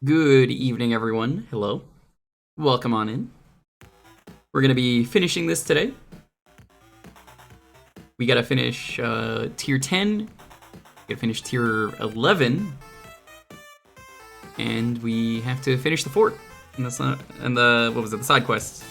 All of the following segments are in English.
Good evening, everyone. Hello. Welcome on in. We're going to be finishing this today. We got to finish tier 10. We got to finish tier 11. And we have to finish the fort. And the what was it? The side quests.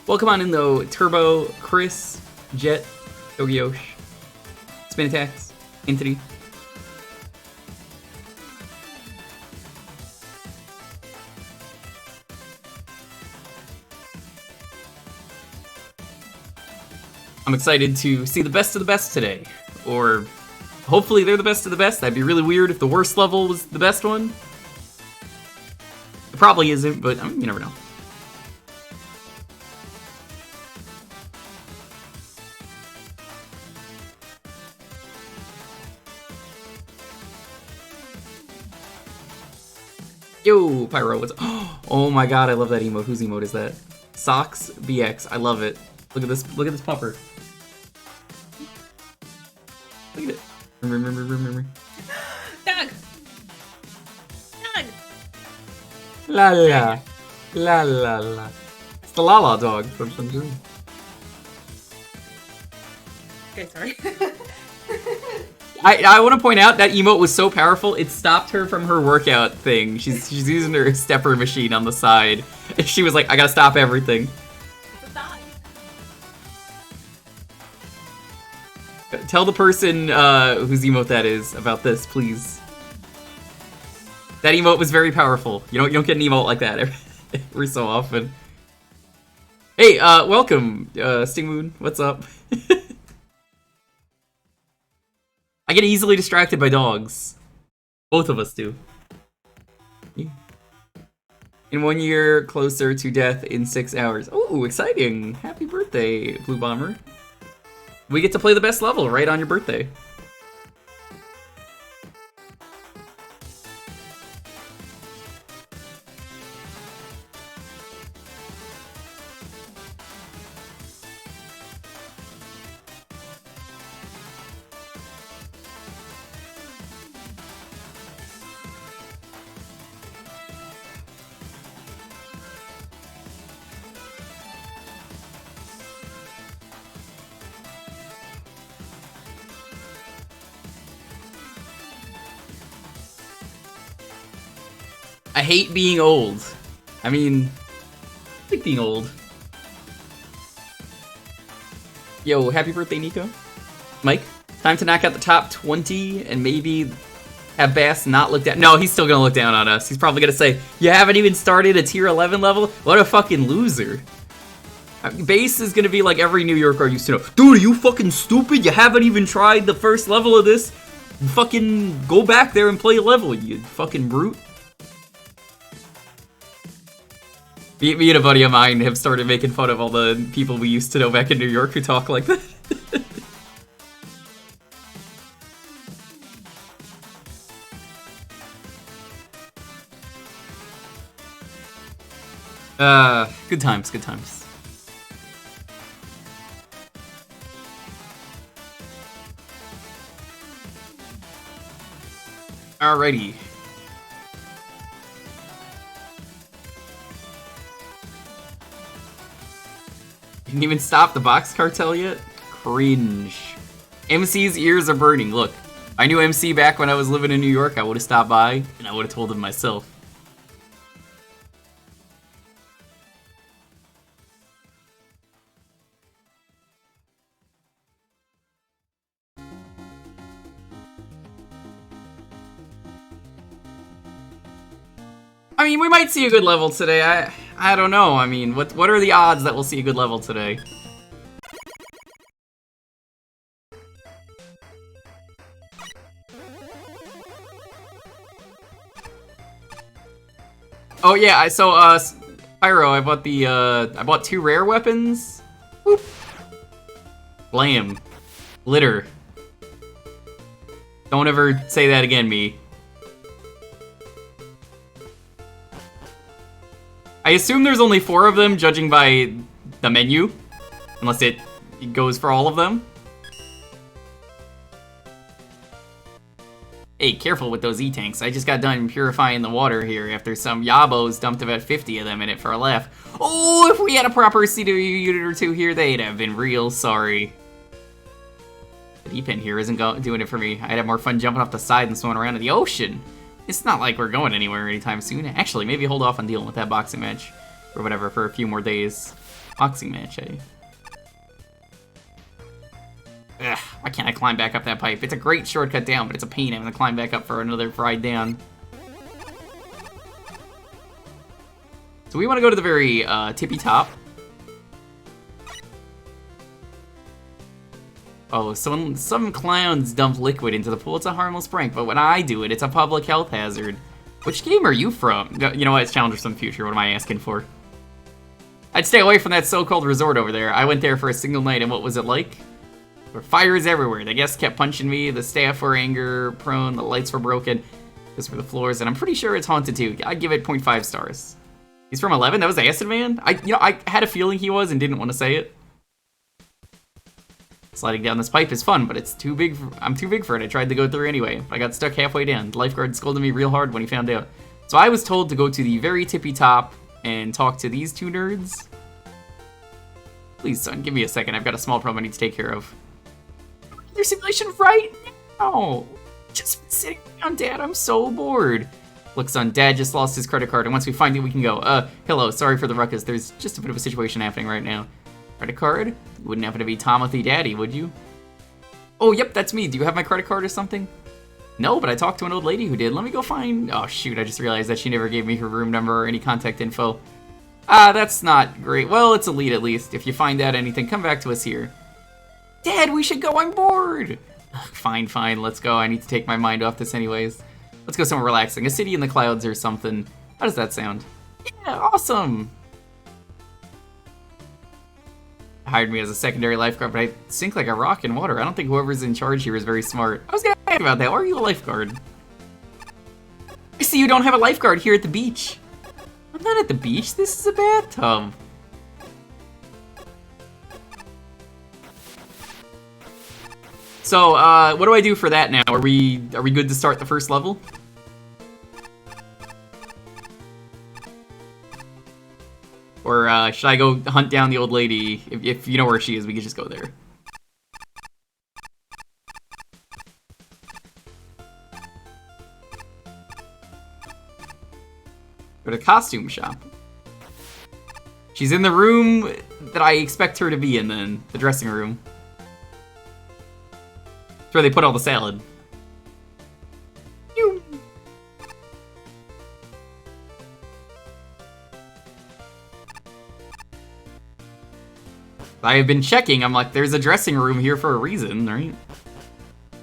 Welcome on in, though, Turbo, Chris, Jet, Yogiosh, Spin Attacks, Entity. I'm excited to see the best of the best today. Or hopefully they're the best of the best. That'd be really weird if the worst level was the best one. It probably isn't, but you never know. Yo, Pyro, what's oh my god, I love that emote. Whose emote is that? Socks BX, I love it. Look at this pupper. Look at it. Remember. Doug! Doug! La la. La la la. It's the Lala dog. Okay, sorry. I want to point out that emote was so powerful, it stopped her from her workout thing. She's using her stepper machine on the side. She was like, I gotta stop everything. It's a dog. Tell the person whose emote that is about this, please. That emote was very powerful. You don't get an emote like that every so often. Hey, welcome, Sting Moon. What's up? I get easily distracted by dogs. Both of us do. In 1 year, closer to death in 6 hours. Oh, exciting! Happy birthday, Blue Bomber. We get to play the best level right on your birthday. I hate being old. I mean, I like being old. Yo, happy birthday, Nico. Mike, time to knock out the top 20 and maybe have Bass not look down. No, he's still gonna look down on us. He's probably gonna say, you haven't even started a tier 11 level? What a fucking loser. Bass is gonna be like every New Yorker I used to know. Dude, are you fucking stupid? You haven't even tried the first level of this? Fucking go back there and play a level, you fucking brute. Me and a buddy of mine have started making fun of all the people we used to know back in New York who talk like that. Good times, good times. Alrighty. Didn't even stop the box cartel yet? Cringe. MC's ears are burning. Look, I knew MC back when I was living in New York. I would have stopped by and I would have told him myself. I mean, we might see a good level today. I don't know. I mean, what are the odds that we'll see a good level today? Oh yeah, Pyro, I bought 2 rare weapons. Whoop. Blam. Glitter. Don't ever say that again, me. I assume there's only 4 of them, judging by the menu. Unless it goes for all of them. Hey, careful with those E-tanks. I just got done purifying the water here after some yabos dumped about 50 of them in it for a laugh. Oh, if we had a proper CW unit or 2 here, they'd have been real sorry. The D-pin here isn't doing it for me. I'd have more fun jumping off the side and swimming around in the ocean. It's not like we're going anywhere anytime soon. Actually, maybe hold off on dealing with that boxing match or whatever for a few more days. Boxing match, eh? Ugh, why can't I climb back up that pipe? It's a great shortcut down, but it's a pain having to climb back up for another ride down. So we want to go to the very tippy top. Oh, some clowns dump liquid into the pool. It's a harmless prank, but when I do it, it's a public health hazard. Which game are you from? You know what? It's Challengers from the Future. What am I asking for? I'd stay away from that so-called resort over there. I went there for a single night, and what was it like? There were fires everywhere. The guests kept punching me. The staff were anger prone. The lights were broken. Those were the floors, and I'm pretty sure it's haunted too. I'd give it 0.5 stars. He's from 11. That was Acid Man. I had a feeling he was and didn't want to say it. Sliding down this pipe is fun, but it's too big. I'm too big for it. I tried to go through anyway, but I got stuck halfway down. The lifeguard scolded me real hard when he found out. So I was told to go to the very tippy top and talk to these 2 nerds. Please, son, give me a second. I've got a small problem I need to take care of. Your simulation right now. Just been sitting around, Dad. I'm so bored. Look, son, Dad just lost his credit card, and once we find it, we can go. Hello, sorry for the ruckus. There's just a bit of a situation happening right now. Credit card? You wouldn't happen to be Timothy Daddy, would you? Oh, yep, that's me. Do you have my credit card or something? No, but I talked to an old lady who did. Let me go find... Oh, shoot, I just realized that she never gave me her room number or any contact info. Ah, that's not great. Well, it's a lead at least. If you find out anything, come back to us here. Dad, we should go. I'm bored. Ugh, fine, let's go. I need to take my mind off this anyways. Let's go somewhere relaxing. A city in the clouds or something. How does that sound? Yeah, awesome. Hired me as a secondary lifeguard, but I sink like a rock in water. I don't think whoever's in charge here is very smart. I was gonna ask about that. Why are you a lifeguard? I see you don't have a lifeguard here at the beach. I'm not at the beach. This is a bathtub. So, what do I do for that now? Are we good to start the first level? Or should I go hunt down the old lady? If you know where she is, we could just go there. Go to costume shop. She's in the room that I expect her to be in then, the dressing room. That's where they put all the salad. I have been checking. I'm like, there's a dressing room here for a reason, right?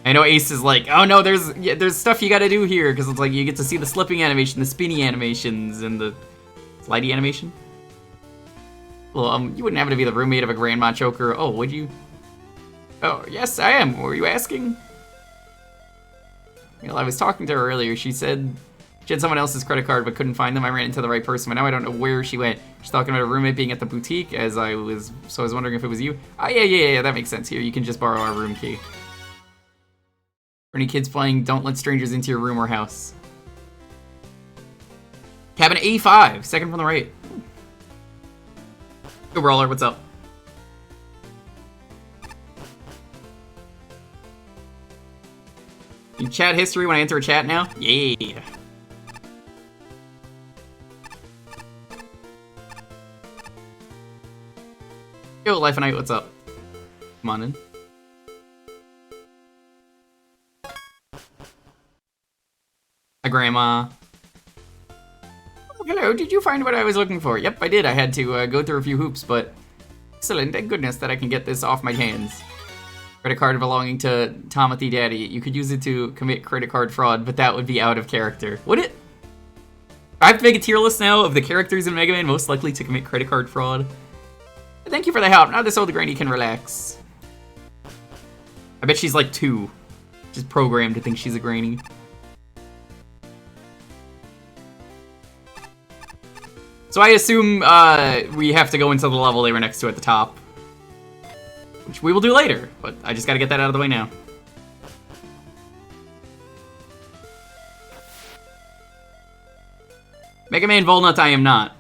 I know Ace is like, oh no, there's stuff you gotta do here, because it's like you get to see the slipping animation, the spinny animations, and the slidey animation. Well, you wouldn't happen to be the roommate of a grandma Jewker. Oh, would you? Oh, yes, I am. Were you asking? Well, I was talking to her earlier. She said she had someone else's credit card but couldn't find them. I ran into the right person, but now I don't know where she went. She's talking about a roommate being at the boutique, so I was wondering if it was you. Oh, yeah, that makes sense. Here, you can just borrow our room key. For any kids playing, don't let strangers into your room or house. Cabin A5, second from the right. Yo, Brawler, what's up? In chat history when I enter a chat now? Yeah. Yo, Life and Night, what's up? Come on in. Hi, Grandma. Oh, hello, did you find what I was looking for? Yep, I did. I had to go through a few hoops, but excellent. Thank goodness that I can get this off my hands. Credit card belonging to Timothy Daddy. You could use it to commit credit card fraud, but that would be out of character. Would it? I have to make a tier list now of the characters in Mega Man most likely to commit credit card fraud. Thank you for the help. Now this old granny can relax. I bet she's like 2. just programmed to think she's a granny. So I assume we have to go into the level they were next to at the top. Which we will do later, but I just gotta get that out of the way now. Mega Man Volnut, I am not.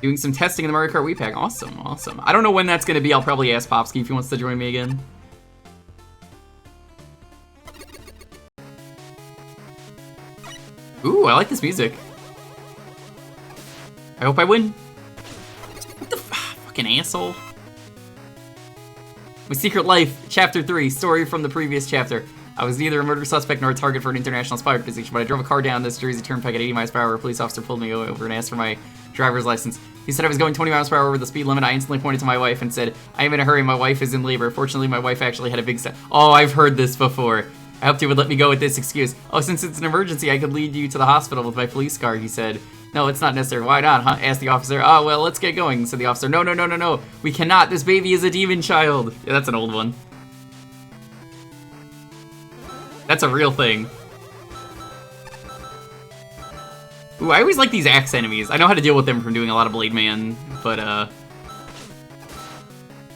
Doing some testing in the Mario Kart Wii Pack. Awesome, awesome. I don't know when that's gonna be. I'll probably ask Popsky if he wants to join me again. Ooh, I like this music. I hope I win. What the fucking asshole. My Secret Life, Chapter 3, story from the previous chapter. I was neither a murder suspect nor a target for an international spy organization, but I drove a car down this Jersey Turnpike at 80 miles per hour. A police officer pulled me over and asked for my driver's license. He said I was going 20 miles per hour over the speed limit. I instantly pointed to my wife and said, I am in a hurry, my wife is in labor. Fortunately, my wife actually had a big step. Oh, I've heard this before. I hoped you would let me go with this excuse. Oh, since it's an emergency, I could lead you to the hospital with my police car, he said. No, it's not necessary. Why not, huh? Asked the officer. Oh, well, let's get going, said the officer. No, no, no, no, no. We cannot. This baby is a demon child. Yeah, that's an old one. That's a real thing. Ooh, I always like these axe enemies. I know how to deal with them from doing a lot of Blade Man, but,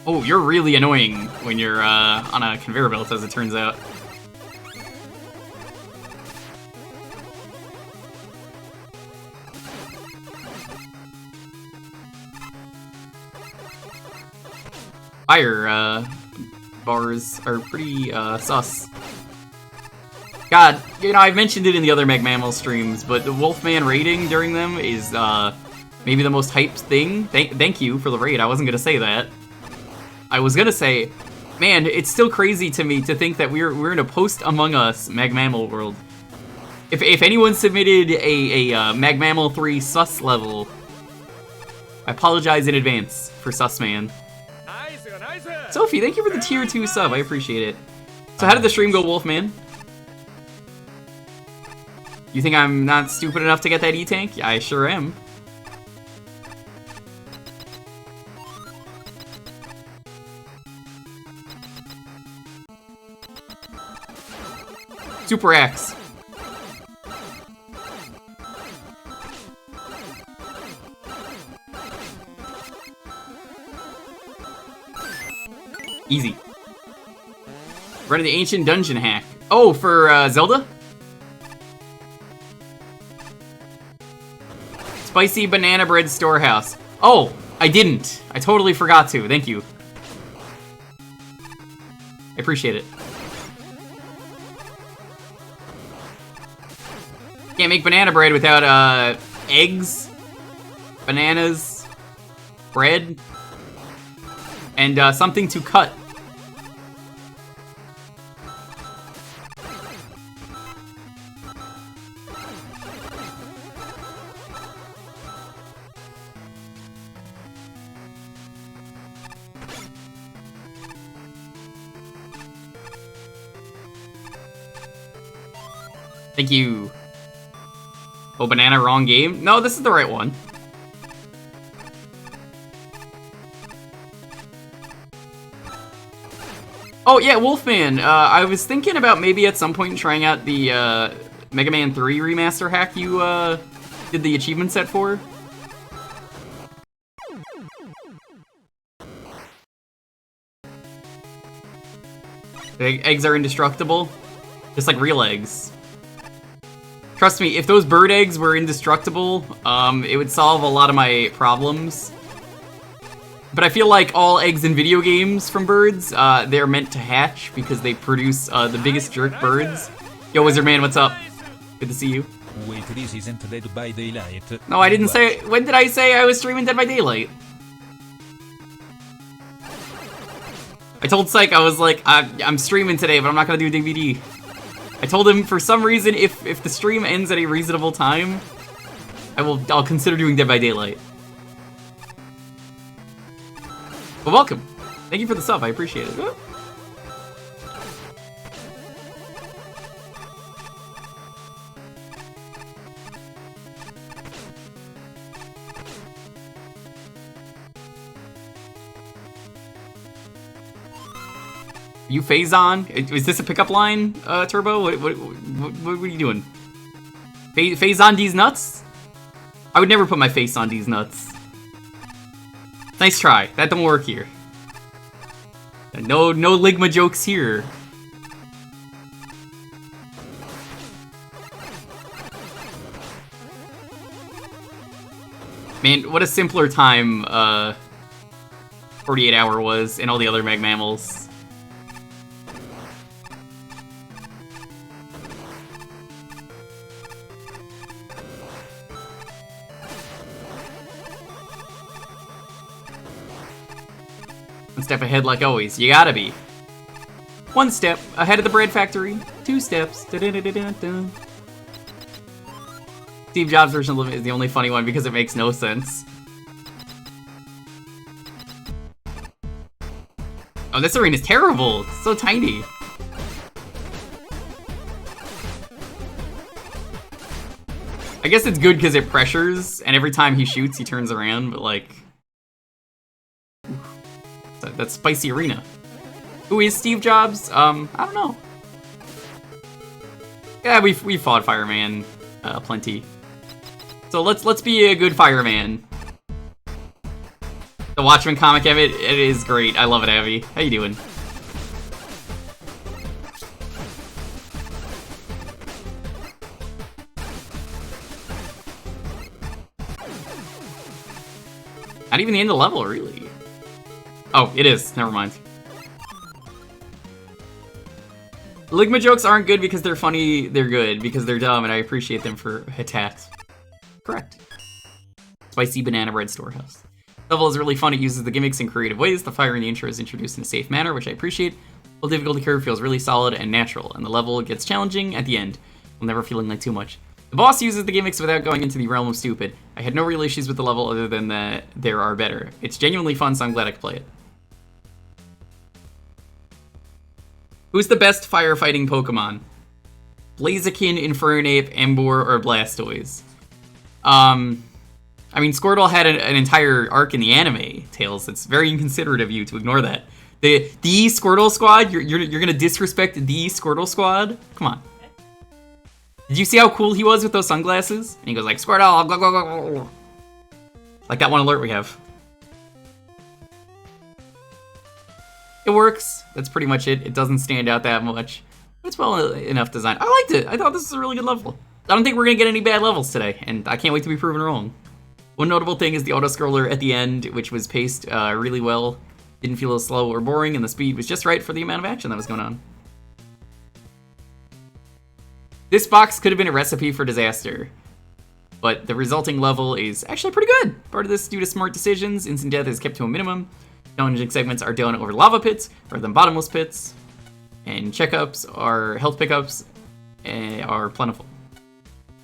oh, you're really annoying when you're, on a conveyor belt, as it turns out. Fire, bars are pretty, sus. God, you know, I've mentioned it in the other McMammal streams, but the Wolfman raiding during them is, maybe the most hyped thing. Thank you for the raid, I wasn't gonna say that. I was gonna say, man, it's still crazy to me to think that we're in a post-Among Us McMammal world. If anyone submitted a McMammal 3 sus level, I apologize in advance for Sussman. Sophie, thank you for the tier 2 sub, I appreciate it. So how did the stream go, Wolfman? You think I'm not stupid enough to get that E-Tank? I sure am. Super Axe. Easy. Running the Ancient Dungeon hack. Oh, for Zelda? Spicy Banana Bread Storehouse. Oh, I didn't. I totally forgot to. Thank you. I appreciate it. Can't make banana bread without, eggs, bananas, bread, and, something to cut. Thank you. Oh, banana, wrong game? No, this is the right one. Oh, yeah, Wolfman. I was thinking about maybe at some point trying out the Mega Man 3 remaster hack you did the achievement set for. The eggs are indestructible, just like real eggs. Trust me, if those bird eggs were indestructible, it would solve a lot of my problems. But I feel like all eggs in video games from birds, they're meant to hatch because they produce the biggest jerk birds. Yo, Wizard Man, what's up? Good to see you. Wait, this isn't Dead by Daylight. No, I didn't say. When did I say I was streaming Dead by Daylight? I told Psych, I was like, I'm streaming today, but I'm not gonna do a DVD. I told him for some reason if the stream ends at a reasonable time, I'll consider doing Dead by Daylight. Well, welcome. Thank you for the sub, I appreciate it. Woo. You phase on? Is this a pickup line, Turbo? What are you doing? Phase on these nuts? I would never put my face on these nuts. Nice try. That don't work here. No Ligma jokes here. Man, what a simpler time 48 Hour was and all the other Meg Mammals. One step ahead like always. You gotta be. One step ahead of the bread factory. 2 steps. Da-da-da-da-da-da. Steve Jobs' version of Limit is the only funny one because it makes no sense. Oh, this arena is terrible. It's so tiny. I guess it's good because it pressures, and every time he shoots, he turns around, but like... That's spicy arena. Who is Steve Jobs? I don't know. Yeah, we fought Fireman plenty. So let's be a good fireman. The Watchmen comic, Emmett, it is great. I love it, Abby. How you doing? Not even the end of the level, really. Oh, it is. Never mind. Ligma jokes aren't good because they're funny, they're good because they're dumb, and I appreciate them for attacks. Correct. Spicy Banana Bread Storehouse. The level is really fun. It uses the gimmicks in creative ways. The fire in the intro is introduced in a safe manner, which I appreciate. The difficulty curve feels really solid and natural, and the level gets challenging at the end, while never feeling like too much. The boss uses the gimmicks without going into the realm of stupid. I had no real issues with the level other than that there are better. It's genuinely fun, so I'm glad I could play it. Who's the best firefighting Pokemon? Blaziken, Infernape, Emboar, or Blastoise? I mean, Squirtle had an entire arc in the anime, Tails. It's very inconsiderate of you to ignore that. The Squirtle Squad? You're gonna disrespect the Squirtle Squad? Come on. Did you see how cool he was with those sunglasses? And he goes like, Squirtle, go, go, go, go. Like that one alert we have. It works. That's pretty much it. It doesn't stand out that much. It's well enough designed. I liked it. I thought this was a really good level. I don't think we're gonna get any bad levels today, and I can't wait to be proven wrong. One notable thing is the auto-scroller at the end, which was paced really well. Didn't feel slow or boring, and the speed was just right for the amount of action that was going on. This box could have been a recipe for disaster, but the resulting level is actually pretty good. Part of this due to smart decisions. Instant death is kept to a minimum. Challenging segments are done over lava pits rather than bottomless pits, and checkups or health pickups are plentiful.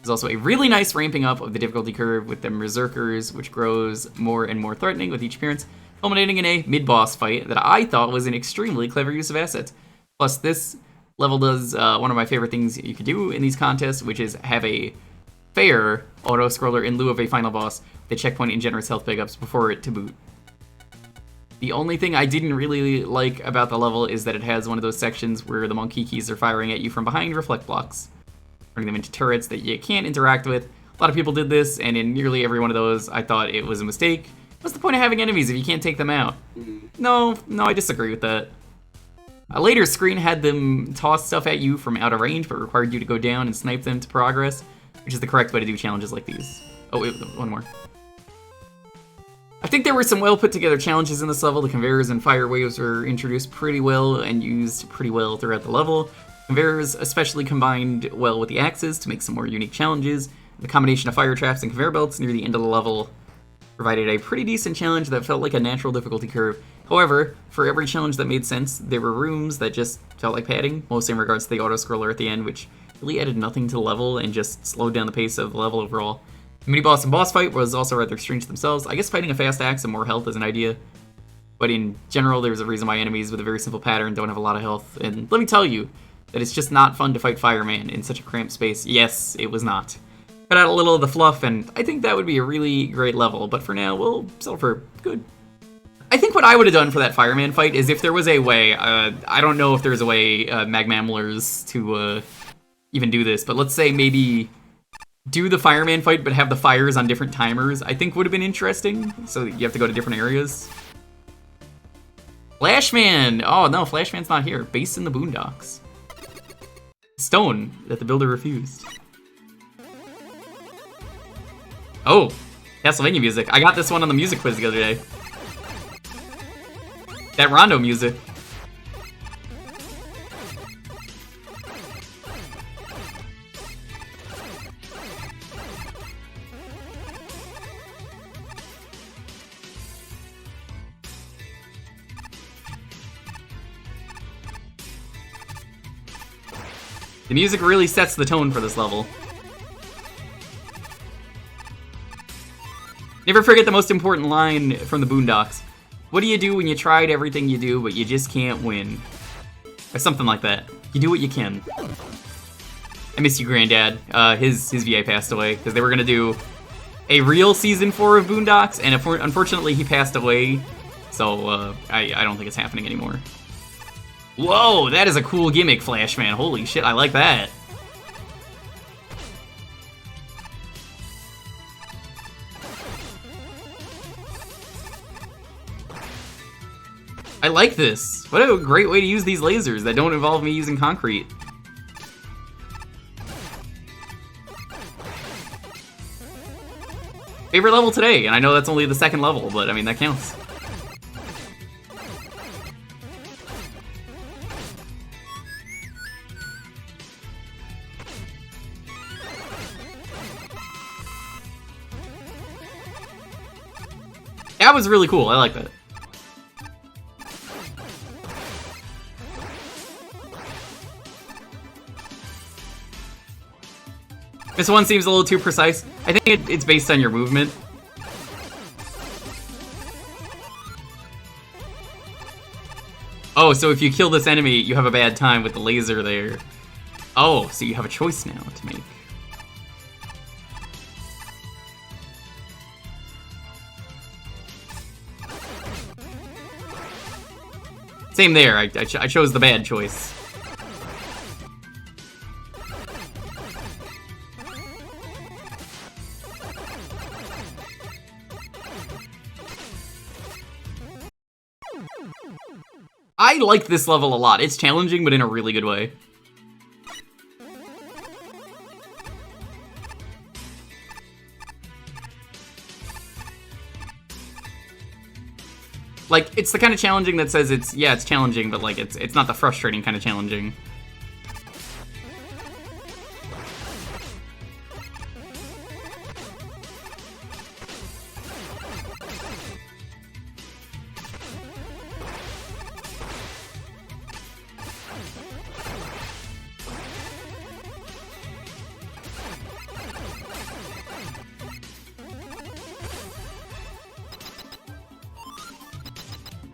There's also a really nice ramping up of the difficulty curve with them Berserkers, which grows more and more threatening with each appearance, culminating in a mid-boss fight that I thought was an extremely clever use of assets. Plus, this level does one of my favorite things you could do in these contests, which is have a fair auto-scroller in lieu of a final boss, the checkpoint and generous health pickups before it to boot. The only thing I didn't really like about the level is that it has one of those sections where the monkey keys are firing at you from behind reflect blocks, turning them into turrets that you can't interact with. A lot of people did this, and in nearly every one of those, I thought it was a mistake. What's the point of having enemies if you can't take them out? No, I disagree with that. A later screen had them toss stuff at you from out of range, but required you to go down and snipe them to progress, which is the correct way to do challenges like these. Oh, wait, one more. I think there were some well put together challenges in this level. The conveyors and fire waves were introduced pretty well and used pretty well throughout the level. Conveyors especially combined well with the axes to make some more unique challenges. The combination of fire traps and conveyor belts near the end of the level provided a pretty decent challenge that felt like a natural difficulty curve. However, for every challenge that made sense, there were rooms that just felt like padding, mostly in regards to the auto-scroller at the end, which really added nothing to the level and just slowed down the pace of the level overall. The mini-boss and boss fight was also rather strange themselves. I guess fighting a fast axe and more health is an idea, but in general, there's a reason why enemies with a very simple pattern don't have a lot of health, and let me tell you that it's just not fun to fight Fireman in such a cramped space. Yes, it was not. Cut out a little of the fluff, and I think that would be a really great level, but for now, we'll settle for good. I think what I would have done for that fireman fight is if there was a way, I don't know if there's a way, Magmamlers to, even do this, but let's say maybe do the fireman fight but have the fires on different timers, I think would have been interesting, so you have to go to different areas. Flashman! Oh no, Flashman's not here. Base in the Boondocks. Stone that the builder refused. Oh, Castlevania music. I got this one on the music quiz the other day. That Rondo music. The music really sets the tone for this level. Never forget the most important line from the Boondocks. What do you do when you tried everything you do, but you just can't win? Or something like that. You do what you can. I miss you, Granddad. His VA passed away, because they were going to do a real Season 4 of Boondocks, and unfortunately he passed away, so I don't think it's happening anymore. Whoa, that is a cool gimmick, Flashman. Holy shit, I like that. I like this. What a great way to use these lasers that don't involve me using concrete. Favorite level today, and I know that's only the second level, but I mean, that counts. That was really cool. I like that. This one seems a little too precise. I think it's based on your movement. Oh, so if you kill this enemy, you have a bad time with the laser there. Oh, so you have a choice now to make. Same there, I chose the bad choice. I like this level a lot. It's challenging, but in a really good way. Like, it's the kind of challenging that says it's challenging, but like it's not the frustrating kind of challenging.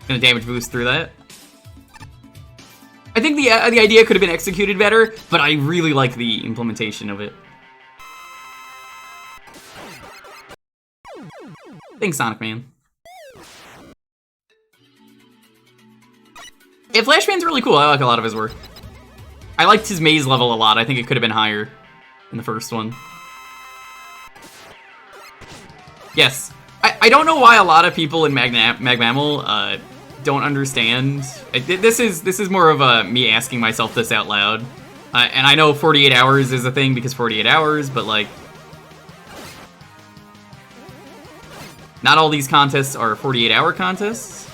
Gonna damage boost through that. I think the idea could have been executed better, but I really like the implementation of it. Thanks, Sonic Man. Yeah, Flashman's really cool. I like a lot of his work. I liked his maze level a lot. I think it could have been higher in the first one. Yes. I don't know why a lot of people in Magmammal don't understand. This is more of me asking myself this out loud. And I know 48 hours is a thing because 48 hours, but like, not all these contests are 48-hour contests.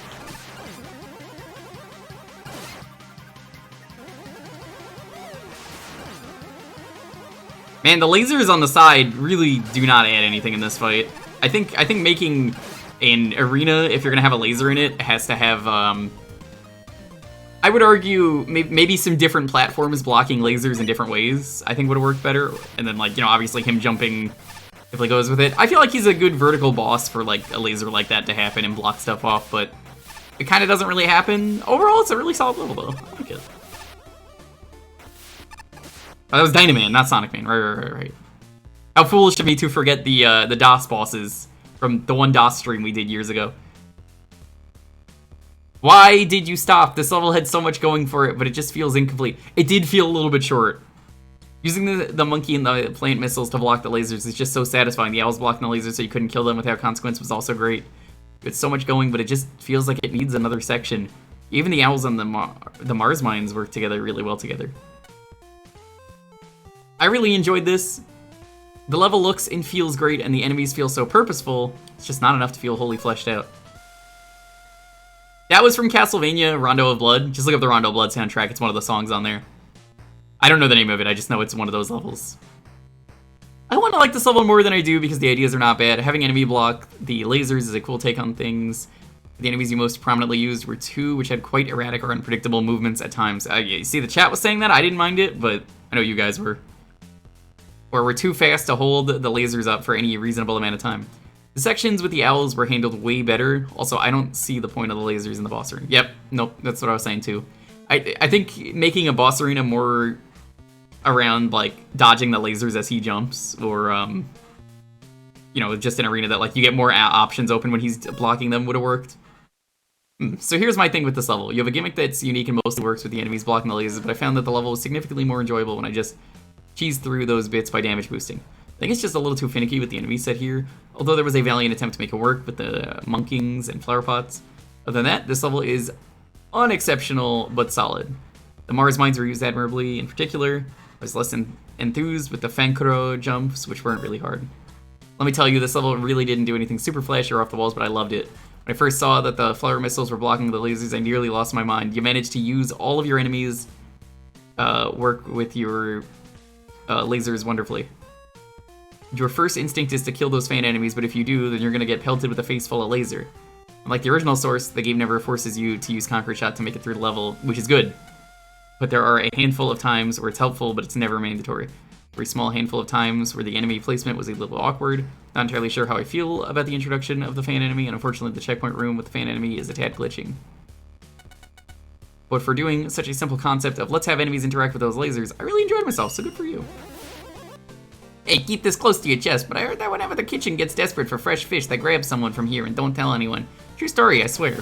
Man, the lasers on the side really do not add anything in this fight. I think making an arena, if you're gonna have a laser in it, has to have, I would argue maybe some different platforms blocking lasers in different ways, I think would have worked better. And then, like, you know, obviously him jumping definitely goes with it. I feel like he's a good vertical boss for, like, a laser like that to happen and block stuff off, but it kind of doesn't really happen. Overall, it's a really solid level, though. I like it. Oh, that was Dynaman, not Sonic Man. Right. How foolish of me to forget the DOS bosses from the one DOS stream we did years ago. Why did you stop? This level had so much going for it, but it just feels incomplete. It did feel a little bit short. Using the monkey and the plant missiles to block the lasers is just so satisfying. The owls blocking the lasers so you couldn't kill them without consequence was also great. It's so much going, but it just feels like it needs another section. Even the owls and the Mars mines work together really well together. I really enjoyed this. The level looks and feels great, and the enemies feel so purposeful. It's just not enough to feel wholly fleshed out. That was from Castlevania Rondo of Blood. Just look up the Rondo of Blood soundtrack. It's one of the songs on there. I don't know the name of it. I just know it's one of those levels. I want to like this level more than I do because the ideas are not bad. Having enemy block the lasers is a cool take on things. The enemies you most prominently used were two, which had quite erratic or unpredictable movements at times. You see, the chat was saying that. I didn't mind it, but I know you guys were. Or were too fast to hold the lasers up for any reasonable amount of time. The sections with the owls were handled way better. Also, I don't see the point of the lasers in the boss arena. Yep, nope, that's what I was saying too. I think making a boss arena more around, like, dodging the lasers as he jumps, or, you know, just an arena that, like, you get more options open when he's blocking them would have worked. So here's my thing with this level. You have a gimmick that's unique and mostly works with the enemies blocking the lasers, but I found that the level was significantly more enjoyable when I just cheesed through those bits by damage boosting. I think it's just a little too finicky with the enemy set here, although there was a valiant attempt to make it work with the monkings and flower pots. Other than that, this level is unexceptional, but solid. The Mars mines were used admirably. In particular, I was less enthused with the Fankuro jumps, which weren't really hard. Let me tell you, this level really didn't do anything super flashy or off the walls, but I loved it. When I first saw that the flower missiles were blocking the lasers, I nearly lost my mind. You managed to use all of your enemies' work with your lasers wonderfully. Your first instinct is to kill those fan enemies, but if you do, then you're going to get pelted with a face full of laser. Unlike the original source, the game never forces you to use Conquer Shot to make it through the level, which is good. But there are a handful of times where it's helpful, but it's never mandatory. A very small handful of times where the enemy placement was a little awkward. Not entirely sure how I feel about the introduction of the fan enemy, and unfortunately the checkpoint room with the fan enemy is a tad glitching. But for doing such a simple concept of let's have enemies interact with those lasers, I really enjoyed myself, so good for you. Hey, keep this close to your chest, but I heard that whenever the kitchen gets desperate for fresh fish, they grab someone from here and don't tell anyone. True story, I swear.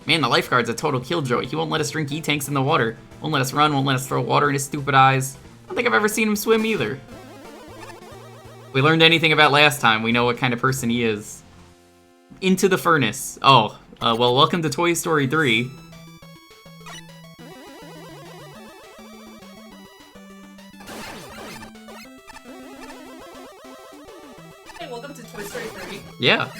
Man, the lifeguard's a total killjoy. He won't let us drink E-tanks in the water. Won't let us run, won't let us throw water in his stupid eyes. I don't think I've ever seen him swim either. If we learned anything about last time, we know what kind of person he is. Into the furnace. Oh, well, welcome to Toy Story 3. Hey, welcome to Toy Story 3. Yeah.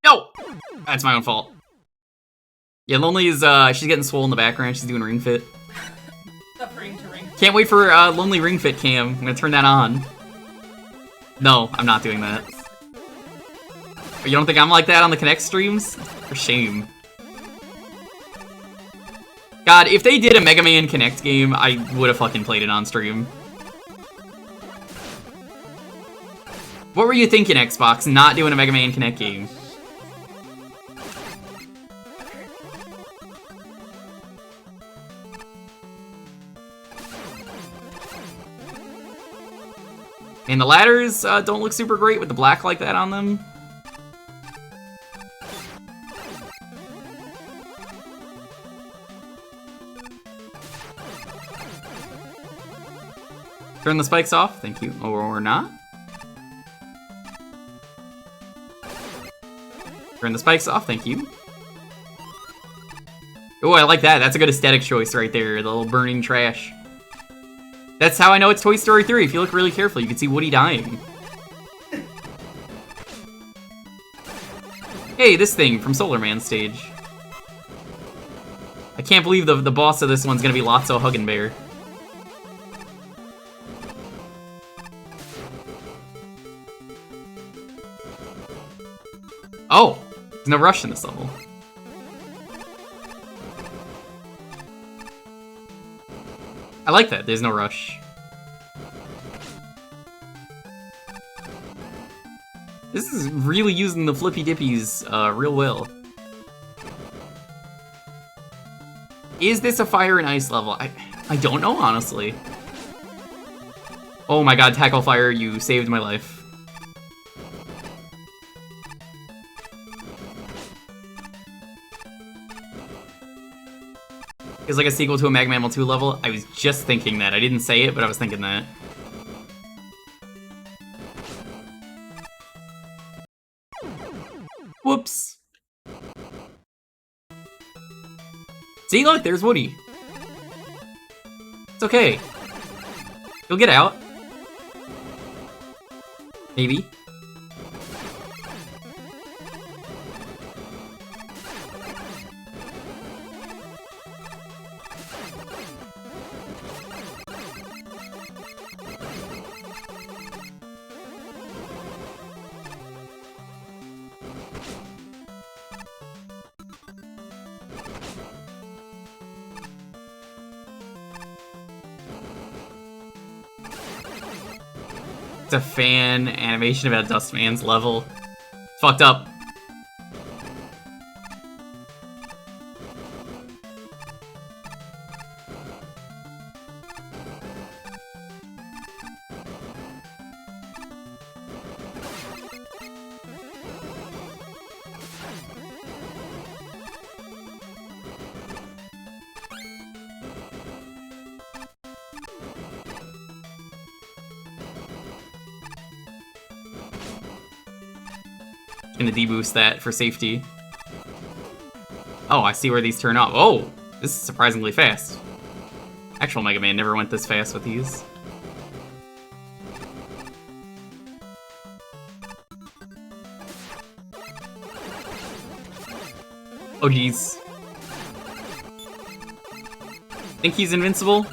No! That's my own fault. Yeah, Lonely is, she's getting swole in the background. She's doing Ring Fit. Suffering to ring. Can't wait for Lonely Ring Fit cam. I'm gonna turn that on. No, I'm not doing that. You don't think I'm like that on the Connect streams? For shame. God, if they did a Mega Man Connect game, I would have fucking played it on stream. What were you thinking, Xbox, not doing a Mega Man Connect game? And the ladders don't look super great with the black like that on them. Turn the spikes off, thank you. Or not. Turn the spikes off, thank you. Oh, I like that. That's a good aesthetic choice right there. The little burning trash. That's how I know it's Toy Story 3. If you look really carefully, you can see Woody dying. Hey, this thing from Solar Man stage. I can't believe the boss of this one's gonna be Lotso Huggin' Bear. Oh, there's no rush in this level. I like that, there's no rush. This is really using the flippy dippies real well. Is this a fire and ice level? I don't know, honestly. Oh my god, Tackle Fire, you saved my life. It's like a sequel to a Mag Mammal 2 level. I was just thinking that. I didn't say it, but I was thinking that. Whoops. See, look, there's Woody. It's okay. You'll get out. Maybe. It's a fan animation about Dustman's level. It's fucked up. Gonna deboost that for safety. Oh, I see where these turn off. Oh, this is surprisingly fast. Actual Mega Man never went this fast with these. Oh, geez. Think he's invincible?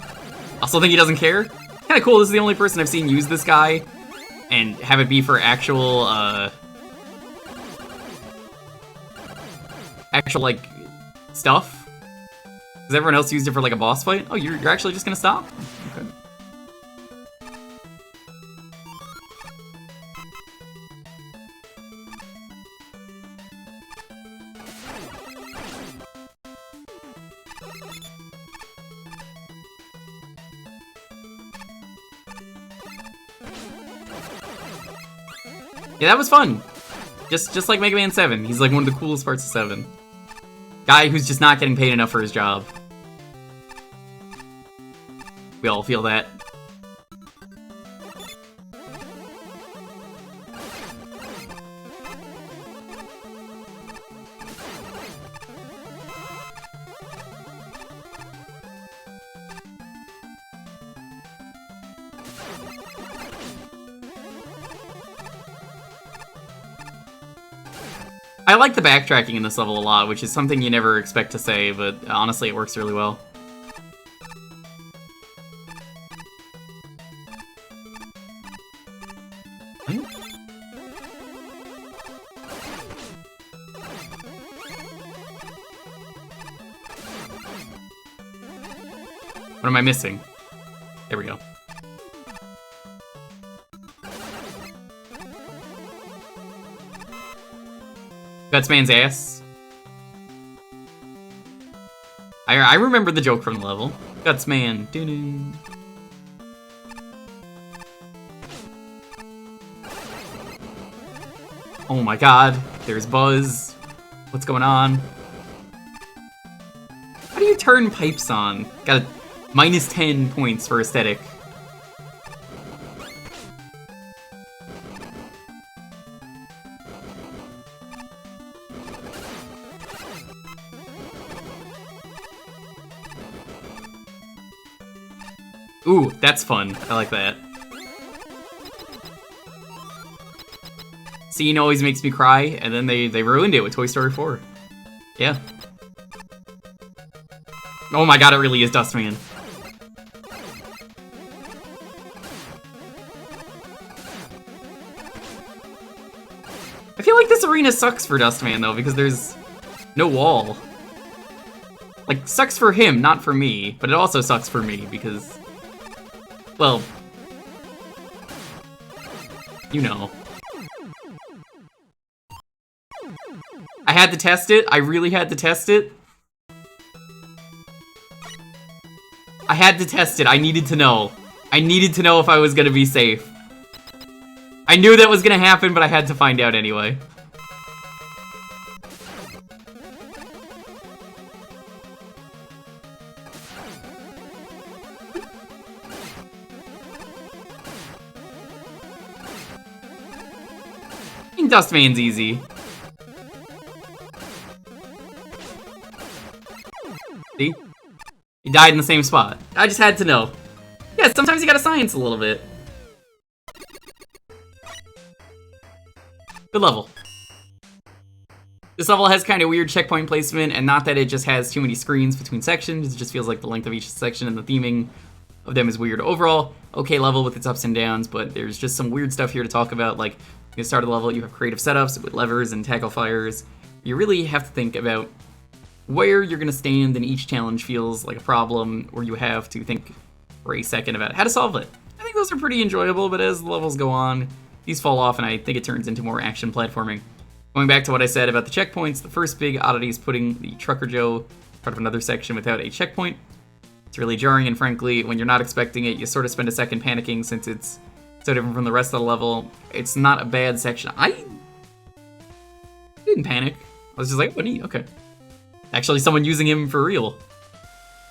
Also think he doesn't care? Kinda cool, this is the only person I've seen use this guy and have it be for actual, like, stuff. Has everyone else used it for, like, a boss fight? Oh, you're actually just gonna stop? Okay. Yeah, that was fun. Just like Mega Man 7. He's like one of the coolest parts of 7. Guy who's just not getting paid enough for his job. We all feel that. I like the backtracking in this level a lot, which is something you never expect to say, but honestly it works really well. What am I missing? There we go. Gutsman's ass. I remember the joke from the level. Gutsman. Doo-doo. Oh my god. There's Buzz. What's going on? How do you turn pipes on? Got a minus 10 points for aesthetic. Ooh, that's fun. I like that. Scene always makes me cry, and then they ruined it with Toy Story 4. Yeah. Oh my god, it really is Dustman. I feel like this arena sucks for Dustman, though, because there's no wall. Like, sucks for him, not for me, but it also sucks for me, because... well, you know. I had to test it. I really had to test it. I had to test it. I needed to know. I needed to know if I was gonna be safe. I knew that was gonna happen, but I had to find out anyway. I think Dustman's easy. See? He died in the same spot. I just had to know. Yeah, sometimes you gotta science a little bit. Good level. This level has kind of weird checkpoint placement, and not that it just has too many screens between sections, it just feels like the length of each section and the theming of them is weird. Overall, okay level with its ups and downs, but there's just some weird stuff here to talk about, like, at the start of the level, you have creative setups with levers and tackle fires. You really have to think about where you're gonna stand, and each challenge feels like a problem, or you have to think for a second about how to solve it. I think those are pretty enjoyable, but as the levels go on, these fall off, and I think it turns into more action platforming. Going back to what I said about the checkpoints, the first big oddity is putting the Trucker Joe part of another section without a checkpoint. It's really jarring, and frankly, when you're not expecting it, you sort of spend a second panicking since it's so different from the rest of the level. It's not a bad section. I didn't panic. I was just like, what neat, okay. Actually, someone using him for real.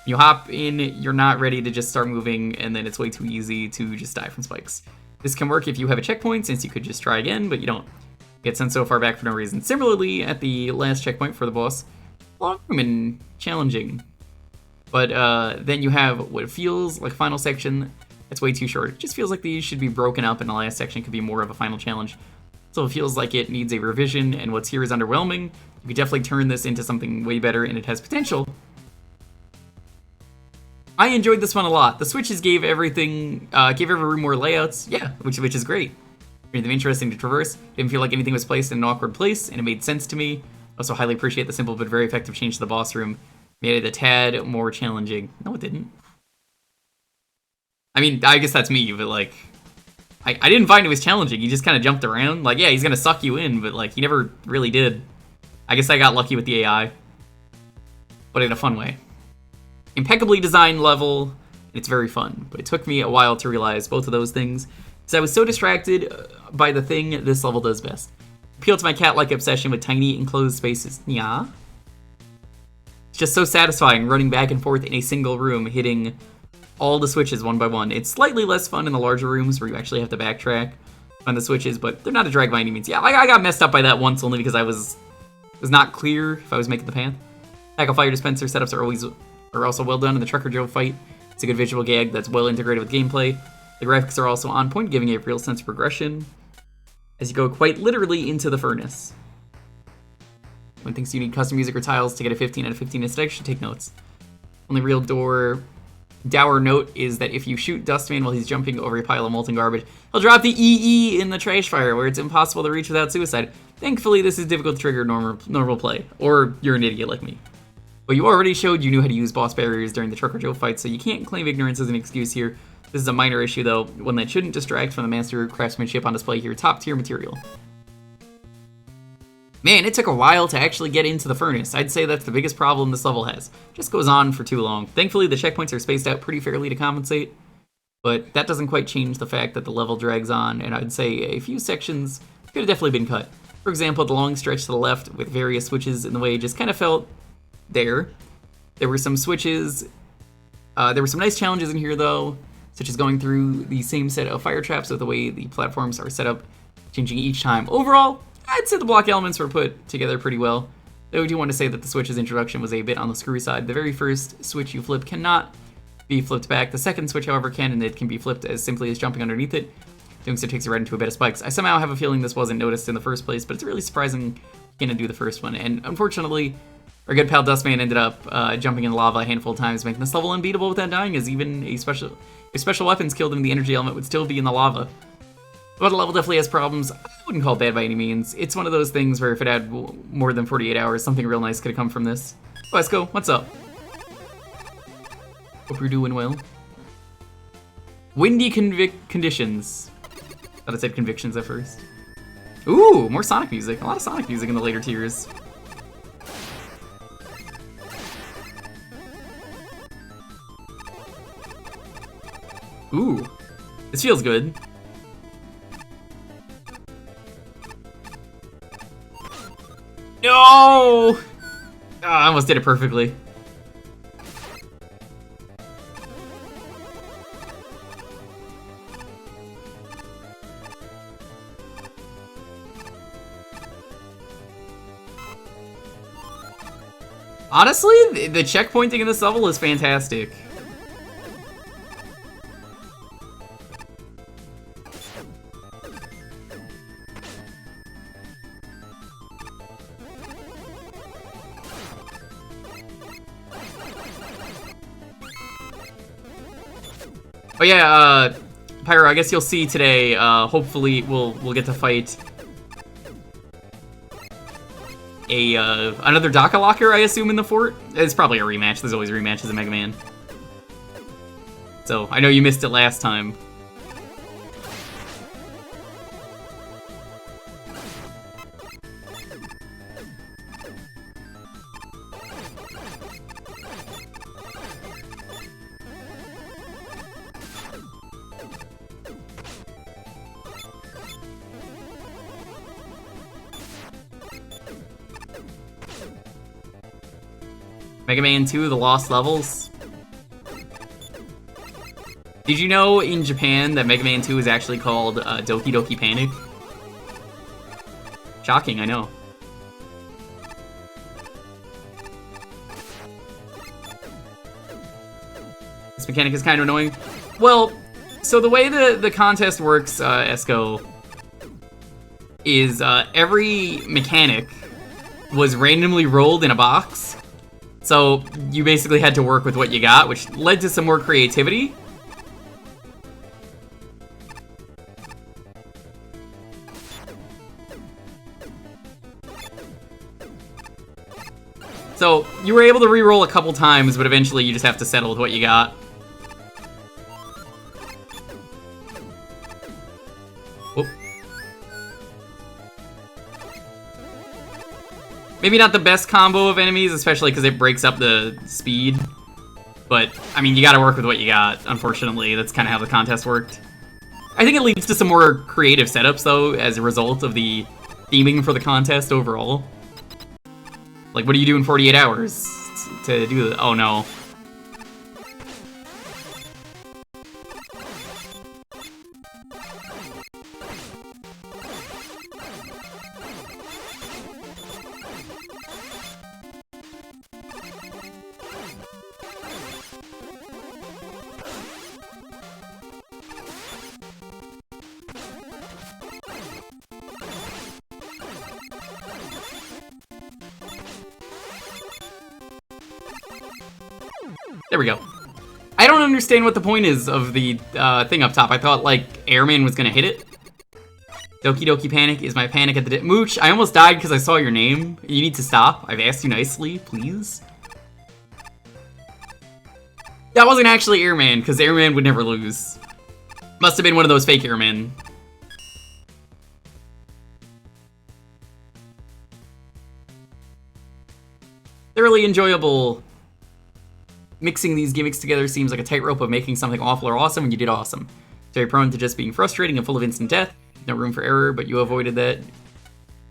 You hop in, you're not ready to just start moving, and then it's way too easy to just die from spikes. This can work if you have a checkpoint, since you could just try again, but you don't. Get sent so far back for no reason. Similarly, at the last checkpoint for the boss, long and challenging. But then you have what feels like a final section that's way too short. It just feels like these should be broken up, and the last section could be more of a final challenge. So it feels like it needs a revision, and what's here is underwhelming. You could definitely turn this into something way better, and it has potential. I enjoyed this one a lot. The switches gave everything, gave every room more layouts, yeah, which is great. Made them interesting to traverse. Didn't feel like anything was placed in an awkward place, and it made sense to me. Also highly appreciate the simple but very effective change to the boss room. Made it a tad more challenging. No, it didn't. I mean, I guess that's me, but like, I didn't find it was challenging. He just kind of jumped around. Like, yeah, he's gonna suck you in, but like, he never really did. I guess I got lucky with the AI, but in a fun way. Impeccably designed level, it's very fun, but it took me a while to realize both of those things, because I was so distracted by the thing this level does best. Appeal to my cat-like obsession with tiny enclosed spaces. Yeah. It's just so satisfying running back and forth in a single room, hitting all the switches one by one. It's slightly less fun in the larger rooms where you actually have to backtrack on the switches, but they're not a drag by any means. Yeah, I got messed up by that once only because I was not clear if I was making the path. Tackle fire dispenser setups are also well done in the Trucker Joe fight. It's a good visual gag that's well integrated with gameplay. The graphics are also on point, giving a real sense of progression as you go quite literally into the furnace. One thinks you need custom music or tiles to get a 15 out of 15 aesthetic should take notes. Only real dour note is that if you shoot Dustman while he's jumping over a pile of molten garbage, he'll drop the EE in the trash fire where it's impossible to reach without suicide. Thankfully, this is difficult to trigger normal play, or you're an idiot like me. But you already showed you knew how to use boss barriers during the Trucker Joe fight, so you can't claim ignorance as an excuse here. This is a minor issue though, one that shouldn't distract from the master craftsmanship on display here. Top tier material. Man, it took a while to actually get into the furnace. I'd say that's the biggest problem this level has. Just goes on for too long. Thankfully, the checkpoints are spaced out pretty fairly to compensate, but that doesn't quite change the fact that the level drags on, and I'd say a few sections could have definitely been cut. For example, the long stretch to the left with various switches in the way just kind of felt there. There were some switches, there were some nice challenges in here though, such as going through the same set of fire traps with the way the platforms are set up, changing each time. Overall, I'd say the block elements were put together pretty well, though I do want to say that the switch's introduction was a bit on the screwy side. The very first switch you flip cannot be flipped back. The second switch, however, can, and it can be flipped as simply as jumping underneath it. Doing so takes you right into a bed of spikes. I somehow have a feeling this wasn't noticed in the first place, but it's really surprising you can do the first one. And unfortunately, our good pal Dustman ended up jumping in lava a handful of times, making this level unbeatable without dying, as even if special weapons killed him, the energy element would still be in the lava. But the level definitely has problems. I wouldn't call it bad by any means. It's one of those things where if it had more than 48 hours, something real nice could have come from this. Oh, let's go. What's up? Hope you're doing well. Windy conditions. Thought I said convictions at first. Ooh, more Sonic music. A lot of Sonic music in the later tiers. Ooh. This feels good. No! Oh, I almost did it perfectly. Honestly, the checkpointing in this level is fantastic. Oh yeah, Pyro, I guess you'll see today, hopefully we'll get to fight another Daka Locker, I assume, in the fort. It's probably a rematch. There's always rematches in Mega Man. So, I know you missed it last time. Mega Man 2, The Lost Levels. Did you know in Japan that Mega Man 2 is actually called Doki Doki Panic? Shocking, I know. This mechanic is kind of annoying. Well, so the way the contest works, Esco, is every mechanic was randomly rolled in a box. So you basically had to work with what you got, which led to some more creativity. So you were able to re-roll a couple times, but eventually you just have to settle with what you got. Whoop. Maybe not the best combo of enemies, especially because it breaks up the speed. But, I mean, you gotta work with what you got, unfortunately. That's kind of how the contest worked. I think it leads to some more creative setups, though, as a result of the theming for the contest overall. Like, what do you do in 48 hours to do the— oh no. There we go. I don't understand what the point is of the thing up top. I thought, like, Airman was gonna hit it. Doki Doki Panic is my panic at the— Mooch, I almost died because I saw your name. You need to stop. I've asked you nicely, please. That wasn't actually Airman, because Airman would never lose. Must have been one of those fake Airmen. Thoroughly enjoyable. Mixing these gimmicks together seems like a tightrope of making something awful or awesome, and you did awesome. Very prone to just being frustrating and full of instant death. No room for error, but you avoided that.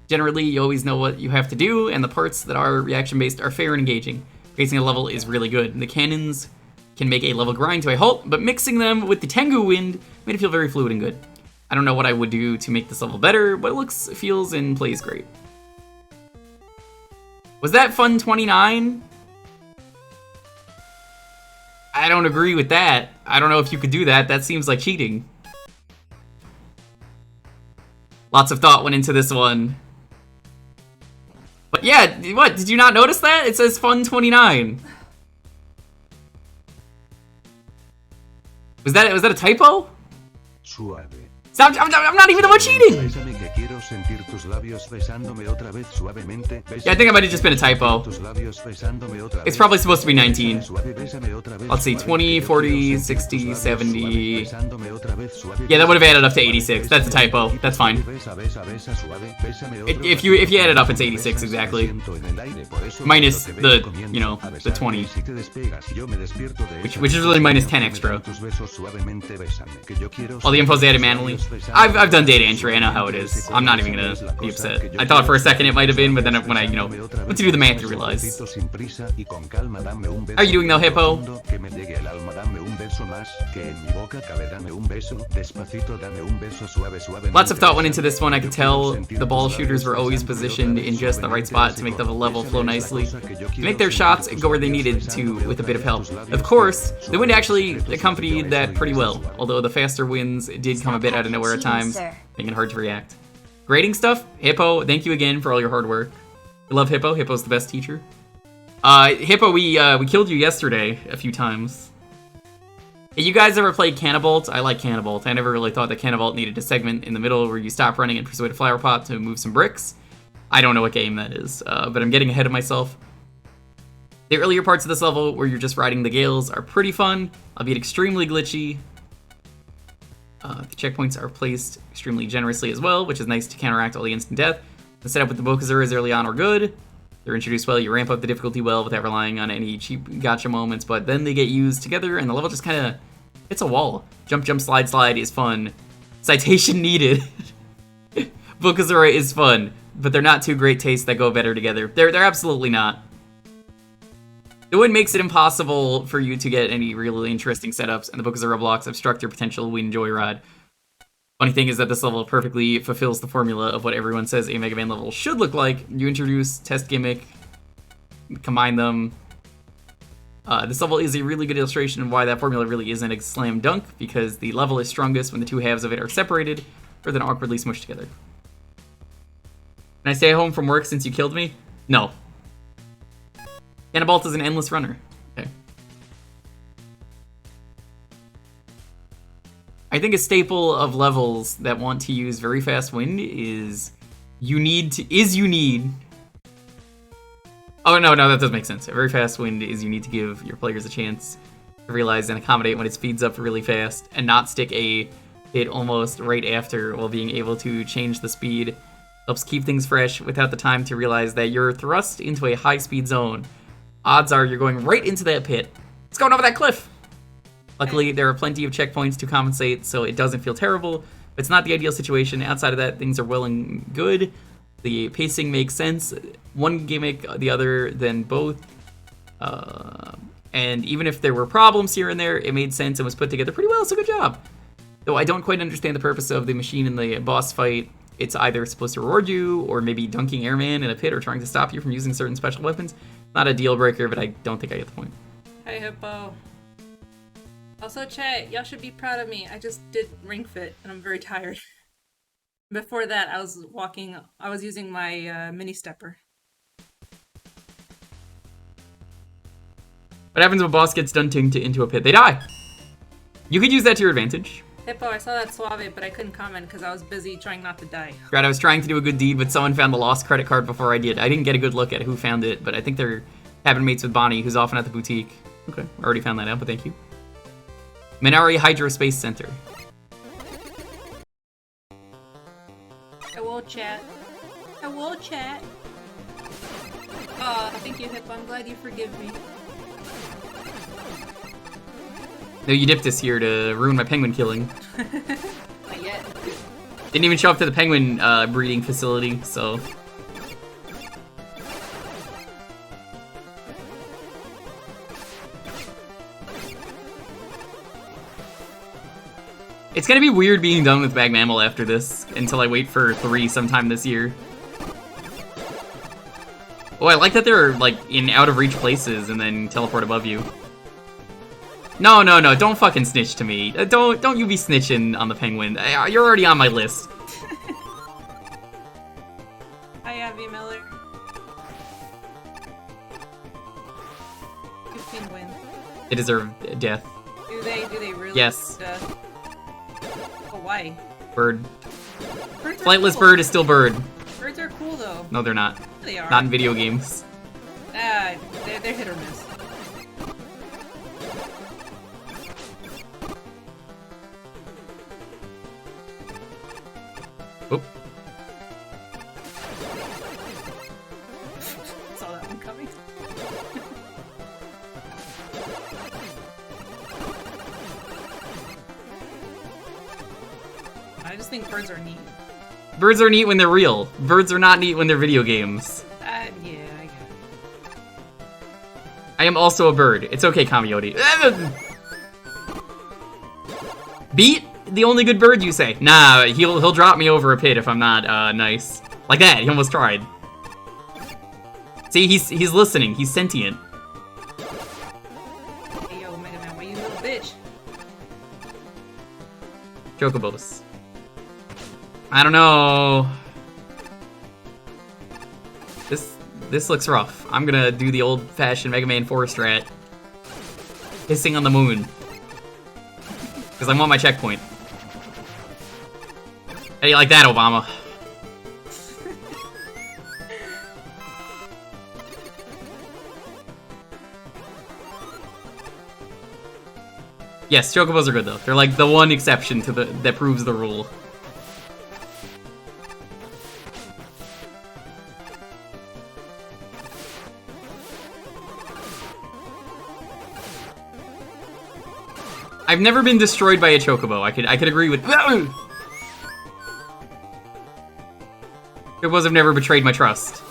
Generally, you always know what you have to do, and the parts that are reaction-based are fair and engaging. Facing a level is really good. The cannons can make a level grind to a halt, but mixing them with the Tengu Wind made it feel very fluid and good. I don't know what I would do to make this level better, but it looks, feels, and plays great. Was that Fun 29? I don't agree with that. I don't know if you could do that. That seems like cheating. Lots of thought went into this one. But yeah, what? Did you not notice that? It says Fun 29. Was that a typo? Stop! I'm not even the one cheating! Bésame que quiero sentir tus labios besándome otra vez suavemente. Yeah, I think it might have just been a typo. Tus labios besándome otra vez. It's probably supposed to be 19. Suave, bésame otra vez. Let's see, 20, 40, 60, 70. Besándome otra vez suave. Yeah, that would have added up to 86. That's a typo. That's fine. Besa, besa, besa, suave. Bésame otro If you add it up, it's 86 exactly. Minus the, you know, the 20. Which is really minus 10 extra. All the info's added manually. I've done data entry, I know how it is. I'm not even gonna be upset. I thought for a second it might have been, but then when I, you know, once you do the math, you realize. How are you doing though, Hippo? Lots of thought went into this one. I could tell the ball shooters were always positioned in just the right spot to make the level flow nicely, to make their shots go where they needed to with a bit of help. Of course, the wind actually accompanied that pretty well, although the faster winds did come a bit out of nowhere at times, making it hard to react. Grading stuff? Hippo, thank you again for all your hard work. I love Hippo. Hippo's the best teacher. Hippo, we killed you yesterday a few times. Hey, you guys ever played Cannabolt? I like Cannabolt. I never really thought that Cannabolt needed a segment in the middle where you stop running and persuade a flower pot to move some bricks. I don't know what game that is, but I'm getting ahead of myself. The earlier parts of this level where you're just riding the gales are pretty fun, albeit extremely glitchy. The checkpoints are placed extremely generously as well, which is nice to counteract all the instant death. The setup with the Bokuzuras early on are good. They're introduced well, you ramp up the difficulty well without relying on any cheap gotcha moments, but then they get used together and the level just kind of hits a wall. Jump, jump, slide, slide is fun. Citation needed. Bokuzura is fun, but they're not two great tastes that go better together. They're absolutely not. The wind makes it impossible for you to get any really interesting setups, and the Bokuzura blocks obstruct your potential wind joyride. Funny thing is that this level perfectly fulfills the formula of what everyone says a Mega Man level should look like. You introduce test gimmick, combine them. This level is a really good illustration of why that formula really isn't a slam dunk, because the level is strongest when the two halves of it are separated, rather than awkwardly smushed together. Can I stay home from work since you killed me? No. Cannabolt is an endless runner. Okay. I think a staple of levels that want to use very fast wind is you need. Oh no, that does make sense. A very fast wind is you need to give your players a chance to realize and accommodate when it speeds up really fast, and not stick a hit almost right after while being able to change the speed. Helps keep things fresh without the time to realize that you're thrust into a high-speed zone. Odds are you're going right into that pit. It's going over that cliff! Luckily, there are plenty of checkpoints to compensate, so it doesn't feel terrible. It's not the ideal situation. Outside of that, things are well and good. The pacing makes sense. One gimmick, the other than both. And even if there were problems here and there, it made sense and was put together pretty well, so good job. Though I don't quite understand the purpose of the machine in the boss fight. It's either supposed to reward you, or maybe dunking airman in a pit or trying to stop you from using certain special weapons. Not a deal breaker, but I don't think I get the point. Hey, Hippo. Also, chat, y'all should be proud of me. I just did Ring Fit, and I'm very tired. Before that, I was using my mini stepper. What happens when a boss gets dunked into a pit? They die! You could use that to your advantage. Hippo, I saw that Suave, but I couldn't comment because I was busy trying not to die. Right, I was trying to do a good deed, but someone found the lost credit card before I did. I didn't get a good look at who found it, but I think they're cabin mates with Bonnie, who's often at the boutique. Okay, I already found that out, but thank you. Minari Hydro Space Center. Hello, chat. Hello, chat. Thank you, Hippo. I'm glad you forgive me. No, you dipped us here to ruin my penguin killing. Not yet. Didn't even show up to the penguin breeding facility, so... It's gonna be weird being done with Bag Mammal after this, until I wait for 3 sometime this year. Oh, I like that they're, like, in out-of-reach places and then teleport above you. No, don't fucking snitch to me. Don't you be snitching on the penguin. You're already on my list. Hi, Abby Miller. Good penguin. They deserve death. Do they really? Yes. Oh, why? Bird. Birds are Flightless cool. bird is still bird. Birds are cool though. No, they're not. They are. Not in video games. They're hit or miss. Oop. Saw that one coming. I just think birds are neat. Birds are neat when they're real. Birds are not neat when they're video games. Yeah, I get it. I am also a bird. It's okay, Kamiyoti. Beat? The only good bird, you say? Nah, he'll drop me over a pit if I'm not nice. Like that, he almost tried. See, he's listening. He's sentient. Hey yo, Mega Man, why you little bitch? Chocobos. I don't know. This looks rough. I'm gonna do the old-fashioned Mega Man 4 strat. Pissing on the moon. Because I want my checkpoint. How do you like that, Obama? Yes, Chocobos are good though. They're like the one exception to that proves the rule. I've never been destroyed by a Chocobo. I could agree with. Chocobos have never betrayed my trust.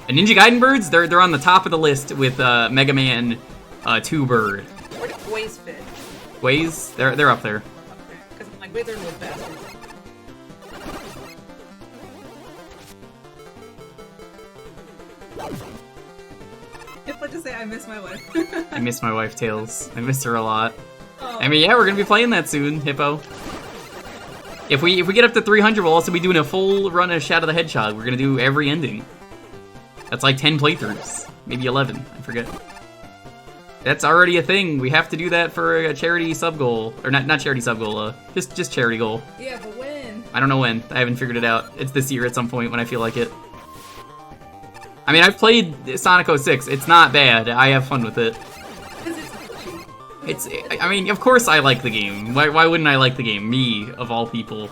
And Ninja Gaiden birds, they're on the top of the list with Mega Man 2 bird. Where do boys fit? Ways, they're up there. Because I'm like, wait, they're little bastards. If I just say I miss my wife. I miss my wife, Tails. I miss her a lot. Oh. I mean, yeah, we're gonna be playing that soon, Hippo. If we get up to 300, we'll also be doing a full run of Shadow the Hedgehog. We're gonna do every ending. That's like 10 playthroughs, maybe 11. I forget. That's already a thing. We have to do that for a charity sub goal, or not charity sub goal. Just charity goal. Yeah, but when? I don't know when. I haven't figured it out. It's this year at some point when I feel like it. I mean, I've played Sonic 06. It's not bad. I have fun with it. I mean, of course I like the game. Why wouldn't I like the game? Me, of all people.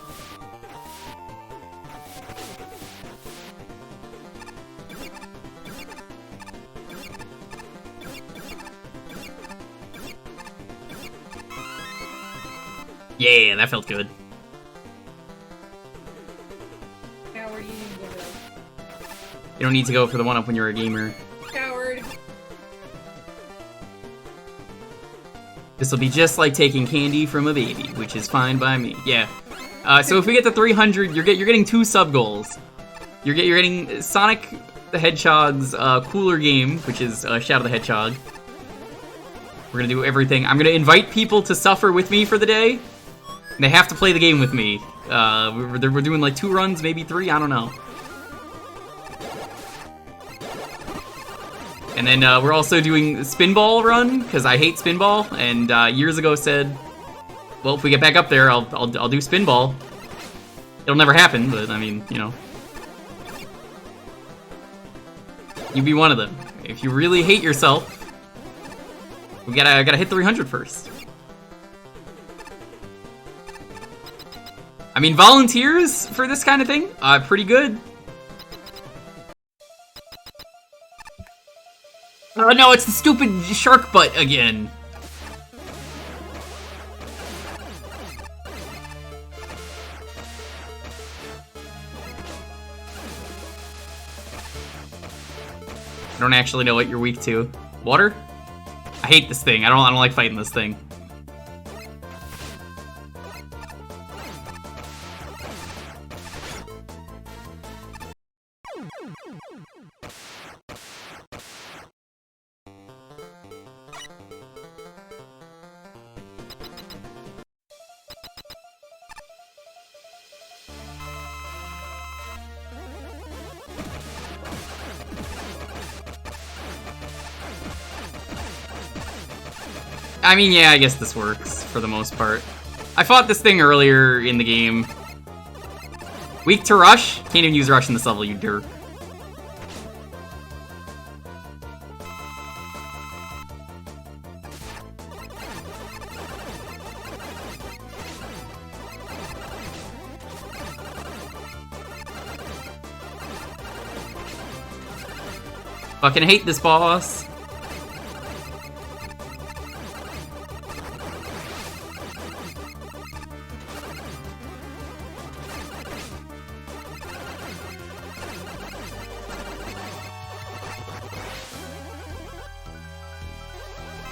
Yeah, that felt good. Coward, you need to go to You don't need to go for the one-up when you're a gamer. Coward. This will be just like taking candy from a baby, which is fine by me. Yeah. So if we get to 300, you're getting 2 sub goals. You're getting Sonic the Hedgehog's cooler game, which is Shadow the Hedgehog. We're gonna do everything. I'm gonna invite people to suffer with me for the day. And they have to play the game with me. We're doing like 2 runs, maybe 3. I don't know. And then we're also doing Spinball run, because I hate Spinball, and years ago said, well, if we get back up there, I'll do Spinball. It'll never happen, but I mean, you know. You be one of them. If you really hate yourself, we gotta hit 300 first. I mean, volunteers for this kind of thing, pretty good. Oh no, it's the stupid shark butt again. I don't actually know what you're weak to. Water? I hate this thing. I don't like fighting this thing. I mean, yeah, I guess this works for the most part. I fought this thing earlier in the game. Weak to rush? Can't even use rush in this level, you dirt. Fucking hate this boss.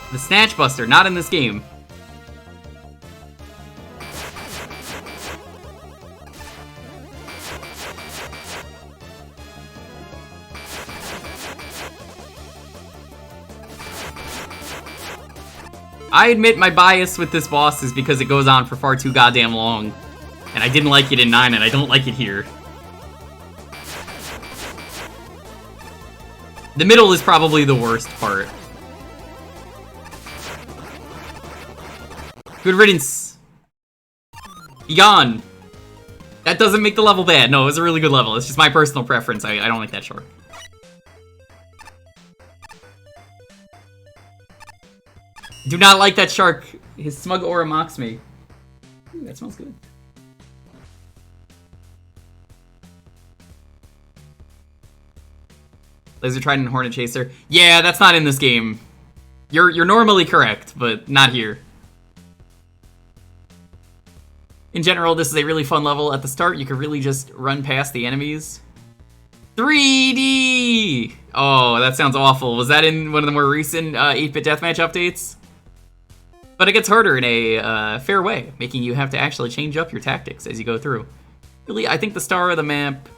The Snatch Buster, not in this game. I admit my bias with this boss is because it goes on for far too goddamn long. And I didn't like it in 9, and I don't like it here. The middle is probably the worst part. Good riddance. Be gone. That doesn't make the level bad. No, it was a really good level. It's just my personal preference. I don't like that shark. Do not like that shark. His smug aura mocks me. Ooh, that smells good. Laser Trident Hornet Chaser. Yeah, that's not in this game. You're normally correct, but not here. In general, this is a really fun level. At the start, you can really just run past the enemies. 3D! Oh, that sounds awful. Was that in one of the more recent 8-bit deathmatch updates? But it gets harder in a fair way, making you have to actually change up your tactics as you go through. Really, I think the star of the map...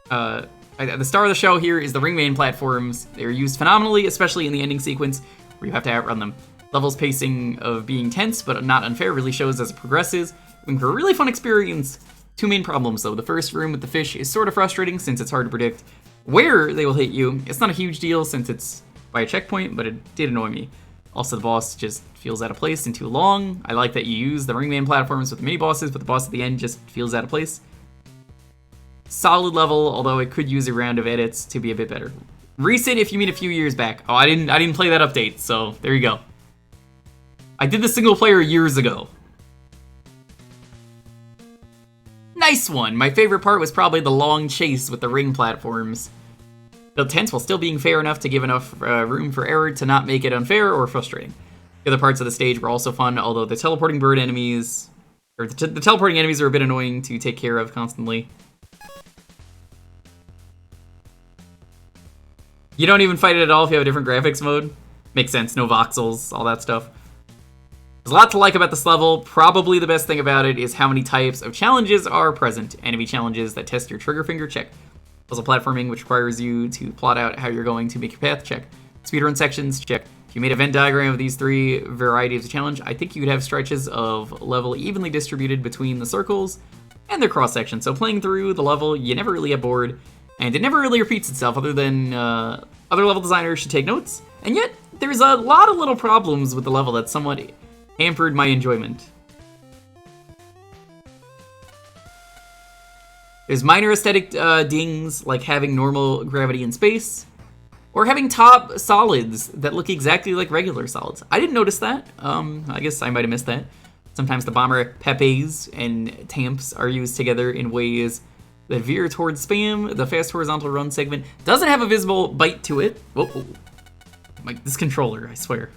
the star of the show here is the ringman platforms. They're used phenomenally, especially in the ending sequence, where you have to outrun them. Level's pacing of being tense, but not unfair, really shows as it progresses, making for a really fun experience. Two main problems, though. The first room with the fish is sort of frustrating, since it's hard to predict where they will hit you. It's not a huge deal, since it's by a checkpoint, but it did annoy me. Also, the boss just feels out of place and too long. I like that you use the ringman platforms with the mini-bosses, but the boss at the end just feels out of place. Solid level, although it could use a round of edits to be a bit better. Recent if you mean a few years back. Oh, I didn't play that update, so there you go. I did the single player years ago. Nice one! My favorite part was probably the long chase with the ring platforms. Built tense while still being fair enough to give enough room for error to not make it unfair or frustrating. The other parts of the stage were also fun, although the teleporting bird enemies... or the teleporting enemies are a bit annoying to take care of constantly. You don't even fight it at all if you have a different graphics mode? Makes sense, no voxels, all that stuff. There's a lot to like about this level. Probably the best thing about it is how many types of challenges are present. Enemy challenges that test your trigger finger, check. Puzzle platforming, which requires you to plot out how you're going to make your path, check. Speedrun sections, check. If you made a Venn diagram of these three varieties of challenge, I think you could have stretches of level evenly distributed between the circles and their cross-sections. So playing through the level, you never really get bored, and it never really repeats itself, other than other level designers should take notes. And yet, there's a lot of little problems with the level that somewhat hampered my enjoyment. There's minor aesthetic dings, like having normal gravity in space, or having top solids that look exactly like regular solids. I didn't notice that. I guess I might have missed that. Sometimes the bomber pepes and tamps are used together in ways that veer towards spam. The fast horizontal run segment doesn't have a visible bite to it. Whoa. Like this controller, I swear.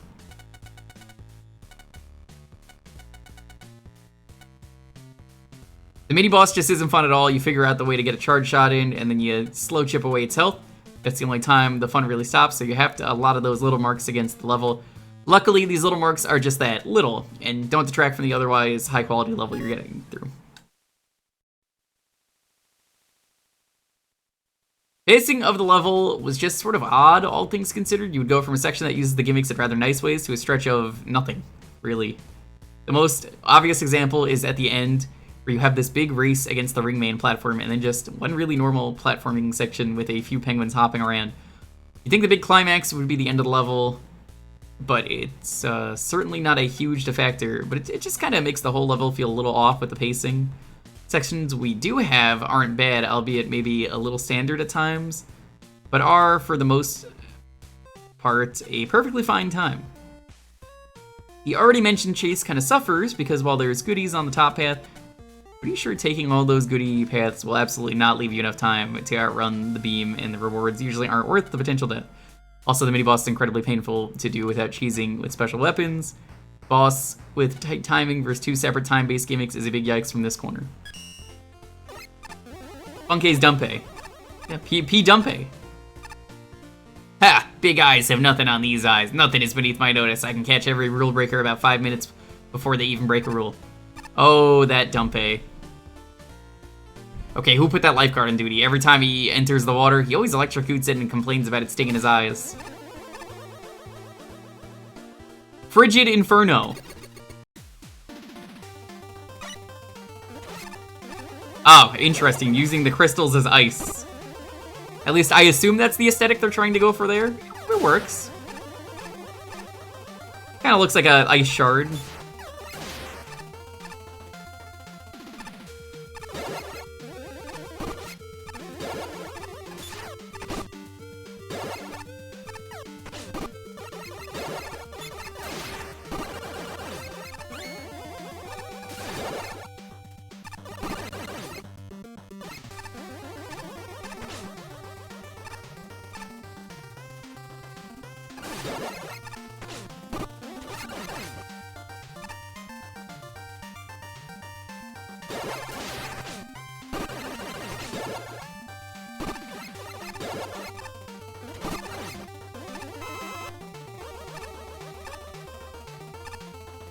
The mini-boss just isn't fun at all. You figure out the way to get a charge shot in, and then you slow chip away its health. That's the only time the fun really stops, so you have to a lot of those little marks against the level. Luckily, these little marks are just that, little, and don't detract from the otherwise high-quality level you're getting through. Pacing of the level was just sort of odd, all things considered. You would go from a section that uses the gimmicks in rather nice ways to a stretch of nothing, really. The most obvious example is at the end, where you have this big race against the ringman platform, and then just one really normal platforming section with a few penguins hopping around. You'd think the big climax would be the end of the level, but it's certainly not a huge defactor, but it just kind of makes the whole level feel a little off with the pacing. Sections we do have aren't bad, albeit maybe a little standard at times, but are, for the most part, a perfectly fine time. The already mentioned chase kind of suffers, because while there's goodies on the top path, pretty sure taking all those goodie paths will absolutely not leave you enough time to outrun the beam, and the rewards usually aren't worth the potential death. Also, the mini-boss is incredibly painful to do without cheesing with special weapons. Boss with tight timing versus 2 separate time-based gimmicks is a big yikes from this corner. Funke's Dumpe. Yeah, P Dumpe. Ha! Big eyes have nothing on these eyes. Nothing is beneath my notice. I can catch every rule breaker about 5 minutes before they even break a rule. Oh, that Dumpe. Okay, who put that lifeguard on duty? Every time he enters the water, he always electrocutes it and complains about it stinging his eyes. Frigid Inferno. Oh, interesting. Using the crystals as ice. At least I assume that's the aesthetic they're trying to go for there. It works. Kind of looks like a ice shard.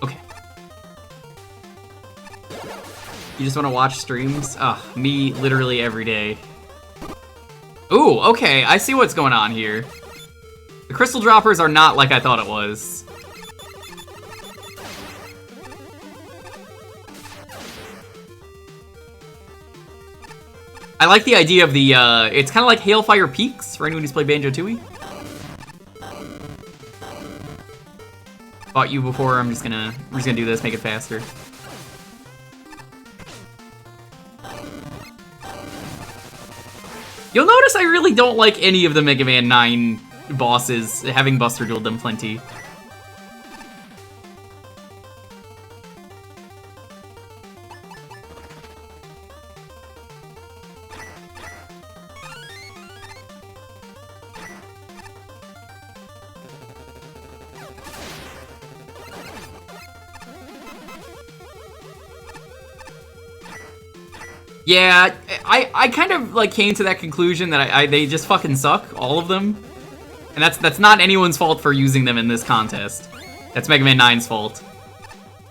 Okay. You just want to watch streams? Ugh, me literally every day. Ooh, okay, I see what's going on here. The crystal droppers are not like I thought it was. I like the idea of the, it's kind of like Hailfire Peaks for anyone who's played Banjo-Tooie. Fought you before, I'm just gonna do this, make it faster. You'll notice I really don't like any of the Mega Man 9 bosses, having Buster dueled them plenty. Yeah, I kind of like came to that conclusion that they just fucking suck, all of them. And that's not anyone's fault for using them in this contest. That's Mega Man 9's fault.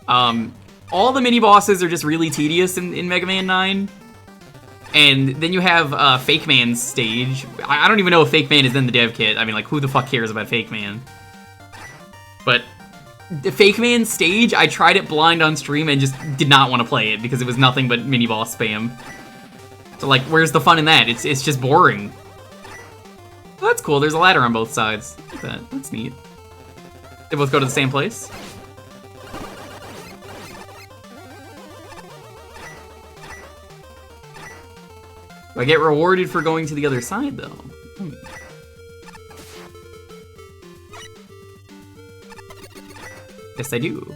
All the mini-bosses are just really tedious in Mega Man 9. And then you have Fake Man's stage. I don't even know if Fake Man is in the dev kit. I mean, like, who the fuck cares about Fake Man? But the Fake Man stage, I tried it blind on stream and just did not want to play it because it was nothing but mini-boss spam. So, like, where's the fun in that? It's just boring. Well, that's cool. There's a ladder on both sides. Look at that. That's neat. They both go to the same place. Do I get rewarded for going to the other side, though? Yes, I do.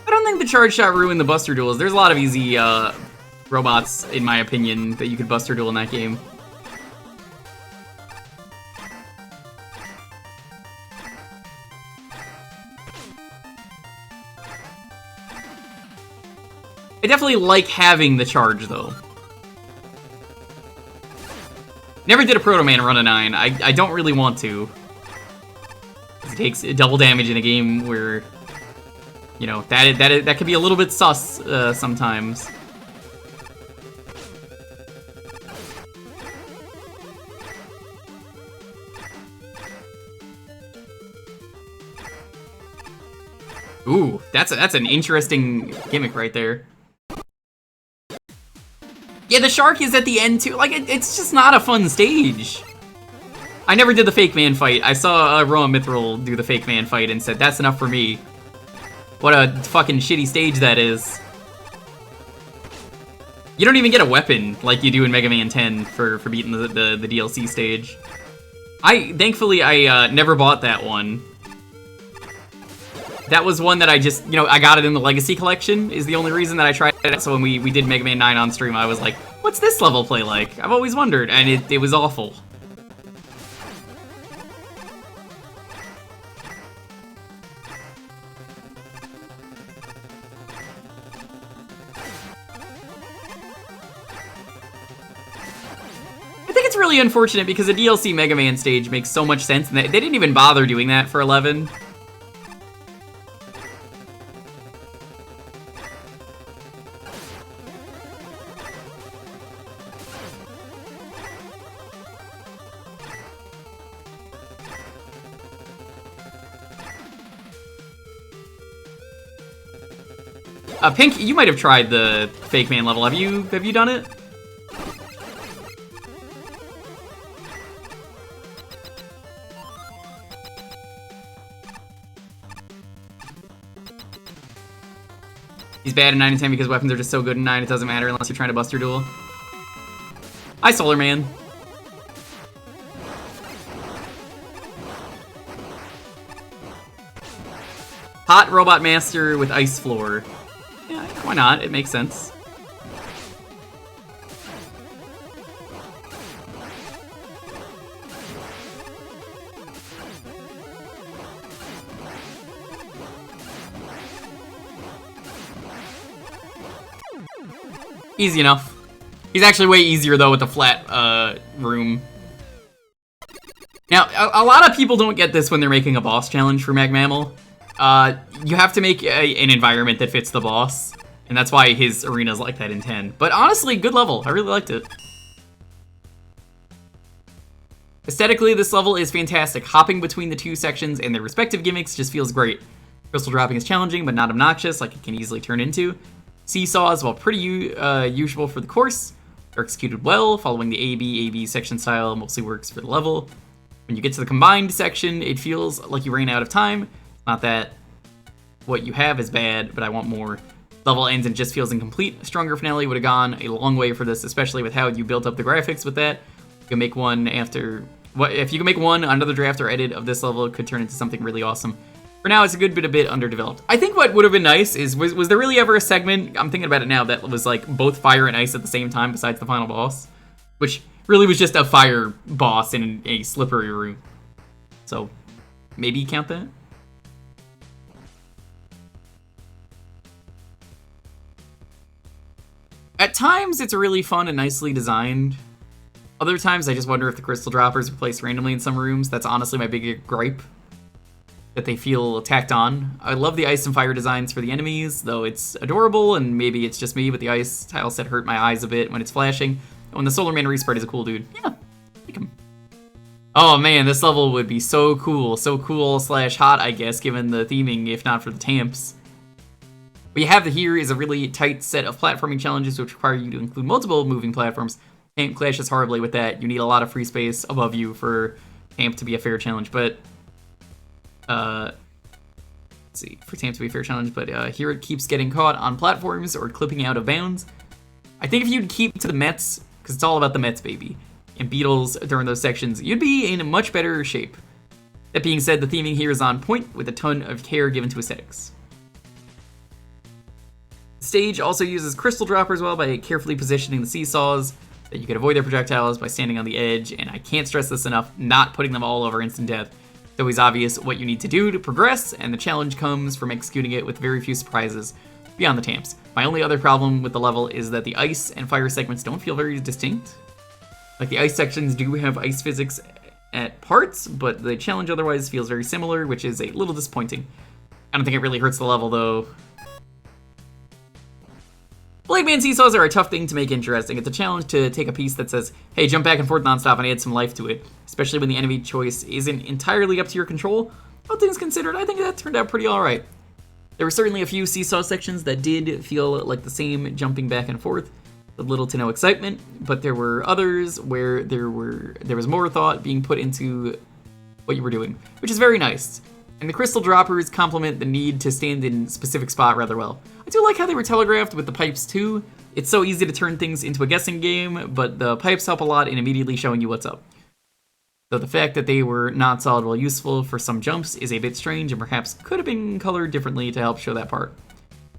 I don't think the charge shot ruined the Buster duels. There's a lot of easy robots, in my opinion, that you could Buster duel in that game. I definitely like having the charge, though. Never did a Proto Man run a 9. I don't really want to. It takes double damage in a game where, you know, that could be a little bit sus sometimes. Ooh, that's an interesting gimmick right there. Yeah, the shark is at the end too. Like, it's just not a fun stage. I never did the fake man fight. I saw Roa Mithril do the fake man fight and said, that's enough for me. What a fucking shitty stage that is. You don't even get a weapon like you do in Mega Man 10 for beating the DLC stage. Thankfully, I never bought that one. That was one that I just, I got it in the Legacy Collection, is the only reason that I tried it. So when we did Mega Man 9 on stream, I was like, what's this level play like? I've always wondered, and it was awful. I think it's really unfortunate because the DLC Mega Man stage makes so much sense, and they didn't even bother doing that for 11. Pink, you might have tried the Fake Man level. Have you done it? He's bad in 9 and 10 because weapons are just so good in 9, it doesn't matter unless you're trying to bust your duel. Hi, Solar Man. Hot Robot Master with Ice Floor. Yeah, why not? It makes sense. Easy enough. He's actually way easier though with the flat room. Now, a lot of people don't get this when they're making a boss challenge for Magmammal. You have to make an environment that fits the boss, and that's why his arena's like that in 10. But honestly, good level. I really liked it. Aesthetically, this level is fantastic. Hopping between the two sections and their respective gimmicks just feels great. Crystal dropping is challenging, but not obnoxious, like it can easily turn into. Seesaws, while pretty usual for the course, are executed well, following the A-B section style mostly works for the level. When you get to the combined section, it feels like you ran out of time. Not that what you have is bad, but I want more. Level ends and just feels incomplete. A stronger finale would have gone a long way for this, especially with how you built up the graphics with that. You can make one if you can make one, another draft or edit of this level, it could turn into something really awesome. For now, it's a good bit underdeveloped. I think what would have been nice is, was there really ever a segment, I'm thinking about it now, that was like both fire and ice at the same time besides the final boss? Which really was just a fire boss in a slippery room. So, maybe count that? At times, it's really fun and nicely designed. Other times, I just wonder if the crystal droppers are placed randomly in some rooms. That's honestly my big gripe. That they feel tacked on. I love the ice and fire designs for the enemies, though it's adorable, and maybe it's just me, but the ice tile set hurt my eyes a bit when it's flashing. And when the Solar Man resprite is a cool dude. Yeah, I like him. Oh man, this level would be so cool slash hot, I guess, given the theming, if not for the tamps. What you have here is a really tight set of platforming challenges which require you to include multiple moving platforms. Tamp clashes horribly with that. You need a lot of free space above you for Tamp to be a fair challenge, but let's see, for Tamp to be a fair challenge, but here it keeps getting caught on platforms or clipping out of bounds. I think if you'd keep to the Mets, because it's all about the Mets, baby, and Beetles during those sections, you'd be in a much better shape. That being said, the theming here is on point with a ton of care given to aesthetics. The stage also uses crystal droppers well by carefully positioning the seesaws, that you can avoid their projectiles by standing on the edge, and I can't stress this enough, not putting them all over instant death. It's always obvious what you need to do to progress, and the challenge comes from executing it with very few surprises beyond the tamps. My only other problem with the level is that the ice and fire segments don't feel very distinct. Like, the ice sections do have ice physics at parts, but the challenge otherwise feels very similar, which is a little disappointing. I don't think it really hurts the level, though. Blade Man seesaws are a tough thing to make interesting. It's a challenge to take a piece that says, hey, jump back and forth nonstop and add some life to it, especially when the enemy choice isn't entirely up to your control. All things considered, I think that turned out pretty alright. There were certainly a few seesaw sections that did feel like the same jumping back and forth. little to no excitement, but there were others where there was more thought being put into what you were doing, which is very nice. And the crystal droppers complement the need to stand in a specific spot rather well. I do like how they were telegraphed with the pipes too. It's so easy to turn things into a guessing game, but the pipes help a lot in immediately showing you what's up. Though the fact that they were not solid while useful for some jumps is a bit strange and perhaps could have been colored differently to help show that part.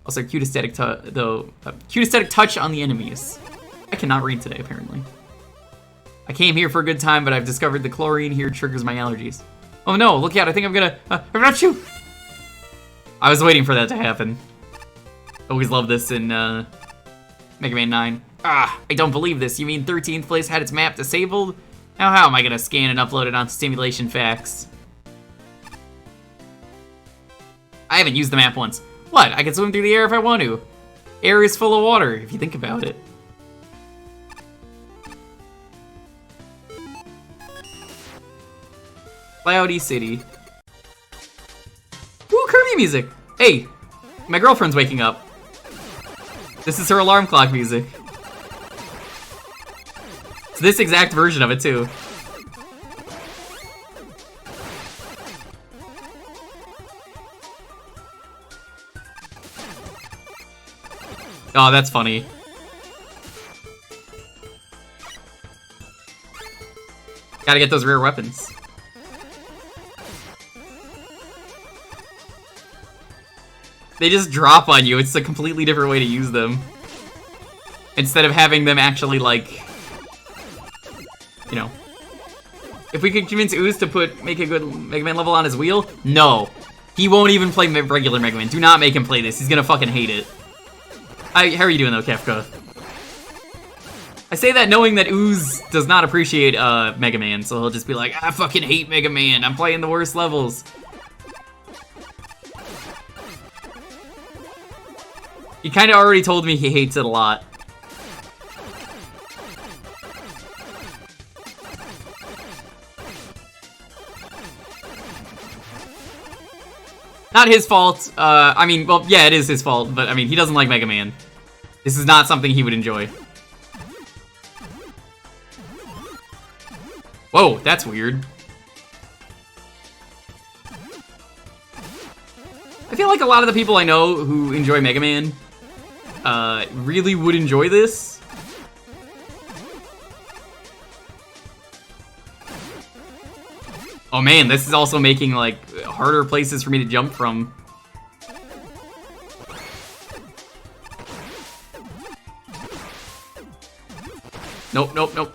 Also, cute aesthetic touch on the enemies. I cannot read today, apparently. I came here for a good time, but I've discovered the chlorine here triggers my allergies. Oh no, look out, I think I'm gonna... shoot! I was waiting for that to happen. Always love this in Mega Man 9. Ah, I don't believe this. You mean 13th place had its map disabled? Now how am I gonna scan and upload it onto Simulation Facts? I haven't used the map once. What? I can swim through the air if I want to. Air is full of water, if you think about it. Cloudy City. Ooh, Kirby music! Hey, my girlfriend's waking up. This is her alarm clock music. It's this exact version of it, too. Oh, that's funny. Gotta get those rare weapons. They just drop on you. It's a completely different way to use them. Instead of having them actually, like... You know. If we could convince Ooze to make a good Mega Man level on his wheel, no. He won't even play regular Mega Man. Do not make him play this. He's gonna fucking hate it. How are you doing though, Kefka? I say that knowing that Ooze does not appreciate Mega Man, so he'll just be like, I fucking hate Mega Man, I'm playing the worst levels. He kinda already told me he hates it a lot. Not his fault. I mean, well, yeah, it is his fault, but I mean, he doesn't like Mega Man. This is not something he would enjoy. Whoa, that's weird. I feel like a lot of the people I know who enjoy Mega Man really would enjoy this. Oh man, this is also making, like, harder places for me to jump from. Nope, nope, nope.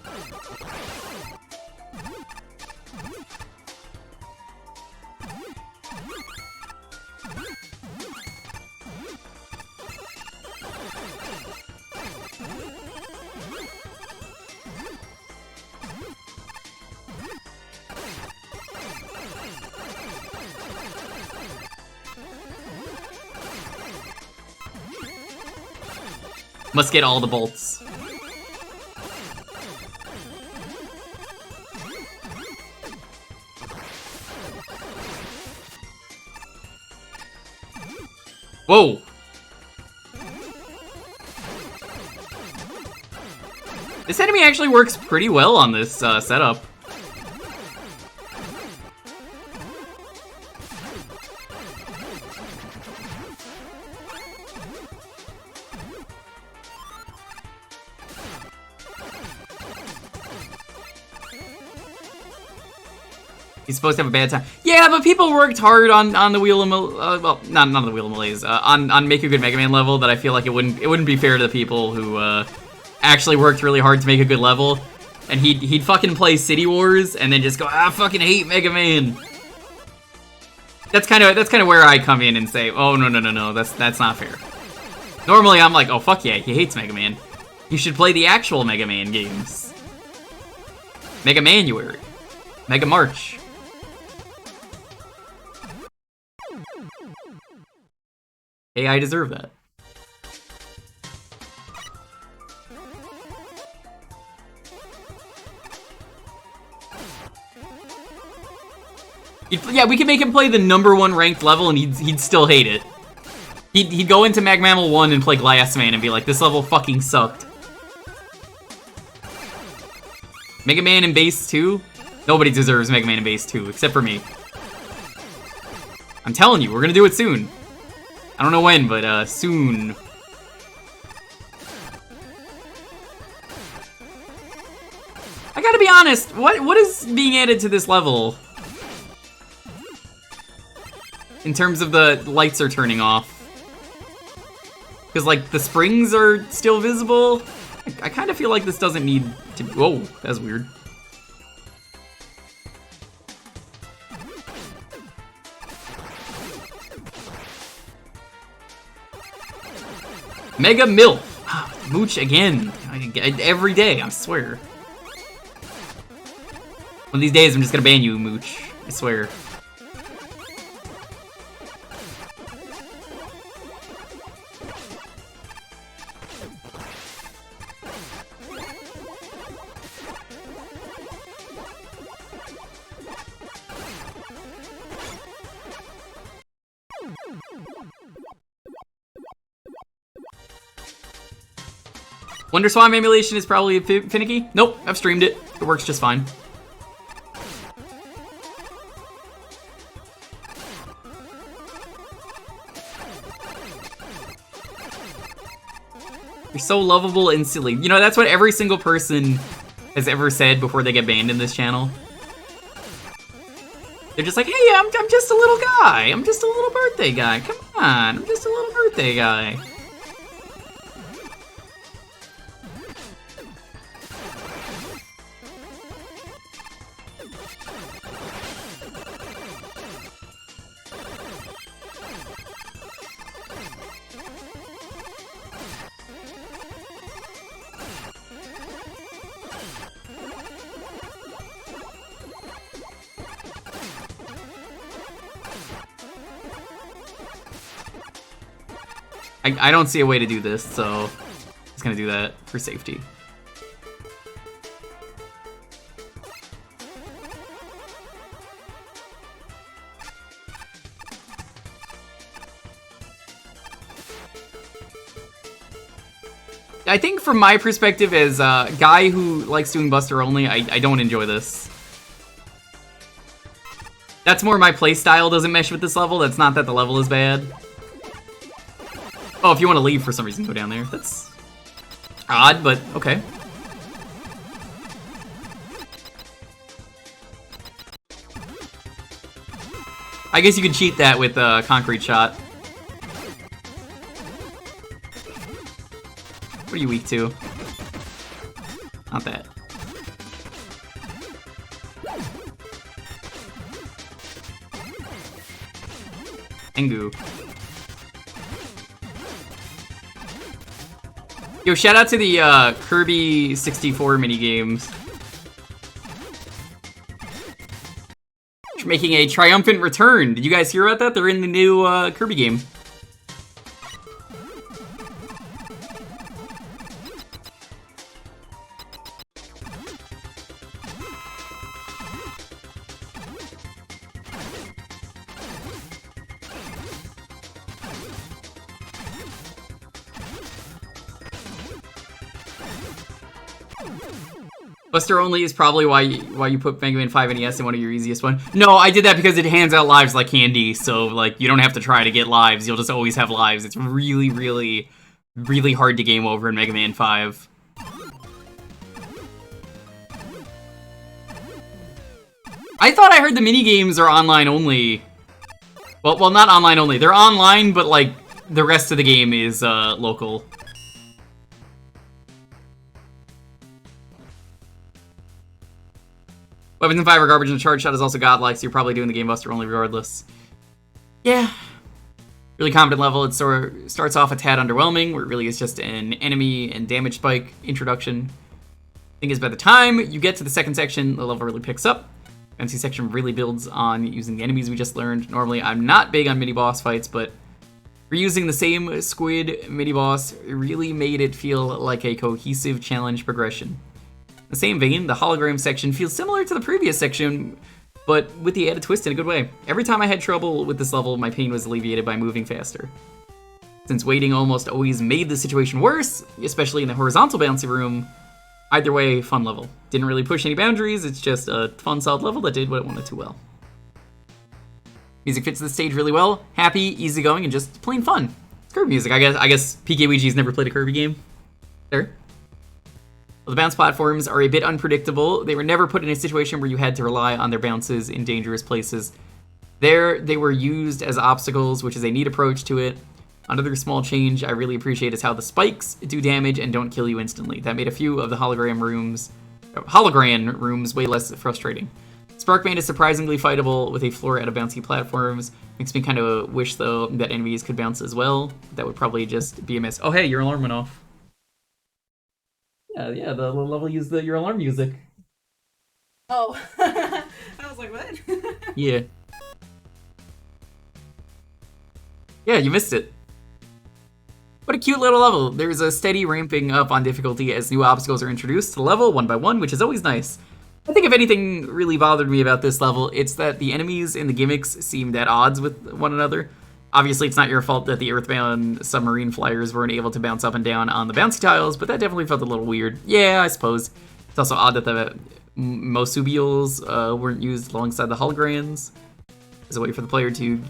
Must get all the bolts. Whoa! This enemy actually works pretty well on this setup. He's supposed to have a bad time. Yeah, but people worked hard on the Wheel of well, not the Wheel of Malaise, on Make a Good Mega Man level that I feel like it wouldn't be fair to the people who actually worked really hard to make a good level. And he'd fucking play City Wars and then just go, I fucking hate Mega Man. That's kind of where I come in and say, oh no, that's not fair. Normally I'm like, oh fuck yeah, he hates Mega Man. You should play the actual Mega Man games. Mega Manuary. Mega March. Hey, I deserve that. Yeah, we could make him play the #1 ranked level and he'd still hate it. He'd go into Mag Mammal 1 and play Glass Man and be like, this level fucking sucked. Mega Man in Base 2? Nobody deserves Mega Man in Base 2, except for me. I'm telling you, we're gonna do it soon. I don't know when, but soon. I gotta be honest, what is being added to this level? In terms of the lights are turning off. Because, like, the springs are still visible. I kind of feel like this doesn't need to... Whoa, that's weird. Mega Milf. Mooch again. Every day, I swear. One of these days, I'm just gonna ban you, Mooch. I swear. Wonder Swan emulation is probably finicky. Nope, I've streamed it. It works just fine. You're so lovable and silly. You know, that's what every single person has ever said before they get banned in this channel. They're just like, hey, I'm just a little guy. I'm just a little birthday guy. Come on, I'm just a little birthday guy. I don't see a way to do this, so I'm just gonna do that for safety. I think from my perspective as a guy who likes doing Buster only, I don't enjoy this. That's more my playstyle doesn't mesh with this level. That's not that the level is bad. Oh, if you want to leave for some reason, go down there. That's odd, but okay. I guess you can cheat that with Concrete Shot. What are you weak to? Not that. Engu. Yo, shout out to the Kirby 64 minigames. Making a triumphant return. Did you guys hear about that? They're in the new Kirby game. Buster only is probably why you put Mega Man 5 NES in one of your easiest ones. No, I did that because it hands out lives like candy, so like you don't have to try to get lives. You'll just always have lives. It's really, really, really hard to game over in Mega Man 5. I thought I heard the minigames are online only. Well, not online only. They're online, but like the rest of the game is local. Weapons in 5 are garbage, and the charge shot is also godlike, so you're probably doing the Game Buster only regardless. Yeah. Really competent level. It sort of starts off a tad underwhelming, where it really is just an enemy and damage spike introduction. Thing is, by the time you get to the second section, the level really picks up. Fantasy section really builds on using the enemies we just learned. Normally, I'm not big on mini-boss fights, but reusing the same squid mini-boss really made it feel like a cohesive challenge progression. In the same vein, the hologram section feels similar to the previous section, but with the added twist in a good way. Every time I had trouble with this level, my pain was alleviated by moving faster. Since waiting almost always made the situation worse, especially in the horizontal bouncy room, Either way, fun level. Didn't really push any boundaries, it's just a fun, solid level that did what it wanted to well. Music fits the stage really well. Happy, easygoing, and just plain fun. Kirby music, I guess PKWG's never played a Kirby game. There. Well, the bounce platforms are a bit unpredictable. They were never put in a situation where you had to rely on their bounces in dangerous places. There, they were used as obstacles, which is a neat approach to it. Another small change I really appreciate is how the spikes do damage and don't kill you instantly. That made a few of the hologram rooms way less frustrating. Sparkman is surprisingly fightable with a floor out of bouncy platforms. Makes me kind of wish, though, that enemies could bounce as well. That would probably just be a miss. Oh, hey, your alarm went off. Yeah, the level used your alarm music. Oh. I was like, what? Yeah. Yeah, you missed it. What a cute little level. There's a steady ramping up on difficulty as new obstacles are introduced to the level one by one, which is always nice. I think if anything really bothered me about this level, it's that the enemies and the gimmicks seemed at odds with one another. Obviously, it's not your fault that the Earthbound submarine flyers weren't able to bounce up and down on the bouncy tiles, but that definitely felt a little weird. Yeah, I suppose. It's also odd that the Mosubials weren't used alongside the holograms as a way for the player to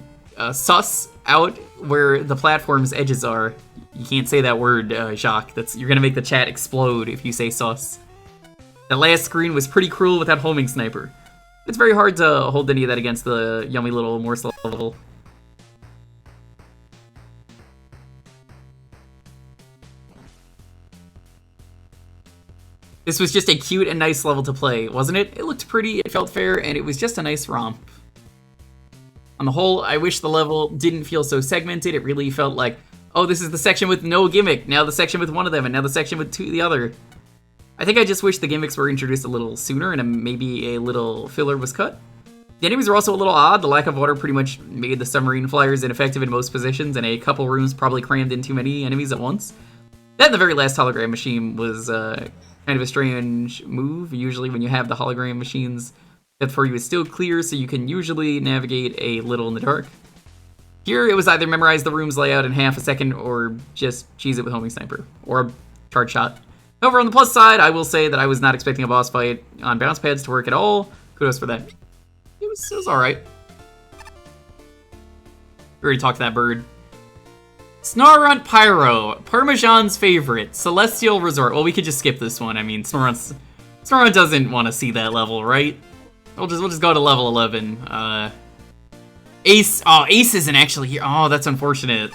suss out where the platform's edges are. You can't say that word, Jacques. You're gonna make the chat explode if you say sus. That last screen was pretty cruel with that homing sniper. It's very hard to hold any of that against the yummy little morsel level. This was just a cute and nice level to play, wasn't it? It looked pretty, it felt fair, and it was just a nice romp. On the whole, I wish the level didn't feel so segmented. It really felt like, oh, this is the section with no gimmick, now the section with one of them, and now the section with the other. I think I just wish the gimmicks were introduced a little sooner and maybe a little filler was cut. The enemies were also a little odd. The lack of water pretty much made the submarine flyers ineffective in most positions, and a couple rooms probably crammed in too many enemies at once. Then the very last hologram machine was kind of a strange move. Usually when you have the hologram machines, depth for you is still clear, so you can usually navigate a little in the dark. Here, it was either memorize the room's layout in half a second or just cheese it with homing sniper, or a charge shot. However, on the plus side, I will say that I was not expecting a boss fight on bounce pads to work at all. Kudos for that. It was alright. We already talked to that bird. Snorunt Pyro, Parmesan's favorite, Celestial Resort. Well, we could just skip this one. I mean, Snorunt doesn't want to see that level, right? We'll just go to level 11. Ace. Oh, Ace isn't actually here. Oh, that's unfortunate.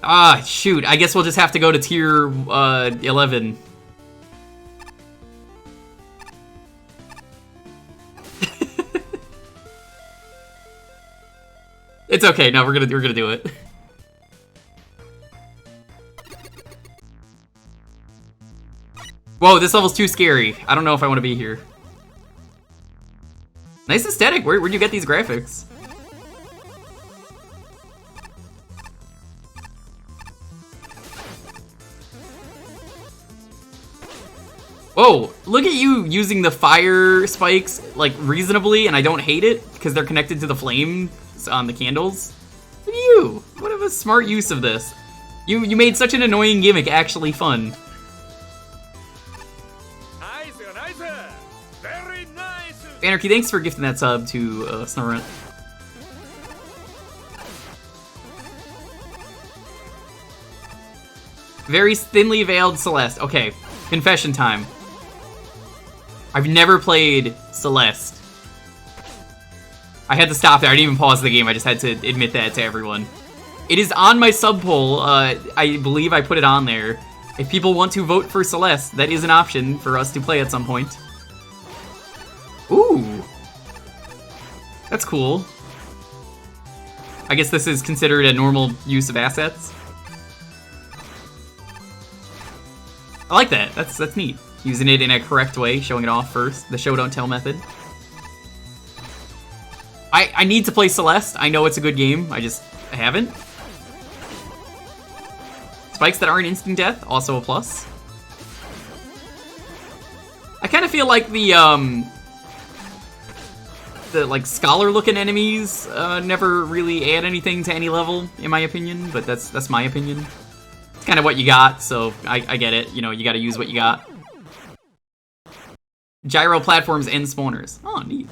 Ah, shoot. I guess we'll just have to go to tier 11. It's okay. No, we're gonna do it. Whoa, this level's too scary. I don't know if I want to be here. Nice aesthetic. Where'd you get these graphics? Whoa, look at you using the fire spikes, like, reasonably, and I don't hate it, because they're connected to the flames on the candles. Look at you! What a smart use of this. You made such an annoying gimmick actually fun. Nice, nice, very nice. Anarchy, thanks for gifting that sub to Snorunt. Very thinly veiled Celeste. Okay, confession time. I've never played Celeste. I had to stop there. I didn't even pause the game. I just had to admit that to everyone. It is on my sub poll. I believe I put it on there. If people want to vote for Celeste, that is an option for us to play at some point. Ooh. That's cool. I guess this is considered a normal use of assets. I like that. That's neat. Using it in a correct way, showing it off first. The show don't tell method. I need to play Celeste. I know it's a good game. I haven't. Spikes that aren't instant death, also a plus. I kind of feel like the like scholar-looking enemies never really add anything to any level, in my opinion. But that's my opinion. It's kind of what you got, so I get it. You know, you got to use what you got. Gyro platforms and spawners. Oh, neat.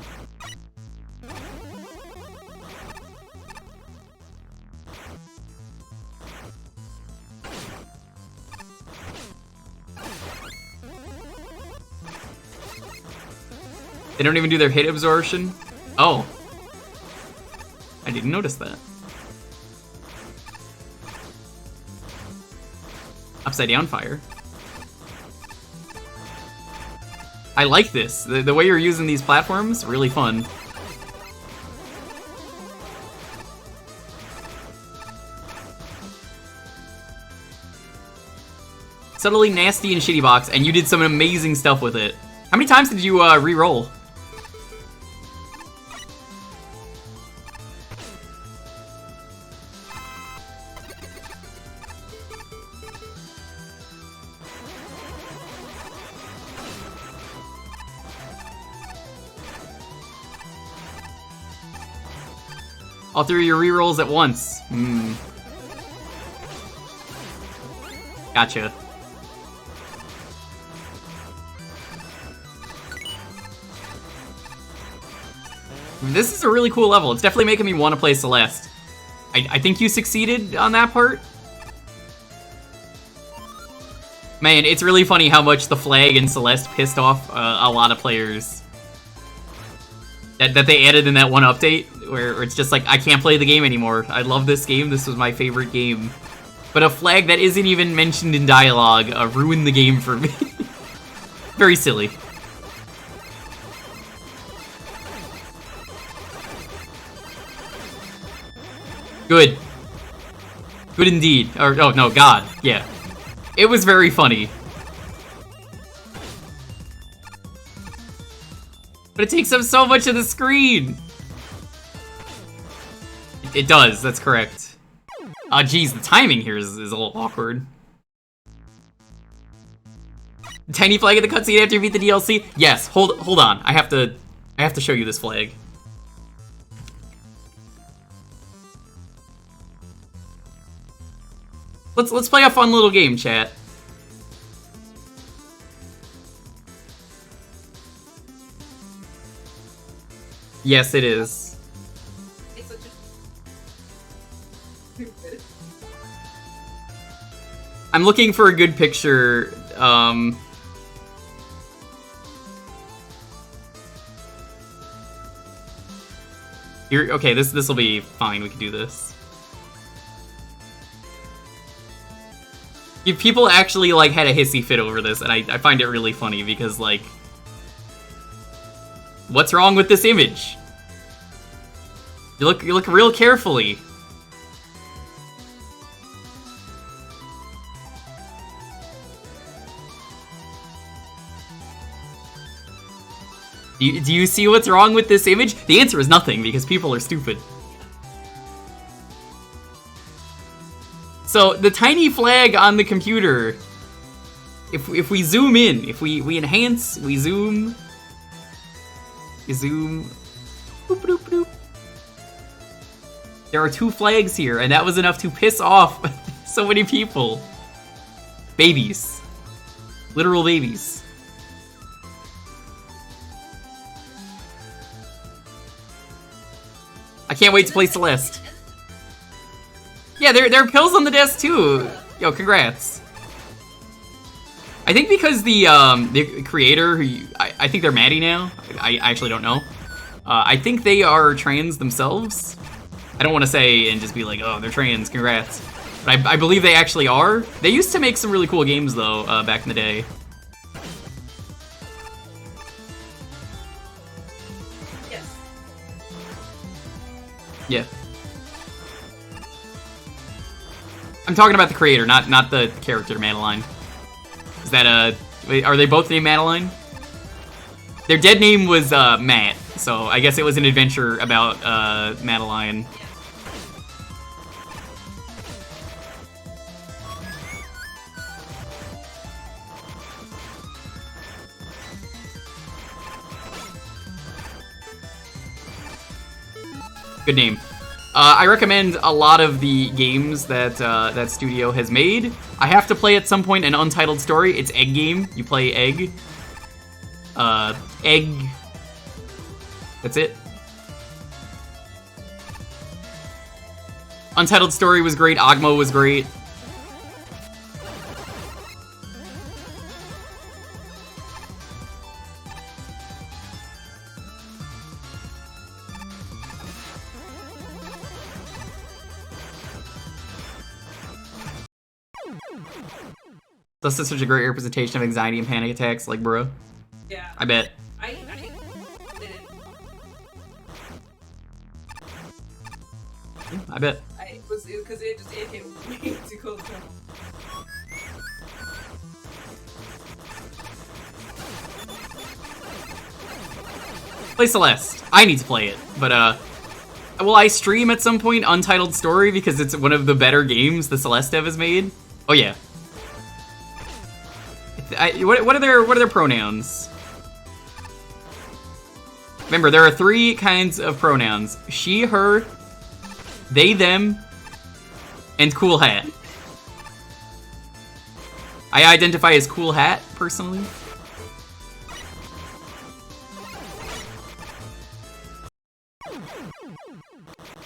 They don't even do their hit absorption? Oh. I didn't notice that. Upside down fire. I like this. The way you're using these platforms, really fun. Subtly nasty and shitty box, and you did some amazing stuff with it. How many times did you re-roll? All three of your rerolls at once. Hmm. Gotcha. This is a really cool level. It's definitely making me want to play Celeste. I think you succeeded on that part. Man, it's really funny how much the flag in Celeste pissed off a lot of players. That they added in that one update, where it's just like, I can't play the game anymore. I love this game, this was my favorite game. But a flag that isn't even mentioned in dialogue ruined the game for me. Very silly. Good. Good indeed. Or, oh no, God, yeah. It was very funny. But it takes up so much of the screen! It does, that's correct. Geez, the timing here is a little awkward. Tiny flag in the cutscene after you beat the DLC? Yes, hold on. I have to show you this flag. Let's play a fun little game, chat. Yes, it is. I'm looking for a good picture. Here, okay, this will be fine. We can do this. People actually like had a hissy fit over this, and I find it really funny because like, what's wrong with this image? You look real carefully. Do you see what's wrong with this image? The answer is nothing, because people are stupid. So, the tiny flag on the computer, if we zoom in, if we enhance, we zoom, boop, boop, boop. There are two flags here, and that was enough to piss off so many people. Babies. Literal babies. I can't wait to play Celeste. Yeah, there are pills on the desk too. Yo, congrats. I think because the creator, who I think they're Maddie now. I actually don't know. I think they are trans themselves. I don't want to say and just be like, oh, they're trans, congrats. But I believe they actually are. They used to make some really cool games though, back in the day. Yes. Yeah. I'm talking about the creator, not the character, Madeline. Is that wait, are they both named Madeline? Their dead name was Matt, so I guess it was an adventure about Madeline. Good name. I recommend a lot of the games that that studio has made. I have to play at some point an Untitled Story. It's Egg Game. You play Egg. Egg. That's it. Untitled Story was great. Ogmo was great. This is such a great representation of anxiety and panic attacks, like, bro. Yeah. I bet. I did it. I bet. It was because it hit way too close to home. Play Celeste. I need to play it, but will I stream at some point Untitled Story because it's one of the better games the Celeste dev has made? Oh yeah. What are their pronouns? Remember, there are 3 kinds of pronouns: she, her, they, them, and cool hat. I identify as cool hat personally.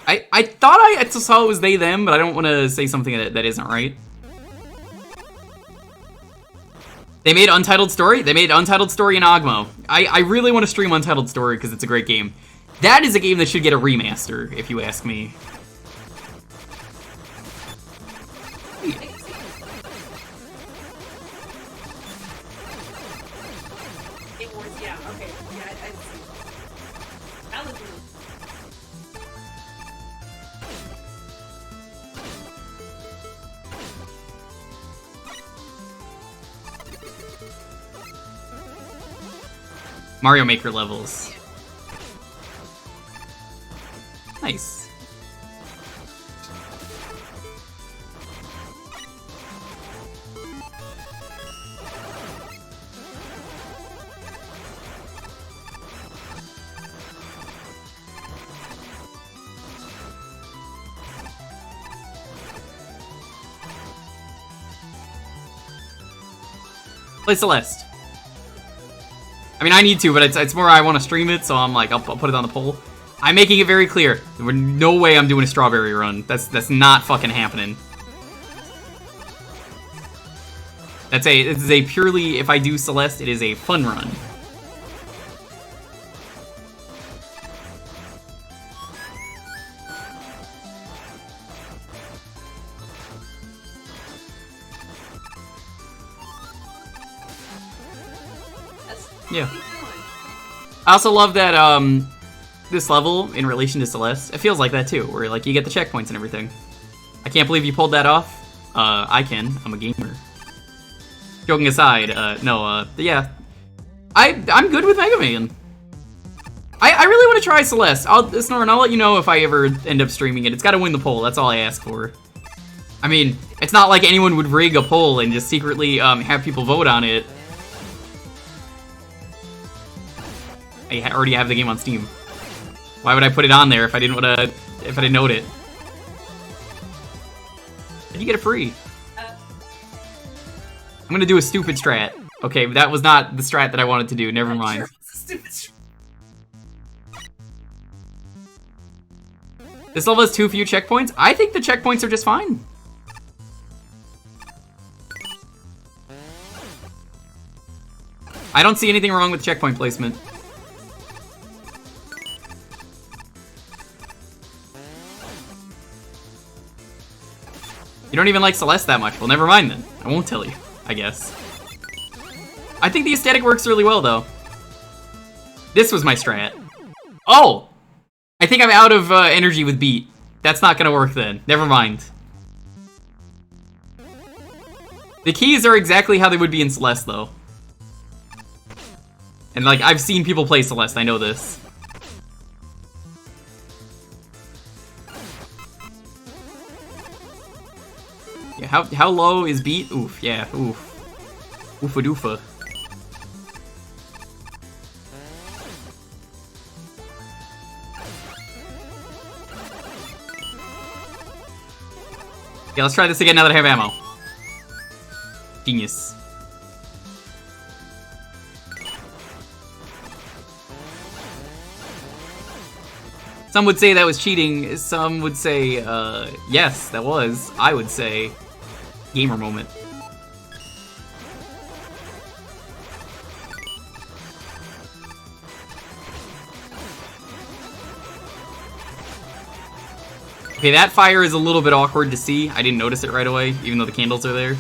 I thought I saw it was they, them, but I don't want to say something that isn't right. They made Untitled Story? They made Untitled Story and Ogmo. I really want to stream Untitled Story because it's a great game. That is a game that should get a remaster, if you ask me. It was, yeah, okay. Yeah, that was really... Mario Maker levels. Nice. Play Celeste. I mean, I need to, but it's more I want to stream it, so I'm like, I'll put it on the poll. I'm making it very clear. There's no way I'm doing a strawberry run. That's not fucking happening. This is a purely, if I do Celeste, it is a fun run. Yeah. I also love that this level in relation to Celeste, it feels like that too, where like you get the checkpoints and everything. I can't believe you pulled that off. I can. I'm a gamer. Joking aside, yeah. I'm good with Mega Man. I really want to try Celeste. Snorin, I'll let you know if I ever end up streaming it. It's got to win the poll. That's all I ask for. I mean, it's not like anyone would rig a poll and just secretly have people vote on it. I already have the game on Steam. Why would I put it on there if I didn't note it? Did you get it free? I'm gonna do a stupid strat. Okay, that was not the strat that I wanted to do. Never mind. This level has too few checkpoints? I think the checkpoints are just fine. I don't see anything wrong with checkpoint placement. You don't even like Celeste that much. Well, never mind then. I won't tell you, I guess. I think the aesthetic works really well, though. This was my strat. Oh! I think I'm out of energy with beat. That's not gonna work then. Never mind. The keys are exactly how they would be in Celeste, though. And, like, I've seen people play Celeste. I know this. Yeah, how low is beat? Oof, yeah, oof. Oofa doofa. Yeah, let's try this again now that I have ammo. Genius. Some would say that was cheating. Some would say, yes, that was. I would say, gamer moment. Okay, that fire is a little bit awkward to see. I didn't notice it right away, even though the candles are there.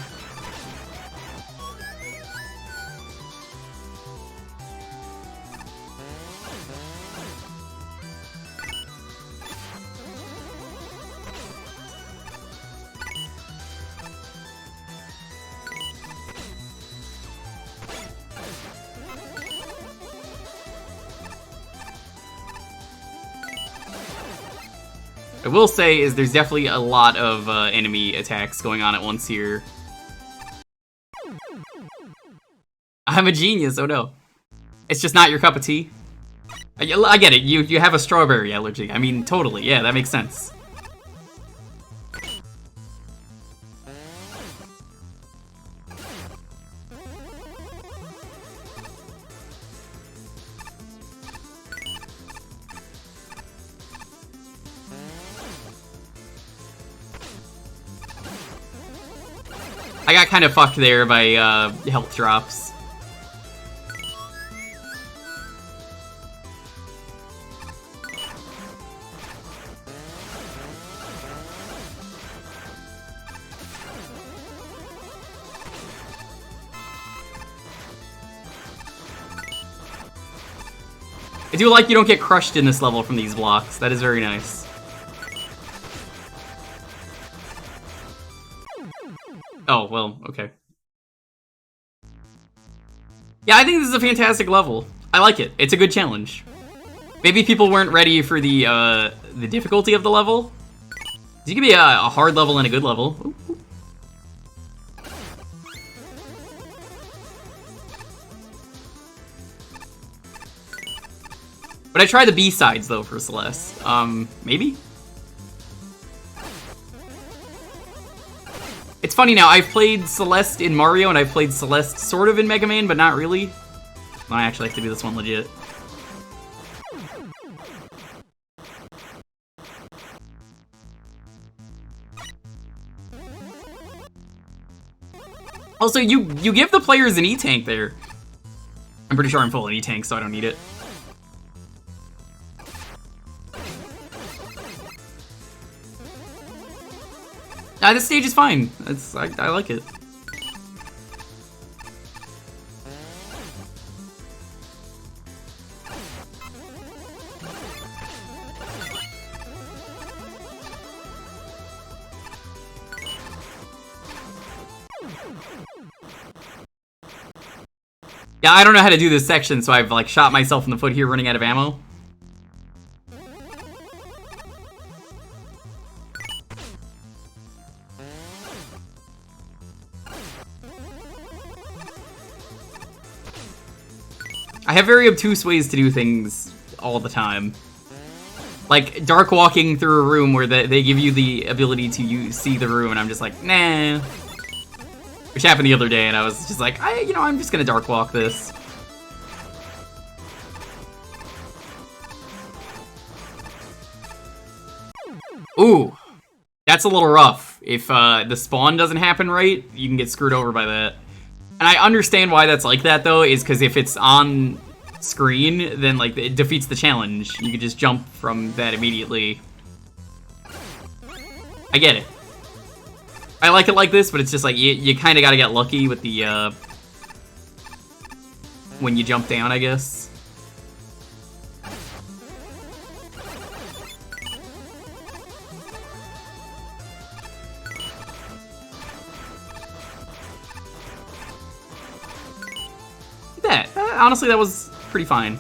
I will say is there's definitely a lot of enemy attacks going on at once here. I'm a genius, oh no. It's just not your cup of tea. I get it, you have a strawberry allergy. I mean, totally, yeah, that makes sense. I got kind of fucked there by health drops. I do like you don't get crushed in this level from these blocks. That is very nice. Oh, well, okay. Yeah, I think this is a fantastic level. I like it. It's a good challenge. Maybe people weren't ready for the difficulty of the level. You can be a hard level and a good level. Ooh, ooh. But I tried the B-sides, though, for Celeste. Maybe? It's funny now, I've played Celeste in Mario, and I've played Celeste sort of in Mega Man, but not really. I actually have to do this one legit. Also, you give the players an E-Tank there. I'm pretty sure I'm full of E-Tank, so I don't need it. This stage is fine. I like it. Yeah, I don't know how to do this section, so I've like shot myself in the foot here running out of ammo. I have very obtuse ways to do things all the time. Like, dark walking through a room where they give you the ability to see the room, and I'm just like, nah. Which happened the other day, and I was just like, I'm just gonna dark walk this. Ooh. That's a little rough. If the spawn doesn't happen right, you can get screwed over by that. And I understand why that's like that, though, is because if it's on screen, then, like, it defeats the challenge. You can just jump from that immediately. I get it. I like it like this, but it's just like, you kind of gotta get lucky with the, when you jump down, I guess. Honestly, that was pretty fine.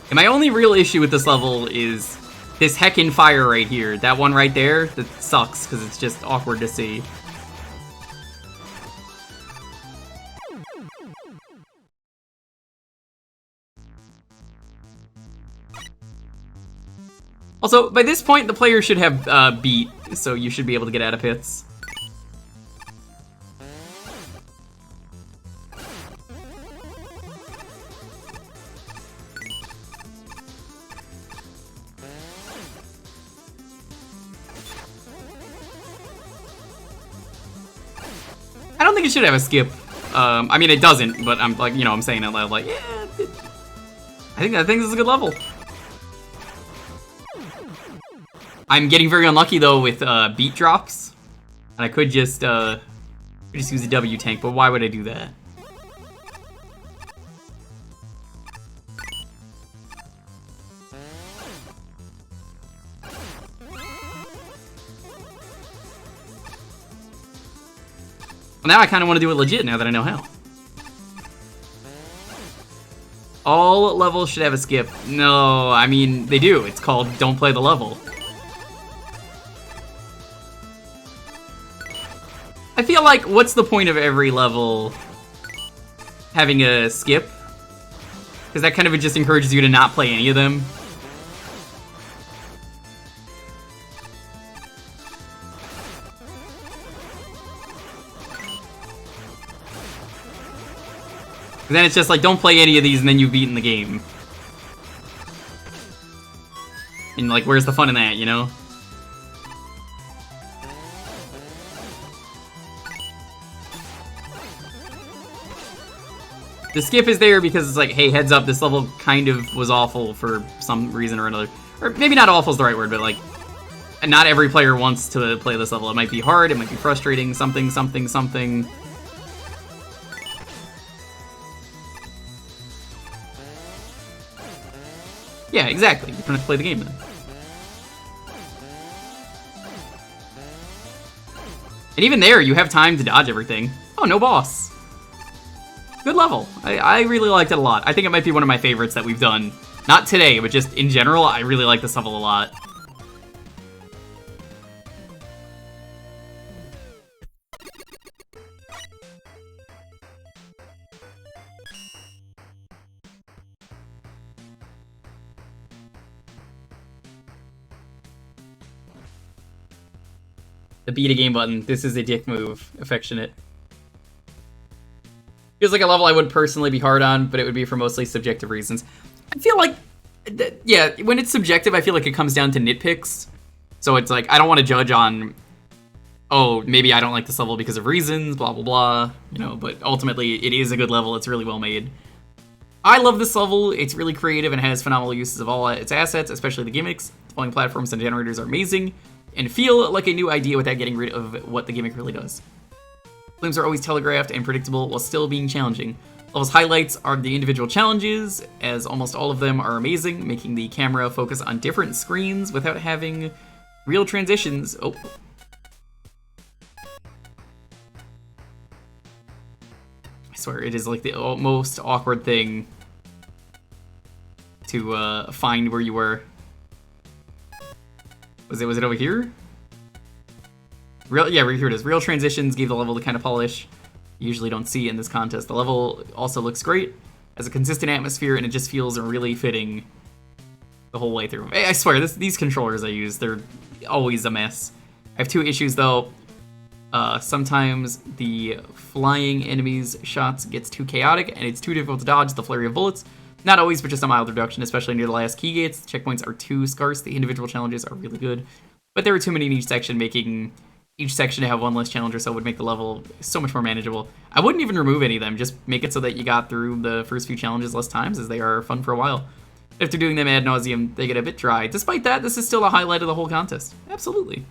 And my only real issue with this level is this heckin' fire right here. That one right there, that sucks, because it's just awkward to see. Also, by this point, the player should have beat, so you should be able to get out of pits. I don't think it should have a skip. I mean, it doesn't, but I'm like, you know, I'm saying out loud, like, yeah. I think this is a good level. I'm getting very unlucky though with beat drops, and I could just use a W tank, but why would I do that? Well, now I kind of want to do it legit now that I know how. All levels should have a skip. No, I mean, they do. It's called Don't Play the Level. I feel like, what's the point of every level having a skip? Because that kind of just encourages you to not play any of them. And then it's just like, don't play any of these and then you've beaten the game. And like, where's the fun in that, you know? The skip is there because it's like, hey, heads up, this level kind of was awful for some reason or another. Or maybe not awful is the right word, but like, not every player wants to play this level. It might be hard, it might be frustrating, something. Yeah, exactly. You don't have to play the game then. And even there, you have time to dodge everything. Oh, no boss. Good level. I really liked it a lot. I think it might be one of my favorites that we've done. Not today, but just in general, I really like this level a lot. The beat a game button. This is a dick move. Affectionate. Feels like a level I would personally be hard on, but it would be for mostly subjective reasons. I feel like, yeah, when it's subjective, I feel like it comes down to nitpicks. So it's like, I don't want to judge on, oh, maybe I don't like this level because of reasons, blah, blah, blah, you know, but ultimately it is a good level. It's really well made. I love this level. It's really creative and has phenomenal uses of all its assets, especially the gimmicks. Deploying platforms and generators are amazing and feel like a new idea without getting rid of what the gimmick really does. Flames are always telegraphed and predictable while still being challenging. Level's highlights are the individual challenges, as almost all of them are amazing, making the camera focus on different screens without having real transitions. Oh. I swear, it is like the most awkward thing to find where you were. Was it over here? Yeah, here it is. Real transitions gave the level the kind of polish you usually don't see in this contest. The level also looks great, has a consistent atmosphere, and it just feels really fitting the whole way through. I swear, these controllers I use, they're always a mess. I have two issues though. Sometimes the flying enemies' shots gets too chaotic, and it's too difficult to dodge the flurry of bullets. Not always, but just a mild reduction, especially near the last key gates. The checkpoints are too scarce. The individual challenges are really good, but there are too many in each section, making each section to have one less challenge or so would make the level so much more manageable. I wouldn't even remove any of them, just make it so that you got through the first few challenges less times, as they are fun for a while. After doing them ad nauseum, they get a bit dry. Despite that, this is still a highlight of the whole contest. Absolutely.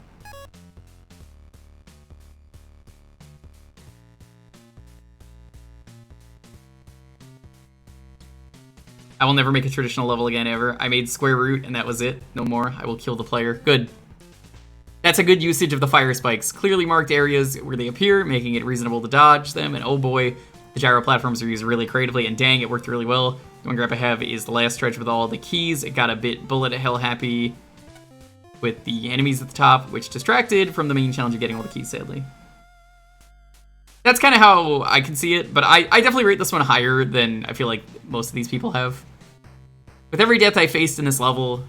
I will never make a traditional level again, ever. I made square root, and that was it. No more. I will kill the player. Good. That's a good usage of the fire spikes. Clearly marked areas where they appear, making it reasonable to dodge them, and oh boy, the gyro platforms are used really creatively, and dang, it worked really well. The one grab I have is the last stretch with all the keys. It got a bit bullet hell happy with the enemies at the top, which distracted from the main challenge of getting all the keys, sadly. That's kind of how I can see it, but I definitely rate this one higher than I feel like most of these people have. With every death I faced in this level,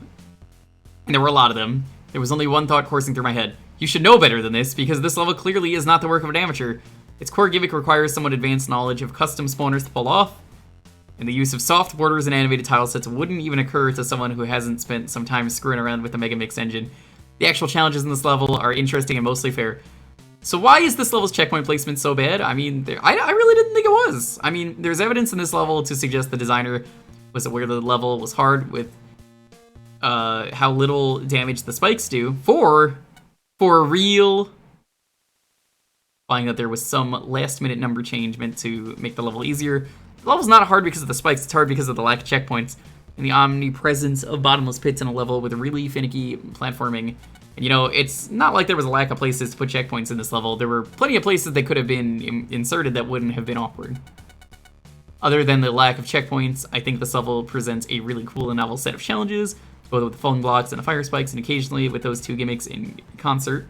And there were a lot of them. There was only one thought coursing through my head. You should know better than this, because this level clearly is not the work of an amateur. Its core gimmick requires somewhat advanced knowledge of custom spawners to pull off, and the use of soft borders and animated tile sets wouldn't even occur to someone who hasn't spent some time screwing around with the Mega Mix engine. The actual challenges in this level are interesting and mostly fair. So why is this level's checkpoint placement so bad? I mean, I really didn't think it was. I mean, there's evidence in this level to suggest the designer was aware that the level was hard with how little damage the spikes do. For real. Implying that there was some last-minute number change meant to make the level easier. The level's not hard because of the spikes, it's hard because of the lack of checkpoints and the omnipresence of bottomless pits in a level with really finicky platforming. And you know, it's not like there was a lack of places to put checkpoints in this level. There were plenty of places that could have been inserted that wouldn't have been awkward. Other than the lack of checkpoints, I think this level presents a really cool and novel set of challenges, both with the falling blocks and the fire spikes, and occasionally with those two gimmicks in concert.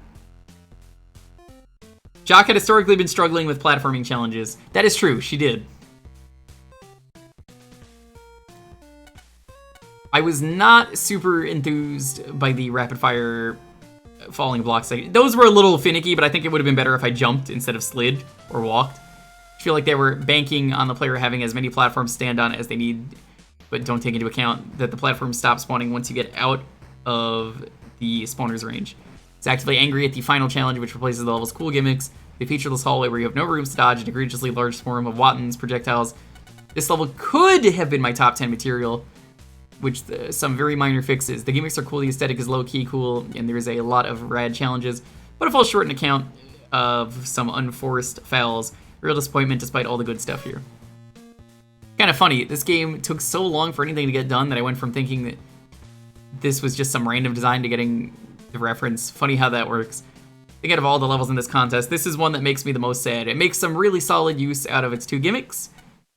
Jock had historically been struggling with platforming challenges. That is true, she did. I was not super enthused by the rapid fire falling blocks. Those were a little finicky, but I think it would have been better if I jumped instead of slid or walked. I feel like they were banking on the player having as many platforms to stand on as they need, but don't take into account that the platforms stop spawning once you get out of the spawner's range. It's actively angry at the final challenge, which replaces the level's cool gimmicks. The featureless hallway where you have no rooms to dodge an egregiously large swarm of Wattens projectiles. This level could have been my top 10 material, which some very minor fixes. The gimmicks are cool, the aesthetic is low-key cool, and there's a lot of rad challenges, but it falls short in account of some unforced fouls. Real disappointment despite all the good stuff here. Kind of funny, this game took so long for anything to get done that I went from thinking that this was just some random design to getting the reference. Funny how that works. I think out of all the levels in this contest, this is one that makes me the most sad. It makes some really solid use out of its two gimmicks.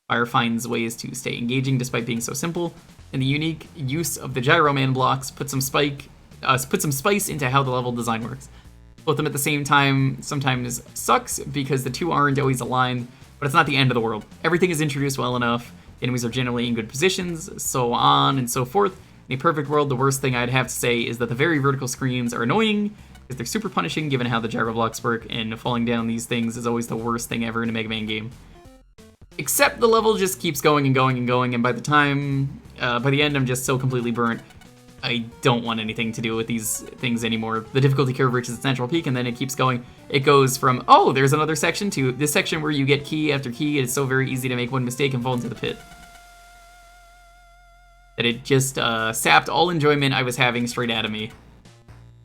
Fire finds ways to stay engaging despite being so simple, and the unique use of the Gyro Man blocks put some spice into how the level design works. Both of them at the same time sometimes sucks because the two aren't always aligned, but it's not the end of the world. Everything is introduced well enough, the enemies are generally in good positions, so on and so forth. In a perfect world, the worst thing I'd have to say is that the very vertical screens are annoying, because they're super punishing given how the gyro blocks work, and falling down these things is always the worst thing ever in a Mega Man game. Except the level just keeps going and going and going, and by the end I'm just so completely burnt. I don't want anything to do with these things anymore. The difficulty curve reaches its natural peak, and then it keeps going. It goes from, oh, there's another section, to this section where you get key after key. It's so very easy to make one mistake and fall into the pit. That it just sapped all enjoyment I was having straight out of me.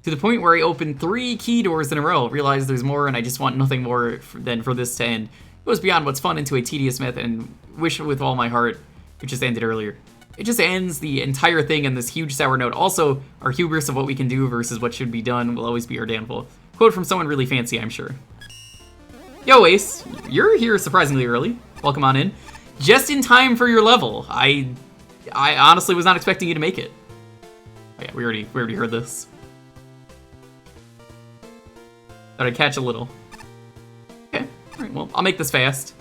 To the point where I opened 3 key doors in a row, realized there's more, and I just want nothing more than for this to end. It goes beyond what's fun into a tedious method, and wish with all my heart it just ended earlier. It just ends the entire thing in this huge sour note. Also, our hubris of what we can do versus what should be done will always be our downfall. Quote from someone really fancy, I'm sure. Yo, Ace, you're here surprisingly early. Welcome on in. Just in time for your level. I honestly was not expecting you to make it. Oh yeah, we already heard this. Thought I'd catch a little. Okay, alright, well, I'll make this fast.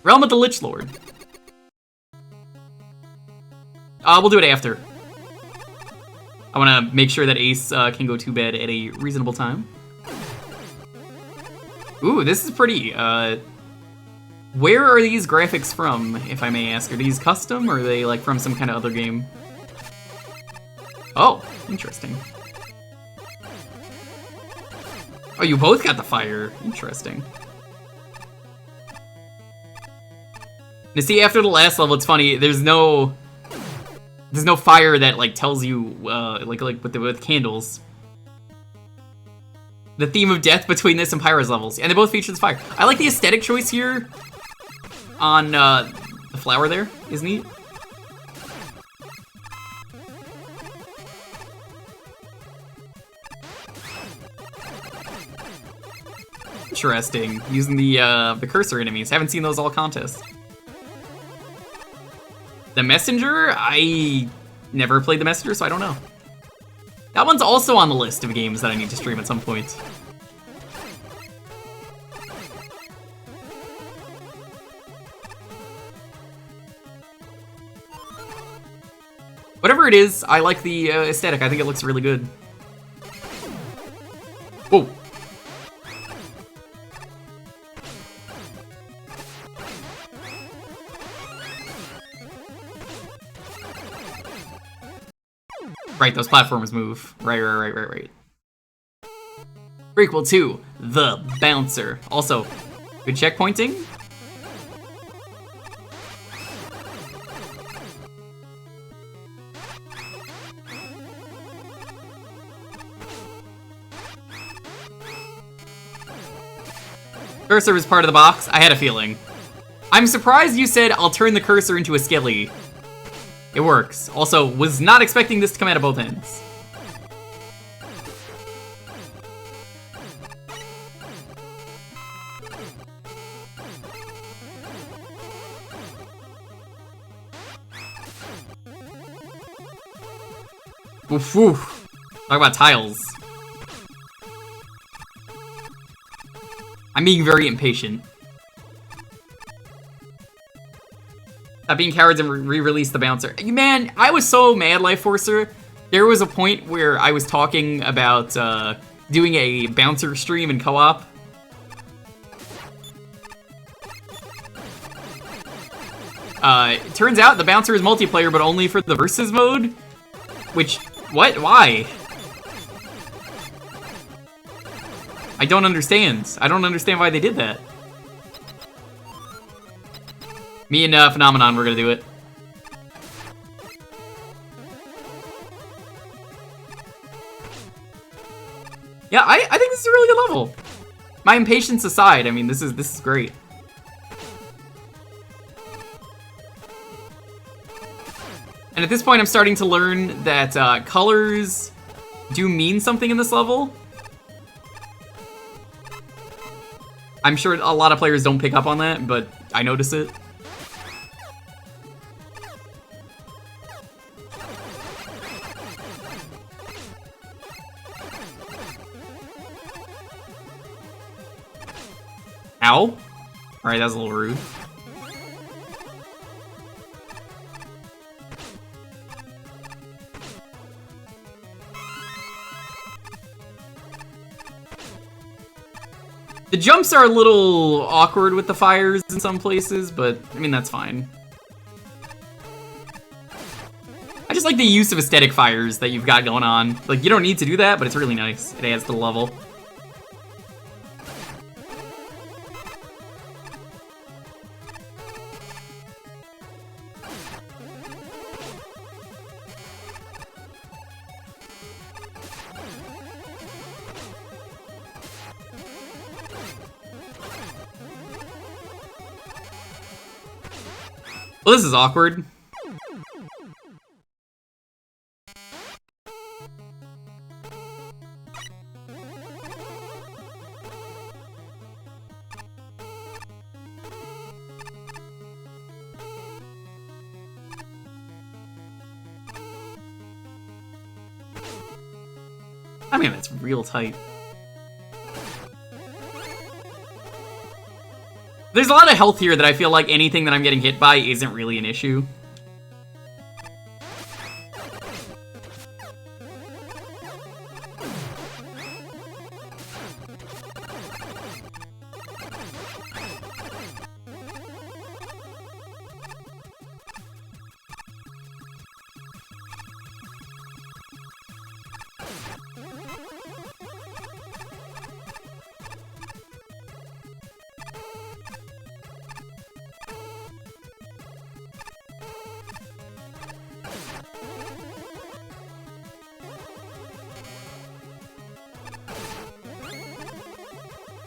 Realm of the Lich Lord. We'll do it after. I want to make sure that Ace can go to bed at a reasonable time. Ooh, this is pretty. Where are these graphics from, if I may ask? Are these custom, or are they like from some kind of other game? Oh, interesting. Oh, you both got the fire. Interesting. Now see, after the last level, it's funny, there's no fire that like tells you like with candles. The theme of death between this and Pyro's levels, and they both feature this fire. I like the aesthetic choice here on the flower there is neat. Interesting, using the cursor enemies. Haven't seen those all contest. The Messenger, I never played the Messenger, so I don't know. That one's also on the list of games that I need to stream at some point. Whatever it is, I like the aesthetic. I think it looks really good. Whoa. Right, those platforms move. Right. Prequel 2, The Bouncer. Also, good checkpointing. Cursor was part of the box. I had a feeling. I'm surprised you said I'll turn the cursor into a skilly. It works. Also, was not expecting this to come out of both ends. Oof, oof. Talk about tiles. I'm being very impatient. Stop being cowards and re-release the bouncer. Man, I was so mad, Life Forcer. There was a point where I was talking about doing a bouncer stream in co-op. It turns out the bouncer is multiplayer, but only for the versus mode. Which, what? Why? I don't understand. I don't understand why they did that. Me and Phenomenon, we're gonna do it. Yeah, I think this is a really good level. My impatience aside, I mean, this is great. And at this point, I'm starting to learn that colors do mean something in this level. I'm sure a lot of players don't pick up on that, but I notice it. Ow. Alright, that was a little rude. The jumps are a little awkward with the fires in some places, but, I mean, that's fine. I just like the use of aesthetic fires that you've got going on. Like, you don't need to do that, but it's really nice. It adds to the level. Well, this is awkward. I mean, that's real tight. There's a lot of health here that I feel like anything that I'm getting hit by isn't really an issue.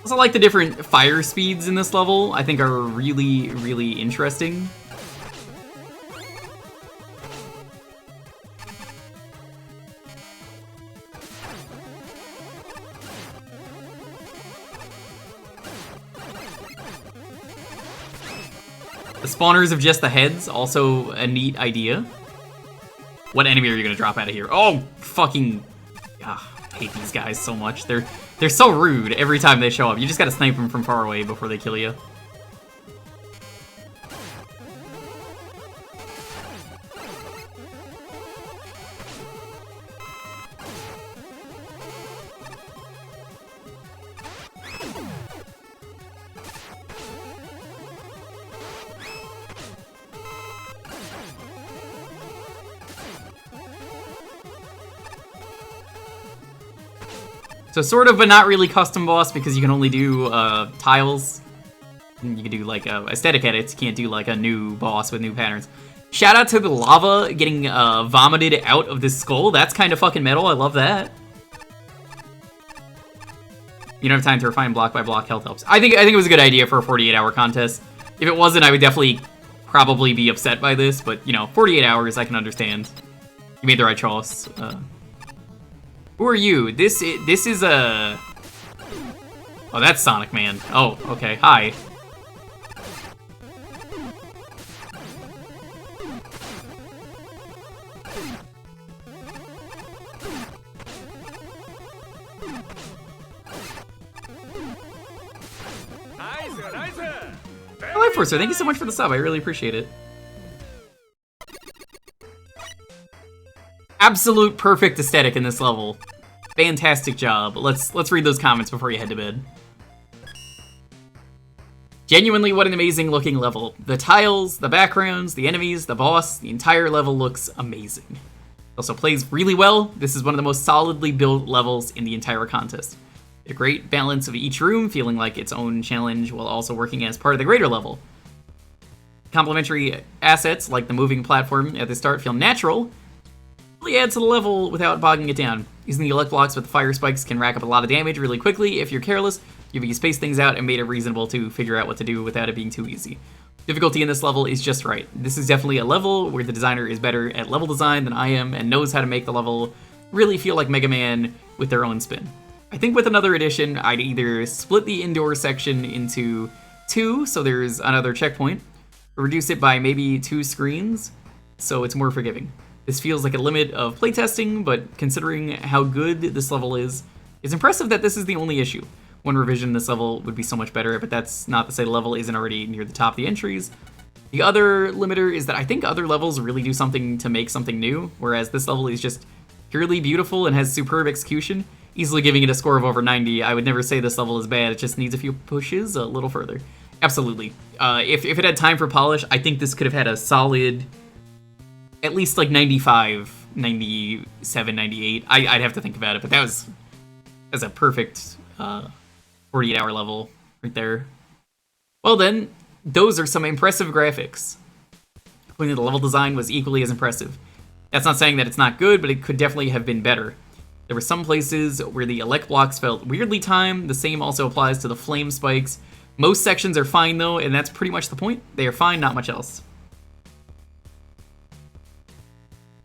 Also, like the different fire speeds in this level, I think are really, really interesting. The spawners of just the heads, also a neat idea. What enemy are you gonna drop out of here? Oh, fucking... Ah, I hate these guys so much. They're so rude every time they show up. You just gotta snipe them from far away before they kill you. So sort of, but not really custom boss because you can only do tiles. And you can do like aesthetic edits. You can't do like a new boss with new patterns. Shout out to the lava getting vomited out of this skull. That's kind of fucking metal. I love that. You don't have time to refine block by block health helps. I think it was a good idea for a 48-hour contest. If it wasn't, I would definitely probably be upset by this. But you know, 48 hours, I can understand. You made the right choice. Who are you? This is a. Oh, that's Sonic Man. Oh, okay. Hi. Life Forcer, thank you so much for the sub. I really appreciate it. Absolute perfect aesthetic in this level. Fantastic job. Let's read those comments before you head to bed. Genuinely, what an amazing looking level. The tiles, the backgrounds, the enemies, the boss, the entire level looks amazing. It also plays really well. This is one of the most solidly built levels in the entire contest. A great balance of each room, feeling like its own challenge while also working as part of the greater level. Complementary assets, like the moving platform at the start, feel natural, really add to the level without bogging it down. Using the elect blocks with the fire spikes can rack up a lot of damage really quickly if you're careless. You've spaced things out and made it reasonable to figure out what to do without it being too easy. Difficulty in this level is just right. This is definitely a level where the designer is better at level design than I am and knows how to make the level really feel like Mega Man with their own spin. I think with another edition, I'd either split the indoor section into 2, so there's another checkpoint, or reduce it by maybe 2 screens, so it's more forgiving. This feels like a limit of playtesting, but considering how good this level is, it's impressive that this is the only issue. One revision this level would be so much better, but that's not to say the level isn't already near the top of the entries. The other limiter is that I think other levels really do something to make something new, whereas this level is just purely beautiful and has superb execution. Easily giving it a score of over 90. I would never say this level is bad, it just needs a few pushes a little further. Absolutely. If it had time for polish, I think this could have had a solid, at least like 95, 97, 98. I'd have to think about it, but that's a perfect 48-hour level right there. Well then, those are some impressive graphics. Clearly the level design was equally as impressive. That's not saying that it's not good, but it could definitely have been better. There were some places where the elect blocks felt weirdly timed. The same also applies to the flame spikes. Most sections are fine though, and that's pretty much the point. They are fine, not much else.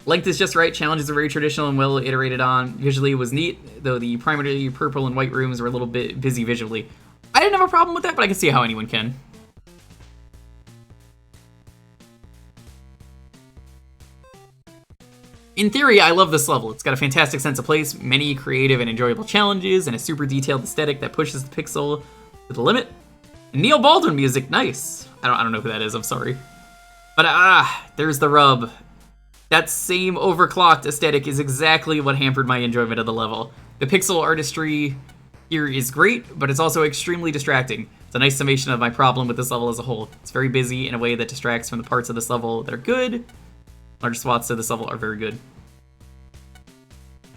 Length is just right. Challenges are very traditional and well iterated on. Visually it was neat, though the primarily purple and white rooms were a little bit busy visually. I didn't have a problem with that, but I can see how anyone can. In theory, I love this level. It's got a fantastic sense of place, many creative and enjoyable challenges, and a super detailed aesthetic that pushes the pixel to the limit. And Neil Baldwin music, nice. I don't know who that is, I'm sorry. But there's the rub. That same overclocked aesthetic is exactly what hampered my enjoyment of the level. The pixel artistry here is great, but it's also extremely distracting. It's a nice summation of my problem with this level as a whole. It's very busy in a way that distracts from the parts of this level that are good. Large swaths of this level are very good.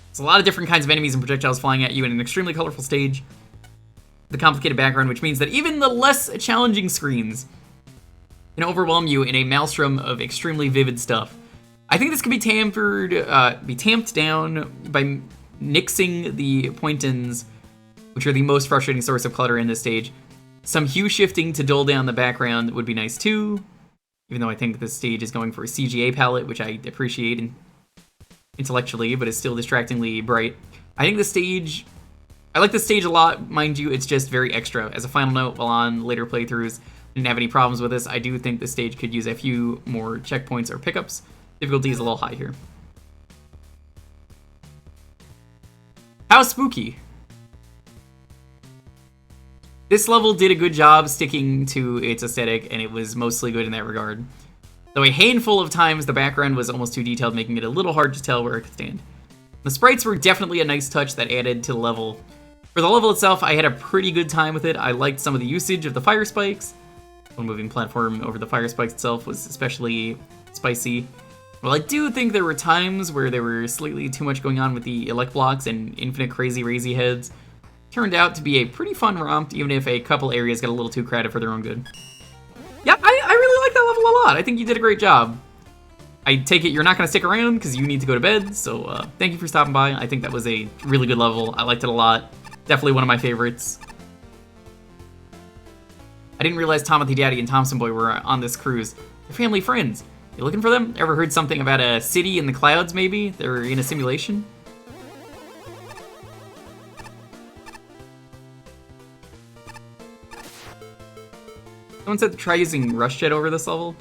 There's a lot of different kinds of enemies and projectiles flying at you in an extremely colorful stage. The complicated background, which means that even the less challenging screens can overwhelm you in a maelstrom of extremely vivid stuff. I think this can be tamped down by nixing the point-ins, which are the most frustrating source of clutter in this stage. Some hue shifting to dull down the background would be nice too. Even though I think this stage is going for a CGA palette, which I appreciate intellectually, but is still distractingly bright. I like this stage a lot, mind you, it's just very extra. As a final note, while on later playthroughs, I didn't have any problems with this. I do think this stage could use a few more checkpoints or pickups. Difficulty is a little high here. How spooky. This level did a good job sticking to its aesthetic, and it was mostly good in that regard. Though a handful of times the background was almost too detailed, making it a little hard to tell where it could stand. The sprites were definitely a nice touch that added to the level. For the level itself, I had a pretty good time with it. I liked some of the usage of the fire spikes. One moving platform over the fire spikes itself was especially spicy. Well, I do think there were times where there were slightly too much going on with the elect blocks and infinite crazy razy heads. Turned out to be a pretty fun romp, even if a couple areas got a little too crowded for their own good. Yeah, I really like that level a lot. I think you did a great job. I take it you're not going to stick around because you need to go to bed, so thank you for stopping by. I think that was a really good level. I liked it a lot. Definitely one of my favorites. I didn't realize Tomothy Daddy and Thompson Boy were on this cruise. They're family friends. You looking for them? Ever heard something about a city in the clouds, maybe? They're in a simulation? Someone said to try using Rush Jet over this level.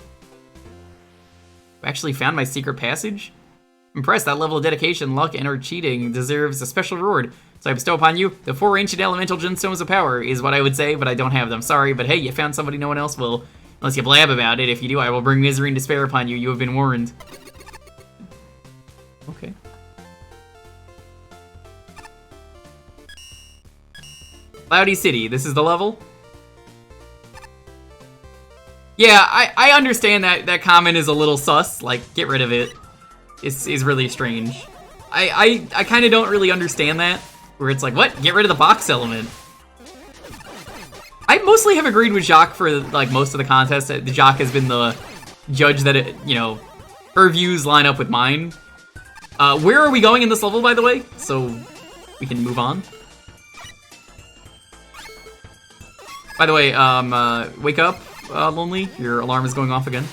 I actually found my secret passage? Impressed, that level of dedication, luck, and or cheating deserves a special reward. So I bestow upon you the 4 ancient elemental gemstones of power, is what I would say, but I don't have them. Sorry, but hey, you found somebody no one else will. Unless you blab about it. If you do, I will bring misery and despair upon you. You have been warned. Okay. Cloudy City, this is the level? Yeah, I understand that comment is a little sus. Like, get rid of it. It's really strange. I kind of don't really understand that. Where it's like, what? Get rid of the box element. I mostly have agreed with Jacques for, like, most of the contest. Jacques has been the judge that, her views line up with mine. Where are we going in this level, by the way? So we can move on. By the way, wake up, Lonely. Your alarm is going off again.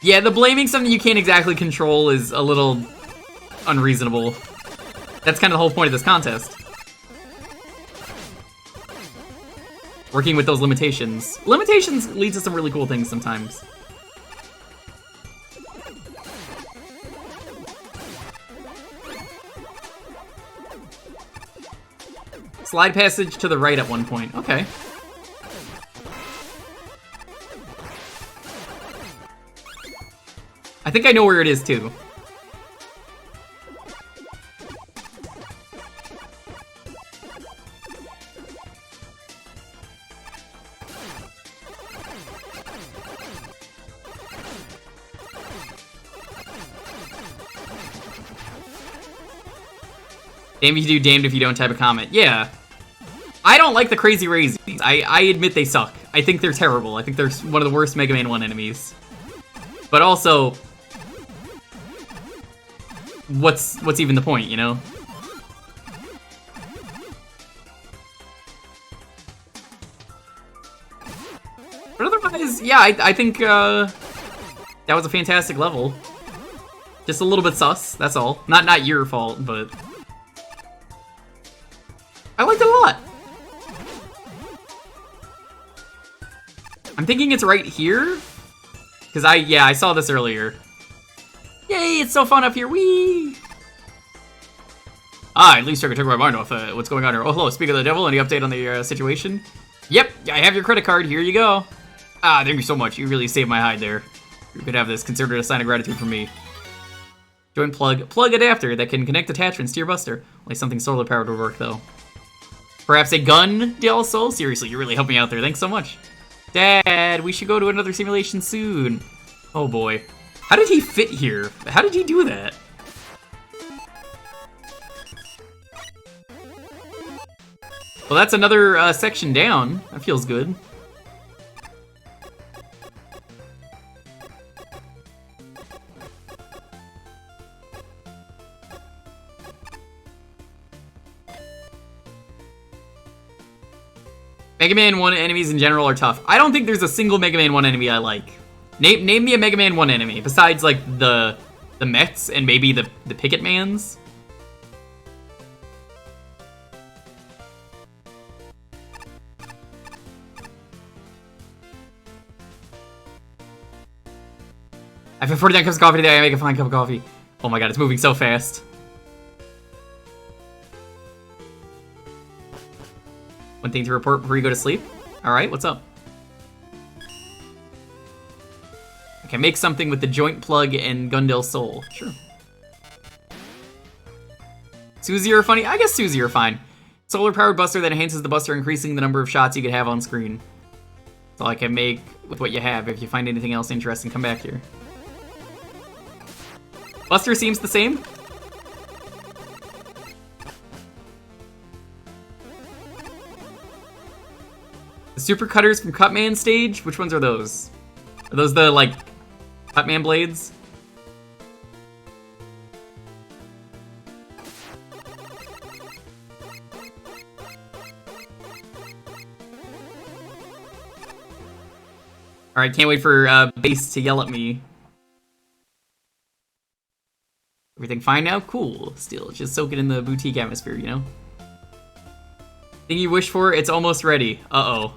Yeah, the blaming something you can't exactly control is a little unreasonable. That's kind of the whole point of this contest. Working with those limitations. Limitations lead to some really cool things sometimes. Slide passage to the right at one point. Okay. I think I know where it is too. Damned if you do, damned if you don't type a comment. Yeah. I don't like the Crazy Razies. I admit they suck. I think they're terrible. I think they're one of the worst Mega Man 1 enemies. But also, what's even the point, you know? But otherwise, yeah, I think that was a fantastic level. Just a little bit sus, that's all. Not your fault, but I liked it a lot. I'm thinking it's right here. Because I saw this earlier. Yay, it's so fun up here, whee! At least I took my mind off what's going on here. Oh, hello, speak of the devil, any update on the situation? Yep, I have your credit card, here you go. Thank you so much, you really saved my hide there. You could have this considered a sign of gratitude from me. Join plug adapter that can connect attachments to your buster. Only something solar powered would work though. Perhaps a gun, Del Sol? Seriously, you really helped me out there, thanks so much. Dad, we should go to another simulation soon. Oh boy. How did he fit here? How did he do that? Well, that's another section down. That feels good. Mega Man 1 enemies in general are tough. I don't think there's a single Mega Man 1 enemy I like. Name me a Mega Man 1 enemy, besides, like, the mechs and maybe the Picket Mans. I've had 49 cups of coffee today, I make a fine cup of coffee. Oh my god, it's moving so fast. One thing to report before you go to sleep. Alright, what's up? Okay, make something with the joint plug and Gundel Soul. Sure. Susie are funny? I guess Susie are fine. Solar powered buster that enhances the buster, increasing the number of shots you could have on screen. That's all I can make with what you have. If you find anything else interesting, come back here. Buster seems the same. The super cutters from Cutman stage? Which ones are those? Are those the, like, Cutman blades? Alright, can't wait for Base to yell at me. Everything fine now? Cool. Still, just soak it in the boutique atmosphere, you know? Thing you wish for? It's almost ready. Uh-oh.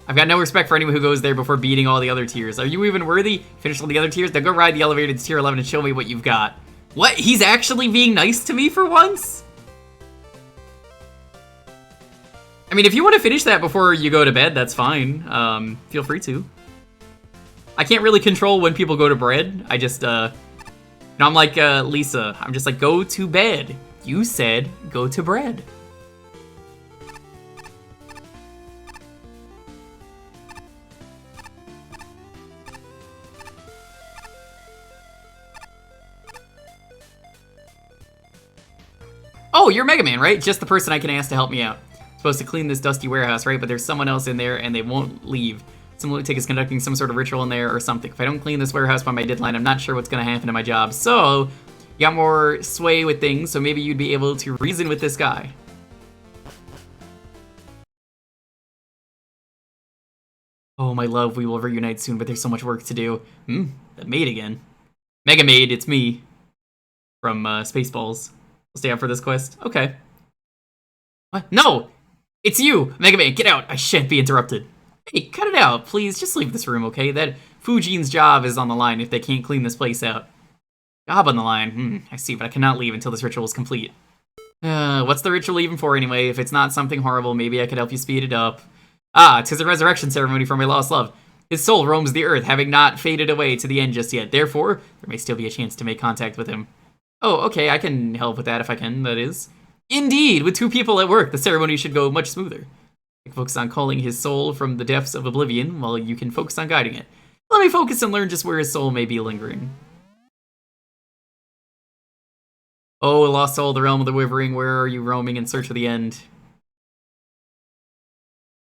I've got no respect for anyone who goes there before beating all the other tiers. Are you even worthy? Finish all the other tiers? Now go ride the elevator to tier 11 and show me what you've got. What? He's actually being nice to me for once? I mean, if you want to finish that before you go to bed, that's fine. Feel free to. I can't really control when people go to bed. I just, I'm like Lisa. I'm just like, go to bed. You said go to bed. Oh, you're Mega Man, right? Just the person I can ask to help me out. Supposed to clean this dusty warehouse, right? But there's someone else in there and they won't leave. Some lunatic is conducting some sort of ritual in there or something. If I don't clean this warehouse by my deadline, I'm not sure what's gonna happen to my job. So, you got more sway with things, so maybe you'd be able to reason with this guy. Oh, my love, we will reunite soon, but there's so much work to do. The maid again. Mega Maid, it's me. From, Spaceballs. I'll stay out for this quest. Okay. What? No! It's you! Mega Man, get out! I shan't be interrupted. Hey, cut it out, please. Just leave this room, okay? That Fujian's job is on the line if they can't clean this place out. Job on the line. I see, but I cannot leave until this ritual is complete. What's the ritual even for anyway? If it's not something horrible, maybe I could help you speed it up. Ah, 'tis a resurrection ceremony for my lost love. His soul roams the earth, having not faded away to the end just yet. Therefore, there may still be a chance to make contact with him. Oh, okay, I can help with that if I can, that is. Indeed, with 2 people at work, the ceremony should go much smoother. I can focus on calling his soul from the depths of oblivion, while you can focus on guiding it. Let me focus and learn just where his soul may be lingering. Oh, lost soul, the realm of the Wyvering, where are you roaming in search of the end?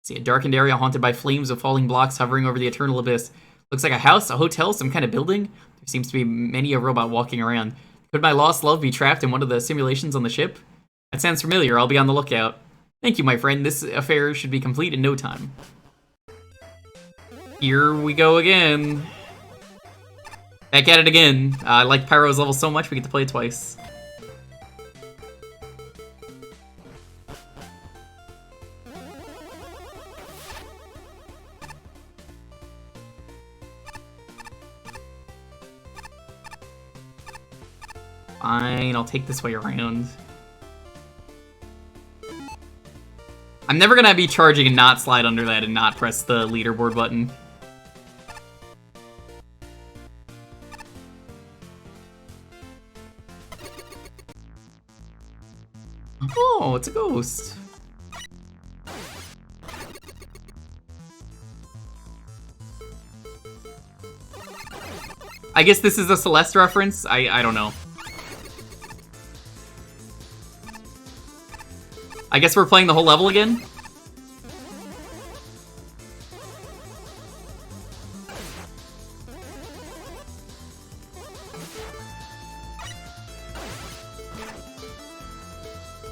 See a darkened area haunted by flames of falling blocks hovering over the eternal abyss. Looks like a house, a hotel, some kind of building. There seems to be many a robot walking around. Could my lost love be trapped in one of the simulations on the ship? That sounds familiar, I'll be on the lookout. Thank you, my friend, this affair should be complete in no time. Here we go again. Back at it again. I like Pyro's level so much, we get to play it twice. Fine, I'll take this way around. I'm never gonna be charging and not slide under that and not press the leaderboard button. Oh, it's a ghost. I guess this is a Celeste reference? I don't know. I guess we're playing the whole level again?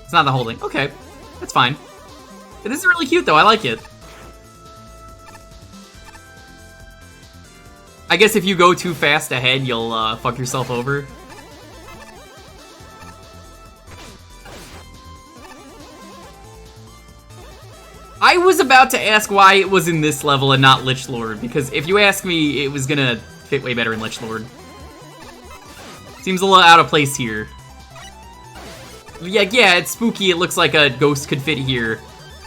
It's not the whole thing. Okay, that's fine. This is really cute though, I like it. I guess if you go too fast ahead, you'll fuck yourself over. I was about to ask why it was in this level and not Lich Lord, because if you ask me, it was gonna fit way better in Lich Lord. Seems a little out of place here. Yeah, it's spooky, it looks like a ghost could fit here.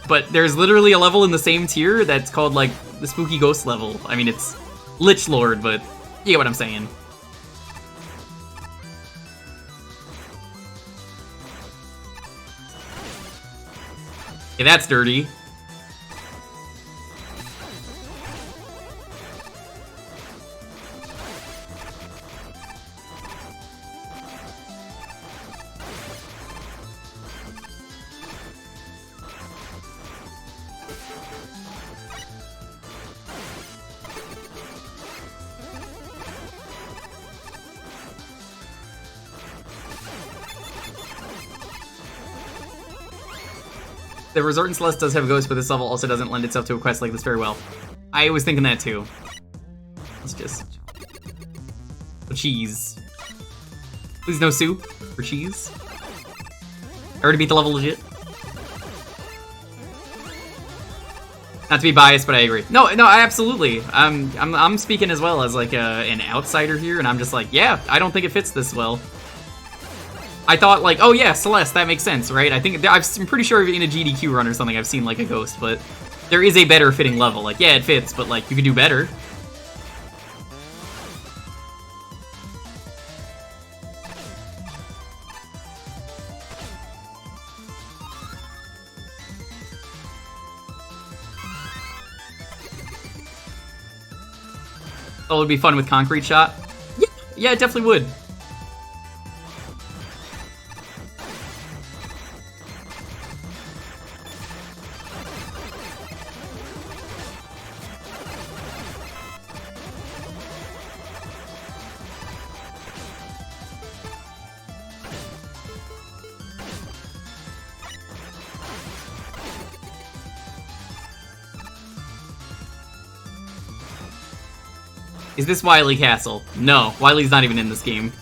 But there's literally a level in the same tier that's called, like, the spooky ghost level. I mean, it's Lich Lord, but you get what I'm saying. Yeah, that's dirty. The Resort in Celeste does have a ghost, but this level also doesn't lend itself to a quest like this very well. I was thinking that too. Let's just... cheese. Please no soup for cheese. I already beat the level legit. Not to be biased, but I agree. No, I absolutely. I'm speaking as well as like an outsider here, and I'm just like, yeah, I don't think it fits this well. I thought like, oh yeah, Celeste, that makes sense, right? I think I'm pretty sure in a GDQ run or something I've seen like a ghost, but there is a better fitting level. Like, yeah, it fits, but like you could do better. Oh, it would be fun with Concrete Shot. Yeah, it definitely would. Is this Wily Castle? No, Wily's not even in this game.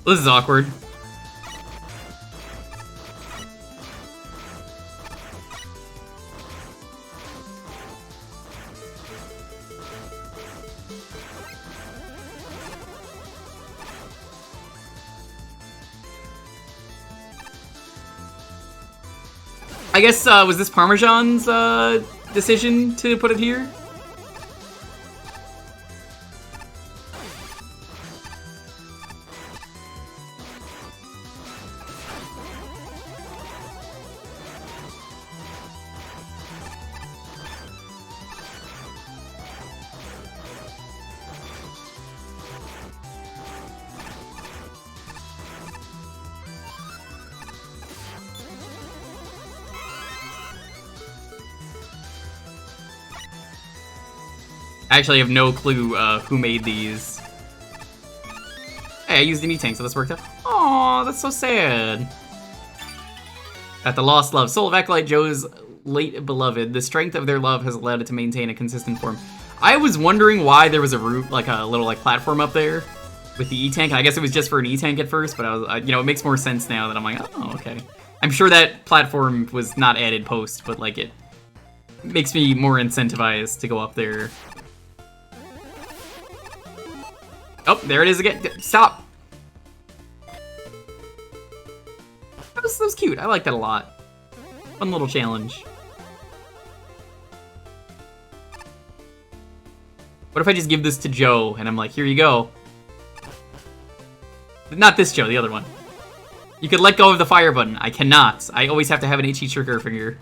This is awkward. I guess, was this Parmesan's decision to put it here? I actually have no clue who made these. Hey, I used an E-Tank, so this worked out. Aw, that's so sad. At the lost love, soul of Acolyte Joe's late beloved. The strength of their love has allowed it to maintain a consistent form. I was wondering why there was a route, like a little like platform up there with the E-Tank. I guess it was just for an E-Tank at first, but you know, it makes more sense now that I'm like, oh, okay. I'm sure that platform was not added post, but like it makes me more incentivized to go up there. Oh, there it is again. Stop! That was cute. I like that a lot. Fun little challenge. What if I just give this to Joe and I'm like, here you go. Not this Joe, the other one. You could let go of the fire button. I cannot. I always have to have an itchy trigger finger.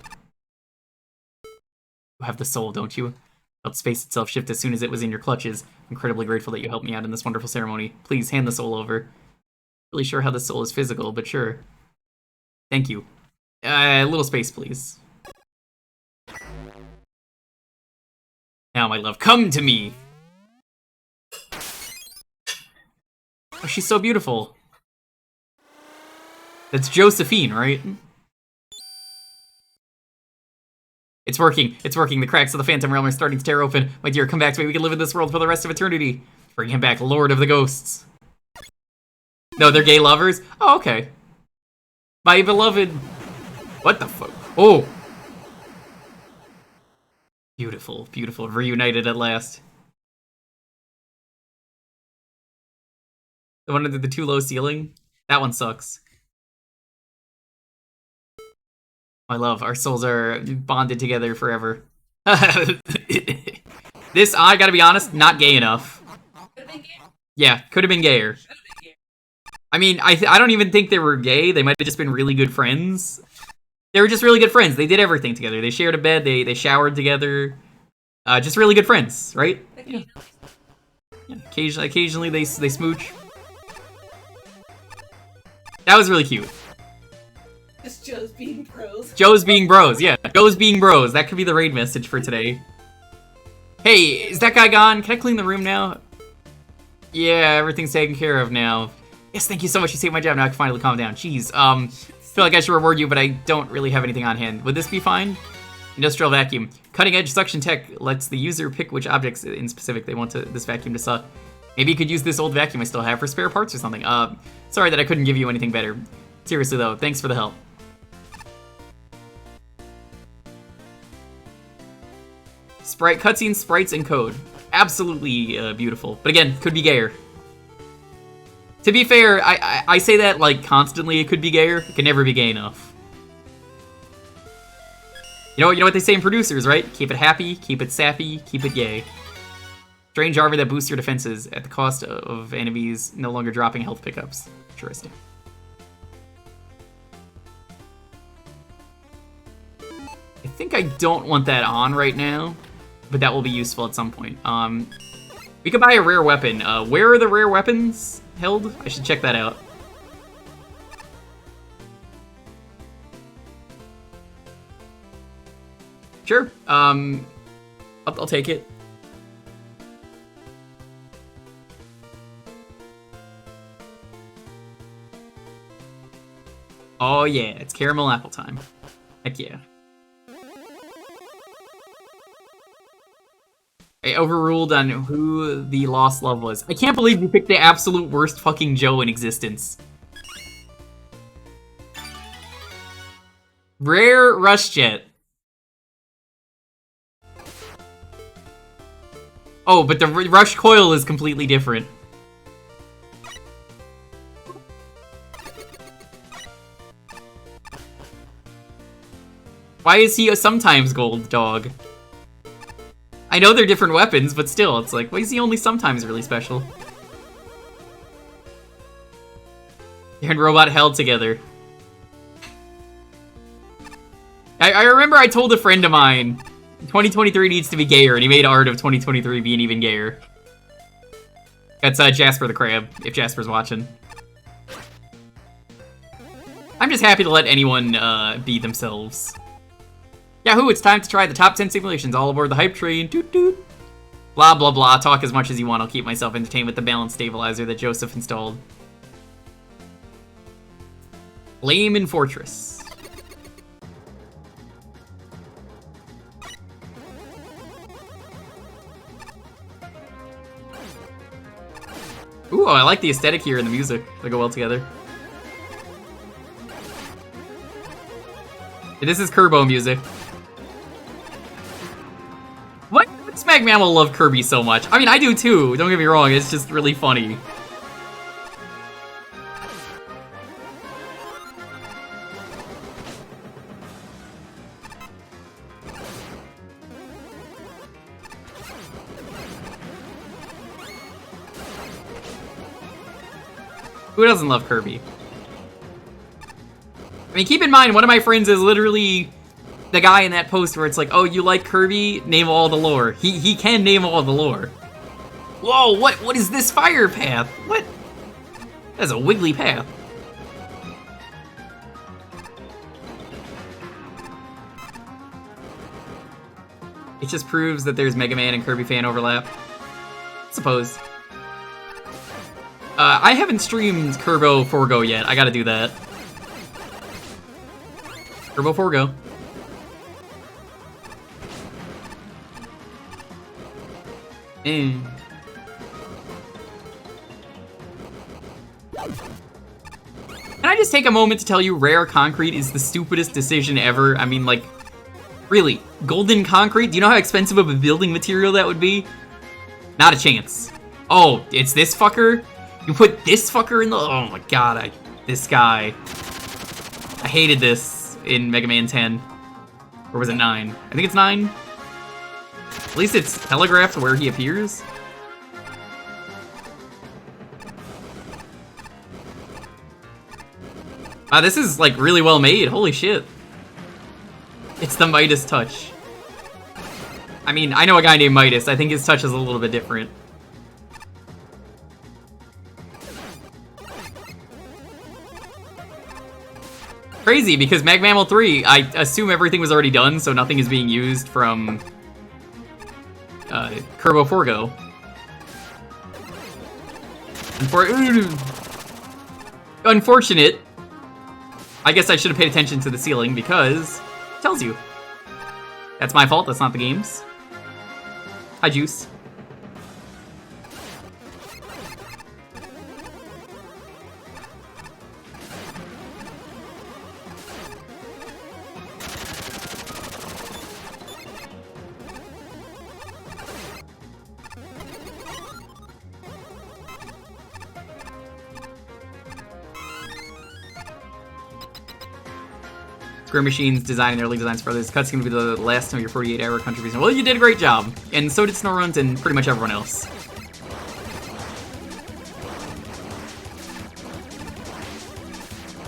You have the soul, don't you? Felt space itself shift as soon as it was in your clutches. Incredibly grateful that you helped me out in this wonderful ceremony. Please hand the soul over. Really sure how the soul is physical, but sure. Thank you. A little space, please. Now, my love, come to me! Oh, she's so beautiful. That's Josephine, right? It's working. It's working. The cracks of the Phantom Realm are starting to tear open. My dear, come back to me. We can live in this world for the rest of eternity. Bring him back, Lord of the Ghosts. No, they're gay lovers? Oh, okay. My beloved. What the fuck? Oh. Beautiful, beautiful. Reunited at last. The one under the too low ceiling? That one sucks. My love, our souls are bonded together forever. This, I gotta be honest, not gay enough. Could've been gay. Yeah, could have been gayer. Should've been gay. I mean, I don't even think they were gay. They might have just been really good friends. They were just really good friends. They did everything together. They shared a bed. They showered together. Just really good friends, right? Okay. Yeah. Occasionally they smooch. That was really cute. Just Joe's being pros. Joe's being bros, yeah. Joe's being bros. That could be the raid message for today. Hey, is that guy gone? Can I clean the room now? Yeah, everything's taken care of now. Yes, thank you so much. You saved my job. Now I can finally calm down. Jeez, feel like I should reward you, but I don't really have anything on hand. Would this be fine? Industrial vacuum. Cutting edge suction tech lets the user pick which objects in specific they want this vacuum to suck. Maybe you could use this old vacuum I still have for spare parts or something. Sorry that I couldn't give you anything better. Seriously though, thanks for the help. Sprite cutscenes, sprites, and code. Absolutely beautiful. But again, could be gayer. To be fair, I say that like constantly. It could be gayer. It can never be gay enough. You know what they say in producers, right? Keep it happy, keep it sappy, keep it gay. Strange armor that boosts your defenses at the cost of enemies no longer dropping health pickups. Interesting. I think I don't want that on right now, but that will be useful at some point. We could buy a rare weapon. Where are the rare weapons held? I should check that out. Sure. I'll take it. Oh yeah, it's caramel apple time. Heck yeah. I overruled on who the lost love was. I can't believe you picked the absolute worst fucking Joe in existence. Rare Rush Jet. Oh, but the Rush Coil is completely different. Why is he a sometimes gold dog? I know they're different weapons, but still, it's like, why is he only sometimes really special? They're in robot hell together. I remember I told a friend of mine, 2023 needs to be gayer, and he made art of 2023 being even gayer. That's Jasper the Crab, if Jasper's watching. I'm just happy to let anyone be themselves. Yahoo, it's time to try the top 10 simulations. All aboard the hype train. Toot toot. Blah, blah, blah. Talk as much as you want. I'll keep myself entertained with the balance stabilizer that Joseph installed. Flame and Fortress. Ooh, I like the aesthetic here and the music. They go well together. This is Kerbo music. What? Smack Mammal love Kirby so much. I mean, I do too, don't get me wrong, it's just really funny. Who doesn't love Kirby? I mean, keep in mind, one of my friends is literally the guy in that post where it's like, oh, you like Kirby? Name all the lore. He can name all the lore. Whoa, what is this fire path? What? That's a wiggly path. It just proves that there's Mega Man and Kirby fan overlap. I suppose. I haven't streamed Kerbo Forgo yet. I gotta do that. Kerbo Forgo. Can I just take a moment to tell you Rare Concrete is the stupidest decision ever? I mean, like, really, golden concrete? Do you know how expensive of a building material that would be? Not a chance. Oh, it's this fucker? You put this fucker in the... Oh my god, this guy. I hated this in Mega Man 10. Or was it 9? I think it's 9. At least it's telegraphed where he appears. This is like really well made. Holy shit. It's the Midas touch. I mean, I know a guy named Midas. I think his touch is a little bit different. Crazy, because Mag Mammal 3, I assume everything was already done, so nothing is being used from Kerbo Forgo. Unfortunate. I guess I should have paid attention to the ceiling, because it tells you. That's my fault, that's not the game's. Hi, Juice. Square Machines designing early designs for others. Cut's gonna be the last of your 48-hour contribution. Well, you did a great job, and so did SnowRuns and pretty much everyone else.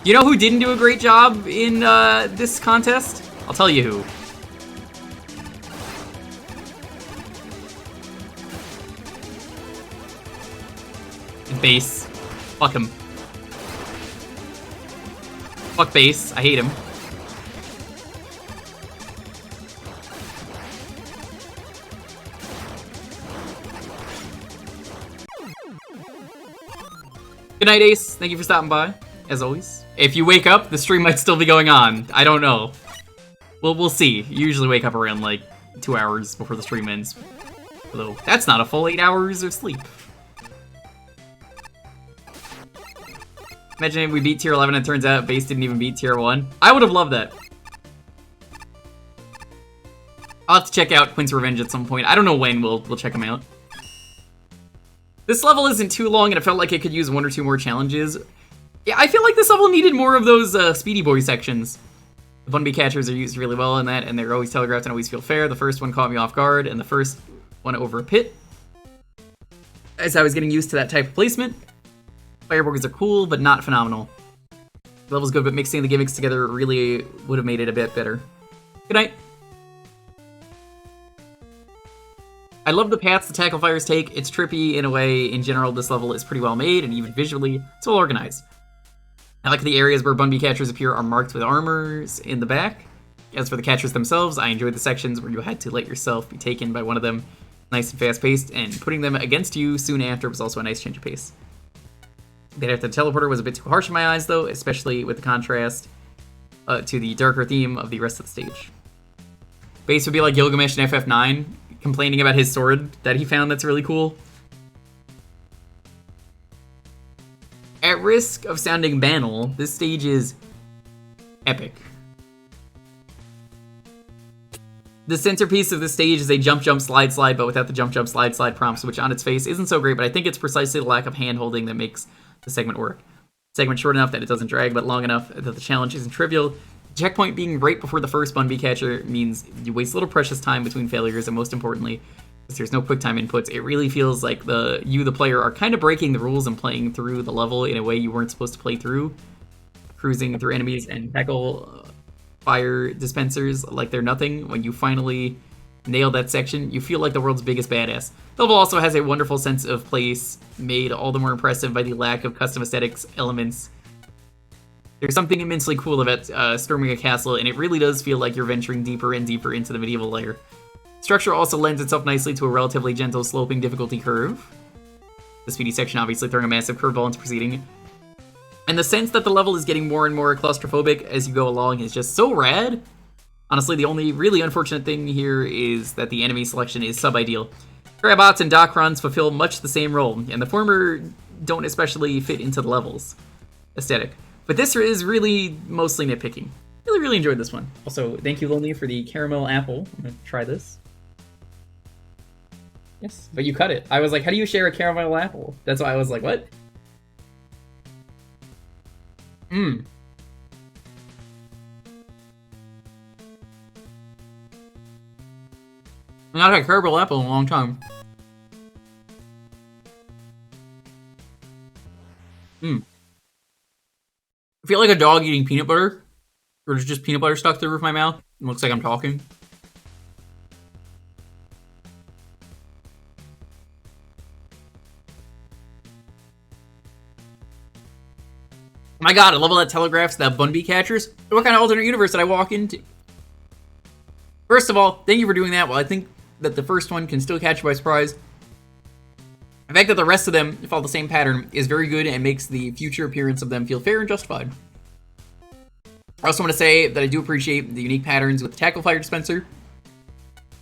You know who didn't do a great job in this contest? I'll tell you who. Base. Fuck him. Fuck Base. I hate him. Good night, Ace. Thank you for stopping by, as always. If you wake up, the stream might still be going on. I don't know. We'll see. You usually wake up around, like, 2 hours before the stream ends. Although, that's not a full 8 hours of sleep. Imagine if we beat tier 11 and it turns out Base didn't even beat tier 1. I would have loved that. I'll have to check out Quint's Revenge at some point. I don't know when we'll check them out. This level isn't too long and it felt like it could use 1 or 2 more challenges. Yeah, I feel like this level needed more of those Speedy Boy sections. The Bunby catchers are used really well in that, and they're always telegraphed and always feel fair. The first one caught me off guard, and the first one over a pit. As I was getting used to that type of placement. Fireborgs are cool, but not phenomenal. The level's good, but mixing the gimmicks together really would have made it a bit better. Good night. I love the paths the tackle fires take. It's trippy in a way. In general, this level is pretty well made, and even visually, it's well organized. I like the areas where Bunby catchers appear are marked with armors in the back. As for the catchers themselves, I enjoyed the sections where you had to let yourself be taken by one of them. Nice and fast-paced, and putting them against you soon after was also a nice change of pace. The after the teleporter was a bit too harsh in my eyes, though, especially with the contrast to the darker theme of the rest of the stage. Base would be like Gilgamesh in FF9, complaining about his sword that he found that's really cool. At risk of sounding banal, this stage is epic. The centerpiece of this stage is a jump, slide, but without the jump, slide prompts, which on its face isn't so great, but I think it's precisely the lack of hand-holding that makes the segment work. Segment short enough that it doesn't drag, but long enough that the challenge isn't trivial. The checkpoint being right before the first Bunby catcher means you waste little precious time between failures, and most importantly, because there's no quick time inputs, it really feels like you, the player, are kind of breaking the rules and playing through the level in a way you weren't supposed to play through. Cruising through enemies and tackle fire dispensers like they're nothing. When you finally nail that section, you feel like the world's biggest badass. The level also has a wonderful sense of place, made all the more impressive by the lack of custom aesthetics elements. There's something immensely cool about storming a castle, and it really does feel like you're venturing deeper and deeper into the medieval layer. Structure also lends itself nicely to a relatively gentle sloping difficulty curve. The speedy section obviously throwing a massive curveball into proceeding. And the sense that the level is getting more and more claustrophobic as you go along is just so rad. Honestly, the only really unfortunate thing here is that the enemy selection is sub-ideal. Crabots and Docrons fulfill much the same role, and the former don't especially fit into the level's aesthetic. But this is really mostly nitpicking. Really enjoyed this one. Also, thank you, Lonely, for the caramel apple. I'm gonna try this. Yes, but you cut it. I was like, how do you share a caramel apple? That's why I was like, what? Mmm. I've not had caramel apple in a long time. Mmm. I feel like a dog eating peanut butter. Or there's just peanut butter stuck to the roof of my mouth. It looks like I'm talking. My god, I love all that telegraphs, that Bunby catchers. What kind of alternate universe did I walk into? First of all, thank you for doing that. Well, I think that the first one can still catch you by surprise. The fact that the rest of them follow the same pattern is very good and makes the future appearance of them feel fair and justified. I also want to say that I do appreciate the unique patterns with the tackle fire dispenser.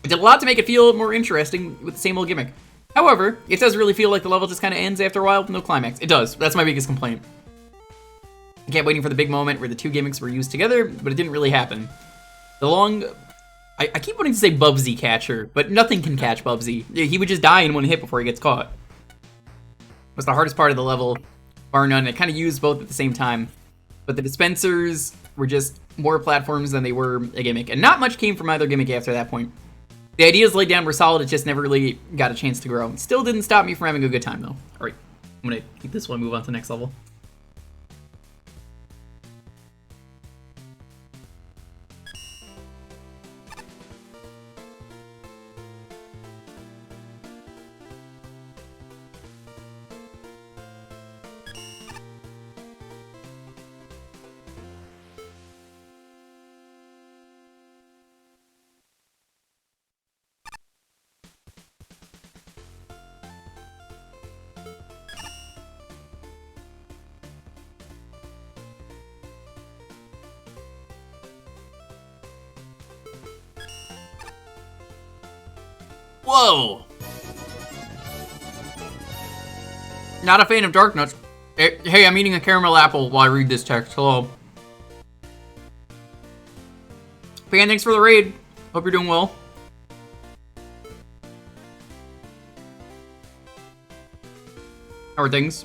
It did a lot to make it feel more interesting with the same old gimmick. However, it does really feel like the level just kind of ends after a while with no climax. It does. That's my biggest complaint. I kept waiting for the big moment where the two gimmicks were used together, but it didn't really happen. The long... I keep wanting to say Bubsy catcher, but nothing can catch Bubsy. He would just die in one hit before he gets caught. It was the hardest part of the level, bar none. It kind of used both at the same time. But the dispensers were just more platforms than they were a gimmick, and not much came from either gimmick after that point. The ideas laid down were solid, it just never really got a chance to grow. Still didn't stop me from having a good time, though. Alright, I'm gonna keep this one, move on to the next level. Whoa! Not a fan of Dark Nuts. Hey, I'm eating a caramel apple while I read this text. Hello. Fan, thanks for the raid. Hope you're doing well. How are things?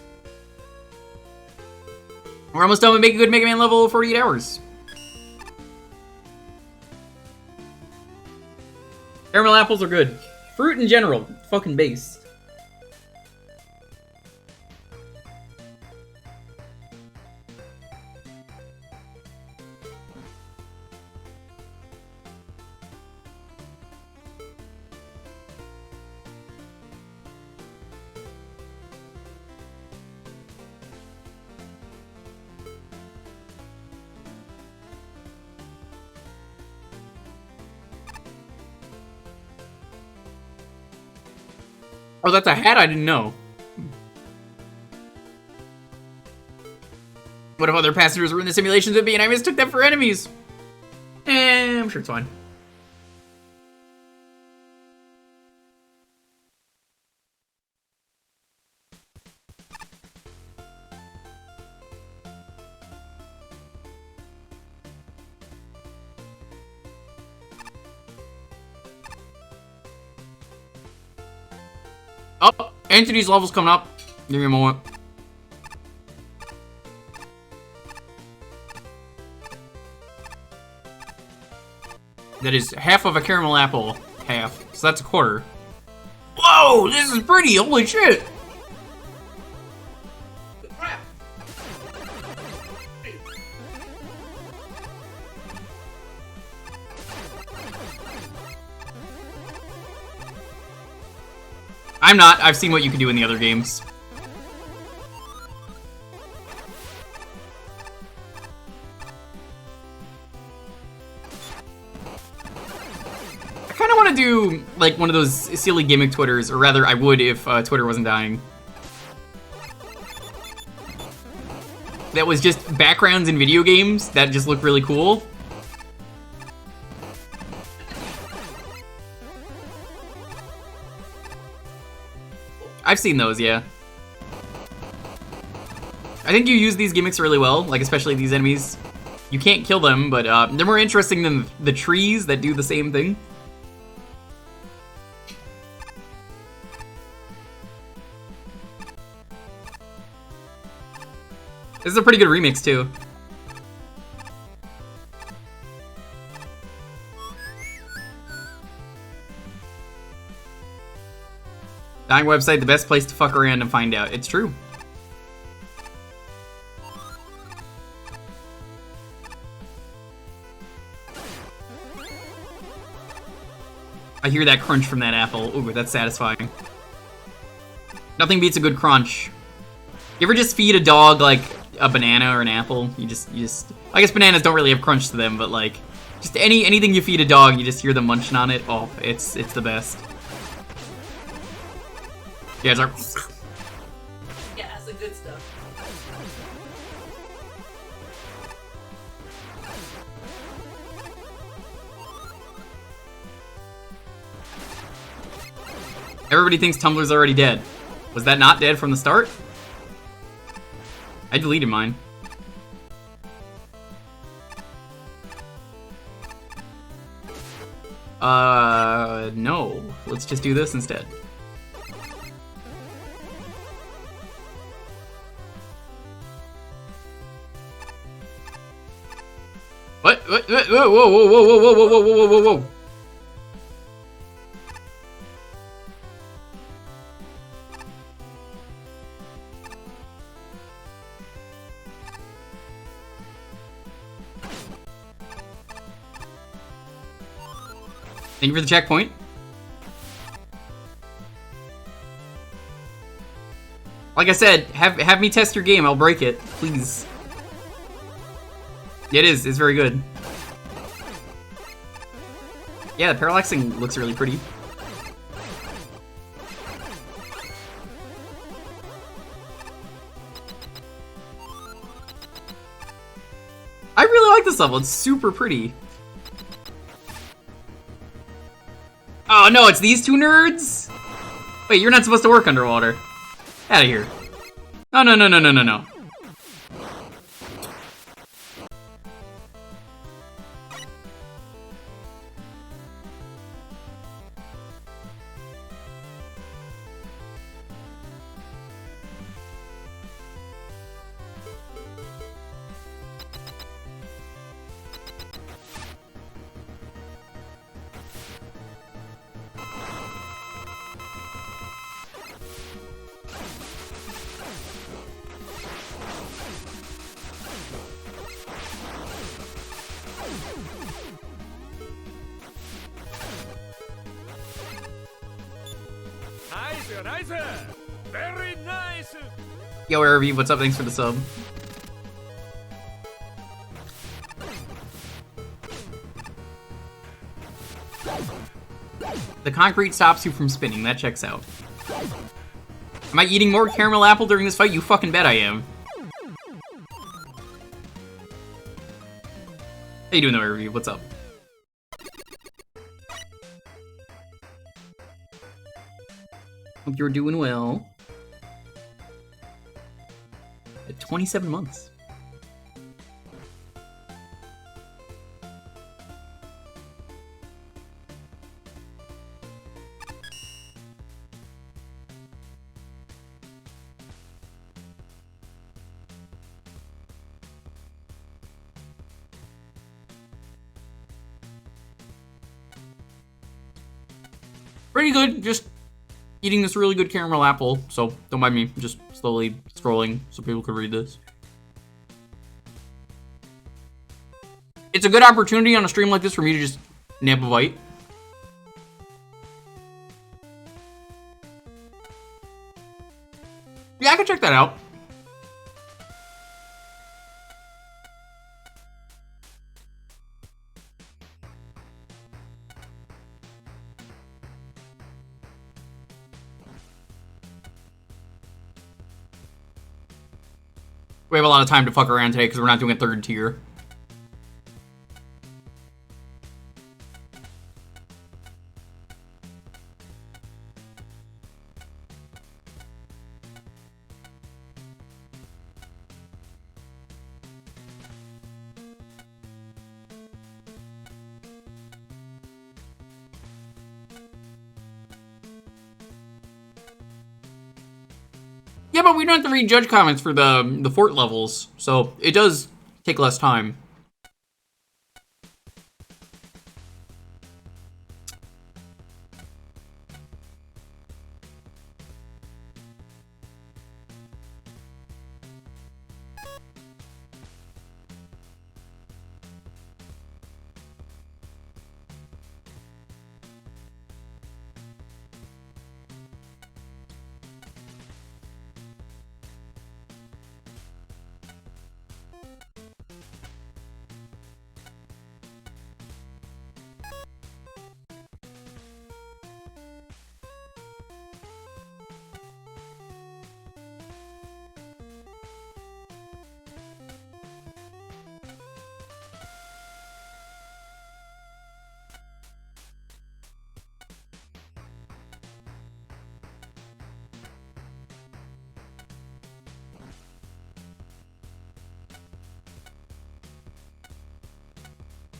We're almost done with Make a Good Mega Man level 48 hours. Caramel apples are good. Fruit in general, fucking base. Oh, that's a hat? I didn't know. What if other passengers were in the simulations with me and I mistook them for enemies? I'm sure it's fine. Oh, Anthony's level's coming up. Give me a moment. That is half of a caramel apple. Half. So that's a quarter. Whoa, this is pretty. Holy shit. I'm not. I've seen what you can do in the other games. I kind of want to do, like, one of those silly gimmick Twitters, or rather, I would if Twitter wasn't dying. That was just backgrounds in video games that just look really cool. I've seen those, yeah. I think you use these gimmicks really well, like especially these enemies. You can't kill them, but they're more interesting than the trees that do the same thing. This is a pretty good remix, too. Dying website, the best place to fuck around and find out. It's true. I hear that crunch from that apple. Ooh, that's satisfying. Nothing beats a good crunch. You ever just feed a dog, like, a banana or an apple? You just... I guess bananas don't really have crunch to them, but, like... Just anything you feed a dog, you just hear them munching on it. Oh, it's the best. Yeah, it's like... Yeah, that's the good stuff. Everybody thinks Tumblr's already dead. Was that not dead from the start? I deleted mine. No. Let's just do this instead. What? Whoa, whoa, whoa, whoa, whoa, whoa, whoa, whoa, whoa, whoa, whoa. Thank you for the checkpoint. Like I said, have me test your game. I'll break it, please. It is. It's very good. Yeah, the parallaxing looks really pretty. I really like this level. It's super pretty. Oh no, it's these two nerds? Wait, you're not supposed to work underwater. Out of here. No, no, no, no, no, no, no. Nice, nice. Very nice. Yo, Irv, what's up? Thanks for the sub. The concrete stops you from spinning. That checks out. Am I eating more caramel apple during this fight? You fucking bet I am. How you doing, though, Irv? What's up? Hope you're doing well. At 27 months. Pretty good, just eating this really good caramel apple, so don't mind me, just slowly scrolling so people can read this. It's a good opportunity on a stream like this for me to just nab a bite. Yeah, I can check that out. We have a lot of time to fuck around today because we're not doing a third tier. Yeah, but we don't have to read judge comments for the fort levels, so it does take less time.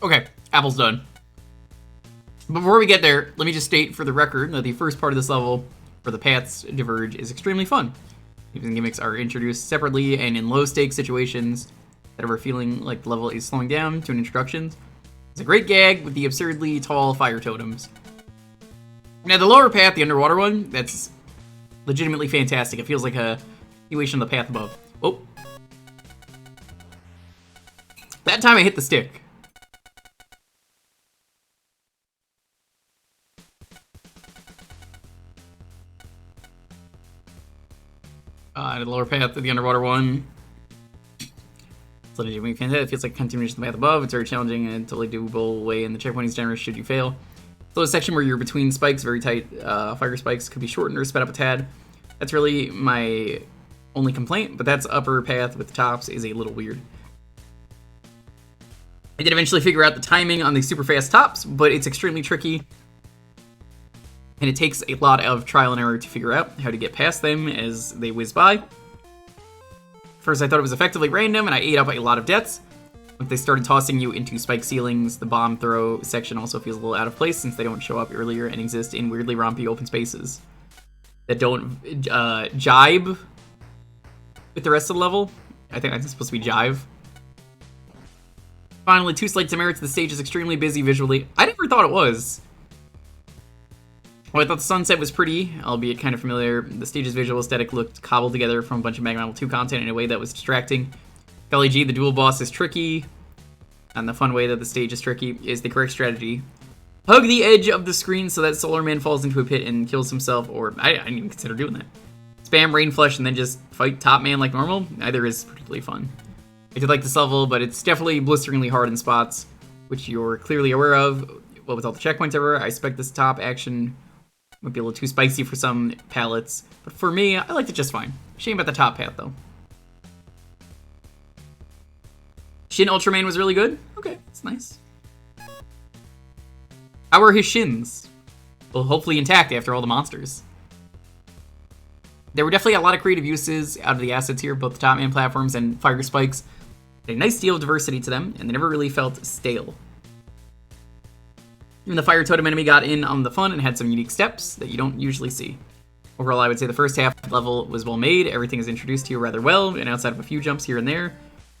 Okay, Apple's done. Before we get there, let me just state for the record that the first part of this level, where the paths diverge, is extremely fun. Even gimmicks are introduced separately and in low-stakes situations that are feeling like the level is slowing down to an introduction. It's a great gag with the absurdly tall fire totems. Now, the lower path, the underwater one, that's legitimately fantastic. It feels like a continuation of the path above. Oh. That time I hit the stick. The lower path of the underwater one. It's legitimately fantastic. It feels like a continuation of the path above. It's very challenging and totally doable way, and the checkpoint is generous should you fail. So a section where you're between spikes, very tight fire spikes, could be shortened or sped up a tad. That's really my only complaint, but that's upper path with the tops is a little weird. I did eventually figure out the timing on the super fast tops, but it's extremely tricky. And it takes a lot of trial and error to figure out how to get past them as they whiz by. First, I thought it was effectively random, and I ate up a lot of deaths. Once they started tossing you into spike ceilings, the bomb throw section also feels a little out of place since they don't show up earlier and exist in weirdly rompy open spaces that don't jibe with the rest of the level. I think that's supposed to be jive. Finally, 2 slight demerits. The stage is extremely busy visually. I never thought it was. Well, I thought the sunset was pretty, albeit kind of familiar. The stage's visual aesthetic looked cobbled together from a bunch of Mega Man 2 content in a way that was distracting. Golly gee, the dual boss is tricky, and the fun way that the stage is tricky is the correct strategy. Hug the edge of the screen so that Solar Man falls into a pit and kills himself, or I didn't even consider doing that. Spam Rain Flush and then just fight Top Man like normal. Neither is particularly fun. I did like this level, but it's definitely blisteringly hard in spots, which you're clearly aware of. Well, with all the checkpoints everywhere, I expect this top action might be a little too spicy for some palettes, but for me, I liked it just fine. Shame about the top path, though. Shin Ultraman was really good. Okay, that's nice. How are his shins? Well, hopefully intact after all the monsters. There were definitely a lot of creative uses out of the assets here, both the Top Man platforms and fire spikes. A nice deal of diversity to them, and they never really felt stale. Even the fire totem enemy got in on the fun and had some unique steps that you don't usually see. Overall, I would say the first half of the level was well made. Everything is introduced to you rather well, and outside of a few jumps here and there,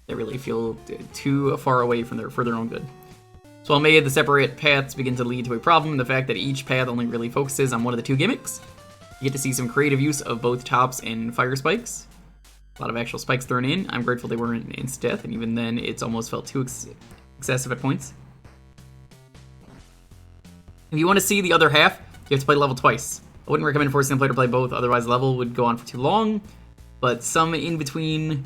they really feel too far away from for their own good. So well made, the separate paths begin to lead to a problem. The fact that each path only really focuses on one of the 2 gimmicks. You get to see some creative use of both tops and fire spikes. A lot of actual spikes thrown in. I'm grateful they weren't insta-death, and even then, it's almost felt too excessive at points. If you want to see the other half, you have to play the level twice. I wouldn't recommend forcing the player to play both, otherwise the level would go on for too long. But some in between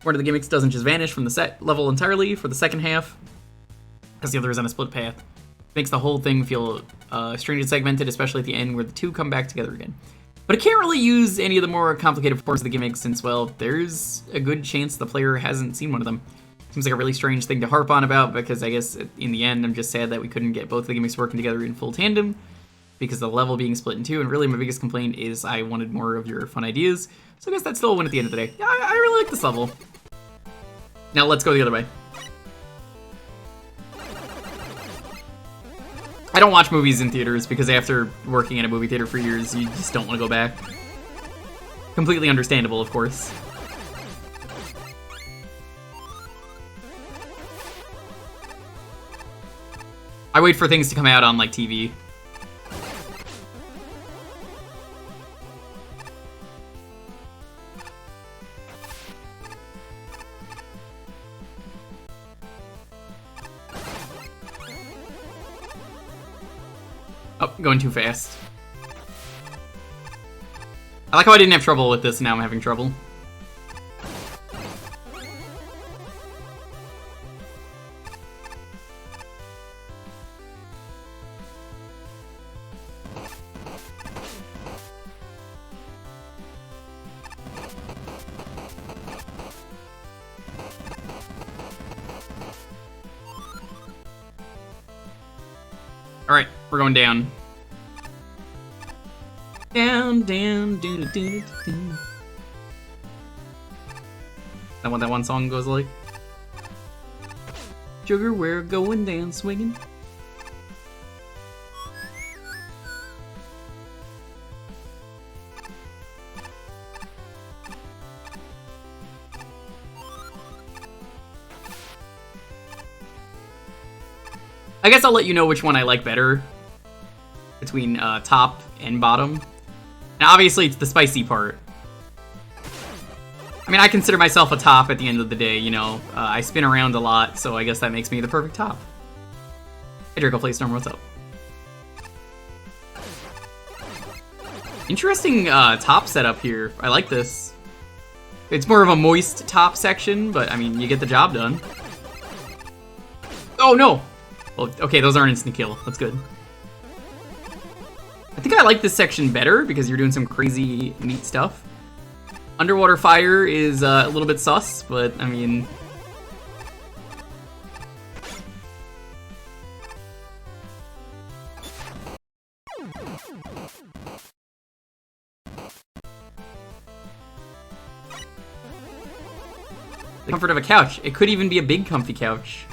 one of the gimmicks doesn't just vanish from the set level entirely for the second half, because the other is on a split path. Makes the whole thing feel strange and segmented, especially at the end where the 2 come back together again. But it can't really use any of the more complicated forms of the gimmicks since, well, there's a good chance the player hasn't seen one of them. Seems like a really strange thing to harp on about, because I guess in the end I'm just sad that we couldn't get both of the gimmicks working together in full tandem, because the level being split in 2, and really my biggest complaint is I wanted more of your fun ideas, so I guess that's still a win at the end of the day. Yeah, I really like this level. Now let's go the other way. I don't watch movies in theaters because after working in a movie theater for years, you just don't want to go back. Completely understandable, of course. I wait for things to come out on, like, TV. Oh, going too fast. I like how I didn't have trouble with this, and now I'm having trouble. Alright, we're going down. Down, down, doo-doo-doo-doo-doo. Is that what that one song goes like? Sugar, we're going down swinging. I guess I'll let you know which one I like better between top and bottom. And obviously it's the spicy part. I mean, I consider myself a top at the end of the day, you know. I spin around a lot, so I guess that makes me the perfect top. Hey Draco Playstorm, what's up? Interesting top setup here. I like this. It's more of a moist top section, but I mean, you get the job done. Oh no! Well, okay, those aren't instant kill. That's good. I think I like this section better because you're doing some crazy, neat stuff. Underwater fire is a little bit sus, but I mean... The comfort of a couch. It could even be a big comfy couch.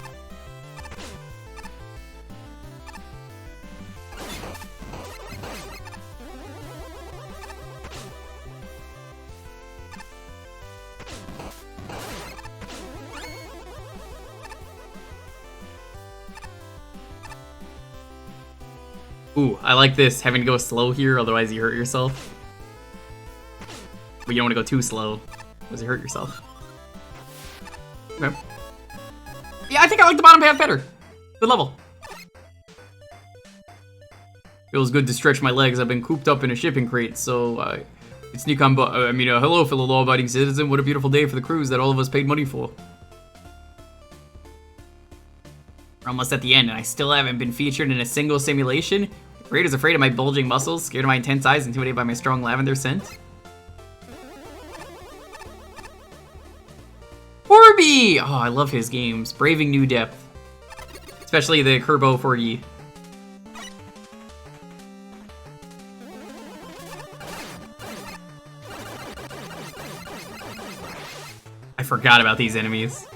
Ooh, I like this, having to go slow here, otherwise you hurt yourself. But you don't want to go too slow, otherwise you hurt yourself. Okay. Yeah, I think I like the bottom half better. Good level. Feels good to stretch my legs. I've been cooped up in a shipping crate, so it's Nikon. Hello, fellow law-abiding citizen. What a beautiful day for the cruise that all of us paid money for. We're almost at the end, and I still haven't been featured in a single simulation. Raider's afraid of my bulging muscles, scared of my intense eyes, intimidated by my strong lavender scent. Orby! Oh, I love his games. Braving New Depth. Especially the Kerbo 4E. I forgot about these enemies.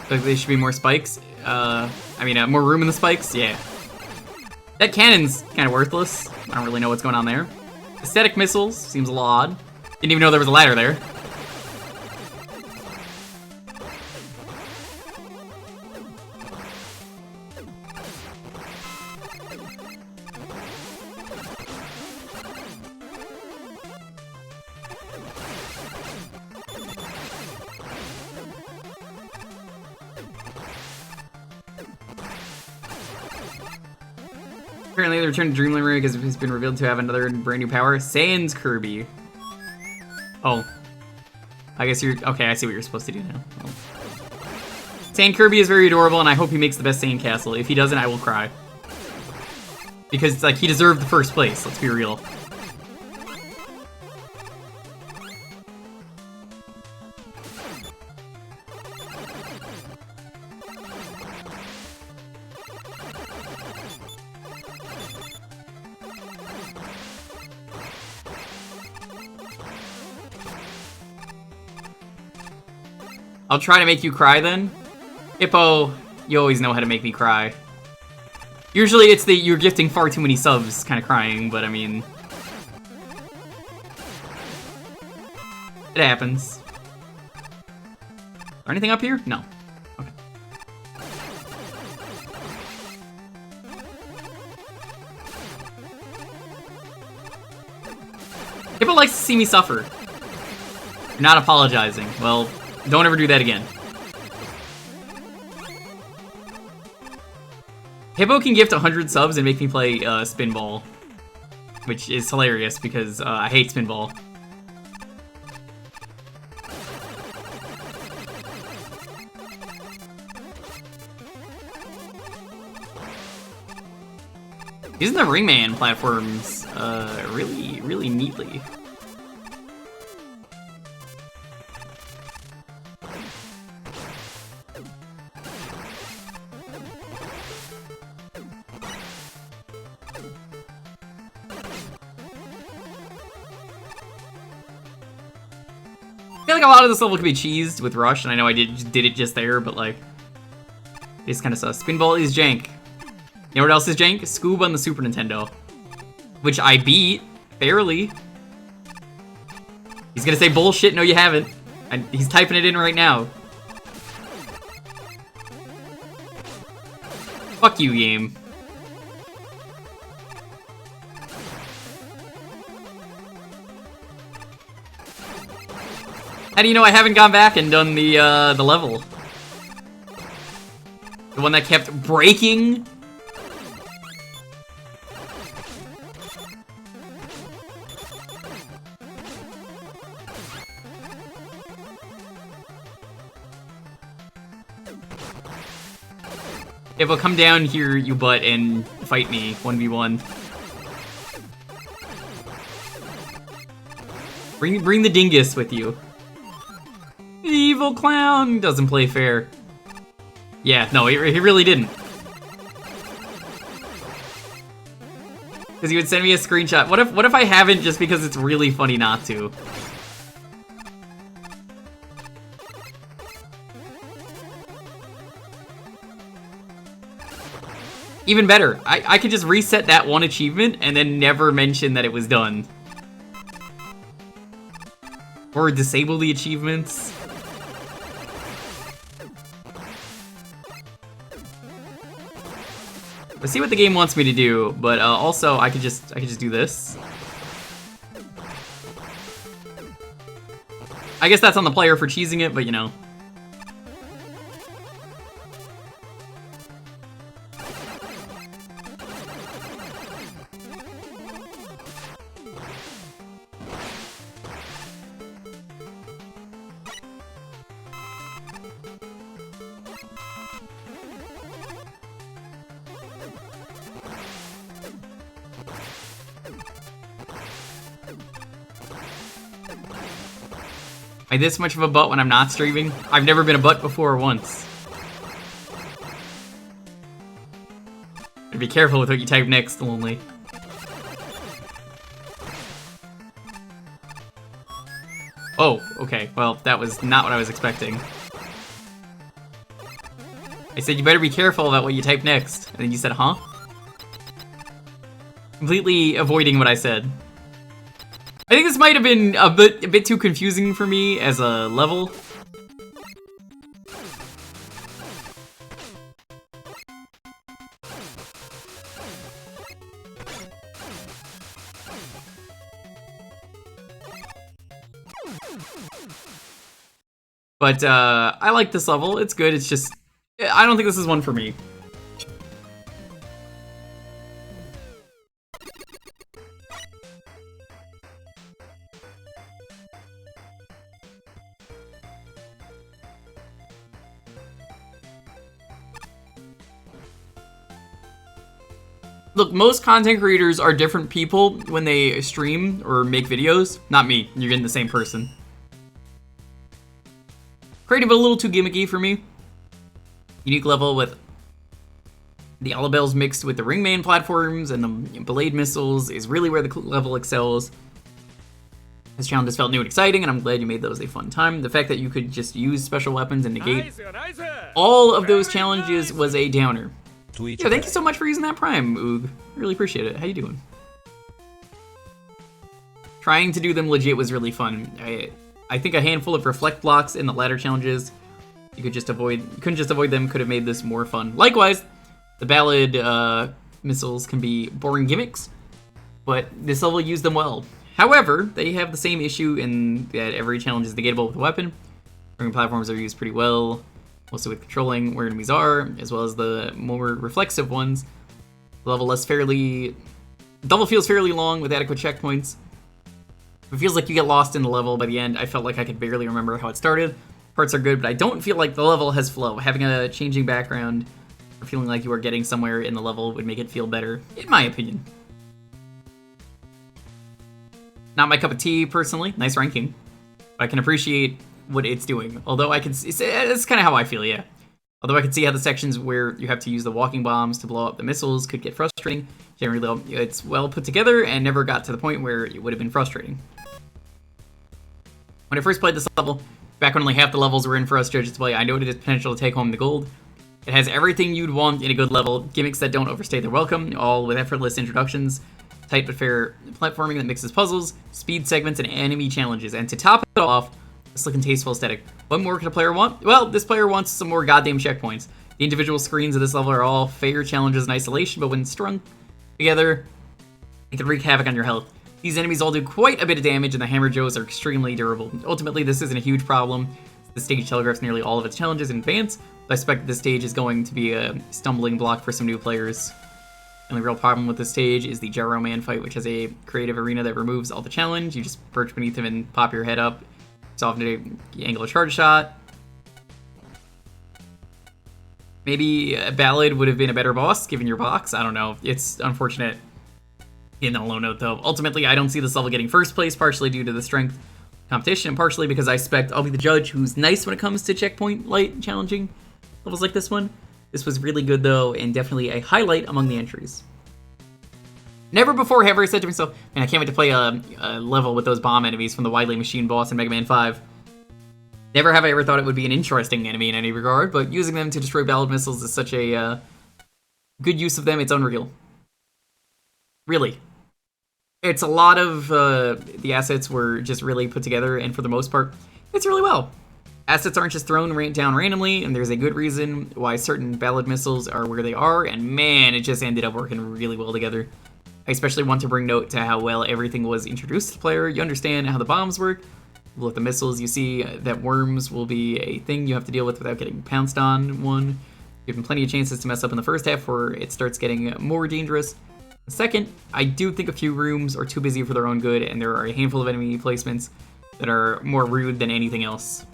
Like there should be more spikes. More room in the spikes? Yeah. That cannon's kind of worthless. I don't really know what's going on there. Aesthetic missiles seems a little odd. Didn't even know there was a ladder there. Apparently they returned to Dreamland Ring because it's been revealed to have another brand new power. Sans Kirby. Oh. I guess you're... Okay, I see what you're supposed to do now. Oh. Sand Kirby is very adorable, and I hope he makes the best Sand Castle. If he doesn't, I will cry. Because, it's like, he deserved the first place, let's be real. I'll try to make you cry then. Hippo, you always know how to make me cry. Usually it's the you're gifting far too many subs kind of crying, but I mean... It happens. Is there anything up here? No. Okay. Hippo likes to see me suffer. You're not apologizing. Well... Don't ever do that again. Hippo can gift 100 subs and make me play Spinball. Which is hilarious because I hate Spinball. Using the Ringman platforms really, really neatly. like a lot of this level could be cheesed with Rush, and I know I did it just there, but like, it's kind of sus. Spinball is jank. You know what else is jank? Scoob on the Super Nintendo, which I beat barely. He's gonna say bullshit. No, you haven't. He's typing it in right now. Fuck you, game. How do you know I haven't gone back and done the level? The one that kept breaking? Yeah, but come down here, you butt, and fight me 1v1. Bring the dingus with you. Evil clown doesn't play fair. Yeah, no, he really didn't. Because he would send me a screenshot. What if I haven't just because it's really funny not to? Even better, I could just reset that one achievement and then never mention that it was done. Or disable the achievements. Let's see what the game wants me to do, but also I could just do this. I guess that's on the player for cheesing it, but you know. Am I this much of a butt when I'm not streaming? I've never been a butt before once. Be careful with what you type next, Lonely. Oh, okay. Well, that was not what I was expecting. I said you better be careful about what you type next. And then you said, huh? Completely avoiding what I said. I think this might have been a bit too confusing for me as a level. But I like this level. It's good. It's just I don't think this is one for me. Look, most content creators are different people when they stream or make videos. Not me. You're getting the same person. Creative, but a little too gimmicky for me. Unique level with the Alabels mixed with the Ringman platforms and the Blade missiles is really where the level excels. This challenge has felt new and exciting, and I'm glad you made those a fun time. The fact that you could just use special weapons and negate all of those challenges was a downer. Yeah, thank you so much for using that Prime, Oog. Really appreciate it. How you doing? Trying to do them legit was really fun. I think a handful of reflect blocks in the ladder challenges you couldn't just avoid them could have made this more fun. Likewise, the ballad missiles can be boring gimmicks, but this level used them well. However, they have the same issue in that every challenge is negatable with a weapon. Ring platforms are used pretty well, mostly with controlling where enemies are, as well as the more reflexive ones. The level feels fairly long with adequate checkpoints. It feels like you get lost in the level by the end. I felt like I could barely remember how it started. Parts are good, but I don't feel like the level has flow. Having a changing background or feeling like you are getting somewhere in the level would make it feel better, in my opinion. Not my cup of tea, personally. Nice ranking. But I can appreciate what it's doing. Although I can see, it's kind of how I feel, yeah. Although I can see how the sections where you have to use the walking bombs to blow up the missiles could get frustrating. Generally, though, it's well put together and never got to the point where it would have been frustrating. When I first played this level, back when only half the levels were in for us judges to play, I noted its potential to take home the gold. It has everything you'd want in a good level, gimmicks that don't overstay their welcome, all with effortless introductions, tight but fair platforming that mixes puzzles, speed segments, and enemy challenges. And to top it all off, a slick and tasteful aesthetic. What more could a player want? Well, this player wants some more goddamn checkpoints. The individual screens of this level are all fair challenges in isolation, but when strung together, it can wreak havoc on your health. These enemies all do quite a bit of damage, and the Hammer Joes are extremely durable. Ultimately, this isn't a huge problem. The stage telegraphs nearly all of its challenges in advance, but I suspect this stage is going to be a stumbling block for some new players. The only real problem with this stage is the Gyro Man fight, which has a creative arena that removes all the challenge. You just perch beneath him and pop your head up. It's often a angle a charge shot. Maybe a Ballad would have been a better boss, given your box. I don't know. It's unfortunate in a low note, though. Ultimately, I don't see this level getting first place, partially due to the strength competition, and partially because I expect I'll be the judge who's nice when it comes to checkpoint light challenging levels like this one. This was really good, though, and definitely a highlight among the entries. Never before have I said to myself, man, I can't wait to play a level with those bomb enemies from the Widely Machine boss in Mega Man 5. Never have I ever thought it would be an interesting enemy in any regard, but using them to destroy Ballad missiles is such a good use of them, it's unreal. Really. It's a lot of the assets were just really put together, and for the most part, it's really well. Assets aren't just thrown down randomly, and there's a good reason why certain Ballad missiles are where they are, and man, it just ended up working really well together. I especially want to bring note to how well everything was introduced to the player. You understand how the bombs work. With the missiles, you see that worms will be a thing you have to deal with without getting pounced on one. Given plenty of chances to mess up in the first half where it starts getting more dangerous. Second, I do think a few rooms are too busy for their own good, and there are a handful of enemy placements that are more rude than anything else.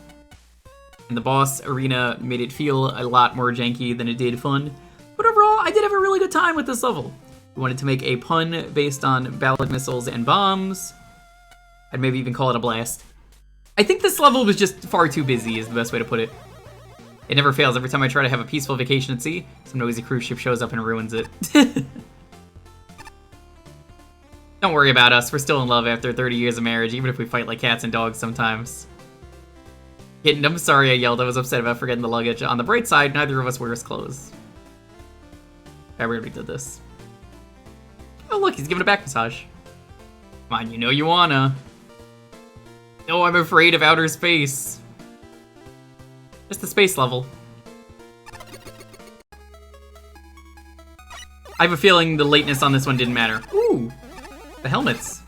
And the boss arena made it feel a lot more janky than it did fun. But overall, I did have a really good time with this level. We wanted to make a pun based on Ballad missiles and bombs. I'd maybe even call it a blast. I think this level was just far too busy is the best way to put it. It never fails. Every time I try to have a peaceful vacation at sea, some noisy cruise ship shows up and ruins it. Don't worry about us. We're still in love after 30 years of marriage, even if we fight like cats and dogs sometimes. I'm sorry I yelled. I was upset about forgetting the luggage. On the bright side, neither of us wears clothes. I really did this. Oh, look, he's giving a back massage. Come on, you know you wanna. No, I'm afraid of outer space. Just the space level. I have a feeling the lateness on this one didn't matter. Ooh, the helmets.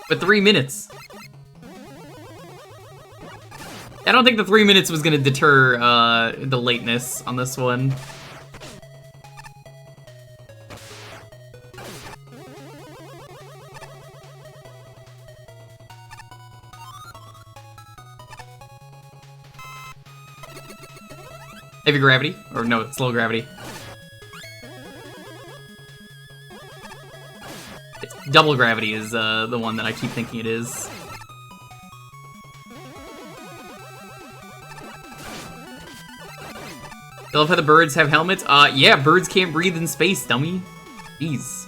But 3 minutes. I don't think the 3 minutes was gonna deter the lateness on this one. Heavy gravity, or no, it's low gravity. It's double gravity is the one that I keep thinking it is. I love how the birds have helmets. Yeah, birds can't breathe in space, dummy. Jeez.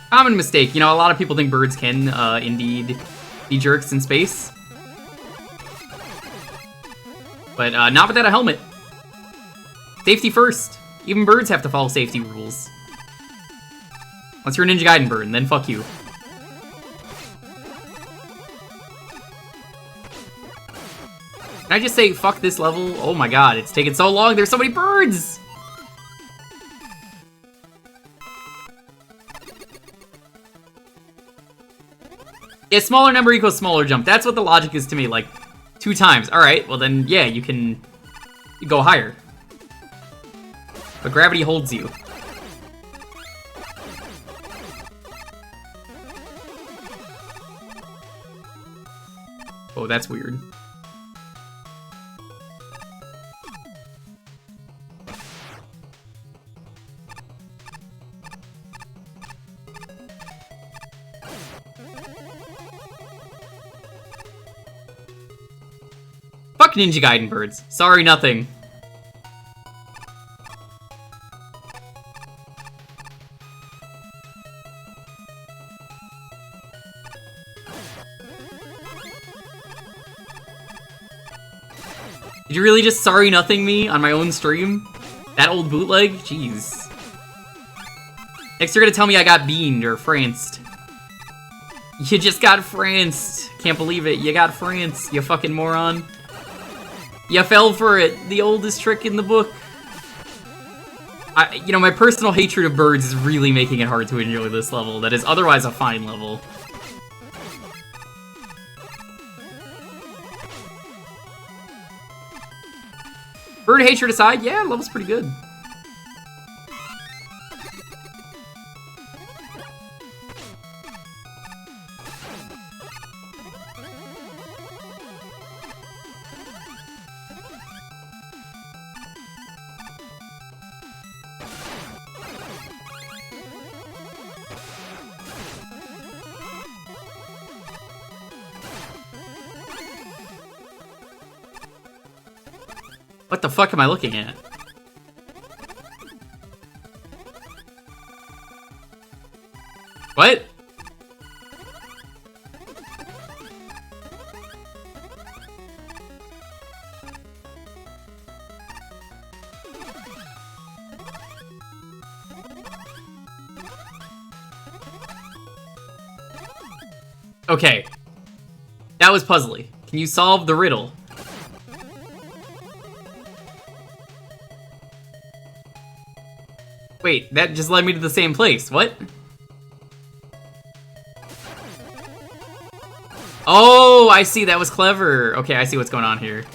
Common mistake. You know, a lot of people think birds can, indeed, be jerks in space. But not without a helmet. Safety first. Even birds have to follow safety rules. Unless you're a Ninja Gaiden bird, and then fuck you. Can I just say fuck this level? Oh my god, it's taking so long. There's so many birds! Yeah, smaller number equals smaller jump. That's what the logic is to me, like 2 times. Alright, well then, yeah, you can go higher. But gravity holds you. Oh, that's weird. Fuck Ninja Gaiden birds. Sorry, nothing. Did you really just sorry nothing me on my own stream? That old bootleg? Jeez. Next you're gonna tell me I got beaned or franced. You just got franced. Can't believe it. You got franced, you fucking moron. You fell for it. The oldest trick in the book. You know, my personal hatred of birds is really making it hard to enjoy this level. That is otherwise a fine level. Bird hatred aside, yeah, level's pretty good. What the fuck am I looking at? What? Okay. That was puzzly. Can you solve the riddle? Wait, that just led me to the same place. What? Oh, I see. That was clever. Okay, I see what's going on here.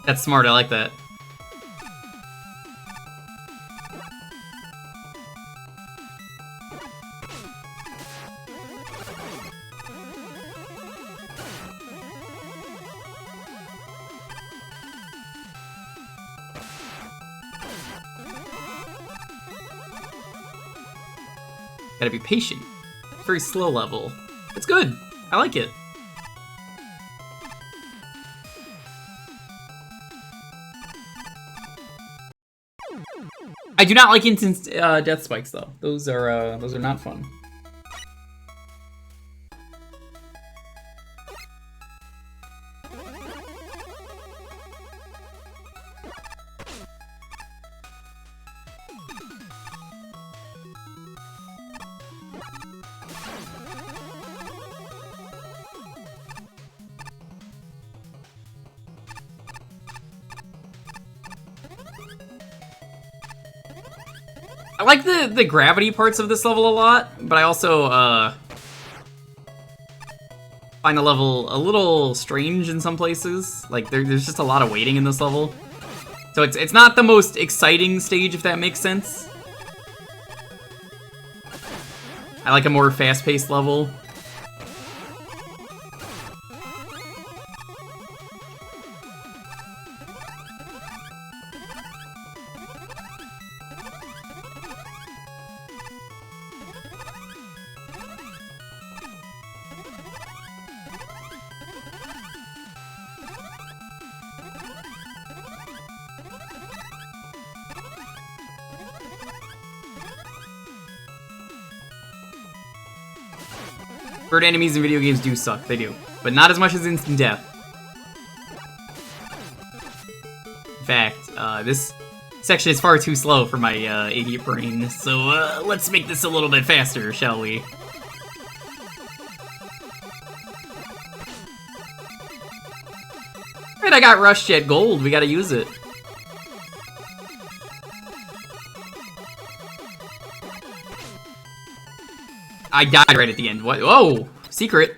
That's smart. I like that. Gotta be patient. Very slow level. It's good. I like it. I do not like instant death spikes though. Those are not fun. I like the gravity parts of this level a lot, but I also find the level a little strange in some places. Like there's just a lot of waiting in this level, so it's not the most exciting stage, if that makes sense. I like a more fast-paced level. Bird enemies in video games do suck, they do. But not as much as instant death. In fact, this section is far too slow for my idiot brain, so let's make this a little bit faster, shall we? Right, I got Rush Jet Gold, we gotta use it. I died right at the end. What? Whoa! Secret.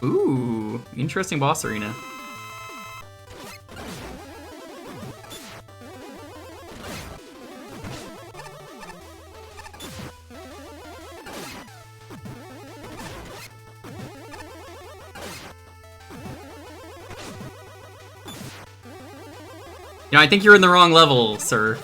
Ooh, interesting boss arena. You know, I think you're in the wrong level, sir.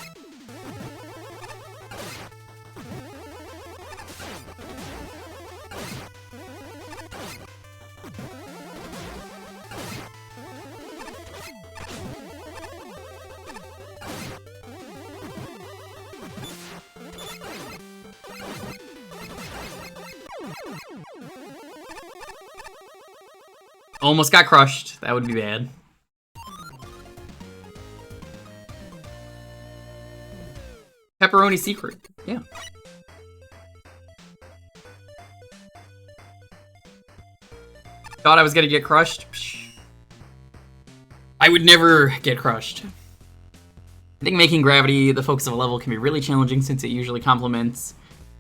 Almost got crushed. That would be bad. Pepperoni secret. Yeah. Thought I was gonna get crushed. Psh. I would never get crushed. I think making gravity the focus of a level can be really challenging since it usually complements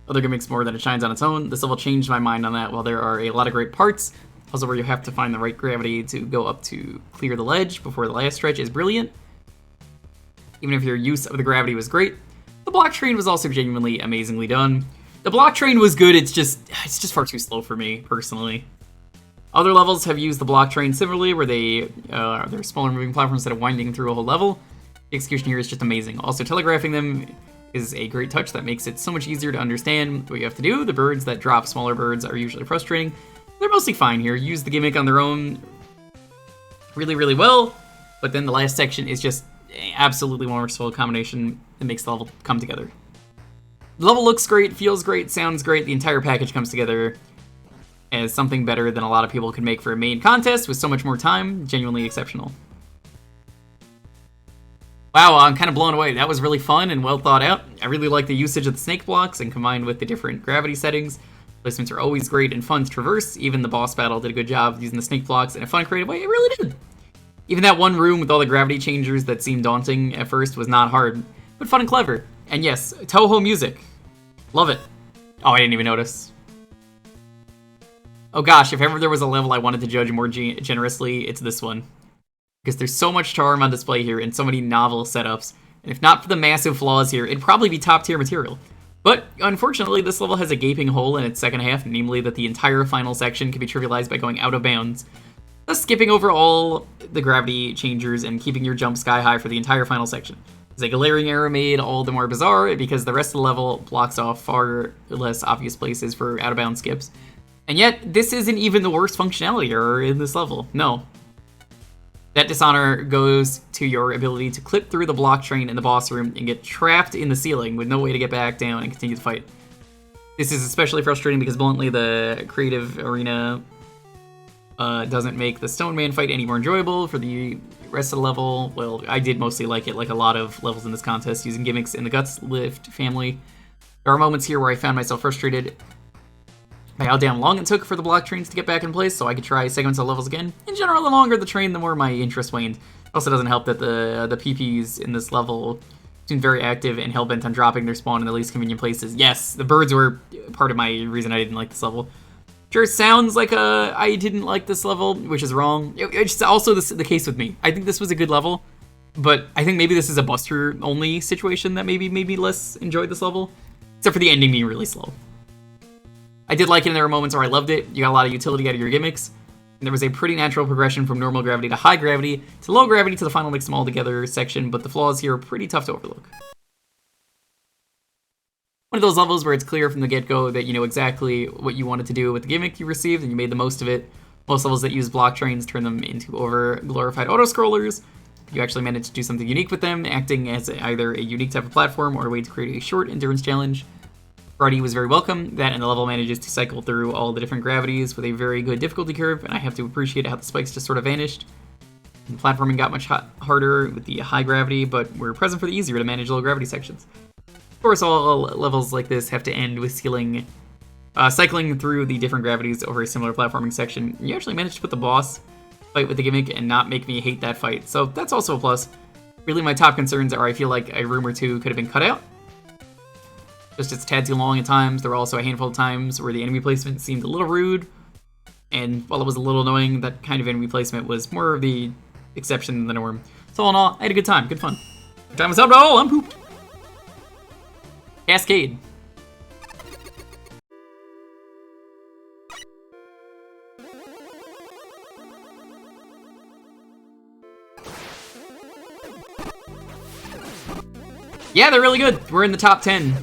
other gimmicks more than it shines on its own. This level changed my mind on that. While there are a lot of great parts, also where you have to find the right gravity to go up to clear the ledge before the last stretch is brilliant. Even if your use of the gravity was great, the block train was also genuinely amazingly done. The block train was good, it's just far too slow for me, personally. Other levels have used the block train similarly, where they're smaller moving platforms instead of winding through a whole level. The execution here is just amazing. Also, telegraphing them is a great touch that makes it so much easier to understand what you have to do. The birds that drop smaller birds are usually frustrating. They're mostly fine here. Use the gimmick on their own really, really well, but then the last section is just absolutely wonderful combination that makes the level come together. The level looks great, feels great, sounds great. The entire package comes together as something better than a lot of people could make for a main contest with so much more time. Genuinely exceptional. Wow, I'm kind of blown away. That was really fun and well thought out. I really like the usage of the snake blocks and combined with the different gravity settings. Placements are always great and fun to traverse. Even the boss battle did a good job using the snake blocks in a fun, creative way. It really did. Even that one room with all the gravity changers that seemed daunting at first was not hard, but fun and clever. And yes, Toho music. Love it. Oh, I didn't even notice. Oh gosh, if ever there was a level I wanted to judge more generously, it's this one. Because there's so much charm on display here and so many novel setups. And if not for the massive flaws here, it'd probably be top tier material. But unfortunately, this level has a gaping hole in its second half, namely that the entire final section can be trivialized by going out of bounds. Thus skipping over all the gravity changers and keeping your jump sky high for the entire final section. It's a glaring error made all the more bizarre because the rest of the level blocks off far less obvious places for out of bounds skips. And yet, this isn't even the worst functionality error in this level. No. That dishonor goes to your ability to clip through the block train in the boss room and get trapped in the ceiling with no way to get back down and continue the fight. This is especially frustrating because bluntly the creative arena doesn't make the Stone Man fight any more enjoyable. For the rest of the level, well, I did mostly like it, like a lot of levels in this contest, using gimmicks in the Guts Lift family. There are moments here where I found myself frustrated by how damn long it took for the block trains to get back in place, so I could try segments of levels again. In general, the longer the train, the more my interest waned. It also doesn't help that the PPs in this level seem very active and hell-bent on dropping their spawn in the least convenient places. Yes, the birds were part of my reason I didn't like this level. Sure, sounds like I didn't like this level, which is wrong. It's also the case with me. I think this was a good level, but I think maybe this is a Buster-only situation that maybe made me less enjoy this level, except for the ending being really slow. I did like it, and there were moments where I loved it. You got a lot of utility out of your gimmicks, and there was a pretty natural progression from normal gravity to high gravity to low gravity to the final mix them all together section, but the flaws here are pretty tough to overlook. One of those levels where it's clear from the get-go that you know exactly what you wanted to do with the gimmick you received and you made the most of it. Most levels that use block trains turn them into over-glorified auto-scrollers. You actually managed to do something unique with them, acting as either a unique type of platform or a way to create a short endurance challenge. Variety was very welcome. That and the level manages to cycle through all the different gravities with a very good difficulty curve, and I have to appreciate how the spikes just sort of vanished. And platforming got much harder with the high gravity, but were present for the easier to manage low gravity sections. Of course, all levels like this have to end with cycling through the different gravities over a similar platforming section. You actually managed to put the boss fight with the gimmick and not make me hate that fight, so that's also a plus. Really, my top concerns are I feel like a room or two could have been cut out. Just it's a tad too long at times. There were also a handful of times where the enemy placement seemed a little rude, and while it was a little annoying, that kind of enemy placement was more of the exception than the norm. So all in all, I had a good time, good fun. Good time was up. Oh, I'm pooped. Cascade. Yeah, they're really good. We're in the top 10.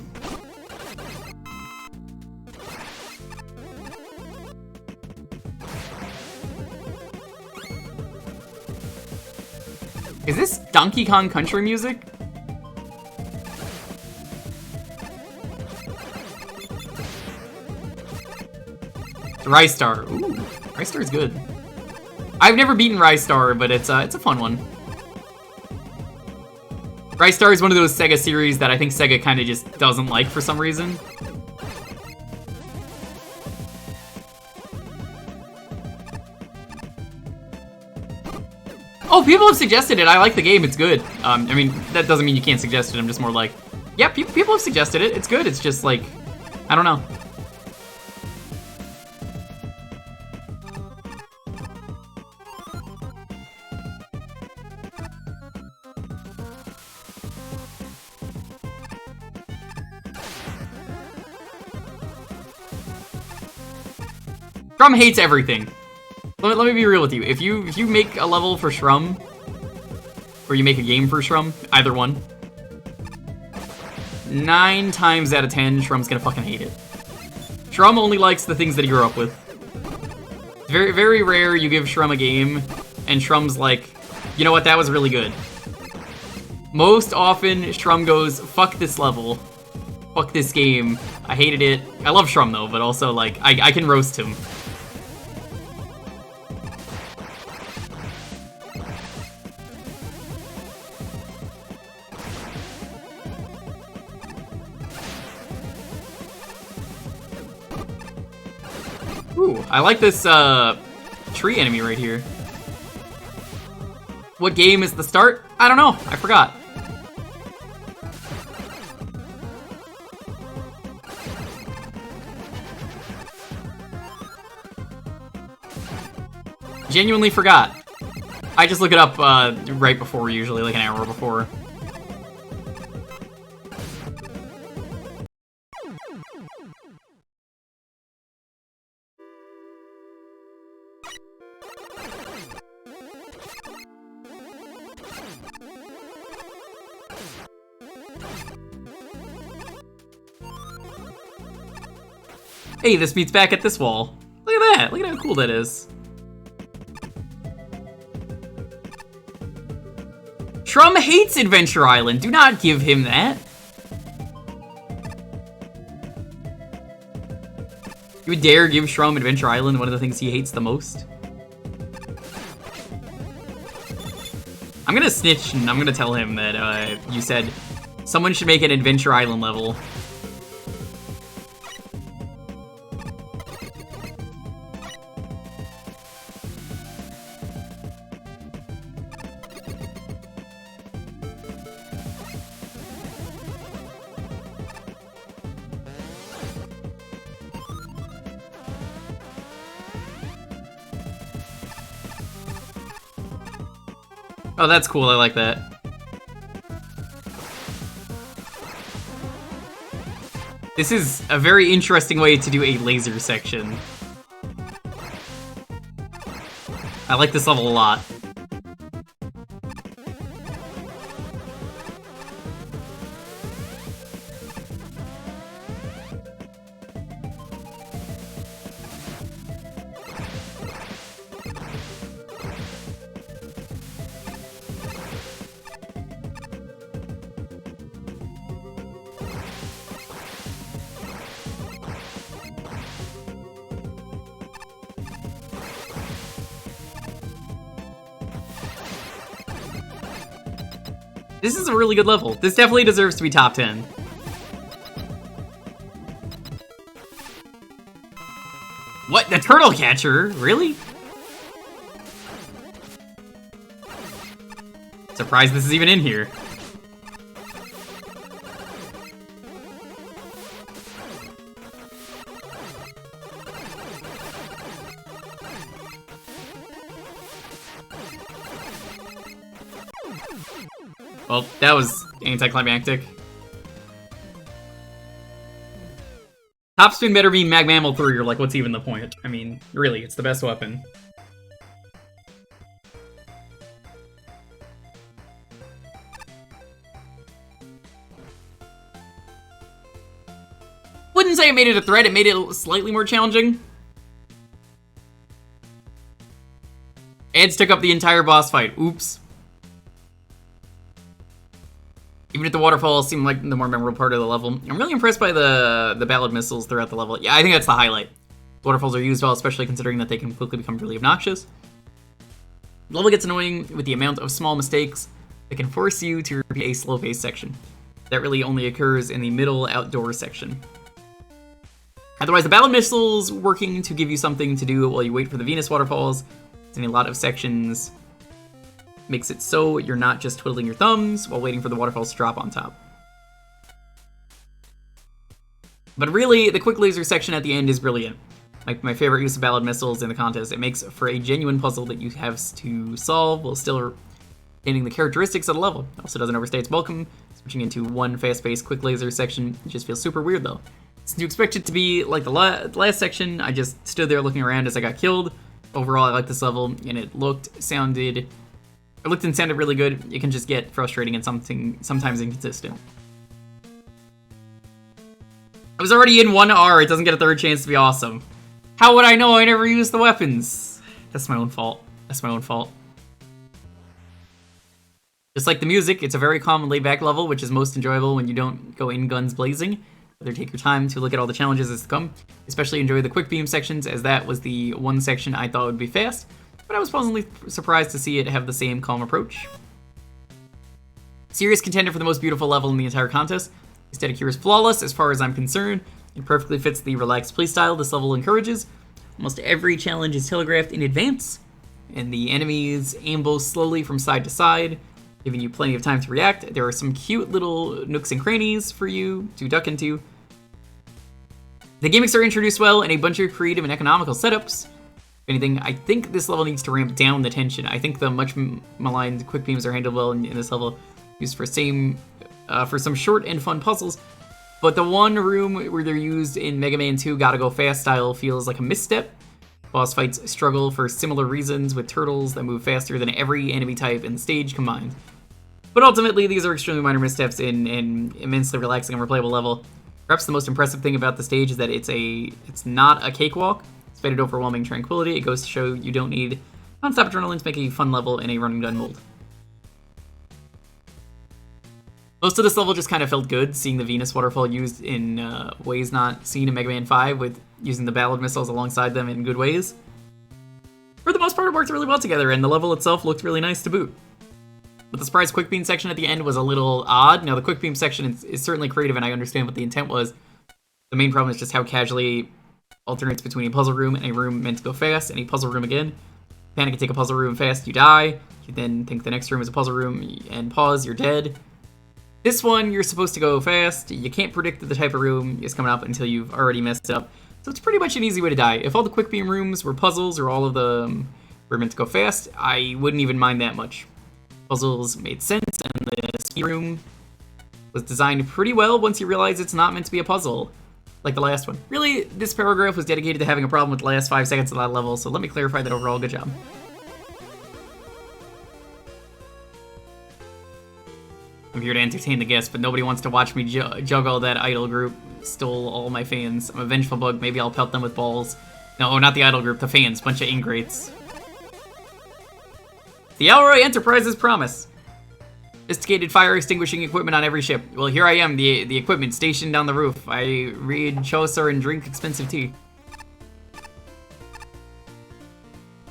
Is this Donkey Kong country music? Rise Star. Ooh, Rise Star is good. I've never beaten Rise Star, but it's a fun one. Rise Star is one of those Sega series that I think Sega kind of just doesn't like for some reason. Oh, people have suggested it. I like the game. It's good. I mean, that doesn't mean you can't suggest it. I'm just more like, yeah, people have suggested it. It's good. It's just like, I don't know. Shrum hates everything. Let me be real with you. If you make a level for Shrum, or you make a game for Shrum, either one, 9 times out of 10, Shrum's gonna fucking hate it. Shrum only likes the things that he grew up with. It's very, very rare you give Shrum a game, and Shrum's like, you know what, that was really good. Most often, Shrum goes, fuck this level. Fuck this game. I hated it. I love Shrum though, but also like, I can roast him. Ooh, I like this tree enemy right here. What game is the start? I don't know. I forgot. Genuinely forgot. I just look it up right before, usually, like an hour before. Hey, this meets back at this wall. Look at that. Look at how cool that is. Shrum hates Adventure Island. Do not give him that. You would dare give Shrum Adventure Island one of the things he hates the most? I'm gonna snitch and I'm gonna tell him that you said someone should make an Adventure Island level. Oh, that's cool. I like that. This is a very interesting way to do a laser section. I like this level a lot. This is a really good level. This definitely deserves to be top 10. What? The turtle catcher? Really? Surprised this is even in here. Well, that was anticlimactic. Top spin better be Mag Mammal 3, or like, what's even the point? I mean, really, it's the best weapon. Wouldn't say it made it a threat, it made it slightly more challenging. Ads took up the entire boss fight. Oops. Even if the waterfalls seem like the more memorable part of the level, I'm really impressed by the ballad missiles throughout the level. Yeah, I think that's the highlight. Waterfalls are used well, especially considering that they can quickly become really obnoxious. The level gets annoying with the amount of small mistakes that can force you to repeat a slow-paced section. That really only occurs in the middle outdoor section. Otherwise, the ballad missiles working to give you something to do while you wait for the Venus waterfalls in a lot of sections makes it so you're not just twiddling your thumbs while waiting for the waterfalls to drop on top. But really, the quick laser section at the end is brilliant. Like my favorite use of ballad missiles in the contest. It makes for a genuine puzzle that you have to solve while still retaining the characteristics of the level. It also doesn't overstay its welcome. Switching into one fast-paced quick laser section just feels super weird though. Since you expect it to be like the last section, I just stood there looking around as I got killed. Overall, I like this level, and it looked and sounded really good. It can just get frustrating and sometimes inconsistent. I was already in 1R, it doesn't get a third chance to be awesome. How would I know? I never used the weapons. That's my own fault. That's my own fault. Just like the music, it's a very calm and laid-back level, which is most enjoyable when you don't go in guns blazing. Rather take your time to look at all the challenges as they come. Especially enjoy the quick beam sections, as that was the one section I thought would be fast, but I was pleasantly surprised to see it have the same calm approach. Serious contender for the most beautiful level in the entire contest. Aesthetic here is flawless as far as I'm concerned. It perfectly fits the relaxed playstyle this level encourages. Almost every challenge is telegraphed in advance, and the enemies ambush slowly from side to side, giving you plenty of time to react. There are some cute little nooks and crannies for you to duck into. The gimmicks are introduced well, and a bunch of creative and economical setups. If anything, I think this level needs to ramp down the tension. I think the much maligned quick beams are handled well in this level, used for some short and fun puzzles. But the one room where they're used in Mega Man 2 Gotta Go Fast style feels like a misstep. Boss fights struggle for similar reasons with turtles that move faster than every enemy type in the stage combined. But ultimately, these are extremely minor missteps in an immensely relaxing and replayable level. Perhaps the most impressive thing about the stage is that it's not a cakewalk. Despite its overwhelming tranquility, it goes to show you don't need non-stop adrenaline to make a fun level in a run and gun mold. Most of this level just kind of felt good, seeing the Venus waterfall used in ways not seen in Mega Man 5, with using the ballad missiles alongside them in good ways. For the most part, it worked really well together, and the level itself looked really nice to boot. But the surprise quick beam section at the end was a little odd. Now, the quick beam section is certainly creative, and I understand what the intent was. The main problem is just how casually alternates between a puzzle room and a room meant to go fast, and a puzzle room again. Panic and take a puzzle room fast, you die. You then think the next room is a puzzle room, and pause, you're dead. This one, you're supposed to go fast. You can't predict that the type of room is coming up until you've already messed it up. So it's pretty much an easy way to die. If all the quick beam rooms were puzzles, or all of them were meant to go fast, I wouldn't even mind that much. Puzzles made sense, and the ski room was designed pretty well once you realize it's not meant to be a puzzle, like the last one. Really, this paragraph was dedicated to having a problem with the last 5 seconds of that level, so let me clarify that overall. Good job. I'm here to entertain the guests, but nobody wants to watch me juggle that idol group. Stole all my fans. I'm a vengeful bug, maybe I'll pelt them with balls. No, not the idol group, the fans, bunch of ingrates. The Elroy Enterprises promise. Sophisticated fire extinguishing equipment on every ship. Well, here I am, the equipment stationed on the roof. I read Chaucer and drink expensive tea.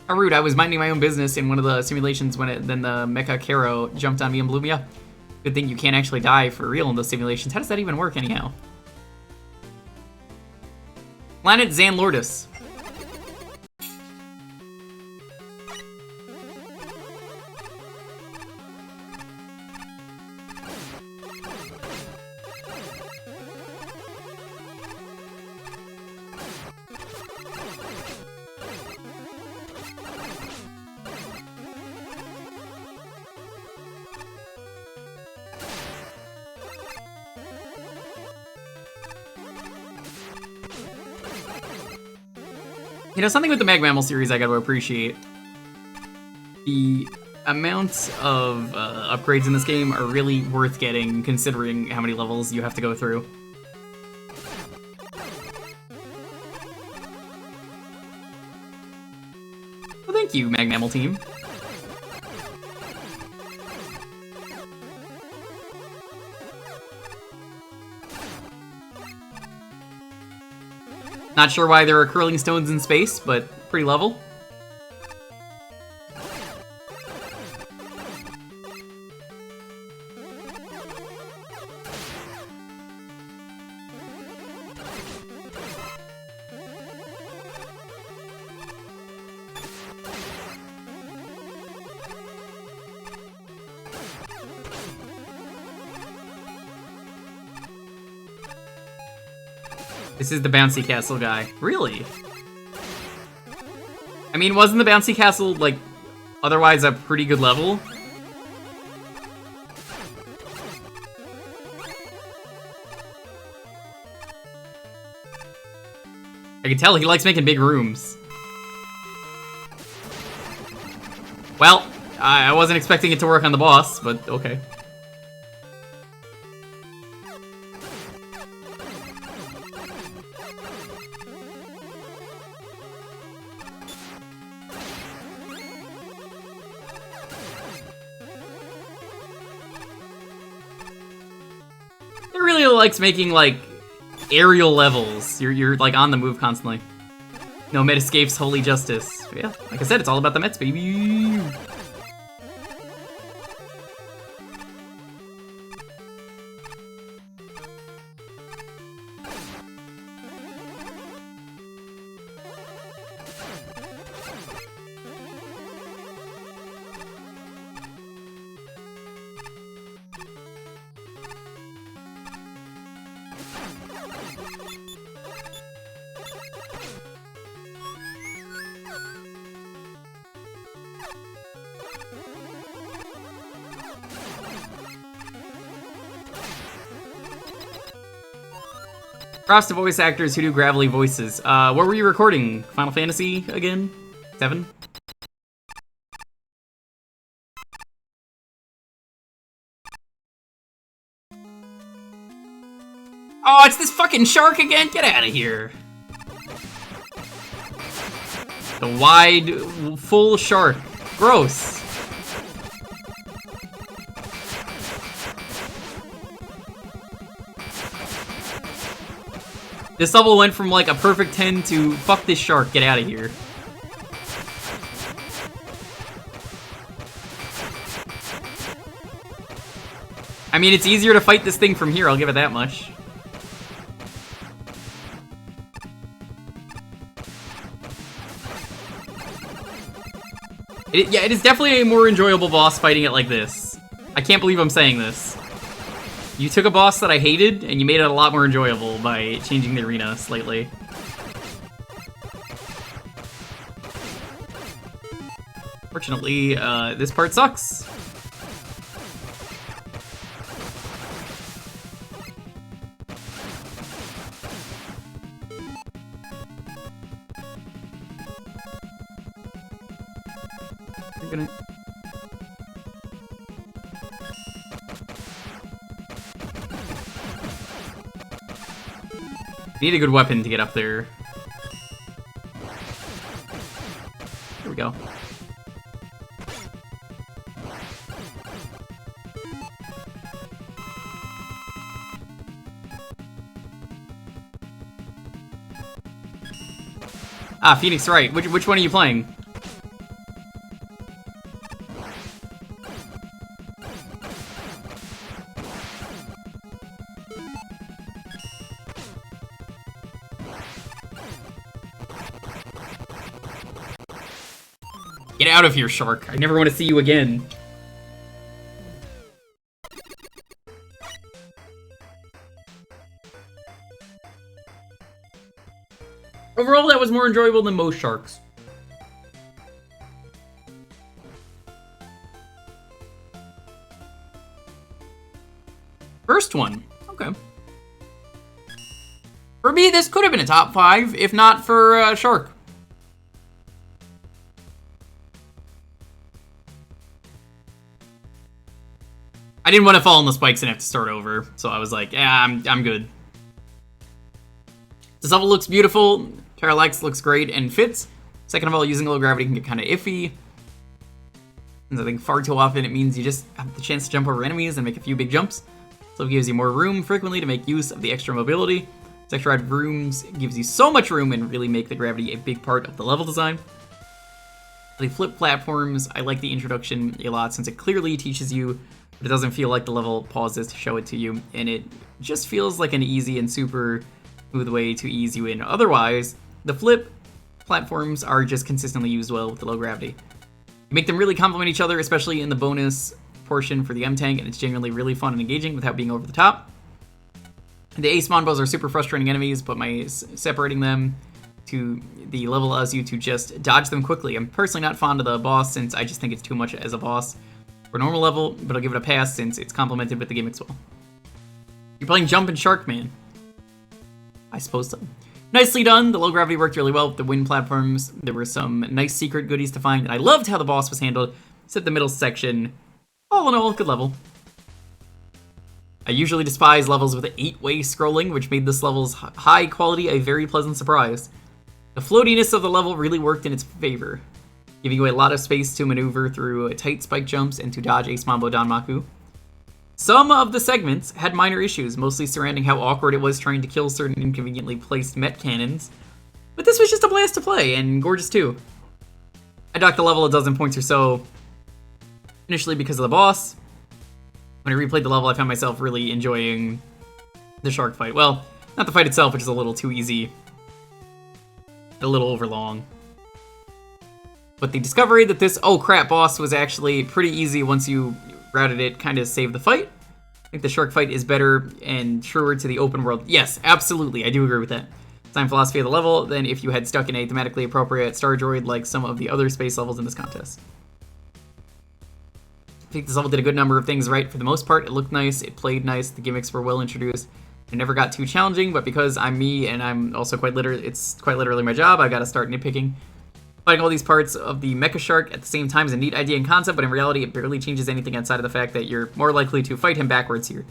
How rude, I was minding my own business in one of the simulations when then the Mecha Caro jumped on me and blew me up. Good thing you can't actually die for real in those simulations. How does that even work anyhow? Planet Zanlordis. You know, something with the Mag Mammal series I gotta appreciate. The amounts of upgrades in this game are really worth getting, considering how many levels you have to go through. Well, thank you, Mag Mammal team. Not sure why there are curling stones in space, but pretty level. This is the bouncy castle guy. Really? I mean, wasn't the bouncy castle, like, otherwise a pretty good level? I can tell he likes making big rooms. Well, I wasn't expecting it to work on the boss, but okay. Likes making like aerial levels. You're like on the move constantly. No Met escapes holy justice. Yeah, like I said, it's all about the Mets, baby. Props to voice actors who do gravelly voices. What were you recording? Final Fantasy again? 7? Oh, it's this fucking shark again? Get out of here. The wide, full shark. Gross. This level went from like a perfect 10 to fuck this shark, get out of here. I mean, it's easier to fight this thing from here, I'll give it that much. Yeah, it is definitely a more enjoyable boss fighting it like this. I can't believe I'm saying this. You took a boss that I hated, and you made it a lot more enjoyable by changing the arena slightly. Fortunately, this part sucks. You're gonna... Need a good weapon to get up there. Here we go. Ah, Phoenix, right. Which one are you playing? Get out of here, shark. I never want to see you again. Overall, that was more enjoyable than most sharks. First one. Okay. For me, this could have been a top 5, if not for Shark. I didn't want to fall on the spikes and have to start over, so I was like, yeah, I'm good. This level looks beautiful, Parallax looks great and fits. Second of all, using low gravity can get kind of iffy. And I think far too often it means you just have the chance to jump over enemies and make a few big jumps. So it gives you more room frequently to make use of the extra mobility. Extra rooms gives you so much room and really make the gravity a big part of the level design. The flip platforms, I like the introduction a lot since it clearly teaches you, but it doesn't feel like the level pauses to show it to you, and it just feels like an easy and super smooth way to ease you in. Otherwise, the flip platforms are just consistently used well with the low gravity. You make them really complement each other, especially in the bonus portion for the M-Tank, and it's genuinely really fun and engaging without being over the top. The ace Monbos are super frustrating enemies, but my separating them to the level allows you to just dodge them quickly. I'm personally not fond of the boss since I just think it's too much as a boss for normal level, but I'll give it a pass since it's complemented with the gimmicks well. You're playing Jump and Shark Man. I suppose so. Nicely done. The low gravity worked really well with the wind platforms. There were some nice secret goodies to find, and I loved how the boss was handled, except the middle section. All in all, good level. I usually despise levels with 8-way scrolling, which made this level's high quality a very pleasant surprise. The floatiness of the level really worked in its favor, giving you a lot of space to maneuver through tight spike jumps and to dodge Ace Mambo Danmaku. Some of the segments had minor issues, mostly surrounding how awkward it was trying to kill certain inconveniently placed Met cannons, but this was just a blast to play, and gorgeous too. I docked the level a dozen points or so, initially because of the boss. When I replayed the level, I found myself really enjoying the shark fight. Well, not the fight itself, which is a little too easy, a little overlong. But the discovery that this oh crap boss was actually pretty easy once you routed it kind of saved the fight. I think the shark fight is better and truer to the open world. Yes, absolutely, I do agree with that. Design philosophy of the level than if you had stuck in a thematically appropriate star droid like some of the other space levels in this contest. I think this level did a good number of things right for the most part. It looked nice, it played nice, the gimmicks were well introduced. It never got too challenging, but because I'm me and I'm also it's quite literally my job, I gotta start nitpicking. Fighting all these parts of the Mecha Shark at the same time is a neat idea and concept, but in reality it barely changes anything outside of the fact that you're more likely to fight him backwards here.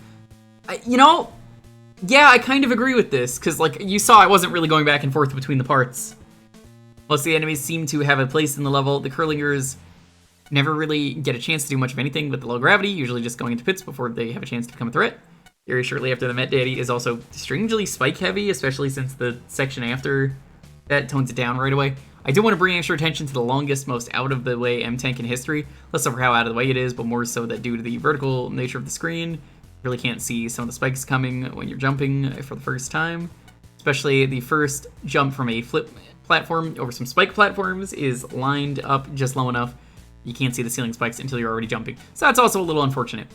You know, yeah, I kind of agree with this, because like you saw I wasn't really going back and forth between the parts. Most of the enemies seem to have a place in the level. The Curlingers never really get a chance to do much of anything with the low gravity, usually just going into pits before they have a chance to become a threat. Very shortly after the Met Daddy is also strangely spike heavy, especially since the section after that tones it down right away. I do want to bring extra attention to the longest, most out-of-the-way M-Tank in history, less over how out of the way it is, but more so that due to the vertical nature of the screen, you really can't see some of the spikes coming when you're jumping for the first time. Especially the first jump from a flip platform over some spike platforms is lined up just low enough you can't see the ceiling spikes until you're already jumping. So that's also a little unfortunate.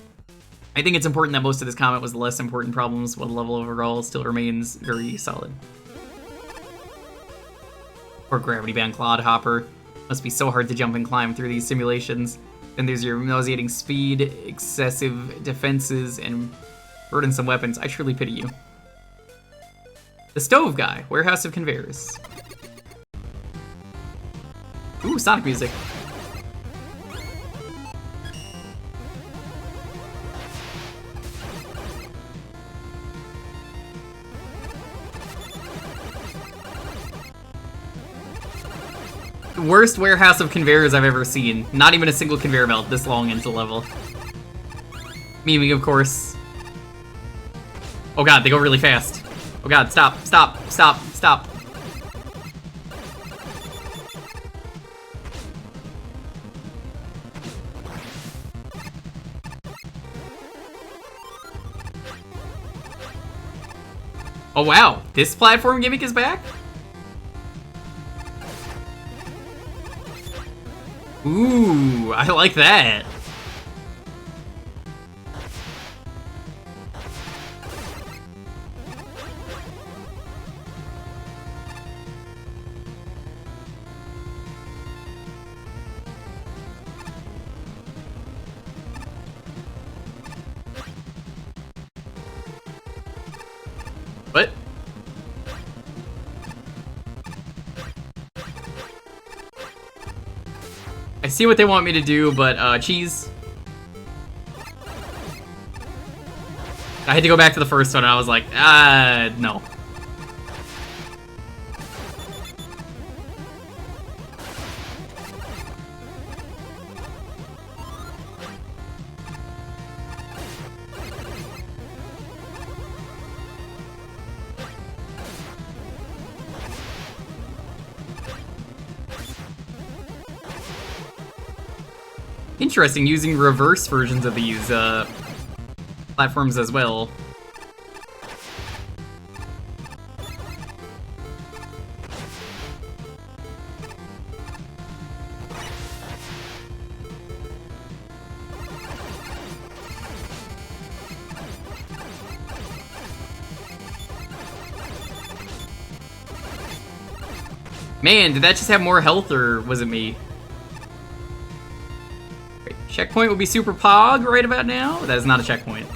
I think it's important that most of this comment was the less important problems, while the level overall still remains very solid. Poor gravity-bound Clodhopper. Must be so hard to jump and climb through these simulations. Then there's your nauseating speed, excessive defenses, and burdensome weapons. I truly pity you. The Stove Guy, Warehouse of Conveyors. Ooh, Sonic music. The worst Warehouse of Conveyors I've ever seen. Not even a single conveyor belt this long into the level. Memeing, of course. Oh god, they go really fast. Oh god, stop, stop, stop, stop. Oh wow, this platform gimmick is back? Ooh, I like that. What? I see what they want me to do, but cheese. had to go back to the first one, and I was like, no. Interesting, using reverse versions of these platforms as well. Man, did that just have more health, or was it me? Great. Checkpoint would be super pog right about now. That is not a checkpoint.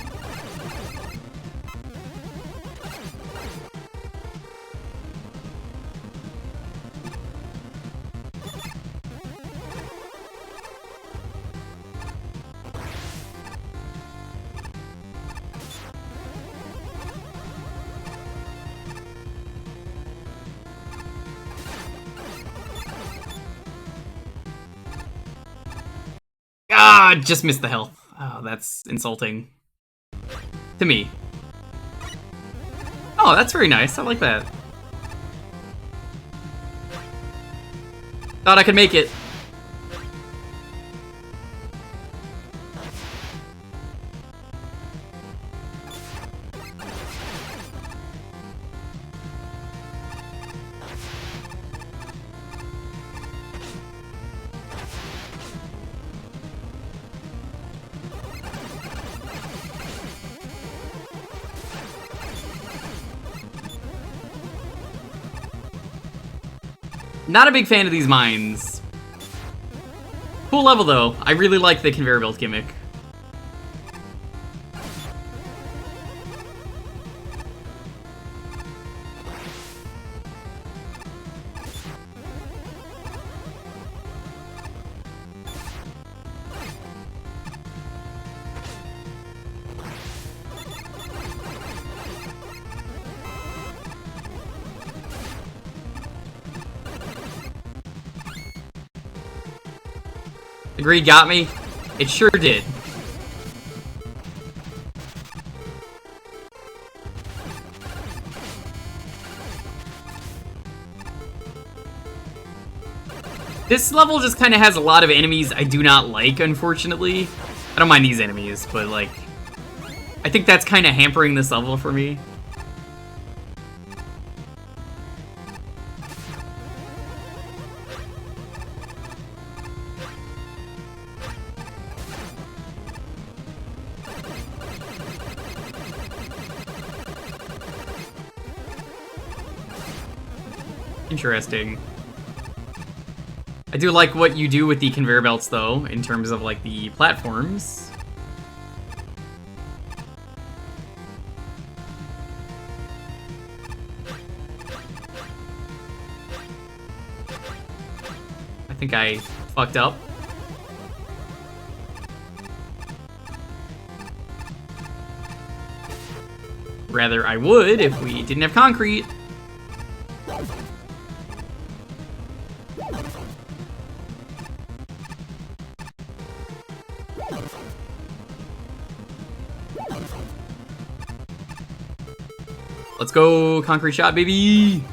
Ah, just missed the health. Oh, that's insulting. To me. Oh, that's very nice. I like that. Thought I could make it. Not a big fan of these mines. Cool level though. I really like the conveyor belt gimmick. The greed got me? It sure did. This level just kind of has a lot of enemies I do not like, unfortunately. I don't mind these enemies, but like, I think that's kind of hampering this level for me. Interesting. I do like what you do with the conveyor belts, though, in terms of, like, the platforms. I think I fucked up. Rather, I would if we didn't have concrete. Let's go, concrete shot, baby!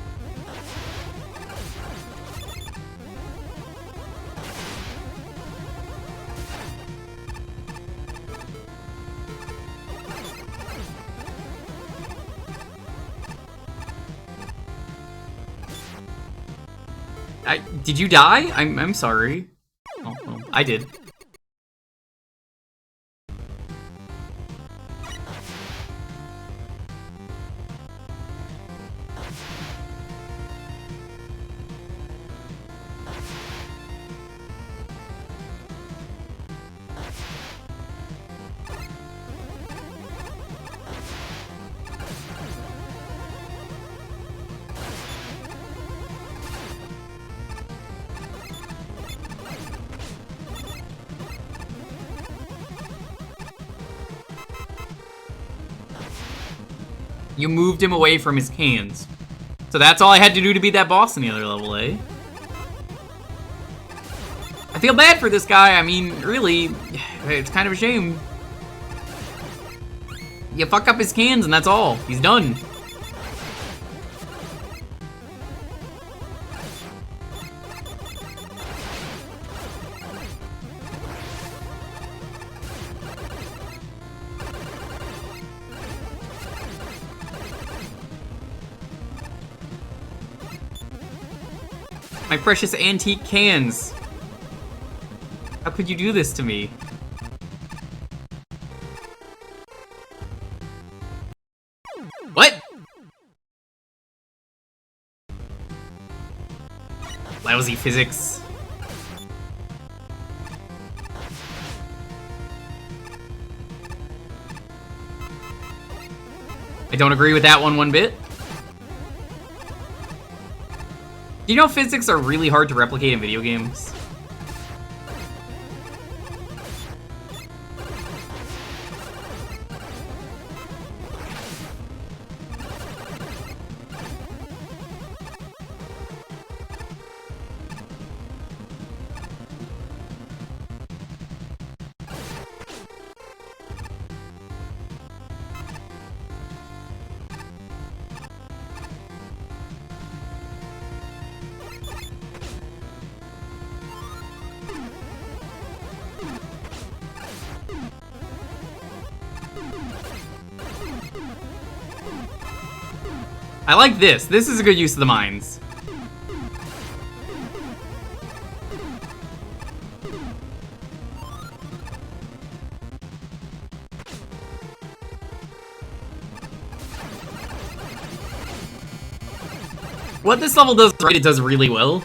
Did you die? I'm sorry. Oh, well, I did. You moved him away from his cans. So that's all I had to do to beat that boss in the other level, eh? I feel bad for this guy. I mean, really, it's kind of a shame. You fuck up his cans and that's all. He's done. My precious antique cans. How could you do this to me? What? Lousy physics. I don't agree with that one bit. Do you know physics are really hard to replicate in video games? I like this. This is a good use of the mines. What this level does right, it does really well.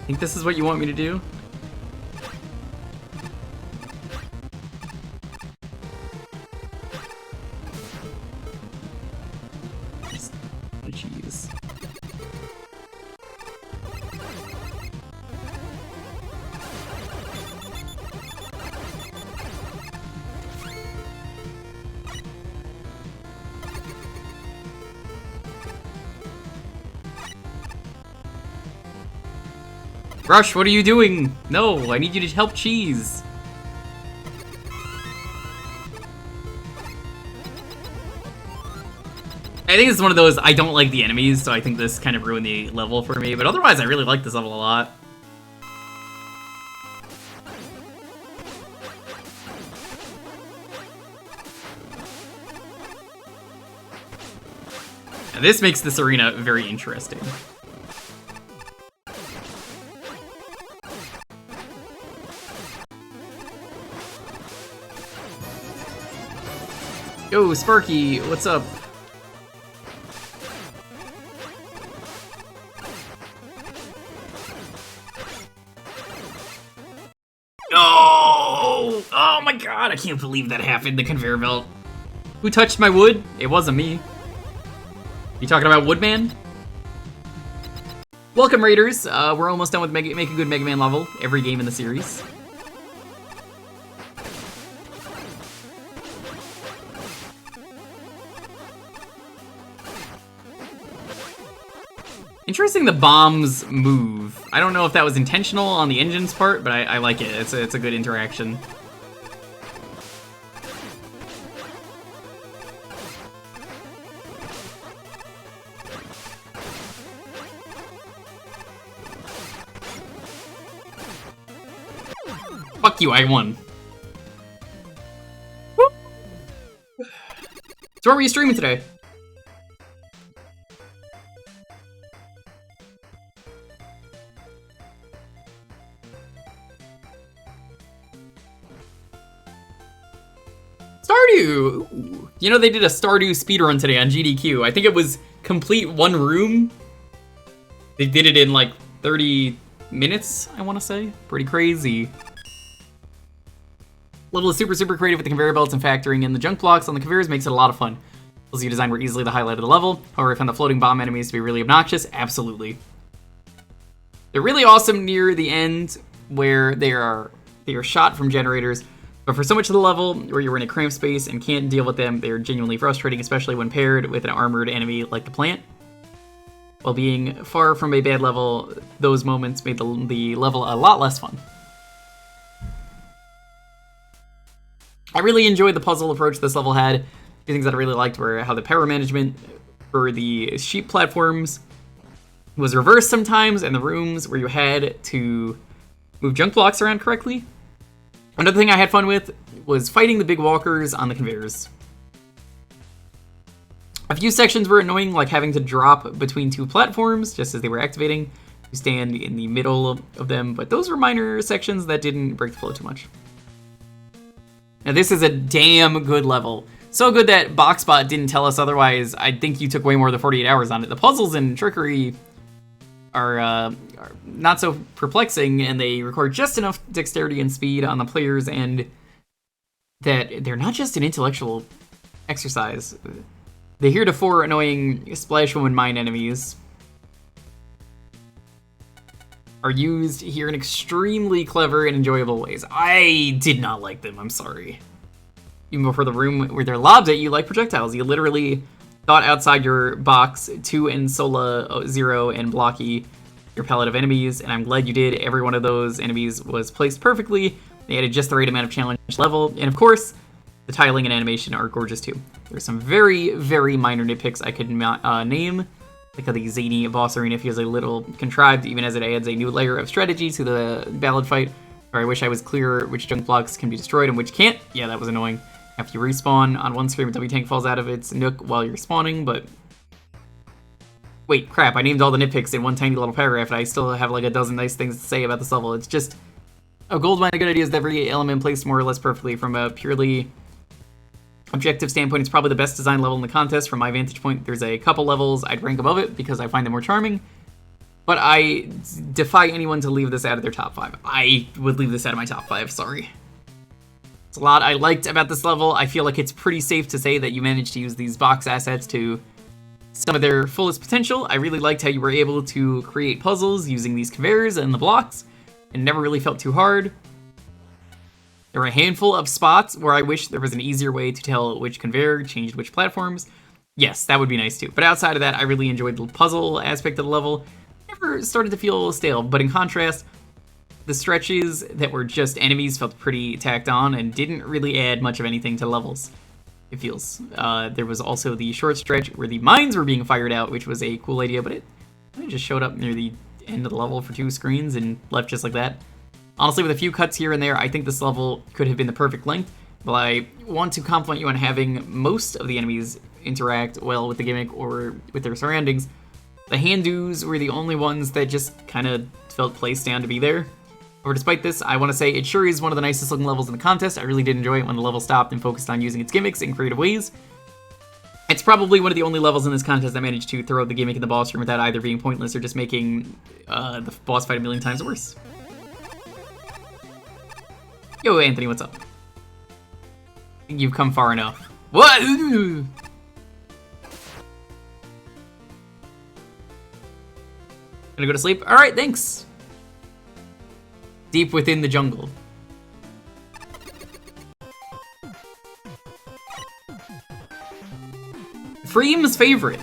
Think this is what you want me to do? Jeez. Rush, what are you doing? No, I need you to help Cheese. I think it's one of those, I don't like the enemies, so I think this kind of ruined the level for me, but otherwise I really like this level a lot. And this makes this arena very interesting. Yo, Sparky, what's up? No! Oh my god, I can't believe that happened, the conveyor belt. Who touched my wood? It wasn't me. You talking about Woodman? Welcome, Raiders. We're almost done with Make a Good Mega Man level, every game in the series. Interesting the bombs move. I don't know if that was intentional on the engine's part, but I like it. It's a good interaction. Fuck you, I won. Woo! So what were you streaming today? Stardew! Ooh. You know, they did a Stardew speedrun today on GDQ. I think it was complete one room. They did it in like 30 minutes, I want to say. Pretty crazy. Level is super creative with the conveyor belts and factoring in the junk blocks on the conveyors makes it a lot of fun. Puzzles you designed were easily the highlight of the level. However, I found the floating bomb enemies to be really obnoxious. Absolutely. They're really awesome near the end where they are shot from generators. But for so much of the level where you're in a cramped space and can't deal with them, they're genuinely frustrating, especially when paired with an armored enemy like the plant. While being far from a bad level, those moments made the level a lot less fun. I really enjoyed the puzzle approach this level had. The things that I really liked were how the power management for the sheep platforms was reversed sometimes, and the rooms where you had to move junk blocks around correctly. Another thing I had fun with was fighting the big walkers on the conveyors. A few sections were annoying, like having to drop between two platforms just as they were activating. You stand in the middle of them, but those were minor sections that didn't break the flow too much. Now this is a damn good level. So good that BoxBot didn't tell us otherwise. I think you took way more than 48 hours on it. The puzzles and trickery are not so perplexing, and they require just enough dexterity and speed on the player's end that they're not just an intellectual exercise. The heretofore annoying Splash Woman mine enemies are used here in extremely clever and enjoyable ways. I did not like them, I'm sorry. Even before the room where they're lobbed at you like projectiles. You literally thought outside your box 2 and Sola 0 and Blocky your palette of enemies, and I'm glad you did. Every one of those enemies was placed perfectly. They added just the right amount of challenge level, and of course, the tiling and animation are gorgeous too. There's some very minor nitpicks I could name, like how the zany boss arena feels a little contrived, even as it adds a new layer of strategy to the ballad fight. Or I wish I was clearer which junk blocks can be destroyed and which can't. Yeah, that was annoying. After you respawn on one screen, a W tank falls out of its nook while you're spawning, but... Wait, crap, I named all the nitpicks in one tiny little paragraph, and I still have like a dozen nice things to say about this level. It's just a goldmine of good ideas that every element placed more or less perfectly. From a purely objective standpoint, it's probably the best design level in the contest. From my vantage point, there's a couple levels I'd rank above it because I find them more charming. But I defy anyone to leave this out of their top 5. I would leave this out of my top 5, sorry. It's a lot I liked about this level. I feel like it's pretty safe to say that you managed to use these box assets to some of their fullest potential. I really liked how you were able to create puzzles using these conveyors and the blocks. It never really felt too hard. There were a handful of spots where I wish there was an easier way to tell which conveyor changed which platforms. Yes, that would be nice too. But outside of that, I really enjoyed the puzzle aspect of the level. Never started to feel a little stale, but in contrast, the stretches that were just enemies felt pretty tacked on and didn't really add much of anything to levels, it feels. There was also the short stretch where the mines were being fired out, which was a cool idea, but it just showed up near the end of the level for 2 screens and left just like that. Honestly, with a few cuts here and there, I think this level could have been the perfect length, but I want to compliment you on having most of the enemies interact well with the gimmick or with their surroundings. The hand-dos were the only ones that just kind of felt placed down to be there. Or despite this, I want to say it sure is one of the nicest looking levels in the contest. I really did enjoy it when the level stopped and focused on using its gimmicks in creative ways. It's probably one of the only levels in this contest that managed to throw the gimmick in the boss room without either being pointless or just making the boss fight a million times worse. Yo, Anthony, what's up? You've come far enough. What? Gonna go to sleep? Alright, thanks. Deep within the jungle. Freem's favorite.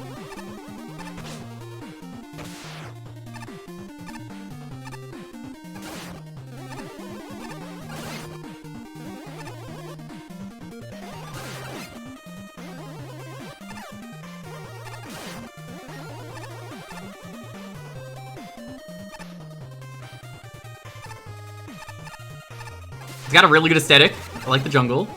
It's got a really good aesthetic. I like the jungle.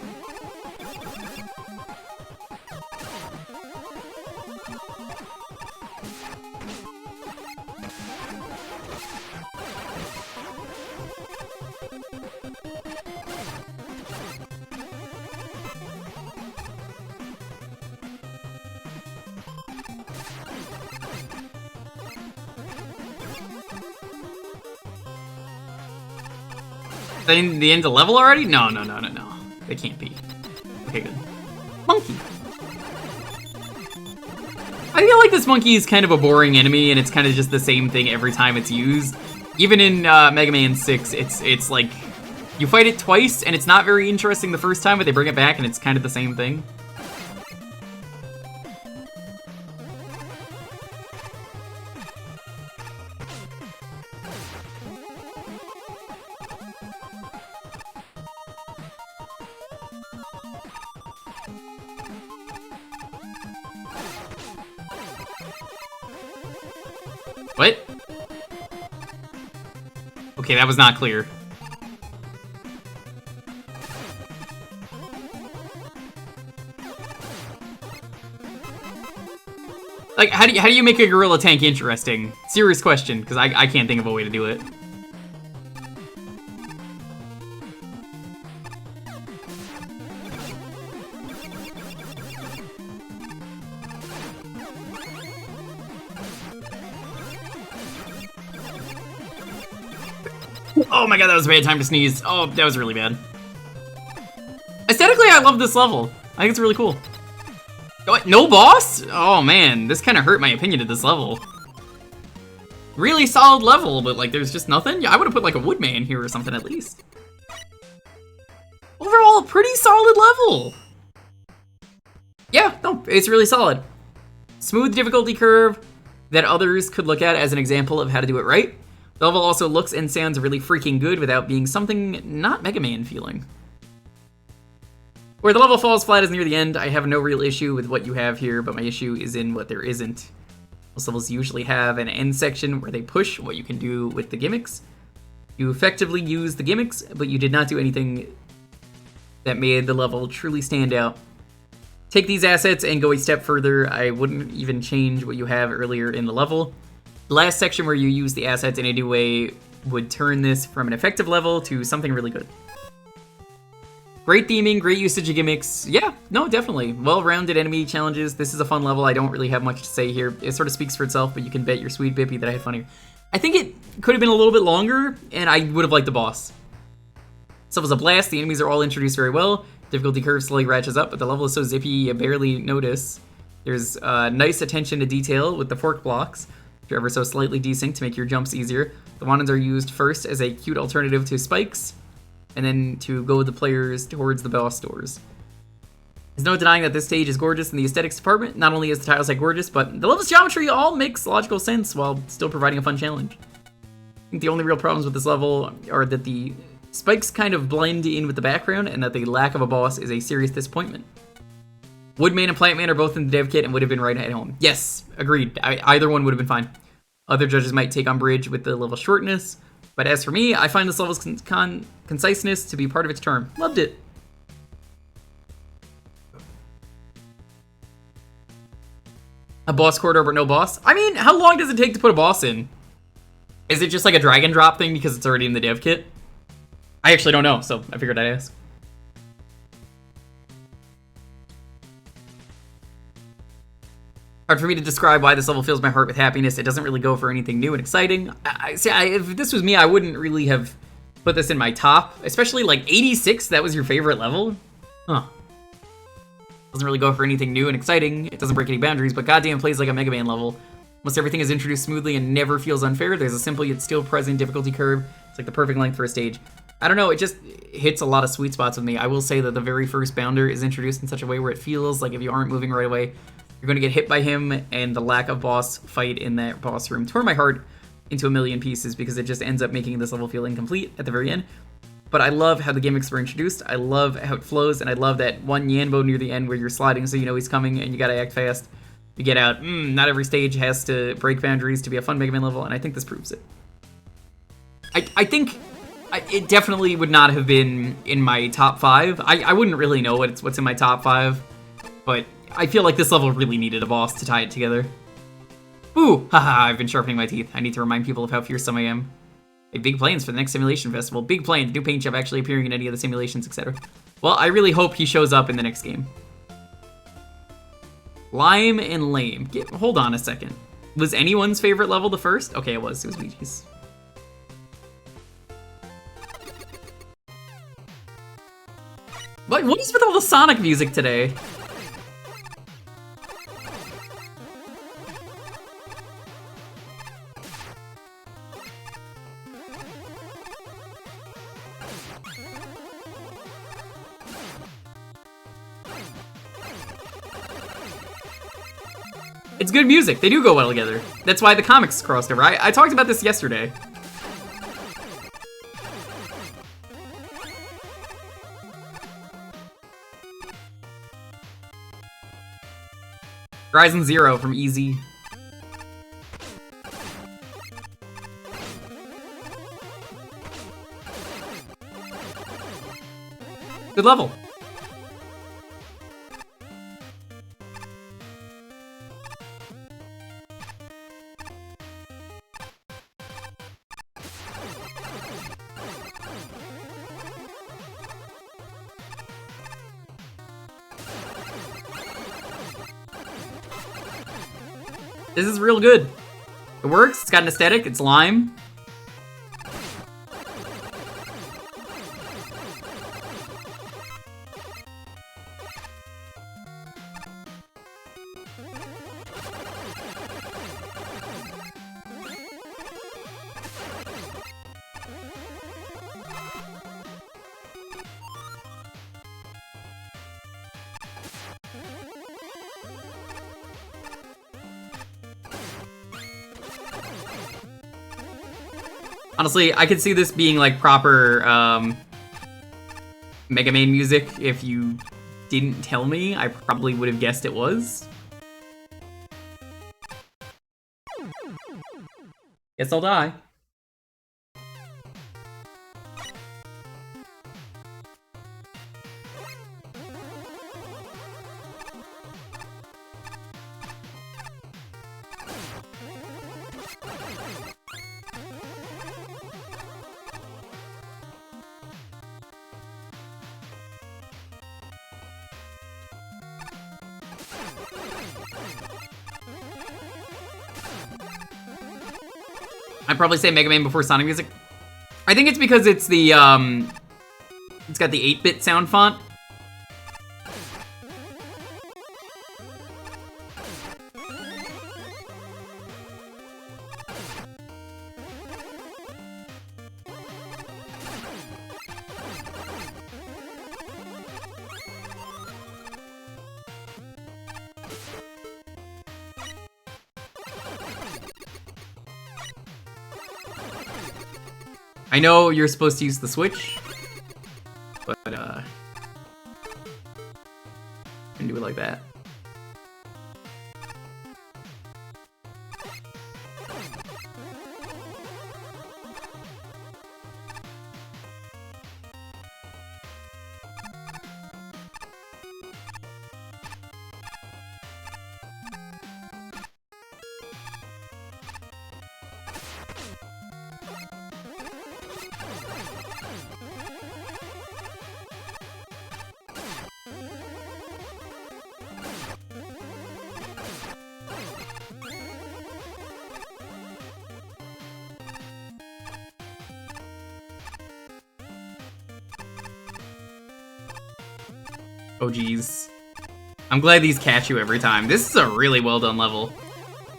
The end of level already? No. They can't be. Okay, good. Monkey. I feel like this monkey is kind of a boring enemy, and it's kind of just the same thing every time it's used. Even in Mega Man 6, it's like, you fight it twice, and it's not very interesting the first time, but they bring it back, and it's kind of the same thing. What? Okay, that was not clear. Like, how do you make a gorilla tank interesting? Serious question, because I can't think of a way to do it. Oh my god, that was a bad time to sneeze. Oh, that was really bad. Aesthetically, I love this level. I think it's really cool. What, no boss? Oh man, this kind of hurt my opinion of this level. Really solid level, but like there's just nothing? Yeah, I would have put like a Woodman here or something at least. Overall, a pretty solid level. Yeah, no, it's really solid. Smooth difficulty curve that others could look at as an example of how to do it right. The level also looks and sounds really freaking good without being something not Mega Man feeling. Where the level falls flat is near the end. I have no real issue with what you have here, but my issue is in what there isn't. Most levels usually have an end section where they push what you can do with the gimmicks. You effectively use the gimmicks, but you did not do anything that made the level truly stand out. Take these assets and go a step further. I wouldn't even change what you have earlier in the level. The last section where you use the assets in a new way would turn this from an effective level to something really good. Great theming, great usage of gimmicks. Yeah, no, definitely. Well-rounded enemy challenges. This is a fun level. I don't really have much to say here. It sort of speaks for itself, but you can bet your sweet Bippy that I had fun here. I think it could have been a little bit longer, and I would have liked the boss. This level's a blast. The enemies are all introduced very well. Difficulty curve slowly ratchets up, but the level is so zippy you barely notice. There's nice attention to detail with the fork blocks, which are ever so slightly desynced to make your jumps easier. The wandons are used first as a cute alternative to spikes, and then to go with the players towards the boss doors. There's no denying that this stage is gorgeous in the aesthetics department. Not only is the tile set gorgeous, but the level's geometry all makes logical sense while still providing a fun challenge. I think the only real problems with this level are that the spikes kind of blend in with the background, and that the lack of a boss is a serious disappointment. Woodman and Plantman are both in the dev kit and would have been right at home. Yes, agreed. Either one would have been fine. Other judges might take umbrage with the level shortness, but as for me, I find this level's conciseness to be part of its charm. Loved it. A boss corridor but no boss? I mean, how long does it take to put a boss in? Is it just like a drag and drop thing because it's already in the dev kit? I actually don't know, so I figured I'd ask. Hard for me to describe why this level fills my heart with happiness. It doesn't really go for anything new and exciting. If this was me, I wouldn't really have put this in my top. Especially like 86, that was your favorite level? Huh. Doesn't really go for anything new and exciting. It doesn't break any boundaries, but goddamn plays like a Mega Man level. Almost everything is introduced smoothly and never feels unfair. There's a simple yet still present difficulty curve. It's like the perfect length for a stage. I don't know, it just hits a lot of sweet spots with me. I will say that the very first bounder is introduced in such a way where it feels like if you aren't moving right away, you're going to get hit by him, and the lack of boss fight in that boss room tore my heart into a million pieces because it just ends up making this level feel incomplete at the very end. But I love how the gimmicks were introduced. I love how it flows, and I love that one Yanbo near the end where you're sliding so you know he's coming and you gotta act fast to get out. Not every stage has to break boundaries to be a fun Mega Man level, and I think this proves it. I think it definitely would not have been in my top 5. I wouldn't really know what's in my top 5, but I feel like this level really needed a boss to tie it together. Ooh, haha, I've been sharpening my teeth. I need to remind people of how fearsome I am. Hey, big plans for the next simulation festival. Big plan, the new paint job actually appearing in any of the simulations, etc. Well, I really hope he shows up in the next game. Lime and Lame. Hold on a second. Was anyone's favorite level the first? Okay, it was. It was Luigi's. What is with all the Sonic music today? It's good music. They do go well together. That's why the comics crossed over. I talked about this yesterday. Horizon Zero from Easy. Good level. This is real good. It works, it's got an aesthetic, it's lime. Honestly, I could see this being like proper Mega Man music. If you didn't tell me, I probably would have guessed it was. Guess I'll die. I'd probably say Mega Man before Sonic music. I think it's because it's the it's got the 8-bit sound font. I know you're supposed to use the Switch, but I can do it like that. Oh geez. I'm glad these catch you every time. This is a really well done level.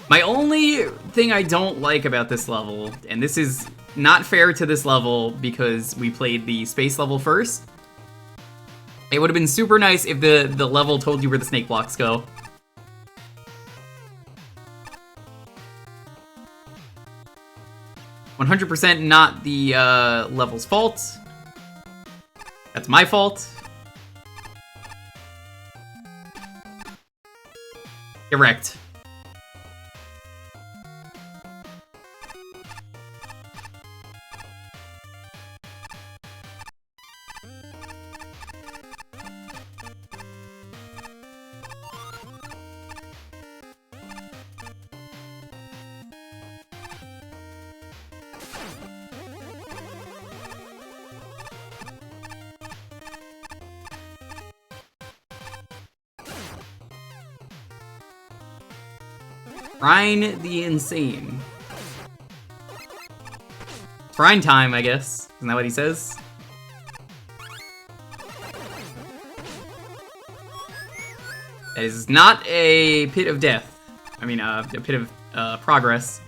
My only thing I don't like about this level, and this is not fair to this level because we played the space level first, it would have been super nice if the level told you where the snake blocks go. "100% not the level's fault. That's my fault. Correct. Rhine the Insane. It's Rhine time, I guess. Isn't that what he says? That is not a pit of death. I mean, a pit of progress.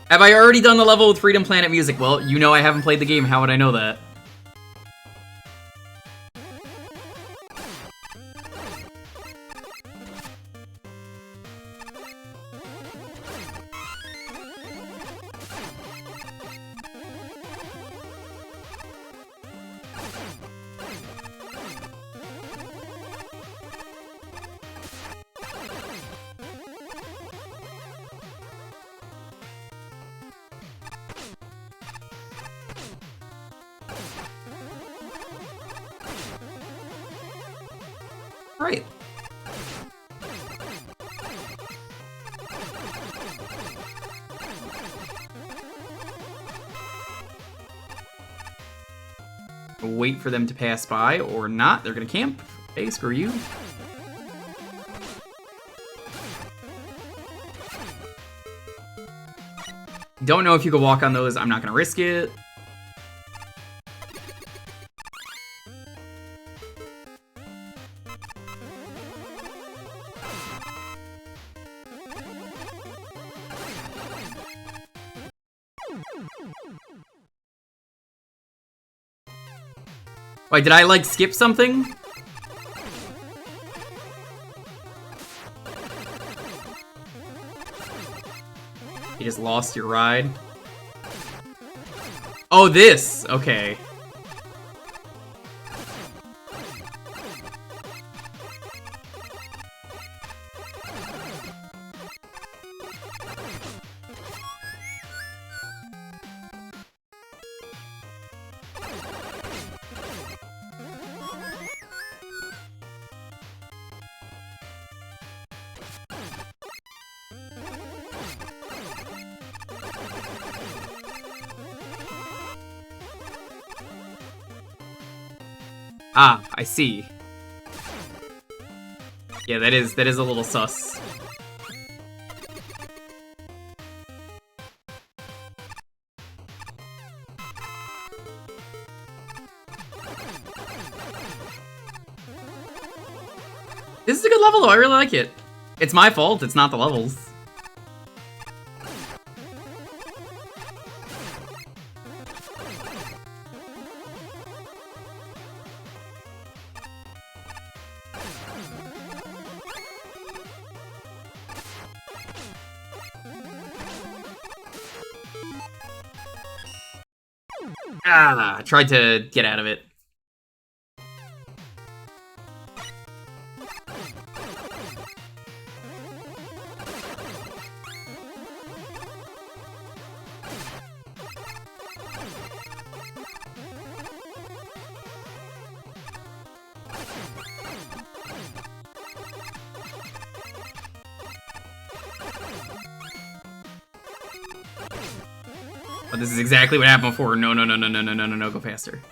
Have I already done the level with Freedom Planet music? Well, you know I haven't played the game. How would I know that? Right. Wait for them to pass by or not. They're gonna camp. Hey, screw you. Don't know if you could walk on those. I'm not gonna risk it. Wait, did I, like, skip something? You just lost your ride? Oh, this! Okay. Ah, I see. Yeah, that is a little sus. This is a good level though, I really like it. It's my fault, it's not the levels. Ah, I tried to get out of it. Oh, this is exactly what happened before. No, no, no, no, no, no, no, no, no, go faster.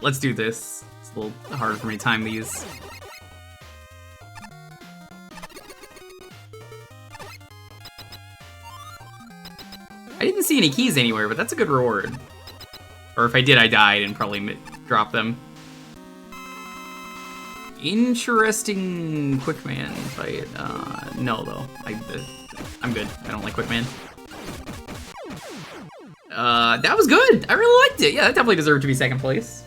Let's do this. It's a little harder for me to time these. I didn't see any keys anywhere, but that's a good reward. Or if I did, I died and probably dropped them. Interesting Quickman fight. No, though. I'm good. I don't like Quickman. That was good! I really liked it! Yeah, that definitely deserved to be second place.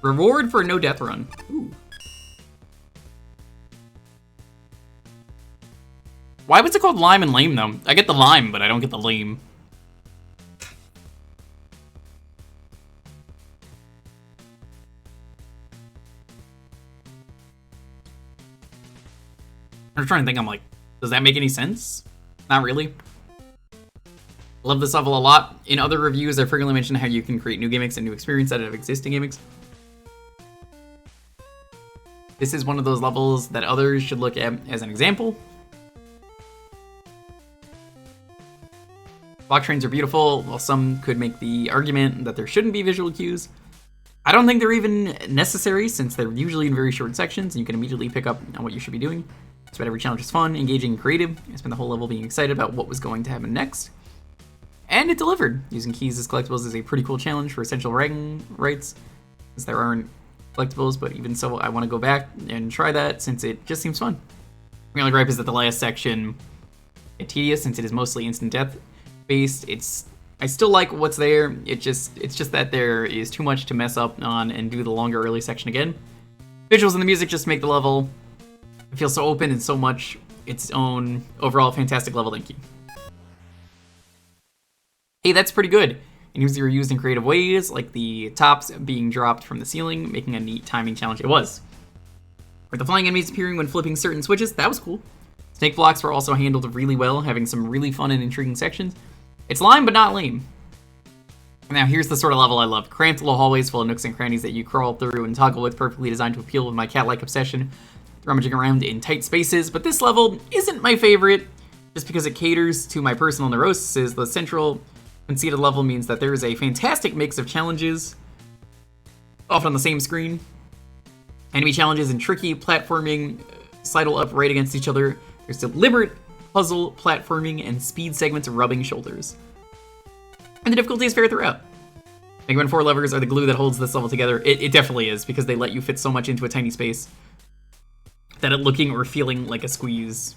Reward for a no death run. Ooh. Why was it called lime and lame though? I get the lime, but I don't get the lame. I'm trying to think, I'm like, does that make any sense? Not really. Love this level a lot. In other reviews, I frequently mention how you can create new gimmicks and new experience out of existing gimmicks. This is one of those levels that others should look at as an example. Block trains are beautiful, while some could make the argument that there shouldn't be visual cues. I don't think they're even necessary, since they're usually in very short sections, and you can immediately pick up on what you should be doing. So every challenge is fun, engaging, and creative. I spent the whole level being excited about what was going to happen next. And it delivered. Using keys as collectibles is a pretty cool challenge for essential bragging rights, since there aren't collectibles, but even so, I want to go back and try that, since it just seems fun. My only gripe is that the last section is tedious, since it is mostly instant death based. I still like what's there, it's just that there is too much to mess up on and do the longer early section again. Visuals and the music just make the level feel so open and so much its own. Overall, fantastic level, thank you. Hey, that's pretty good. And these were used in creative ways, like the tops being dropped from the ceiling, making a neat timing challenge. It was. With the flying enemies appearing when flipping certain switches, that was cool. Snake blocks were also handled really well, having some really fun and intriguing sections. It's lime, but not lame. Now, here's the sort of level I love. Cramped little hallways full of nooks and crannies that you crawl through and toggle with, perfectly designed to appeal with my cat-like obsession, rummaging around in tight spaces. But this level isn't my favorite, just because it caters to my personal neuroses. The central conceited level means that there is a fantastic mix of challenges, often on the same screen. Enemy challenges and tricky platforming sidle up right against each other. There's deliberate puzzle, platforming, and speed segments rubbing shoulders. And the difficulty is fair throughout. Mega Man 4 levers are the glue that holds this level together. It definitely is, because they let you fit so much into a tiny space that it looking or feeling like a squeeze.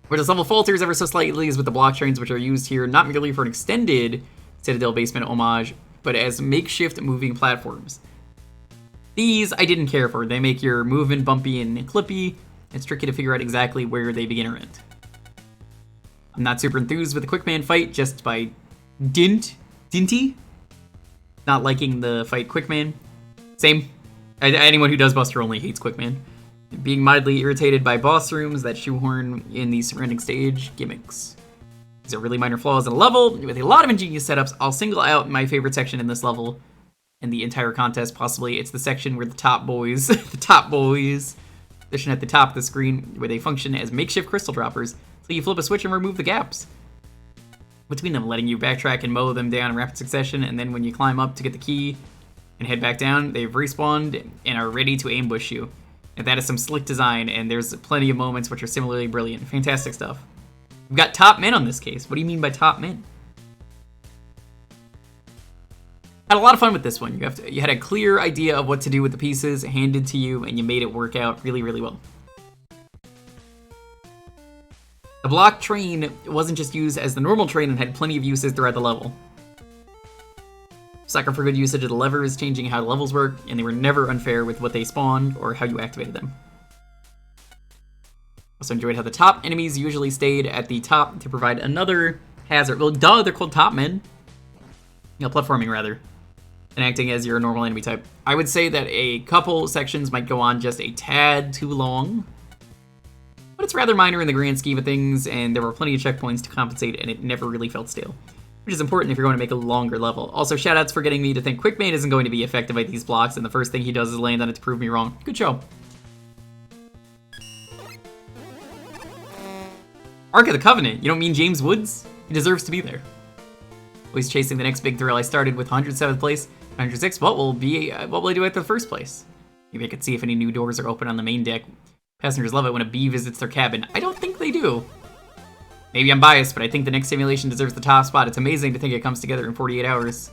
Where this level falters ever so slightly is with the block trains, which are used here not merely for an extended Citadel basement homage, but as makeshift moving platforms. These I didn't care for. They make your movement bumpy and clippy. It's tricky to figure out exactly where they begin or end. I'm not super enthused with the Quickman fight, just by dinty. Not liking the fight Quickman. Same. Anyone who does Buster only hates Quickman. Being mildly irritated by boss rooms that shoehorn in the surrounding stage gimmicks. These are really minor flaws in a level with a lot of ingenious setups. I'll single out my favorite section in this level in the entire contest, possibly. It's the section where the top boys, position at the top of the screen, where they function as makeshift crystal droppers. So you flip a switch and remove the gaps between them, letting you backtrack and mow them down in rapid succession. And then when you climb up to get the key and head back down, they've respawned and are ready to ambush you. And that is some slick design, and there's plenty of moments which are similarly brilliant. Fantastic stuff. We've got top men on this case. What do you mean by top men? Had a lot of fun with this one. You had a clear idea of what to do with the pieces handed to you, and you made it work out really, really well. The block train wasn't just used as the normal train and had plenty of uses throughout the level. Sucker for good usage of the levers, changing how the levels work, and they were never unfair with what they spawned or how you activated them. Also enjoyed how the top enemies usually stayed at the top to provide another hazard. Well, duh, they're called top men. Platforming rather, and acting as your normal enemy type. I would say that a couple sections might go on just a tad too long, but it's rather minor in the grand scheme of things, and there were plenty of checkpoints to compensate, and it never really felt stale. Which is important if you're going to make a longer level. Also, shoutouts for getting me to think Quickman isn't going to be effective at these blocks, and the first thing he does is land on it to prove me wrong. Good show. Ark of the Covenant. You don't mean James Woods? He deserves to be there. Always chasing the next big thrill. I started with 107th place, 106th. What will I do at the first place? Maybe I could see if any new doors are open on the main deck. Passengers love it when a bee visits their cabin. I don't think they do. Maybe I'm biased, but I think the next simulation deserves the top spot. It's amazing to think it comes together in 48 hours.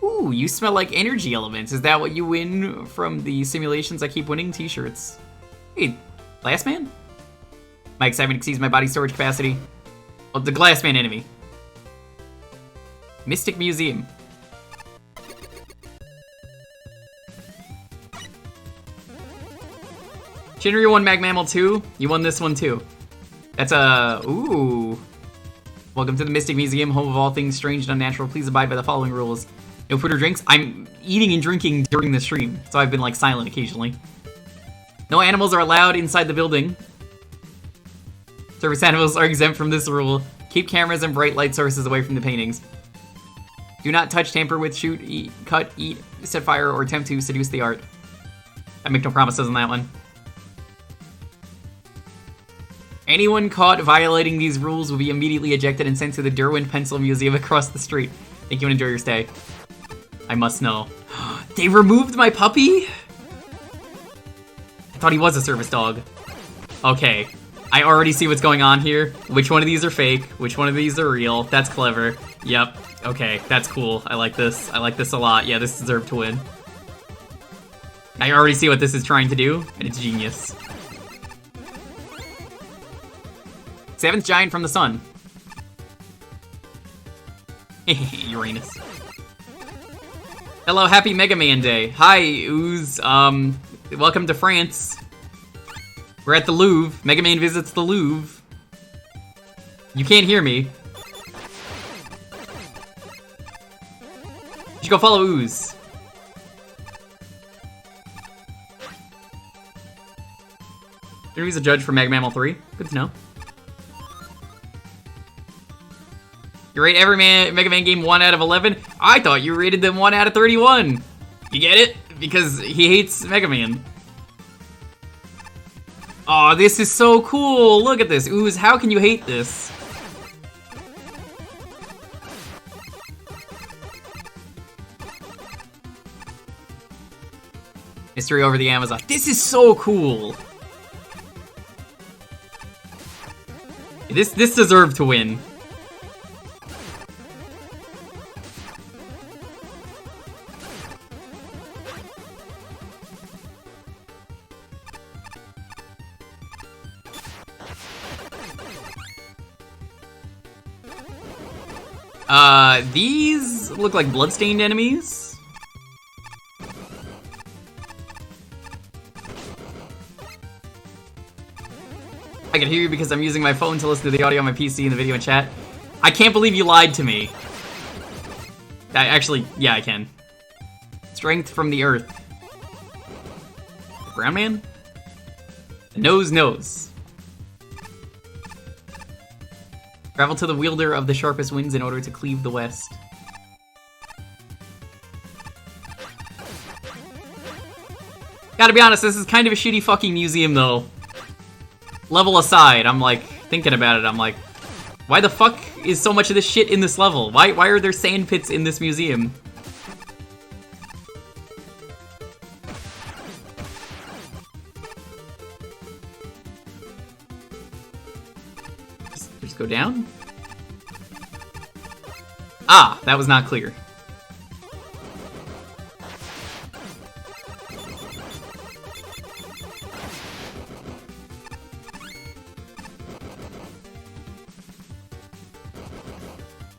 Ooh, you smell like energy elements. Is that what you win from the simulations I keep winning? T-shirts. Hey, Glass Man? My excitement exceeds my body storage capacity. Oh, the Glass Man enemy. Mystic Museum. Shinryu won Mag Mammal 2. You won this one too. That's a... Ooh. Welcome to the Mystic Museum, home of all things strange and unnatural. Please abide by the following rules. No food or drinks. I'm eating and drinking during the stream, so I've been like silent occasionally. No animals are allowed inside the building. Service animals are exempt from this rule. Keep cameras and bright light sources away from the paintings. Do not touch, tamper with, shoot, eat, cut, eat, set fire, or attempt to seduce the art. I make no promises on that one. Anyone caught violating these rules will be immediately ejected and sent to the Derwent Pencil Museum across the street. Thank you and enjoy your stay. I must know. They removed my puppy? I thought he was a service dog. Okay. I already see what's going on here. Which one of these are fake? Which one of these are real? That's clever. Yep. Okay, that's cool. I like this. I like this a lot. Yeah, this deserved to win. I already see what this is trying to do, and it's genius. 7th giant from the sun. Uranus. Hello, happy Mega Man Day. Hi, Ooze. Welcome to France. We're at the Louvre. Mega Man visits the Louvre. You can't hear me. You should go follow Ooze. He's a judge for Mega Mammal 3. Good to know. You rate every Mega Man game 1 out of 11? I thought you rated them 1 out of 31. You get it? Because he hates Mega Man. Aw, this is so cool! Look at this! Ooze, how can you hate this? Mystery over the Amazon. This is so cool! This deserved to win. These look like bloodstained enemies. I can hear you because I'm using my phone to listen to the audio on my PC and the video and chat. I can't believe you lied to me. Actually, yeah, I can. Strength from the earth. Ground man? Nose. Travel to the wielder of the sharpest winds in order to cleave the west. Gotta be honest, this is kind of a shitty fucking museum though. Level aside, I'm like, thinking about it, I'm like, why the fuck is so much of this shit in this level? Why are there sand pits in this museum? Just go down? Ah, that was not clear.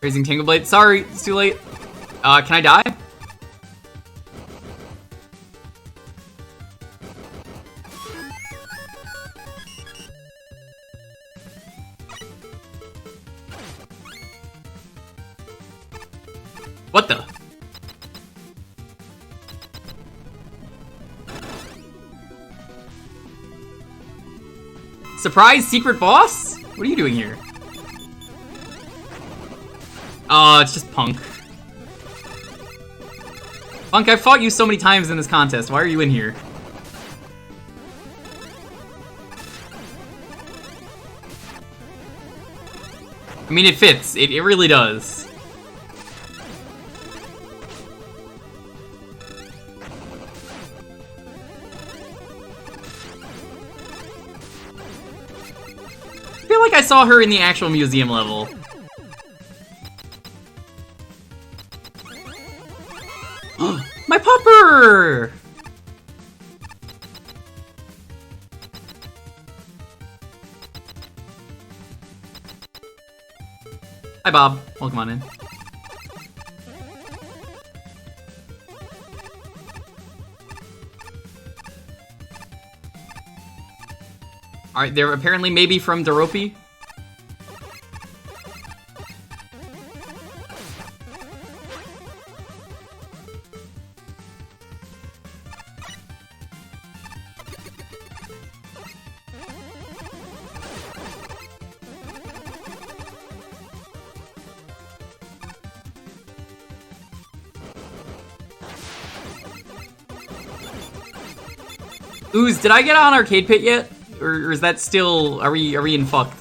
Raising Tangle Blade. Sorry, it's too late. Can I die? What the? Surprise secret boss? What are you doing here? Oh, it's just Punk. Punk, I've fought you so many times in this contest. Why are you in here? I mean, it fits. It really does. I feel like I saw her in the actual museum level. My pupper! Hi, Bob. Welcome on in. They're apparently maybe from Doropi. Ooze, did I get on Arcade Pit yet? Or is that still... Are we in fuck?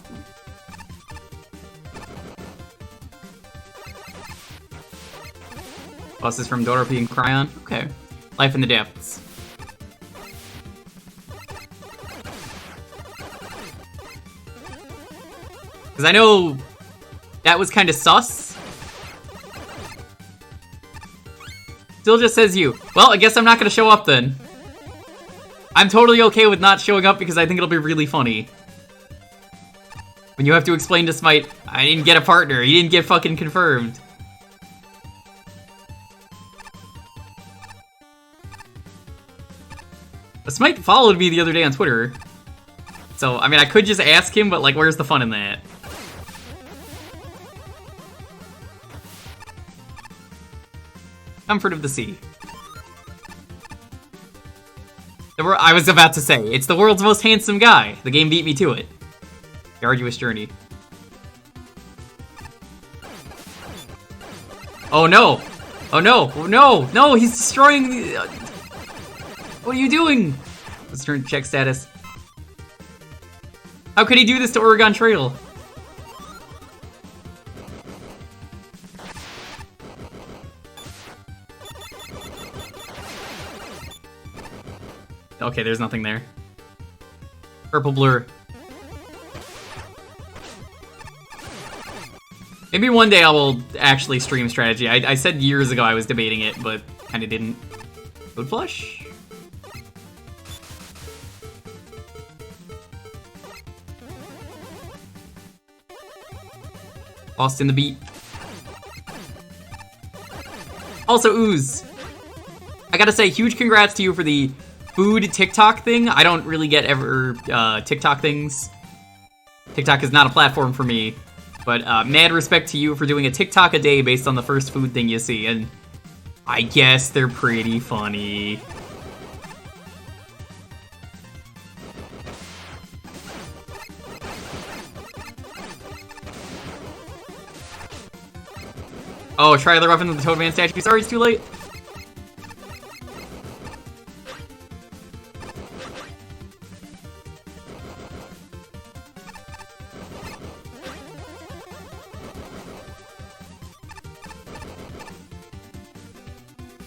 Boss is from Doropi and Cryon? Okay. Life in the Depths. Because I know that was kind of sus. Still just says you. Well, I guess I'm not going to show up then. I'm totally okay with not showing up because I think it'll be really funny. When you have to explain to Smite, I didn't get a partner, he didn't get fucking confirmed. Smite followed me the other day on Twitter. So, I mean, I could just ask him, but like, where's the fun in that? Comfort of the Sea. I was about to say, it's the world's most handsome guy. The game beat me to it. The Arduous Journey. Oh no! Oh no! Oh no! No! He's destroying the... What are you doing? Let's turn check status. How could he do this to Oregon Trail? Okay, there's nothing there. Purple blur. Maybe one day I will actually stream strategy. I said years ago I was debating it, but kinda didn't. Code Flush? Lost in the beat. Also, Ooze. I gotta say, huge congrats to you for the food TikTok thing. I don't really get ever TikTok things. TikTok is not a platform for me. But mad respect to you for doing a TikTok a day based on the first food thing you see. And I guess they're pretty funny. Oh, try the weapon with the Toadman statue. Sorry, it's too late.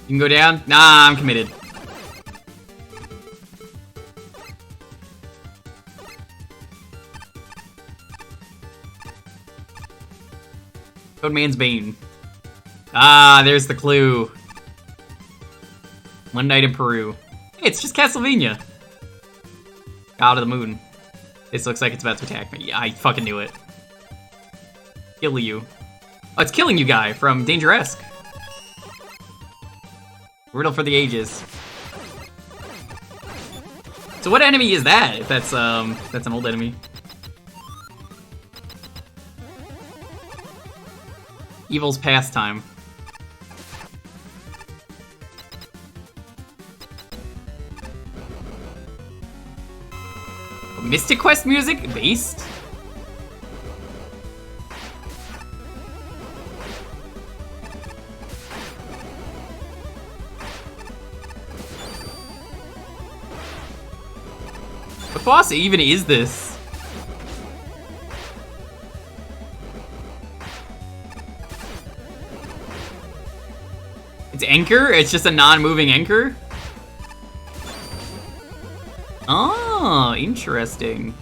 You can go down? Nah, I'm committed. Toadman's Bane. Ah, there's the clue. One night in Peru. Hey, it's just Castlevania. God of the Moon. This looks like it's about to attack me. Yeah, I fucking knew it. Kill you. Oh, it's Killing You Guy from Dangeresque. Riddle for the ages. So what enemy is that? If that's an old enemy. Evil's Pastime. Mystic Quest music? Based? What boss even is this? It's Anchor? It's just a non-moving anchor? Oh, interesting.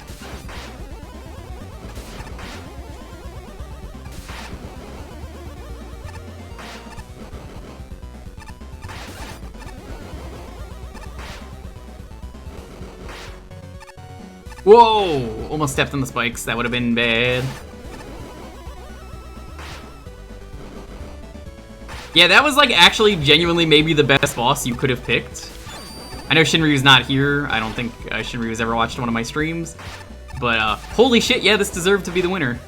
Whoa! Almost stepped on the spikes. That would have been bad. Yeah, that was like actually genuinely maybe the best boss you could have picked. I know Shinryu's not here. I don't think Shinryu's ever watched one of my streams. But holy shit, yeah, this deserved to be the winner.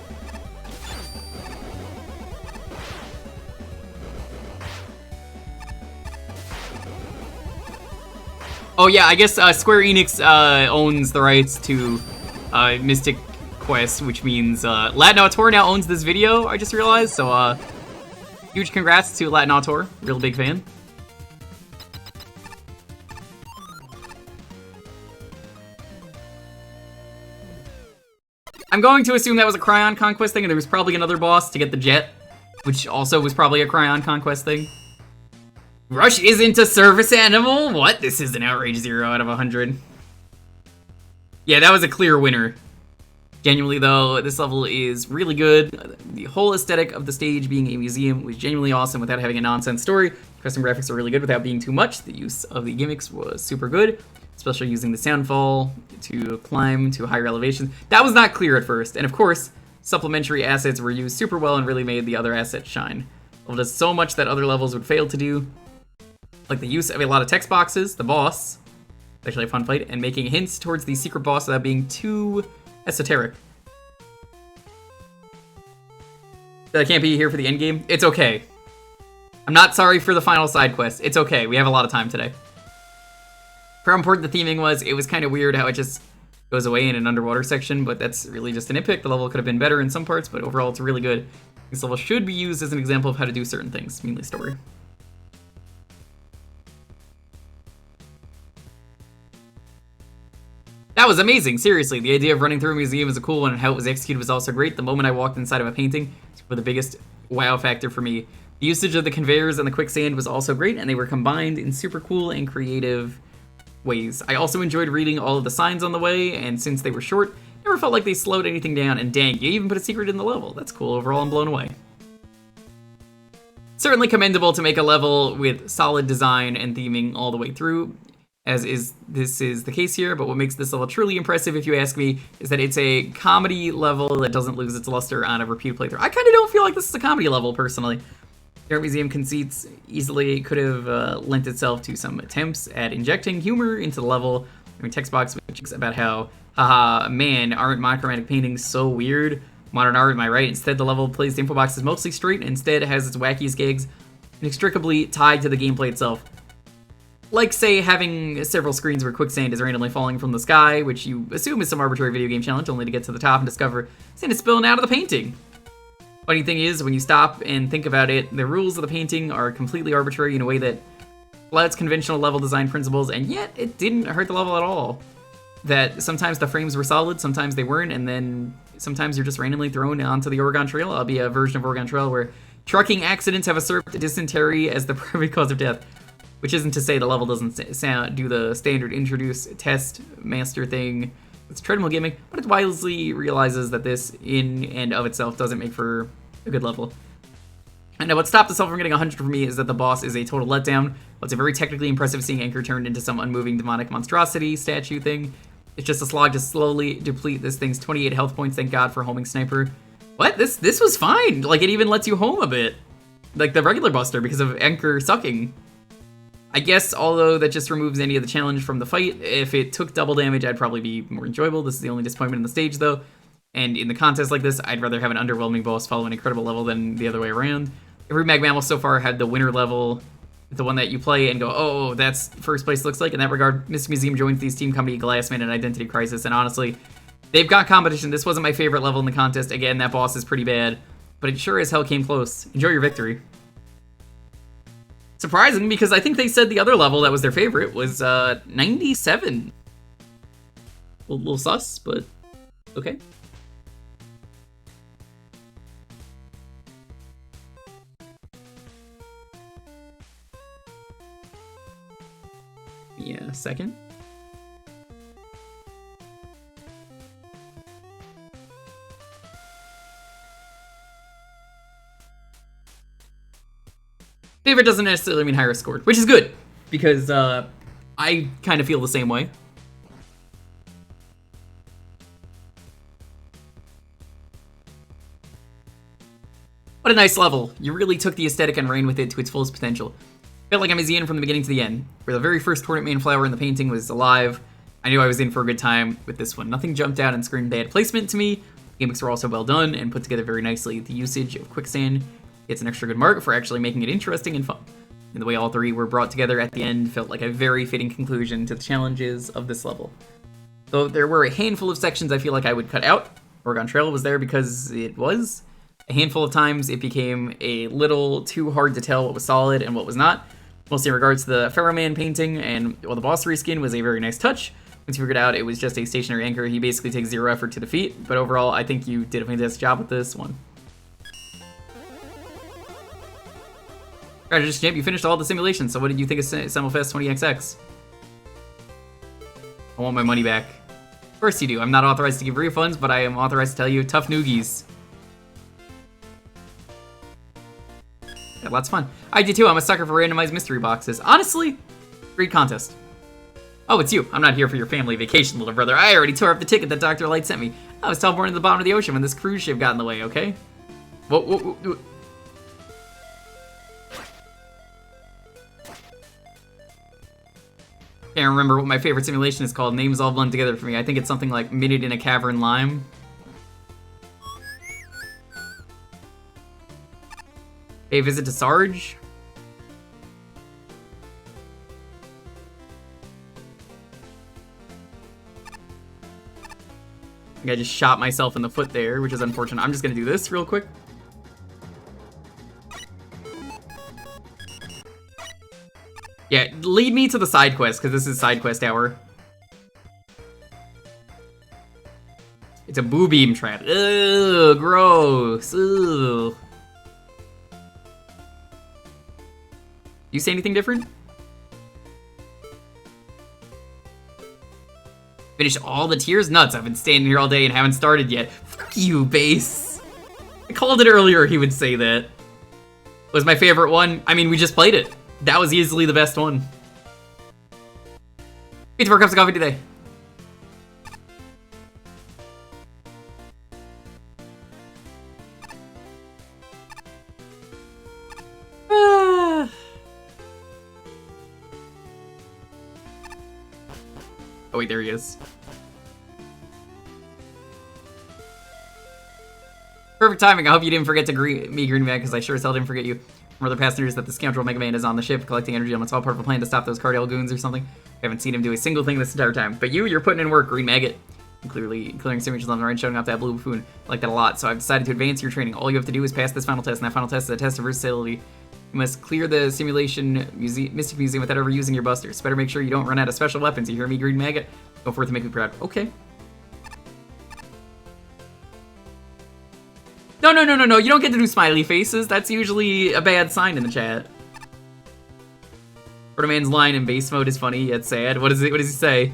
Oh yeah, I guess Square Enix owns the rights to Mystic Quest, which means Latin Auteur now owns this video, I just realized, so huge congrats to Latin Auteur, real big fan. I'm going to assume that was a Cryon Conquest thing, and there was probably another boss to get the jet, which also was probably a Cryon Conquest thing. Rush isn't a service animal? What? This is an outrage 0 out of 100. Yeah, that was a clear winner. Genuinely, though, this level is really good. The whole aesthetic of the stage being a museum was genuinely awesome without having a nonsense story. Custom graphics are really good without being too much. The use of the gimmicks was super good, especially using the soundfall to climb to higher elevations. That was not clear at first, and of course, supplementary assets were used super well and really made the other assets shine. The level does so much that other levels would fail to do, like the use of a lot of text boxes, the boss, actually a fun fight, and making hints towards the secret boss without being too esoteric. I can't be here for the end game. It's okay. I'm not sorry for the final side quest. It's okay. We have a lot of time today. For how important the theming was, it was kind of weird how it just goes away in an underwater section, but that's really just a nitpick. The level could have been better in some parts, but overall it's really good. This level should be used as an example of how to do certain things, mainly story. That was amazing, seriously. The idea of running through a museum is a cool one, and how it was executed was also great. The moment I walked inside of a painting was the biggest wow factor for me. The usage of the conveyors and the quicksand was also great, and they were combined in super cool and creative ways. I also enjoyed reading all of the signs on the way, and since they were short, never felt like they slowed anything down, and dang, you even put a secret in the level. That's cool. Overall, I'm blown away. Certainly commendable to make a level with solid design and theming all the way through, as this is the case here, but what makes this level truly impressive, if you ask me, is that it's a comedy level that doesn't lose its luster on a repeat playthrough. I kind of don't feel like this is a comedy level, personally. Art Museum conceits easily could have lent itself to some attempts at injecting humor into the level. I mean, text box is about how, haha, man, aren't monochromatic paintings so weird? Modern art, am I right? Instead, the level plays the info box is mostly straight, and instead has its wackiest gags inextricably tied to the gameplay itself. Like, say, having several screens where quicksand is randomly falling from the sky, which you assume is some arbitrary video game challenge, only to get to the top and discover sand is spilling out of the painting. Funny thing is, when you stop and think about it, the rules of the painting are completely arbitrary in a way that flouts conventional level design principles, and yet it didn't hurt the level at all. That sometimes the frames were solid, sometimes they weren't, and then sometimes you're just randomly thrown onto the Oregon Trail. I'll be a version of Oregon Trail where trucking accidents have usurped dysentery as the primary cause of death. Which isn't to say the level doesn't do the standard introduce, test, master thing. It's a treadmill gimmick, but it wisely realizes that this in and of itself doesn't make for a good level. And now what stopped this level from getting 100 for me is that the boss is a total letdown. While it's a very technically impressive seeing Anchor turned into some unmoving demonic monstrosity statue thing, it's just a slog to slowly deplete this thing's 28 health points, thank God for homing sniper. What? This was fine! Like, it even lets you home a bit. Like the regular Buster, because of Anchor sucking. I guess, although that just removes any of the challenge from the fight, if it took double damage, I'd probably be more enjoyable. This is the only disappointment in the stage, though. And in the contest like this, I'd rather have an underwhelming boss follow an incredible level than the other way around. Every Mag Mammal so far had the winner level, the one that you play and go, oh, that's first place looks like. In that regard, Mystic Museum joins these Team Company, Glassman, and Identity Crisis, and honestly, they've got competition. This wasn't my favorite level in the contest. Again, that boss is pretty bad, but it sure as hell came close. Enjoy your victory. Surprising, because I think they said the other level that was their favorite was 97. A little sus, but okay. Yeah, second. Favorite doesn't necessarily mean higher scored, which is good, because I kind of feel the same way. What a nice level. You really took the aesthetic and ran with it to its fullest potential. Felt like I'm a Zeon from the beginning to the end, where the very first Tornate Main flower in the painting was alive, I knew I was in for a good time with this one. Nothing jumped out and screamed bad placement to me. Gimmicks were also well done and put together very nicely. The usage of quicksand gets an extra good mark for actually making it interesting and fun. And the way all three were brought together at the end felt like a very fitting conclusion to the challenges of this level. Though there were a handful of sections I feel like I would cut out. Oregon Trail was there because it was. A handful of times it became a little too hard to tell what was solid and what was not. Mostly in regards to the Pharaoh Man painting, and while the boss reskin was a very nice touch, once you figured out it was just a stationary anchor, he basically takes 0 effort to defeat, but overall, I think you did a fantastic job with this one. Alright, just Champ, you finished all the simulations, so what did you think of Semmelfest 20XX? I want my money back. Of course you do. I'm not authorized to give refunds, but I am authorized to tell you, tough noogies. Yeah, lots of fun. I do too. I'm a sucker for randomized mystery boxes. Honestly, great contest. Oh, it's you. I'm not here for your family vacation, little brother. I already tore up the ticket that Dr. Light sent me. I was teleporting to the bottom of the ocean when this cruise ship got in the way, okay? Whoa. Can't remember what my favorite simulation is called. Names all blend together for me. I think it's something like Minute in a Cavern Lime. A visit to Sarge. I think I just shot myself in the foot there, which is unfortunate. I'm just gonna do this real quick. Yeah, lead me to the side quest, because this is side quest hour. It's a boo beam trap. Ugh, gross. Ugh. You say anything different? Finish all the tiers? Nuts, I've been standing here all day and haven't started yet. Fuck you, Base. I called it earlier he would say that. Was my favorite one? I mean, we just played it. That was easily the best one. 54 cups of coffee today. Oh wait, there he is. Perfect timing. I hope you didn't forget to greet me, Green Man, because I sure as hell didn't forget you. From other passengers that the scoundrel Mega Man is on the ship collecting energy on a small part of a plan to stop those Cartel goons or something. I haven't seen him do a single thing this entire time. But you're putting in work, Green Maggot. And clearly clearing signatures on the right, showing off that blue buffoon. I like that a lot, so I've decided to advance your training. All you have to do is pass this final test, and that final test is a test of versatility. You must clear the simulation Mystic Museum without ever using your busters. Better make sure you don't run out of special weapons. You hear me, Green Maggot? Go forth and make me proud. Okay. No. You don't get to do smiley faces. That's usually a bad sign in the chat. Proto-Man's line in base mode is funny yet sad. What does he say?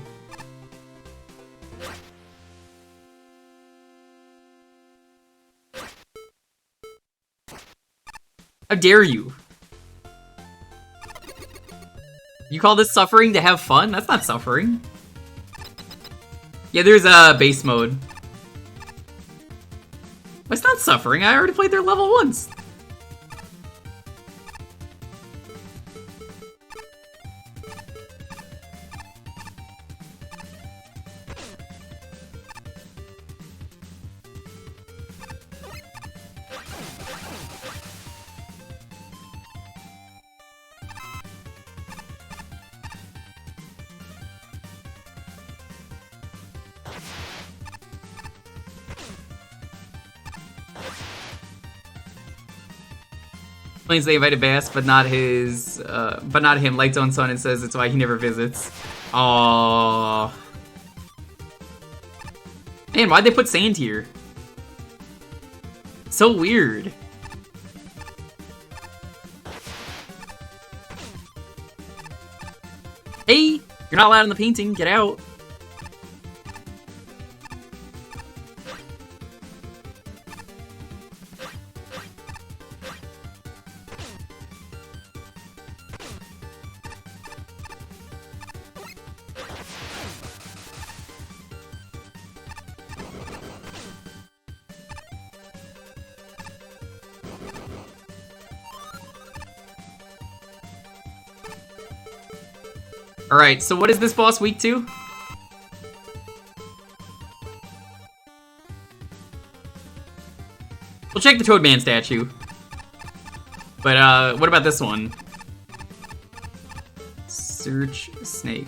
How dare you? You call this suffering to have fun? That's not suffering. Yeah, there's a base mode. It's not suffering. I already played their level once. Claims they invited Bass, but not him. Light's own son, and says it's why he never visits. Aww. Man, why'd they put sand here? So weird. Hey, you're not allowed in the painting. Get out. Alright, so what is this boss weak to? We'll check the Toadman statue. But, what about this one? Search snake.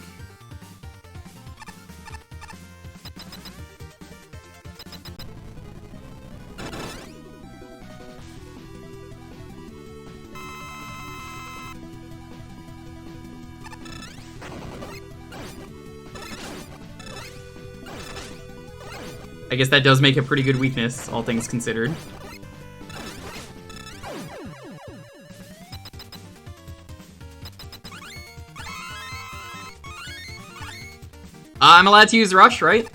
I guess that does make a pretty good weakness, all things considered. I'm allowed to use Rush, right?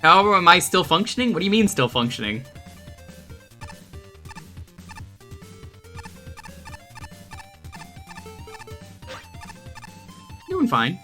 How am I still functioning? What do you mean still functioning? Doing fine.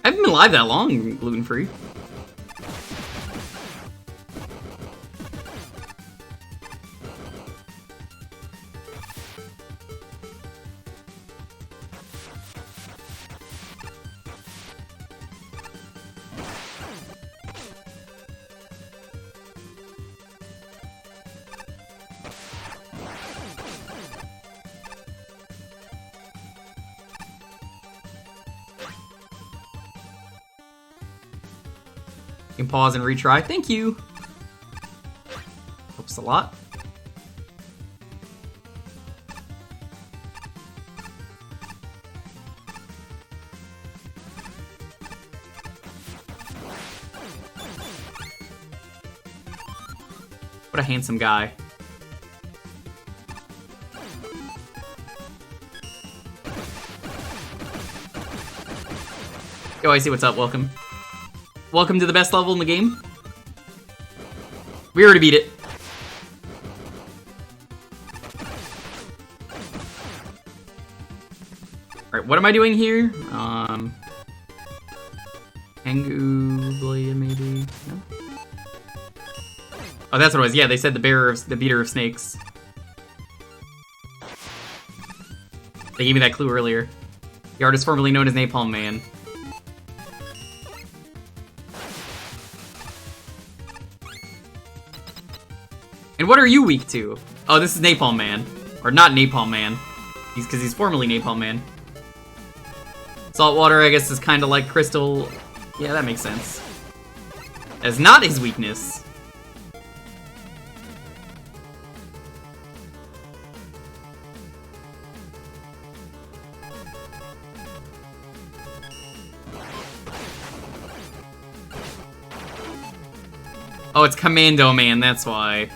I haven't been live that long, gluten-free. You can pause and retry. Thank you. Helps a lot. What a handsome guy. Yo, I see what's up. Welcome. Welcome to the best level in the game. We already beat it. Alright, what am I doing here? Tengu Blade, maybe? No? Oh, that's what it was. Yeah, they said the beater of snakes. They gave me that clue earlier. The artist formerly known as Napalm Man. And what are you weak to? Oh, this is Napalm Man. Or not Napalm Man. Because he's formerly Napalm Man. Saltwater, I guess, is kind of like Crystal. Yeah, that makes sense. That's not his weakness. Oh, it's Commando Man, that's why.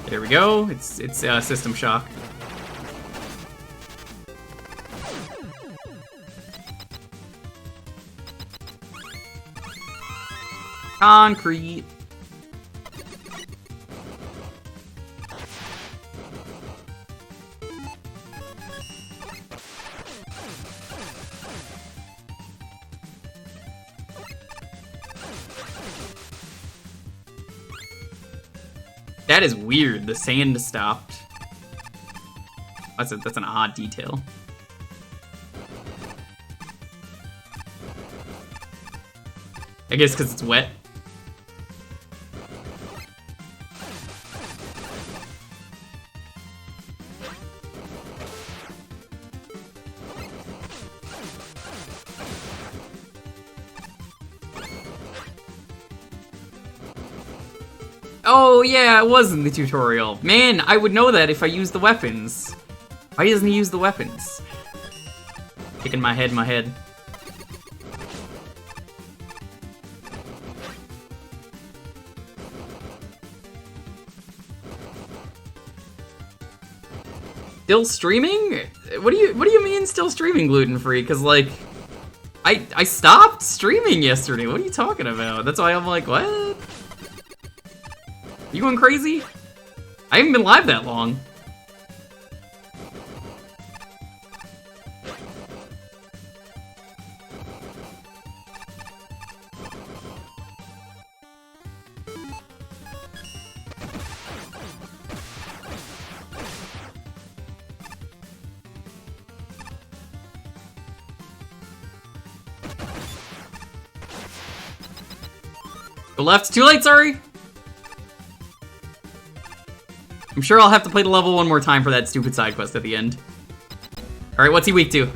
There we go. It's System Shock. Concrete. That is weird. The sand stopped. That's an odd detail. I guess because it's wet. Oh, yeah, it was in the tutorial. Man, I would know that if I used the weapons. Why doesn't he use the weapons? Kicking my head, Still streaming? What do you mean still streaming gluten-free? Cause like I stopped streaming yesterday. What are you talking about? That's why I'm like, what? You going crazy? I haven't been live that long. Go left. Too late, sorry. I'm sure I'll have to play the level one more time for that stupid side quest at the end. Alright, what's he weak to?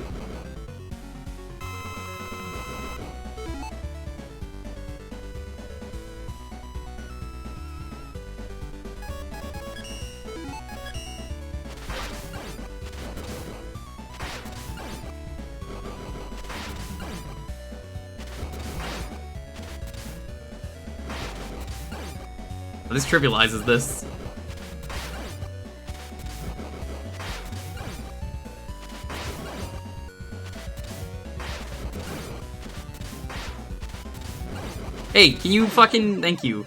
Oh, this trivializes this. Hey, can you fucking... Thank you.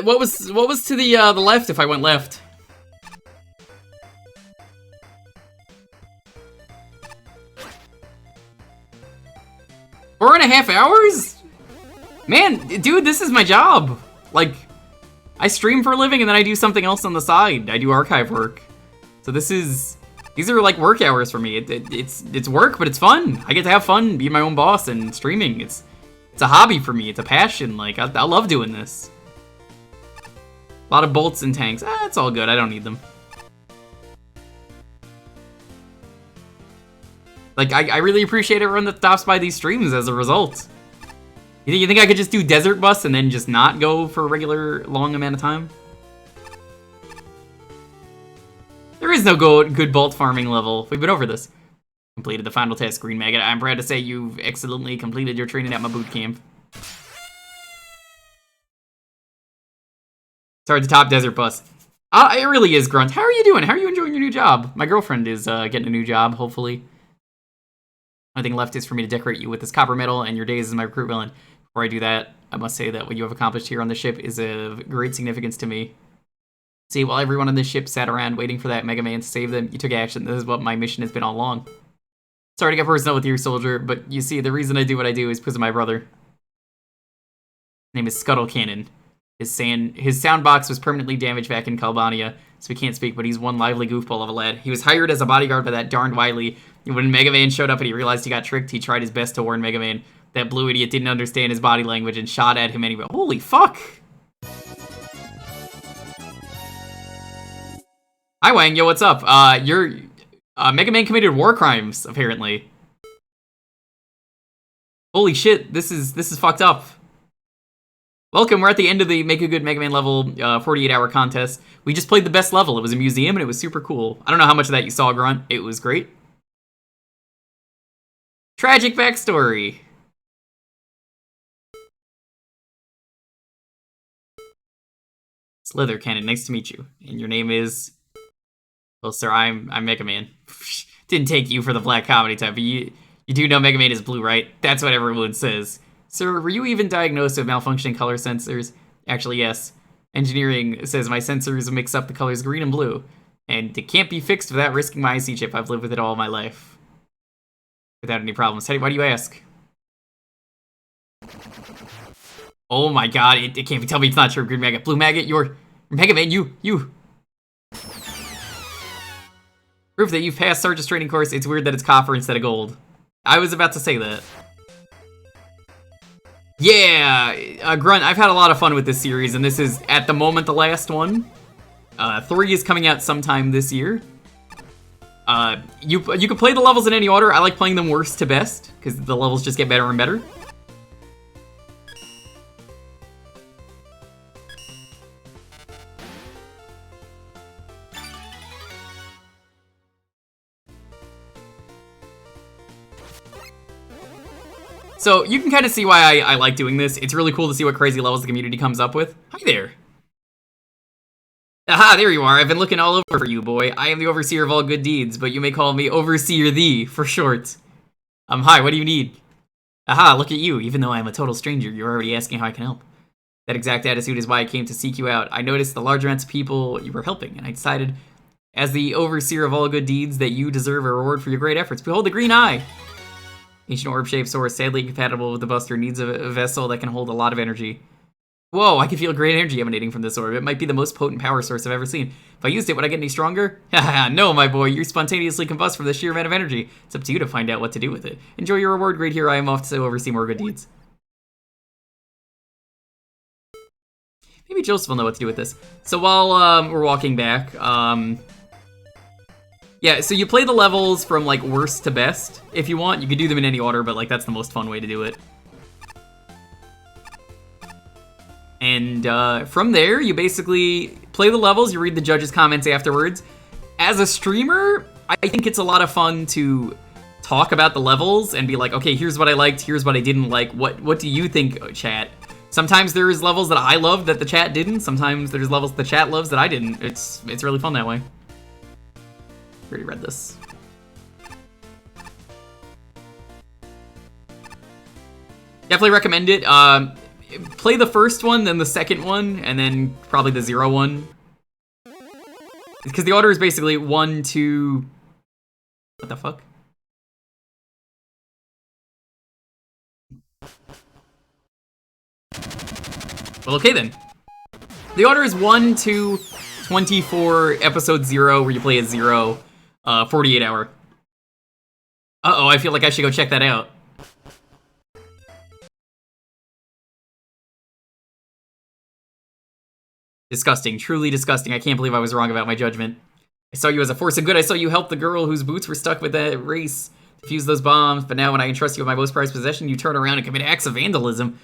What was to the left if I went left? Four and a half hours? Man, dude, this is my job. Like, I stream for a living and then I do something else on the side. I do archive work. So these are like work hours for me. It's work, but it's fun. I get to have fun, be my own boss, and streaming. It's a hobby for me. It's a passion. Like, I love doing this. A lot of bolts and tanks. It's all good. I don't need them. Like, I really appreciate everyone that stops by these streams as a result. You think I could just do Desert Bus and then just not go for a regular long amount of time? There is no good bolt farming level. We've been over this. Completed the final task, Green Maggot. I'm proud to say you've excellently completed your training at my boot camp. Sorry, the top Desert Bus. It really is, Grunt. How are you doing? How are you enjoying your new job? My girlfriend is getting a new job, hopefully. Only thing left is for me to decorate you with this copper medal and your days as my recruit villain. Before I do that, I must say that what you have accomplished here on the ship is of great significance to me. See, while everyone on this ship sat around waiting for that Mega Man to save them, you took action. This is what my mission has been all along. Sorry to get personal with you, soldier, but you see, the reason I do what I do is because of my brother. His name is Scuttle Cannon. His sound box was permanently damaged back in Calbania, so he can't speak, but he's one lively goofball of a lad. He was hired as a bodyguard by that darned Wily. When Mega Man showed up and he realized he got tricked, he tried his best to warn Mega Man. That blue idiot didn't understand his body language and shot at him anyway. Holy fuck! Hi Wang, yo, what's up? Mega Man committed war crimes, apparently. Holy shit, this is fucked up. Welcome, we're at the end of the Make a Good Mega Man level 48-hour contest. We just played the best level. It was a museum and it was super cool. I don't know how much of that you saw, Grunt. It was great. Tragic backstory. Slither Cannon, nice to meet you. And your name is... Well, sir, I'm Mega Man. Didn't take you for the black comedy type, but you do know Mega Man is blue, right? That's what everyone says. Sir, were you even diagnosed with malfunctioning color sensors? Actually, yes. Engineering says my sensors mix up the colors green and blue, and it can't be fixed without risking my IC chip. I've lived with it all my life. Without any problems. Why do you ask? Oh my god, it can't be. Tell me it's not true, Green Maggot. Blue Maggot, you're... Mega Man, you... Proof that you've passed Sergeant's training course. It's weird that it's copper instead of gold. I was about to say that. Yeah, Grunt, I've had a lot of fun with this series, and this is, at the moment, the last one. 3 is coming out sometime this year. You can play the levels in any order. I like playing them worst to best, because the levels just get better and better. So you can kind of see why I like doing this. It's really cool to see what crazy levels the community comes up with. Hi there. Aha, there you are. I've been looking all over for you, boy. I am the overseer of all good deeds, but you may call me Overseer Thee, for short. Hi, what do you need? Aha, look at you. Even though I am a total stranger, you're already asking how I can help. That exact attitude is why I came to seek you out. I noticed the large amounts of people you were helping, and I decided, as the Overseer of all good deeds, that you deserve a reward for your great efforts. Behold the green eye! Ancient orb-shaped sword, sadly incompatible with the Buster, needs a vessel that can hold a lot of energy. Whoa, I can feel great energy emanating from this orb. It might be the most potent power source I've ever seen. If I used it, would I get any stronger? Haha, no, my boy, you spontaneously combust from the sheer amount of energy. It's up to you to find out what to do with it. Enjoy your reward, great hero. I am off to oversee more good deeds. Maybe Joseph will know what to do with this. So while we're walking back, yeah, so you play the levels from, like, worst to best, if you want. You could do them in any order, but, like, that's the most fun way to do it. And from there, you basically play the levels, you read the judges' comments afterwards. As a streamer, I think it's a lot of fun to talk about the levels and be like, okay, here's what I liked, here's what I didn't like. What do you think, chat? Sometimes there's levels that I love that the chat didn't. Sometimes there's levels the chat loves that I didn't. It's really fun that way. Already read this. Definitely recommend it. Play the first one, then the second one, and then probably the 0 one. Because the order is basically 1, 2... What the fuck? Well, okay then. The order is 1, 2, 24, episode 0, where you play as 0, 48 hour. Uh-oh, I feel like I should go check that out. Disgusting, truly disgusting. I can't believe I was wrong about my judgment. I saw you as a force of good. I saw you help the girl whose boots were stuck with that race defuse those bombs, but now when I entrust you with my most prized possession, you turn around and commit acts of vandalism.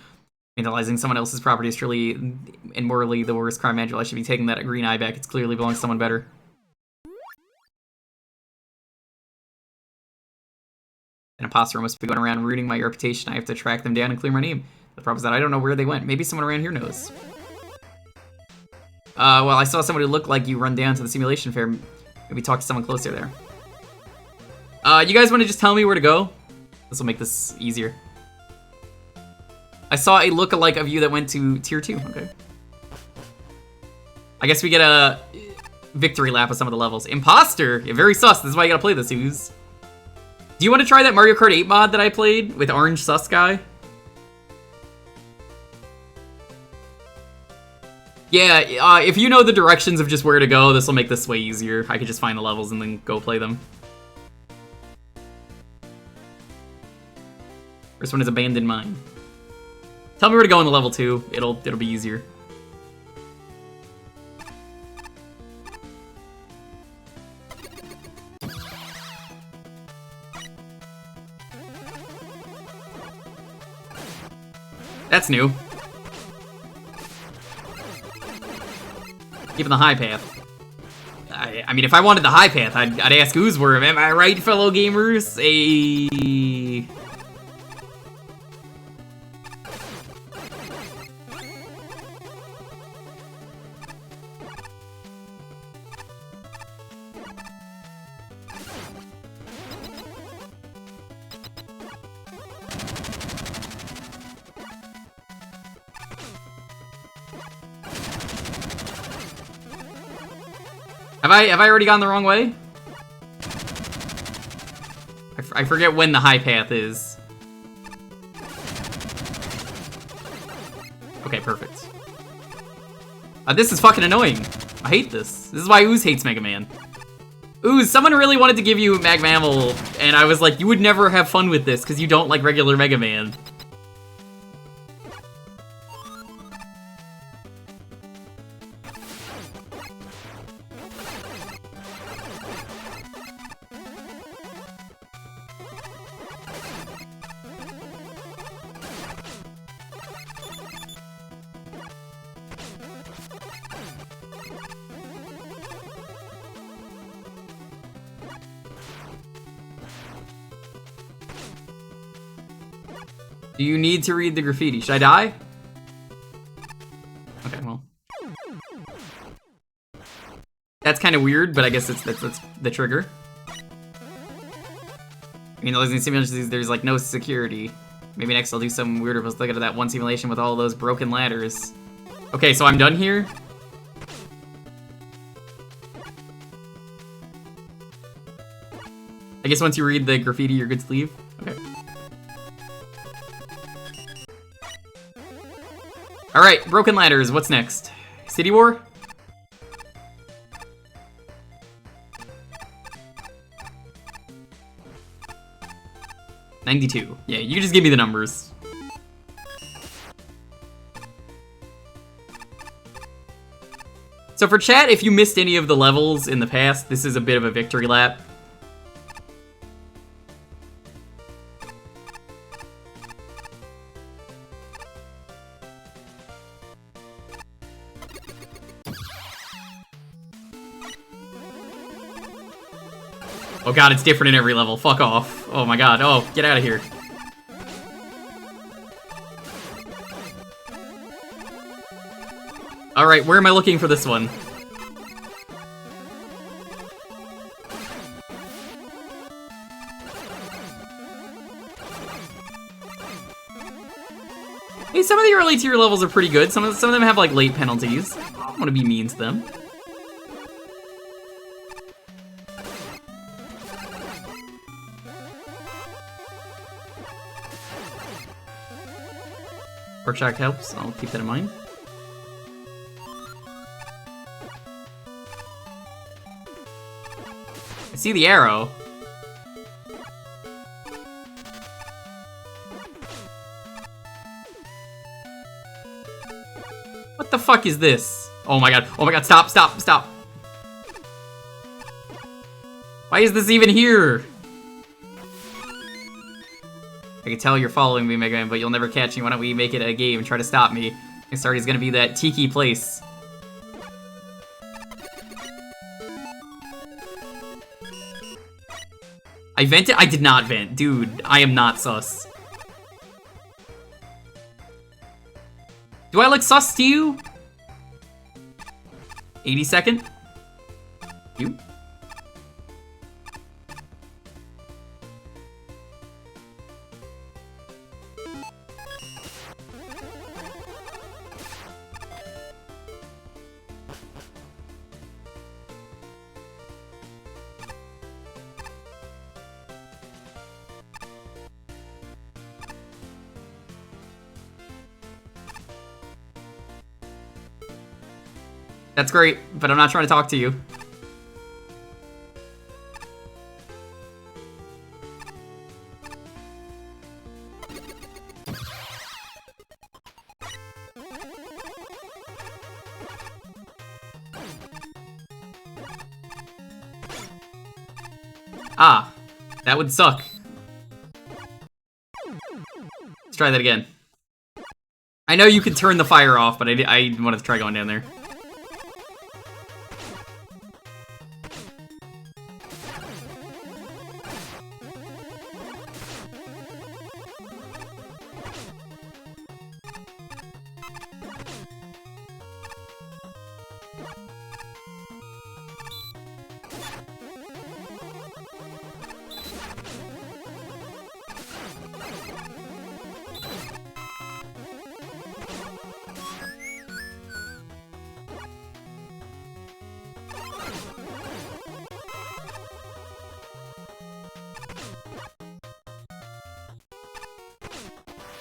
Vandalizing someone else's property is truly and morally the worst crime manual. I should be taking that green eye back. It clearly belongs to someone better. An imposter must be going around ruining my reputation. I have to track them down and clear my name. The problem is that I don't know where they went. Maybe someone around here knows. Well, I saw someone who looked like you run down to the simulation fair. Maybe talk to someone closer there. You guys want to just tell me where to go? This will make this easier. I saw a look-alike of you that went to tier 2. Okay. I guess we get a victory lap of some of the levels. Imposter! Yeah, very sus. This is why you gotta play this, Ooze. Do you want to try that Mario Kart 8 mod that I played with Orange Sus Guy? Yeah, if you know the directions of just where to go, this will make this way easier. I could just find the levels and then go play them. First one is Abandoned Mine. Tell me where to go in the level 2. It'll be easier. That's new. Even the high path. I mean, if I wanted the high path, I'd ask Oozeworm. Am I right, fellow gamers? Have I already gone the wrong way? I forget when the high path is. Okay, perfect. This is fucking annoying. I hate this. This is why Ooze hates Mega Man. Ooze, someone really wanted to give you Mag Mammal, and I was like, you would never have fun with this because you don't like regular Mega Man. Do you need to read the graffiti? Should I die? Okay, well. That's kind of weird, but I guess that's the trigger. I mean, those simulations, there's like no security. Maybe next I'll do something weirder. Let's look at that one simulation with all those broken ladders. Okay, so I'm done here. I guess once you read the graffiti, you're good to leave. Okay. Alright, broken ladders, what's next? City War? $92. Yeah, you just give me the numbers. So for chat, if you missed any of the levels in the past, this is a bit of a victory lap. Oh god, it's different in every level. Fuck off. Oh my god. Oh, get out of here. Alright, where am I looking for this one? Hey, some of the early tier levels are pretty good. Some of them have like late penalties. I don't want to be mean to them. Workshop helps, I'll keep that in mind. I see the arrow. What the fuck is this? Oh my god, stop, stop, stop. Why is this even here? I can tell you're following me, Mega Man, but you'll never catch me. Why don't we make it a game and try to stop me? Next start is gonna be that tiki place. I vented? I did not vent. Dude, I am not sus. Do I look sus to you? 82nd? You? That's great, but I'm not trying to talk to you. Ah, that would suck. Let's try that again. I know you can turn the fire off, but I wanted to try going down there.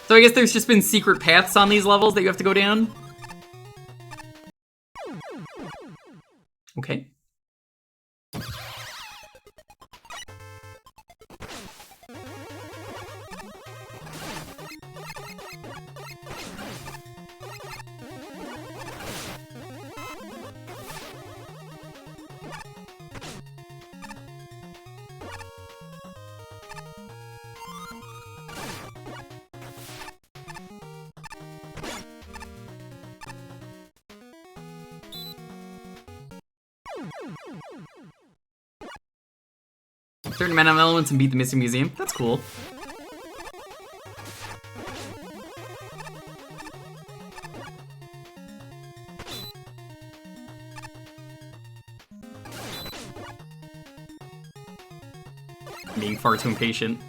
So I guess there's just been secret paths on these levels that you have to go down? Okay. Certain amount of elements and beat the missing museum. That's cool. Being far too impatient.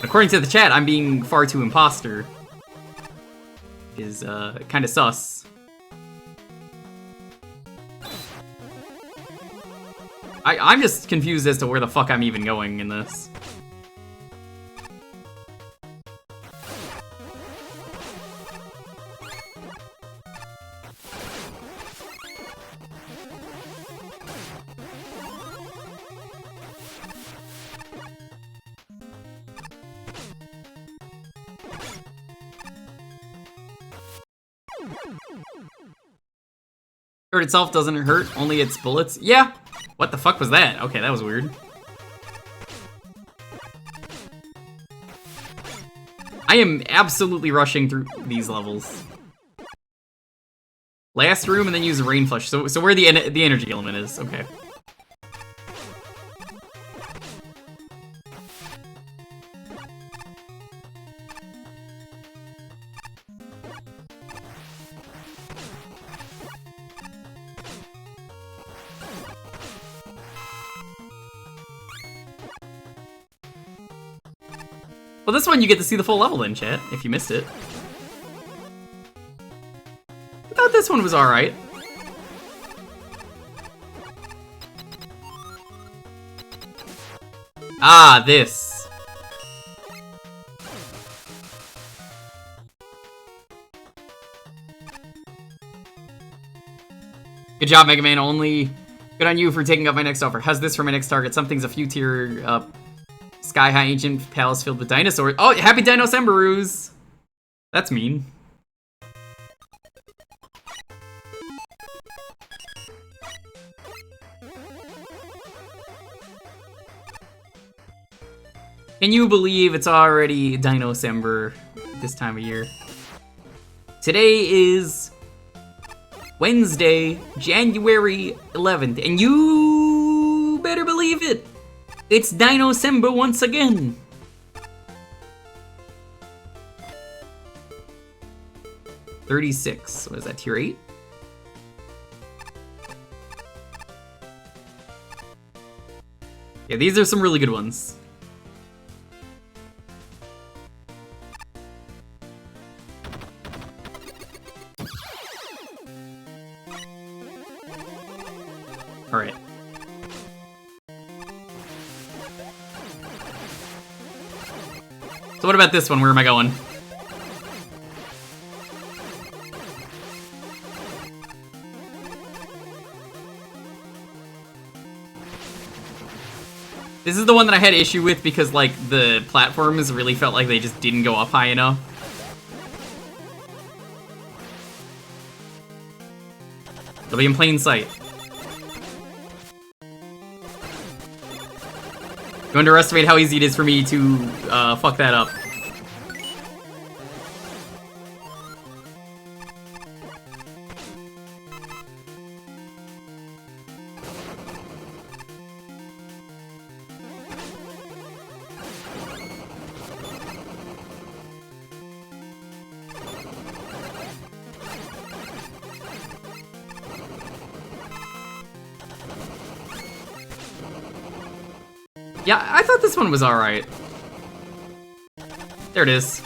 According to the chat, I'm being far too imposter. Is kind of sus. I'm just confused as to where the fuck I'm even going in this. Hurt itself doesn't hurt, only its bullets. Yeah! What the fuck was that? Okay, that was weird. I am absolutely rushing through these levels. Last room and then use a rain flush. So where the energy element is. Okay. Well, this one you get to see the full level in, chat, if you missed it. I thought this one was alright. Ah, this. Good job, Mega Man. Only good on you for taking up my next offer. How's this for my next target? Something's a few tier up. Sky High Ancient Palace filled with dinosaurs. Oh, happy Dino-Sembaroos! That's mean. Can you believe it's already Dino-Sember this time of year? Today is Wednesday, January 11th, and you better believe it! It's Dino-Sember once again! $36. What is that, tier 8? Yeah, these are some really good ones. Alright. So what about this one? Where am I going? This is the one that I had issue with because, like, the platforms really felt like they just didn't go up high enough. They'll be in plain sight. You underestimate how easy it is for me to fuck that up. Yeah, I thought this one was alright. There it is.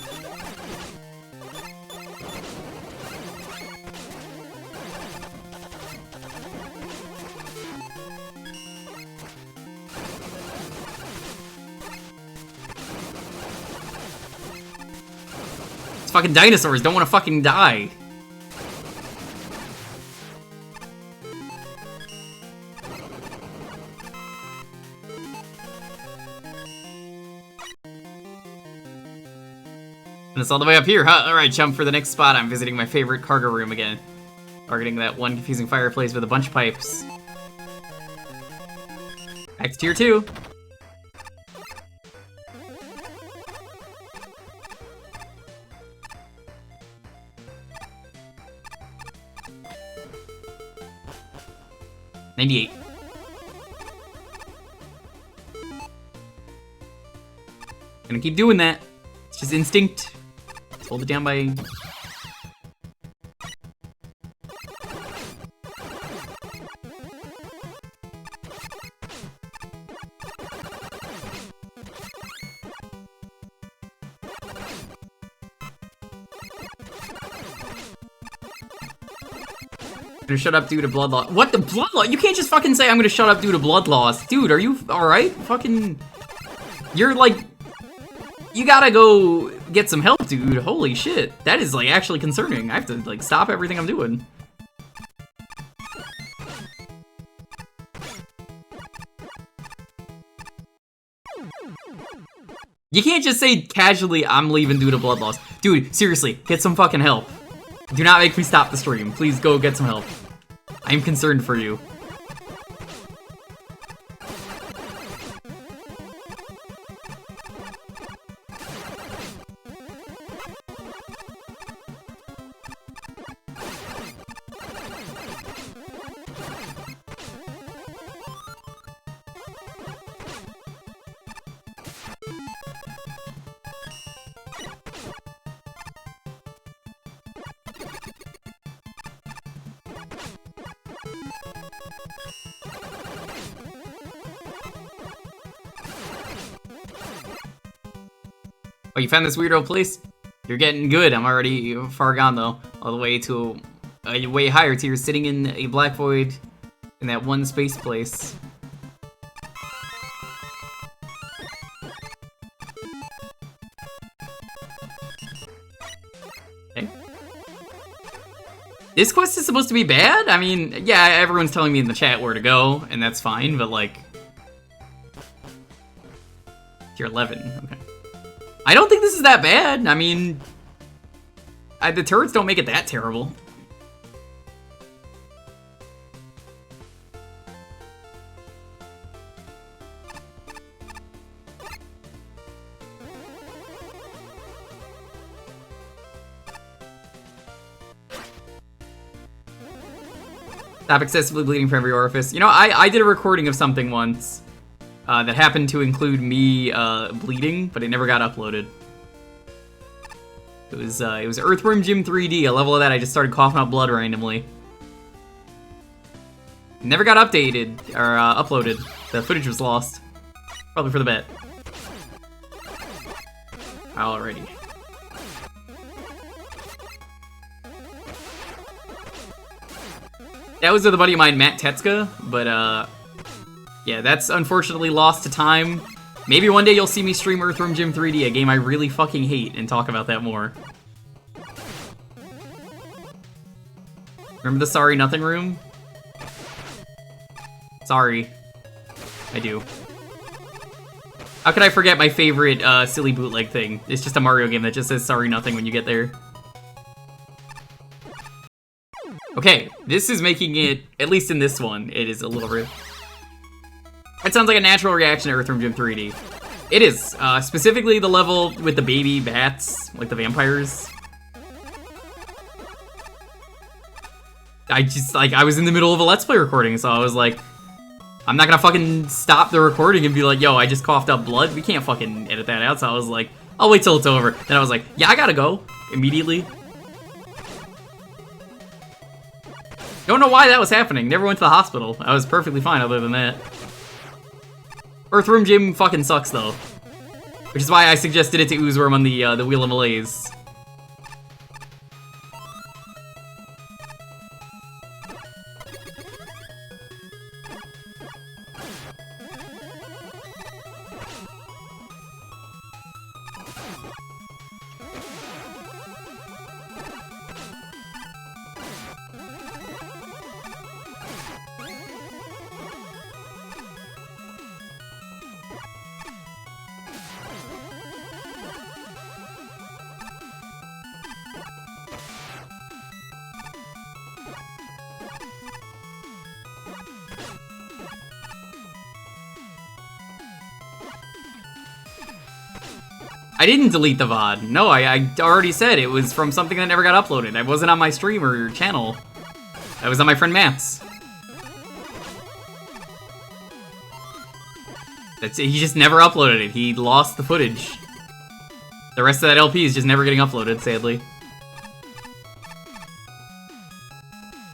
It's fucking dinosaurs, don't want to fucking die. And it's all the way up here, huh? Alright, jump for the next spot. I'm visiting my favorite cargo room again. Targeting that one confusing fireplace with a bunch of pipes. Back to tier 2. $98. Gonna keep doing that. It's just instinct. Let's hold it down by... gonna shut up due to blood loss. What the blood loss? You can't just fucking say I'm gonna shut up due to blood loss. Dude, are you alright? Fucking... You're like... You gotta go get some help, dude. Holy shit. That is, like, actually concerning. I have to, like, stop everything I'm doing. You can't just say casually, I'm leaving due to blood loss. Dude, seriously, get some fucking help. Do not make me stop the stream. Please go get some help. I am concerned for you. Oh, you found this weirdo place? You're getting good. I'm already far gone, though. All the way to a way higher tier, sitting in a black void in that one space place. Okay. This quest is supposed to be bad? I mean, yeah, everyone's telling me in the chat where to go, and that's fine, but like... Tier 11, okay. I don't think this is that bad. I mean, the turrets don't make it that terrible. Stop excessively bleeding from every orifice. You know, I did a recording of something once. That happened to include me bleeding, but it never got uploaded. It was Earthworm Jim 3D. A level of that, I just started coughing up blood randomly. Never got updated or uploaded. The footage was lost. Probably for the bet. Alrighty. That was with a buddy of mine, Matt Tetska, but yeah, that's unfortunately lost to time. Maybe one day you'll see me stream Earthworm Jim 3D, a game I really fucking hate, and talk about that more. Remember the Sorry Nothing room? Sorry. I do. How could I forget my favorite silly bootleg thing? It's just a Mario game that just says Sorry Nothing when you get there. Okay, this is making it, at least in this one, it is a little bit... That sounds like a natural reaction to Earthworm Jim 3D. It is, specifically the level with the baby bats, like the vampires. I was in the middle of a Let's Play recording, so I was like, I'm not gonna fucking stop the recording and be like, yo, I just coughed up blood. We can't fucking edit that out, so I was like, I'll wait till it's over. Then I was like, yeah, I gotta go, immediately. Don't know why that was happening. Never went to the hospital. I was perfectly fine other than that. Earthworm Jim fucking sucks, though. Which is why I suggested it to Oozeworm on the Wheel of Malaise. I didn't delete the VOD. No, I already said it was from something that never got uploaded. I wasn't on my stream or channel. I was on my friend Matt's. That's it. He just never uploaded it. He lost the footage. The rest of that LP is just never getting uploaded, sadly.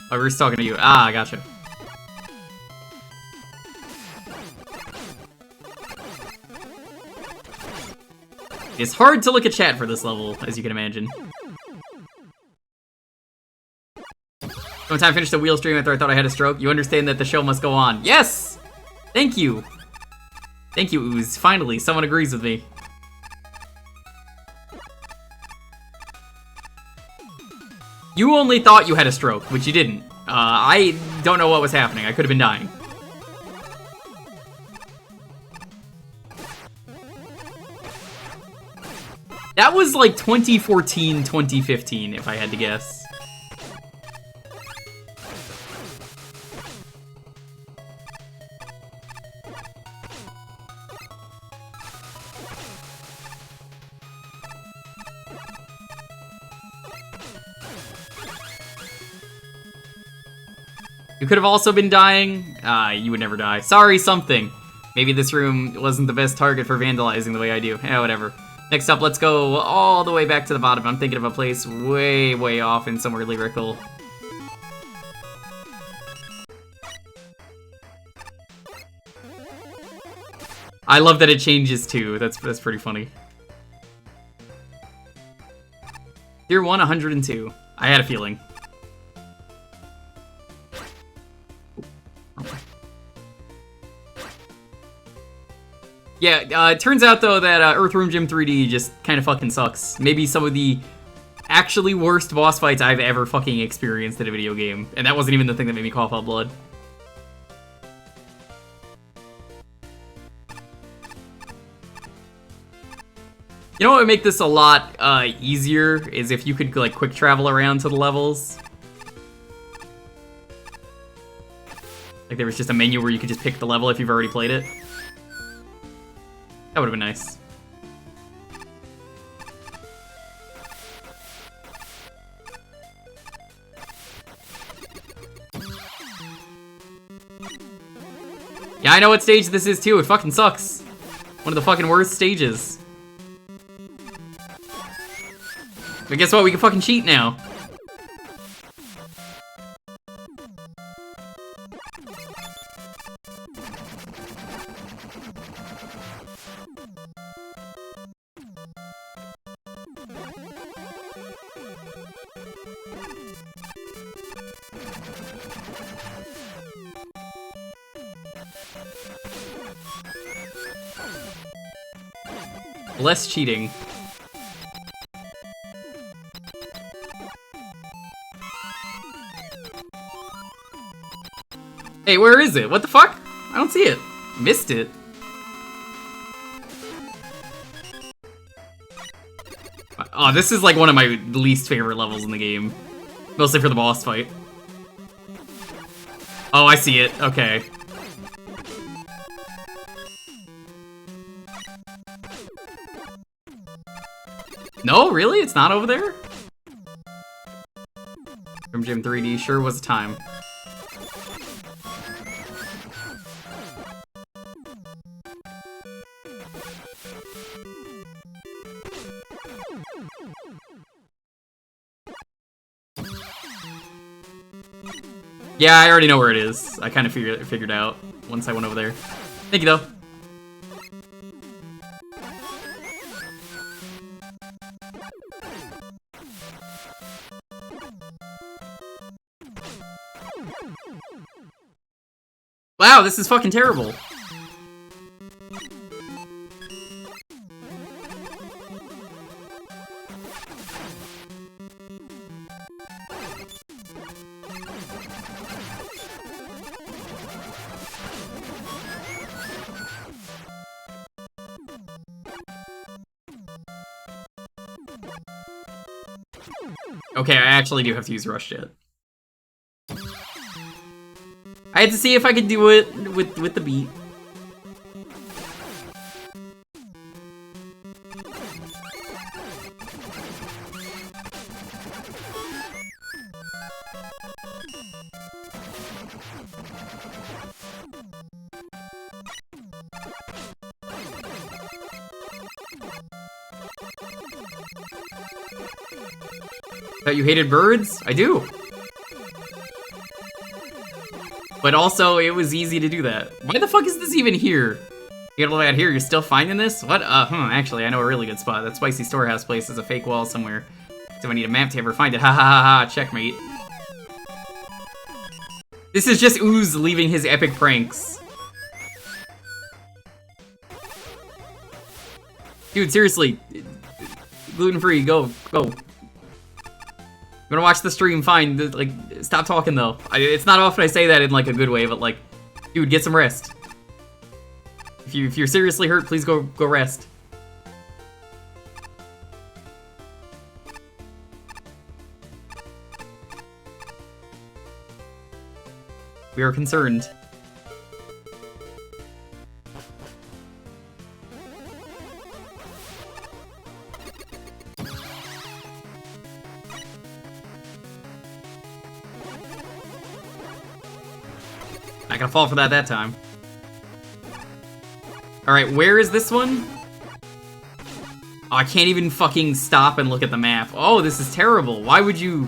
Oh, we're just talking to you. Ah, gotcha. It's hard to look at chat for this level, as you can imagine. One time I finished the wheel stream after I thought I had a stroke. You understand that the show must go on. Yes! Thank you. Thank you, Ooze. Finally, someone agrees with me. You only thought you had a stroke, which you didn't. I don't know what was happening. I could have been dying. That was like 2014, 2015, if I had to guess. You could have also been dying. You would never die. Sorry, something. Maybe this room wasn't the best target for vandalizing the way I do. Yeah, whatever. Next up, let's go all the way back to the bottom. I'm thinking of a place way, way off and somewhere lyrical. I love that it changes too. That's pretty funny. Tier 1, 102. I had a feeling. Yeah, it turns out though that Earthworm Jim 3D just kind of fucking sucks. Maybe some of the actually worst boss fights I've ever fucking experienced in a video game. And that wasn't even the thing that made me cough out blood. You know what would make this a lot easier is if you could like quick travel around to the levels. Like there was just a menu where you could just pick the level if you've already played it. That would have been nice. Yeah, I know what stage this is too. It fucking sucks. One of the fucking worst stages. But guess what? We can fucking cheat now. Less cheating. Hey, where is it? What the fuck? I don't see it. Missed it. Oh, this is like one of my least favorite levels in the game. Mostly for the boss fight. Oh, I see it. Okay. No, really? It's not over there? From Jim 3D sure was a time. Yeah, I already know where it is. I kind of figured out once I went over there. Thank you, though. Wow, this is fucking terrible. Okay, I actually do have to use Rush Jet. I had to see if I could do it with the beat. Thought you hated birds? I do. But also, it was easy to do that. Why the fuck is this even here? You get all the way out here, you're still finding this? What? Actually, I know a really good spot. That Spicy Storehouse place is a fake wall somewhere. So I need a map to ever find it. Ha ha ha ha, checkmate. This is just Ooze leaving his epic pranks. Dude, seriously. Gluten-free, go. I'm gonna watch the stream, fine. Like, stop talking though. It's not often I say that in like a good way, but like, dude, get some rest. If you're seriously hurt, please go rest. We are concerned. Not gonna fall for that time. Alright, where is this one? Oh, I can't even fucking stop and look at the map. Oh, this is terrible. Why would you...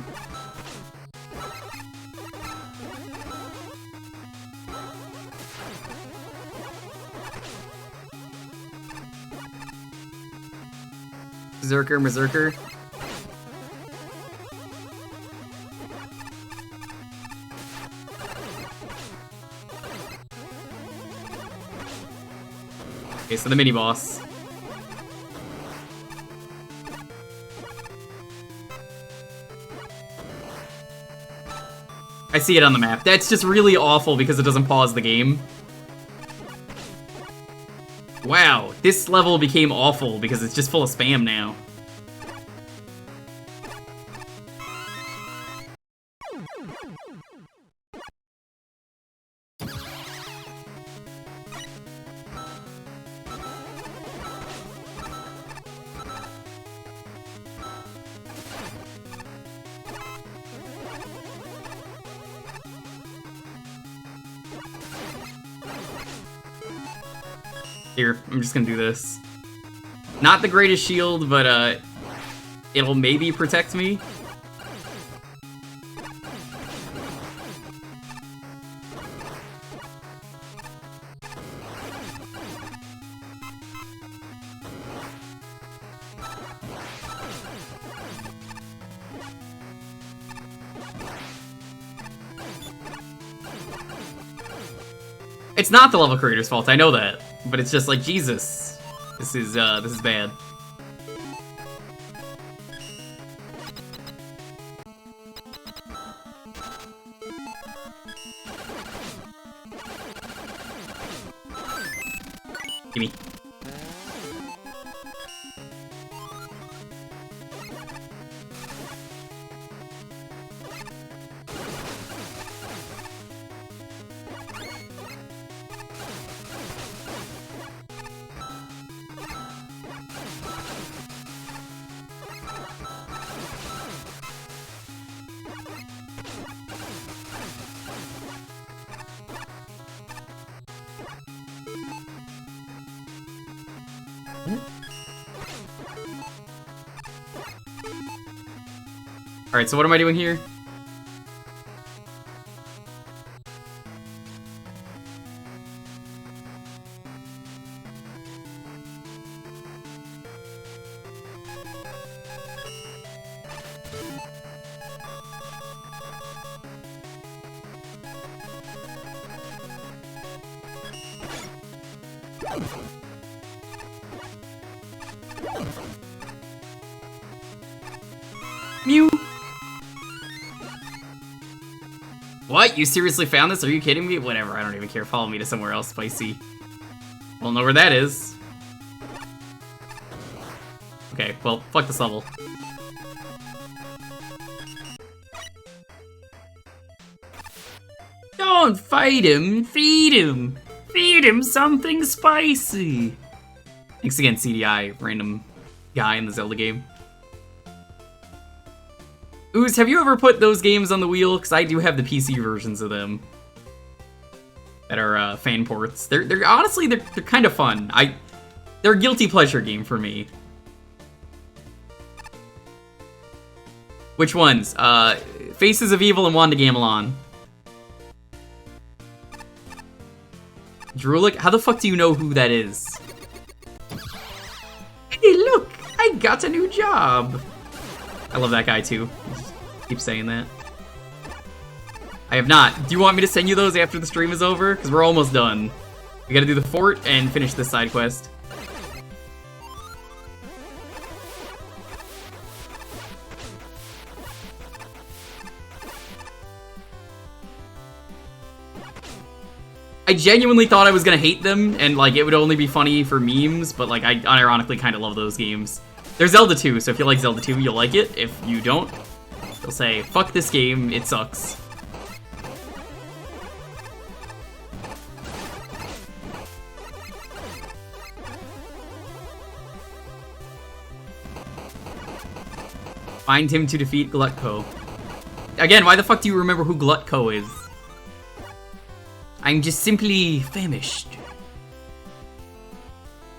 Berserker. Okay, so the mini-boss. I see it on the map. That's just really awful because it doesn't pause the game. Wow, this level became awful because it's just full of spam now. Here, I'm just gonna do this. Not the greatest shield, but it'll maybe protect me. It's not the level creator's fault, I know that. But it's just like, Jesus. This is bad. Gimme. Alright, so what am I doing here? Mew! What? You seriously found this? Are you kidding me? Whatever, I don't even care. Follow me to somewhere else, Spicy. We'll know where that is. Okay, well, fuck this level. Don't fight him! Feed him! Feed him something spicy! Thanks again, CDI, random guy in the Zelda game. Ooze, have you ever put those games on the wheel? Because I do have the PC versions of them that are fan ports. They're honestly they're kind of fun. They're a guilty pleasure game for me. Which ones? Faces of Evil and Wanda Gamelon. Drulik? How the fuck do you know who that is? Hey, look! I got a new job! I love that guy too. Keep saying that. I have not. Do you want me to send you those after the stream is over? Because we're almost done. We gotta do the fort and finish this side quest. I genuinely thought I was gonna hate them, and like it would only be funny for memes, but like I unironically kind of love those games. They're Zelda 2, so if you like Zelda 2, you'll like it. If you don't, you'll say, fuck this game, it sucks. Find him to defeat Glutko. Again, why the fuck do you remember who Glutko is? I'm just simply famished.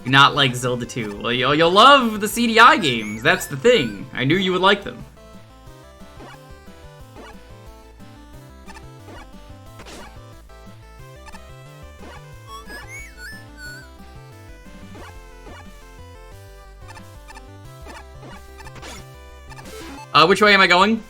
Do not like Zelda 2. Well, you'll love the CDI games. That's the thing. I knew you would like them. Which way am I going?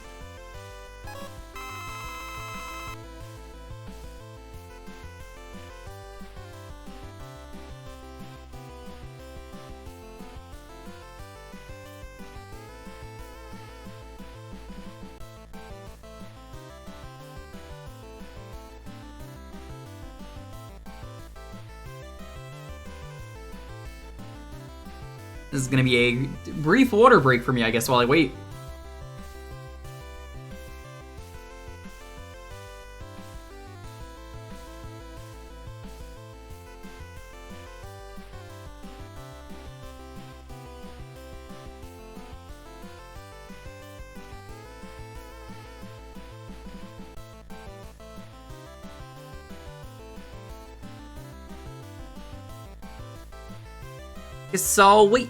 This is gonna be a brief water break for me, I guess, while I wait. So wait.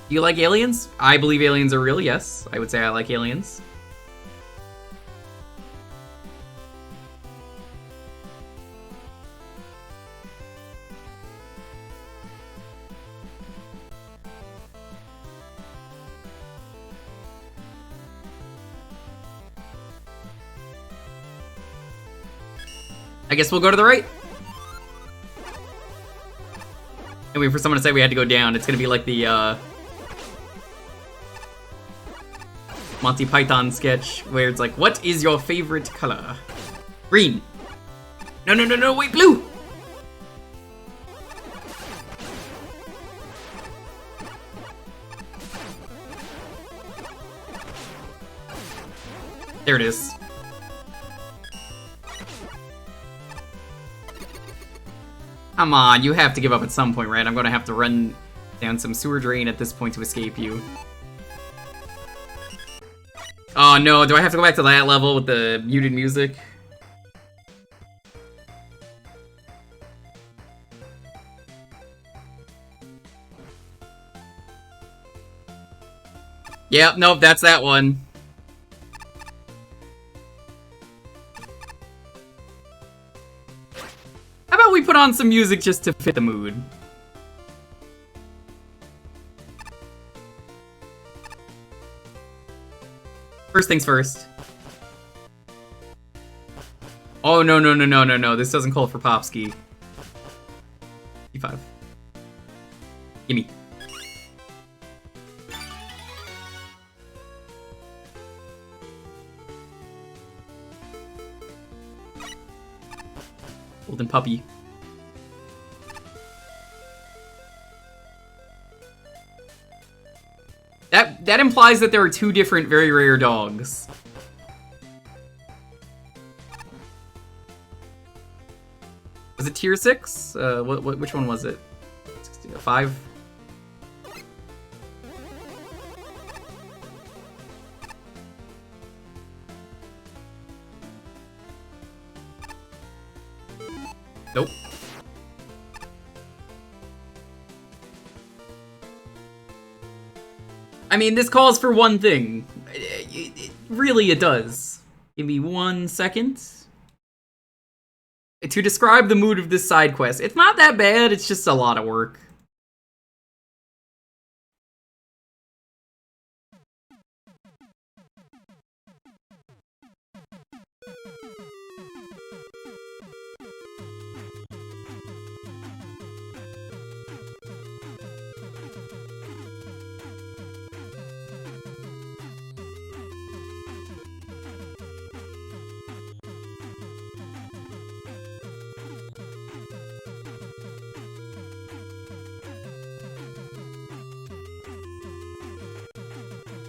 Do you like aliens? I believe aliens are real, yes. I would say I like aliens. I guess we'll go to the right. And wait for someone to say we had to go down. It's gonna be like the Monty Python sketch where it's like, what is your favorite color? Green. No, no, no, no, wait, blue! There it is. Come on, you have to give up at some point, right? I'm gonna have to run down some sewer drain at this point to escape you. Oh no, do I have to go back to that level with the muted music? Yep, nope, that's that one. How about we put on some music just to fit the mood? First things first. Oh, no, no, no, no, no, no. This doesn't call for Popski. E5. Gimme. Golden puppy. That implies that there are two different very rare dogs. Was it tier 6? Which one was it? 5? Nope. I mean, this calls for one thing. Really, it does. Give me 1 second. To describe the mood of this side quest. It's not that bad, it's just a lot of work.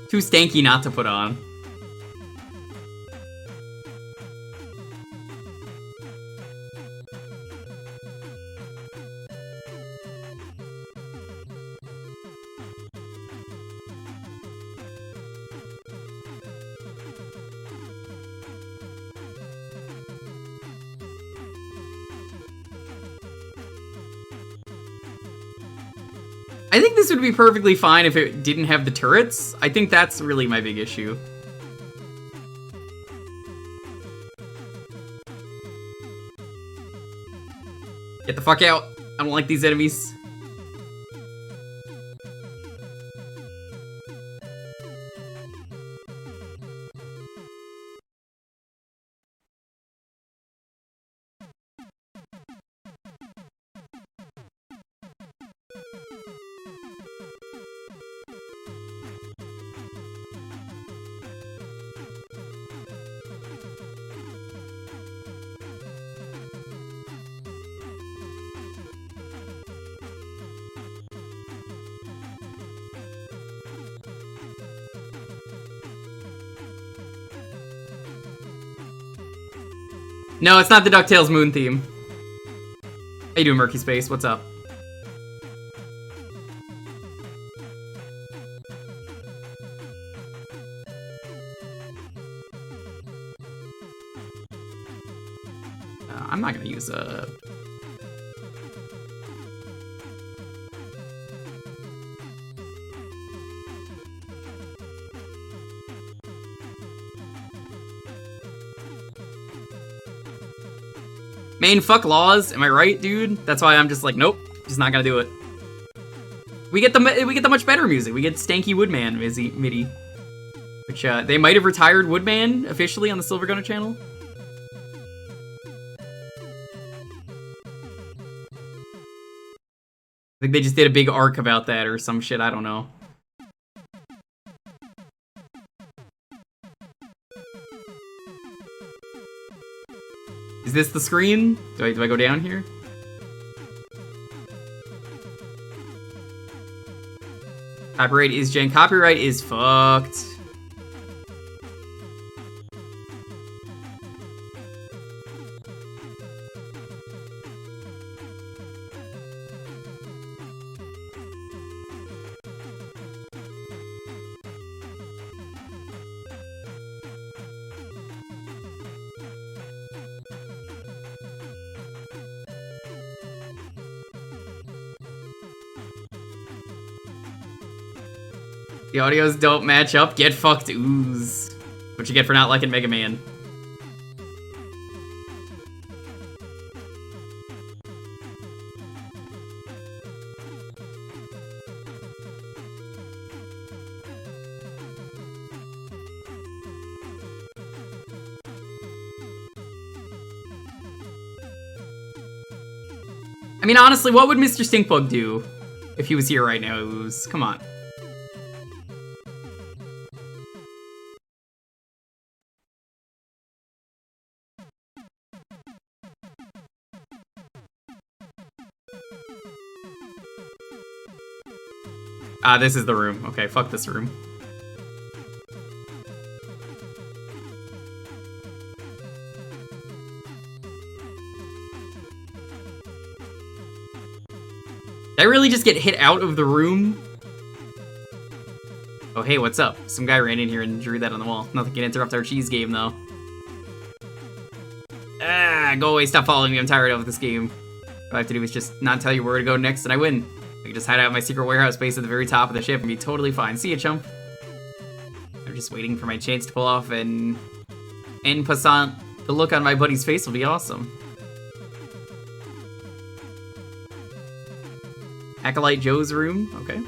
Too stanky not to put on. I think this would be perfectly fine if it didn't have the turrets. I think that's really my big issue. Get the fuck out. I don't like these enemies. No, it's not the DuckTales Moon theme. How you doing, Murky Space? What's up? I'm not gonna use a... Main, fuck laws. Am I right, dude? That's why I'm just like, nope, just not gonna do it. We get the much better music. We get Stanky Woodman MIDI, which they might have retired Woodman officially on the Silver Gunner channel. I think they just did a big arc about that or some shit. I don't know. Is this the screen? Do I go down here? Copyright is Jen. Copyright is fucked. The audios don't match up. Get fucked, ooze. What you get for not liking Mega Man. I mean, honestly, what would Mr. Stinkbug do if he was here right now, ooze? Come on. Ah, this is the room. Okay, fuck this room. Did I really just get hit out of the room? Oh, hey, what's up? Some guy ran in here and drew that on the wall. Nothing can interrupt our cheese game, though. Ah, go away, stop following me. I'm tired of this game. All I have to do is just not tell you where to go next, and I win. I can just hide out in my secret warehouse base at the very top of the ship and be totally fine. See ya, chump. I'm just waiting for my chance to pull off an en passant. The look on my buddy's face will be awesome. Acolyte Joe's room. Okay.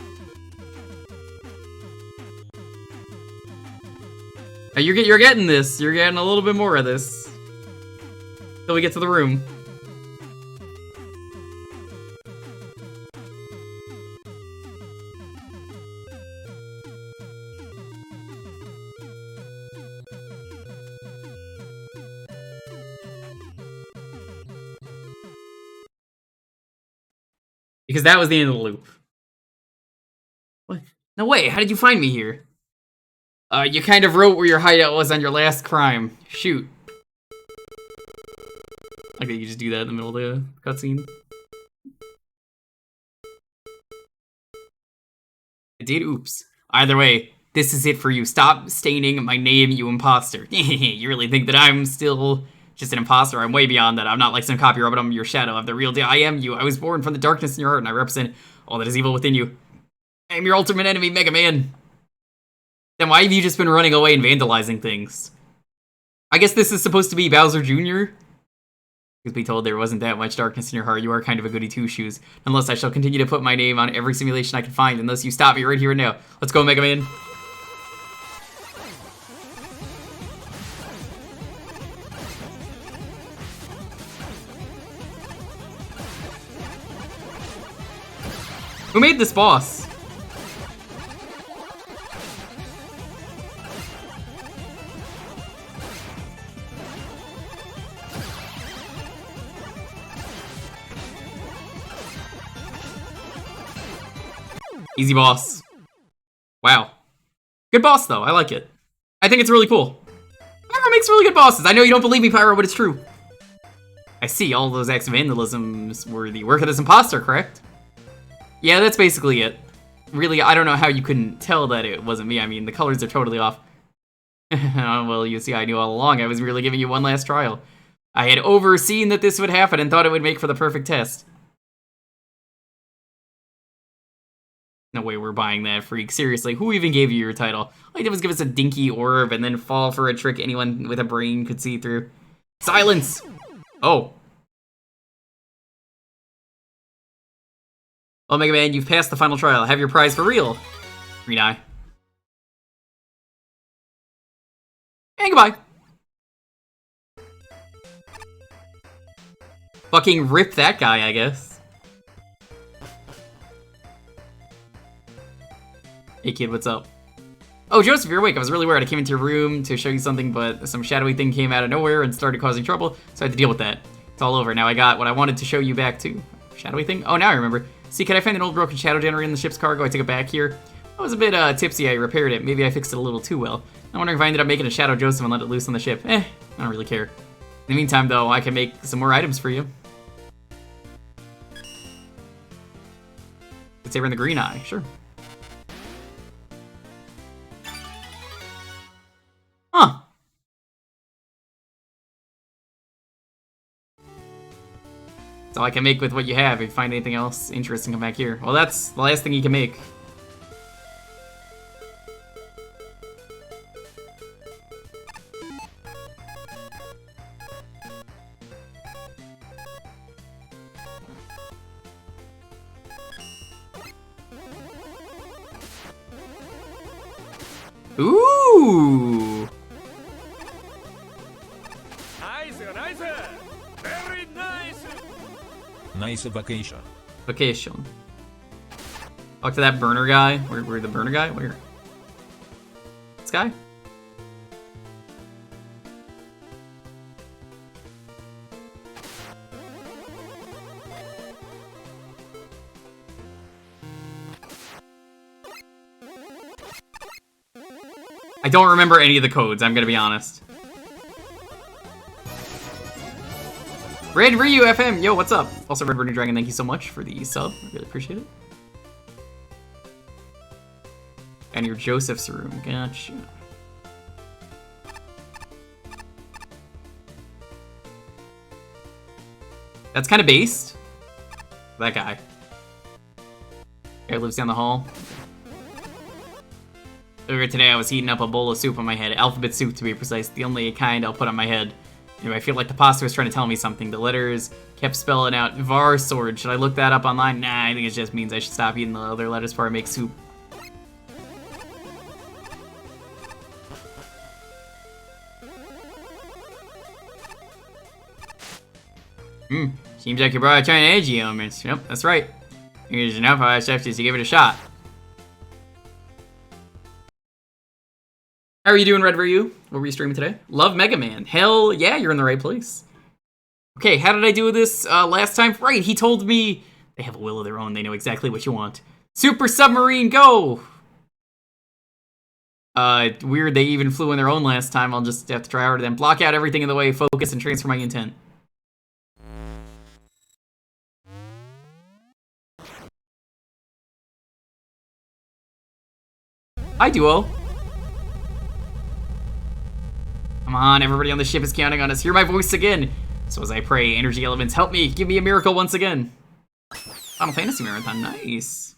You're getting this. You're getting a little bit more of this. Till we get to the room. Because that was the end of the loop. What? No way, how did you find me here? You kind of wrote where your hideout was on your last crime. Shoot. Okay, you just do that in the middle of the cutscene. I did, oops. Either way, this is it for you. Stop staining my name, you imposter. You really think that I'm still just an imposter? I'm way beyond that. I'm not like some copy robot. I'm your shadow. I'm the real deal. I am you. I was born from the darkness in your heart, and I represent all that is evil within you. I am your ultimate enemy, Mega Man. Then why have you just been running away and vandalizing things? I guess this is supposed to be Bowser Jr.? Because be told there wasn't that much darkness in your heart, you are kind of a goody two-shoes. Unless I shall continue to put my name on every simulation I can find, unless you stop me right here and now. Let's go, Mega Man. Who made this boss? Easy boss. Wow. Good boss, though. I like it. I think it's really cool. Pyro makes really good bosses. I know you don't believe me, Pyro, but it's true. I see. All those acts of vandalisms were the work of this imposter, correct? Yeah, that's basically it. Really, I don't know how you couldn't tell that it wasn't me. I mean, the colors are totally off. Well, you see, I knew all along. I was merely giving you one last trial. I had overseen that this would happen and thought it would make for the perfect test. No way we're buying that, freak. Seriously, who even gave you your title? All you did was give us a dinky orb and then fall for a trick anyone with a brain could see through. Silence! Oh. Well, Mega Man, you've passed the final trial. Have your prize for real. Green Eye. And goodbye. Fucking rip that guy, I guess. Hey kid, what's up? Oh, Joseph, you're awake. I was really worried. I came into your room to show you something, but some shadowy thing came out of nowhere and started causing trouble, so I had to deal with that. It's all over. Now I got what I wanted to show you back too. Shadowy thing? Oh, now I remember. See, can I find an old broken shadow generator in the ship's cargo? I took it back here. I was a bit tipsy. I repaired it. Maybe I fixed it a little too well. I'm wondering if I ended up making a Shadow Joseph and let it loose on the ship. I don't really care. In the meantime, though, I can make some more items for you. Let's say we're in the Green Eye. Sure. Huh. That's all I can make with what you have. If you find anything else interesting, come back here. Well, that's the last thing you can make. Ooh! Nice, nice. Very nice. Nice vacation. Vacation. Talk to that burner guy. Where the burner guy? Where? This guy? I don't remember any of the codes, I'm gonna be honest. Red Ryu FM, yo, what's up? Also, Red Burning Dragon, thank you so much for the sub. I really appreciate it. And your Joseph's room, gotcha. That's kind of based. That guy. Guy lives down the hall. Earlier today, I was heating up a bowl of soup on my head. Alphabet soup, to be precise. The only kind I'll put on my head. Anyway, I feel like the pasta was trying to tell me something. The letters kept spelling out Var Sword. Should I look that up online? Nah, I think it just means I should stop eating the other letters before I make soup. Seems like you brought a ton of energy elements. Yep, that's right. Here's enough of our stuff just to give it a shot. How are you doing, Red Ryu? What were you streaming today? Love Mega Man. Hell yeah, you're in the right place. Okay, how did I do this last time? Right, he told me they have a will of their own. They know exactly what you want. Super Submarine, go! Weird they even flew on their own last time. I'll just have to try harder then. Block out everything in the way, focus, and transfer my intent. Hi, Duo. Come on, everybody on the ship is counting on us. Hear my voice again. So as I pray, energy elements, help me. Give me a miracle once again. Final Fantasy Marathon, nice.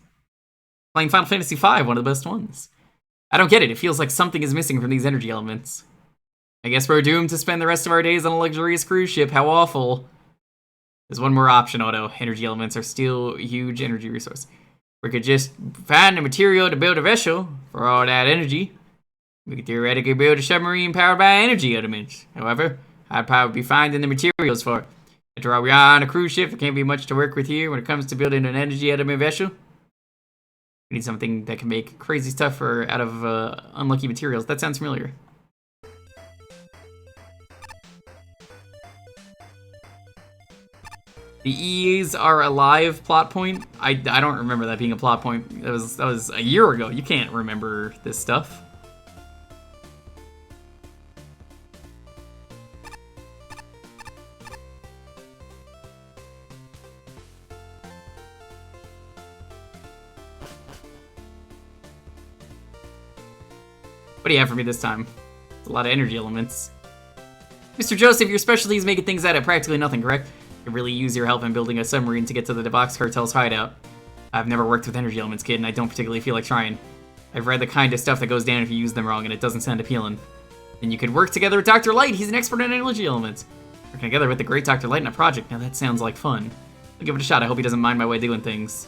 Playing Final Fantasy V, one of the best ones. I don't get it. It feels like something is missing from these energy elements. I guess we're doomed to spend the rest of our days on a luxurious cruise ship. How awful. There's one more option, Otto. Energy elements are still a huge energy resource. We could just find the material to build a vessel for all that energy. We could theoretically build a submarine powered by energy elements. However, I'd probably be finding the materials for it. After all, we are on a cruise ship. There can't be much to work with here when it comes to building an energy element vessel. We need something that can make crazy stuff out of unlucky materials. That sounds familiar. The EAs are alive plot point. I don't remember that being a plot point. That was a year ago. You can't remember this stuff. What do you have for me this time? It's a lot of energy elements. Mr. Joseph, your specialty is making things out of practically nothing, correct? I could really use your help in building a submarine to get to the Box Cartel's hideout. I've never worked with energy elements, kid, and I don't particularly feel like trying. I've read the kind of stuff that goes down if you use them wrong, and it doesn't sound appealing. Then you could work together with Dr. Light. He's an expert in energy elements. Working together with the great Dr. Light in a project. Now that sounds like fun. I'll give it a shot. I hope he doesn't mind my way of doing things.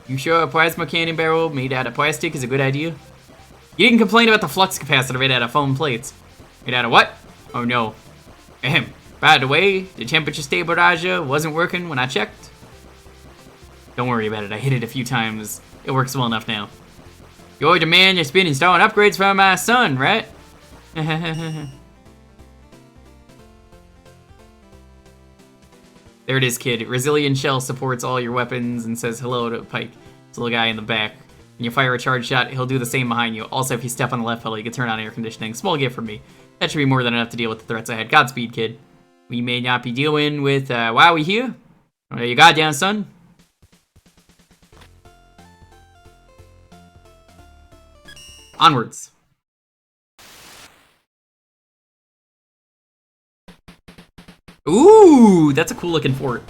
You sure a plasma cannon barrel made out of plastic is a good idea? You didn't complain about the flux capacitor made out of foam plates. Made out of what? Oh no. Ahem. By the way, the temperature stabilizer wasn't working when I checked. Don't worry about it, I hit it a few times. It works well enough now. You're the man that's been installing upgrades for my son, right? There it is, kid. Resilient Shell supports all your weapons and says hello to Pike. It's a little guy in the back. When you fire a charge shot, he'll do the same behind you. Also, if you step on the left pedal, you can turn on air conditioning. Small gift from me. That should be more than enough to deal with the threats ahead. Godspeed, kid. We may not be dealing with Wowie here. You got down, son. Onwards. Ooh, that's a cool looking fort.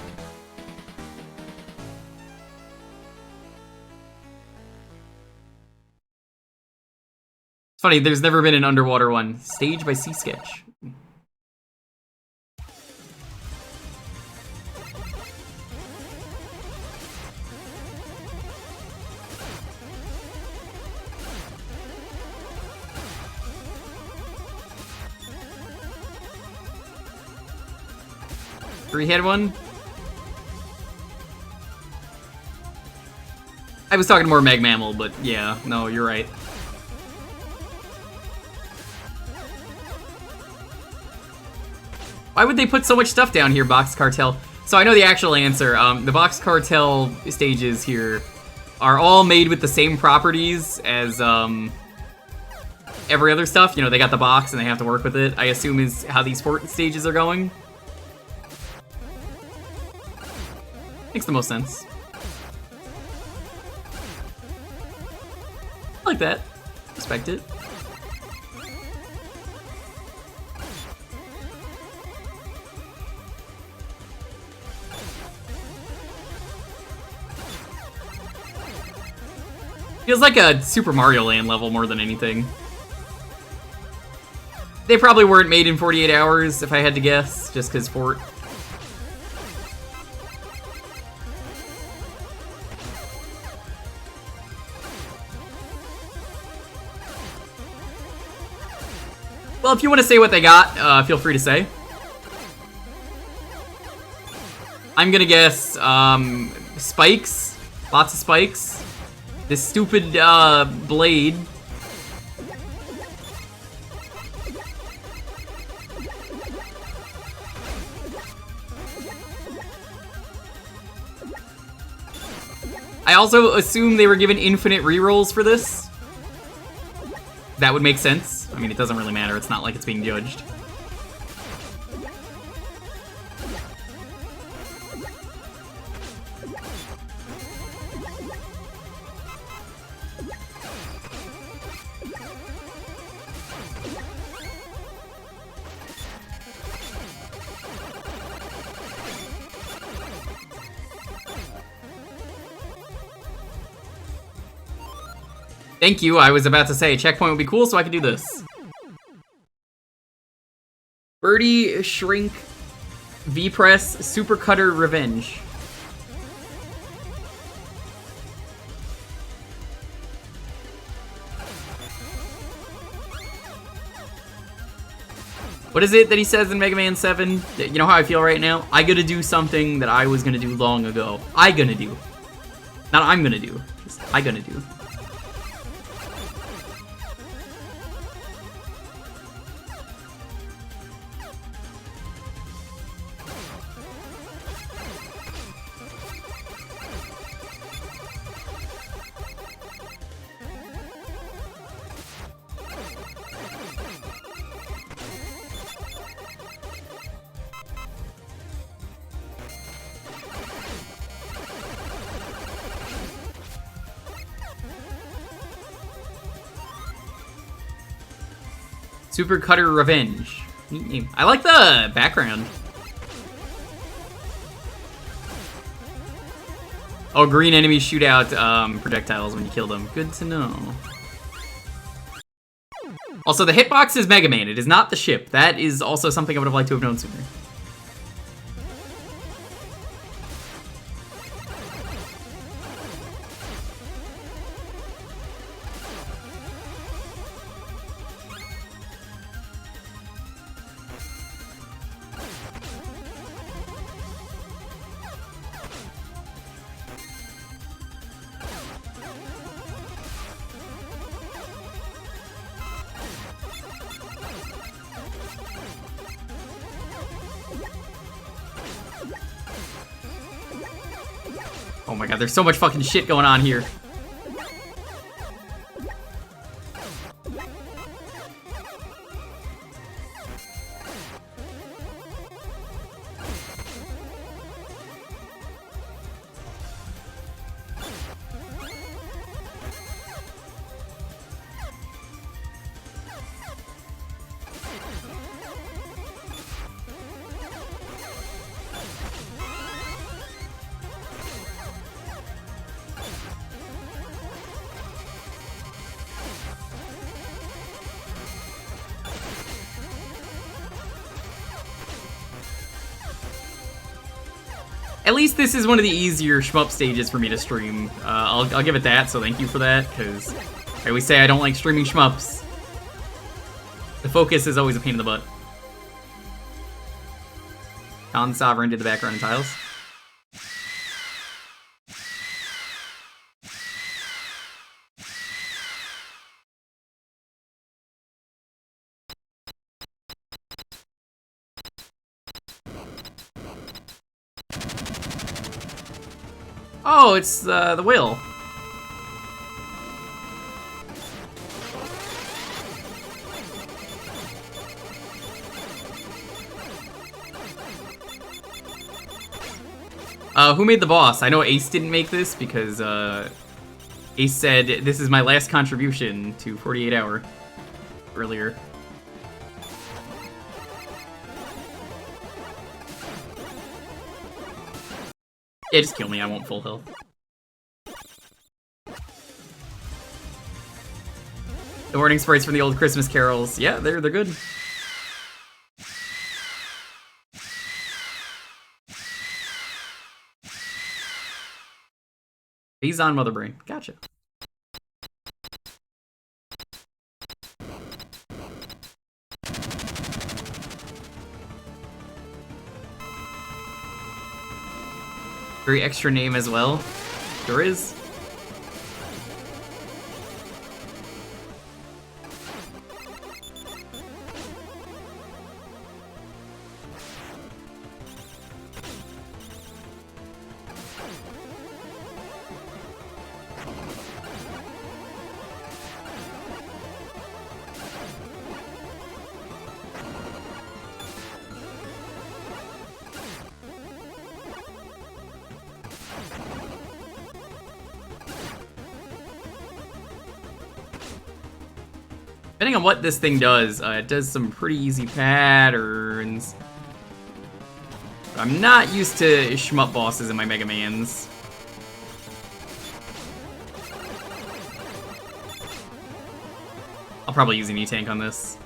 It's funny, there's never been an underwater one. Staged by Sea Sketch. Three-head one? I was talking more Meg Mammal, but yeah, no, you're right. Why would they put so much stuff down here, Box Cartel? So I know the actual answer. The Box Cartel stages here are all made with the same properties as every other stuff. You know, they got the box and they have to work with it, I assume is how these fort stages are going. Makes the most sense. I like that. Respect it. Feels like a Super Mario Land level more than anything. They probably weren't made in 48 hours, if I had to guess, just because Fort. Well, if you want to say what they got, feel free to say. I'm gonna guess, spikes. Lots of spikes. This stupid, blade. I also assume they were given infinite rerolls for this. That would make sense. I mean, it doesn't really matter. It's not like it's being judged. Thank you, I was about to say, checkpoint would be cool so I could do this. Birdie, Shrink, V-Press, Super Cutter, Revenge. What is it that he says in Mega Man 7? You know how I feel right now? I gotta do something that I was gonna do long ago. I gonna do. Not I'm gonna do. Just I gonna do. Super Cutter Revenge. Neat name. I like the background. Oh, green enemies shoot out projectiles when you kill them. Good to know. Also, the hitbox is Mega Man. It is not the ship. That is also something I would have liked to have known sooner. Oh my god, there's so much fucking shit going on here. At least this is one of the easier shmup stages for me to stream. I'll give it that, so thank you for that, because I always say I don't like streaming shmups. The focus is always a pain in the butt. Con Sovereign did the background and tiles. Oh, it's the whale. Who made the boss? I know Ace didn't make this because Ace said this is my last contribution to 48 Hour earlier. Yeah, just kill me, I won't full health. The warning sprites from the old Christmas carols. Yeah, they're good. He's on Mother Brain. Gotcha. Very extra name as well. Sure is. Depending on what this thing does, it does some pretty easy patterns. I'm not used to shmup bosses in my Mega Mans. I'll probably use an E-Tank on this.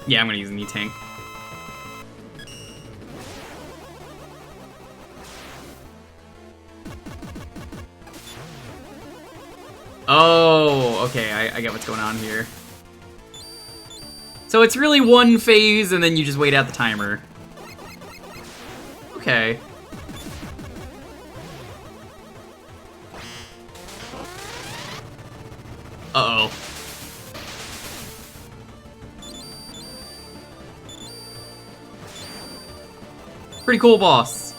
Yeah, I'm gonna use an E-Tank. Oh, okay, I get what's going on here. So it's really one phase, and then you just wait out the timer. Okay. Uh-oh. Pretty cool boss.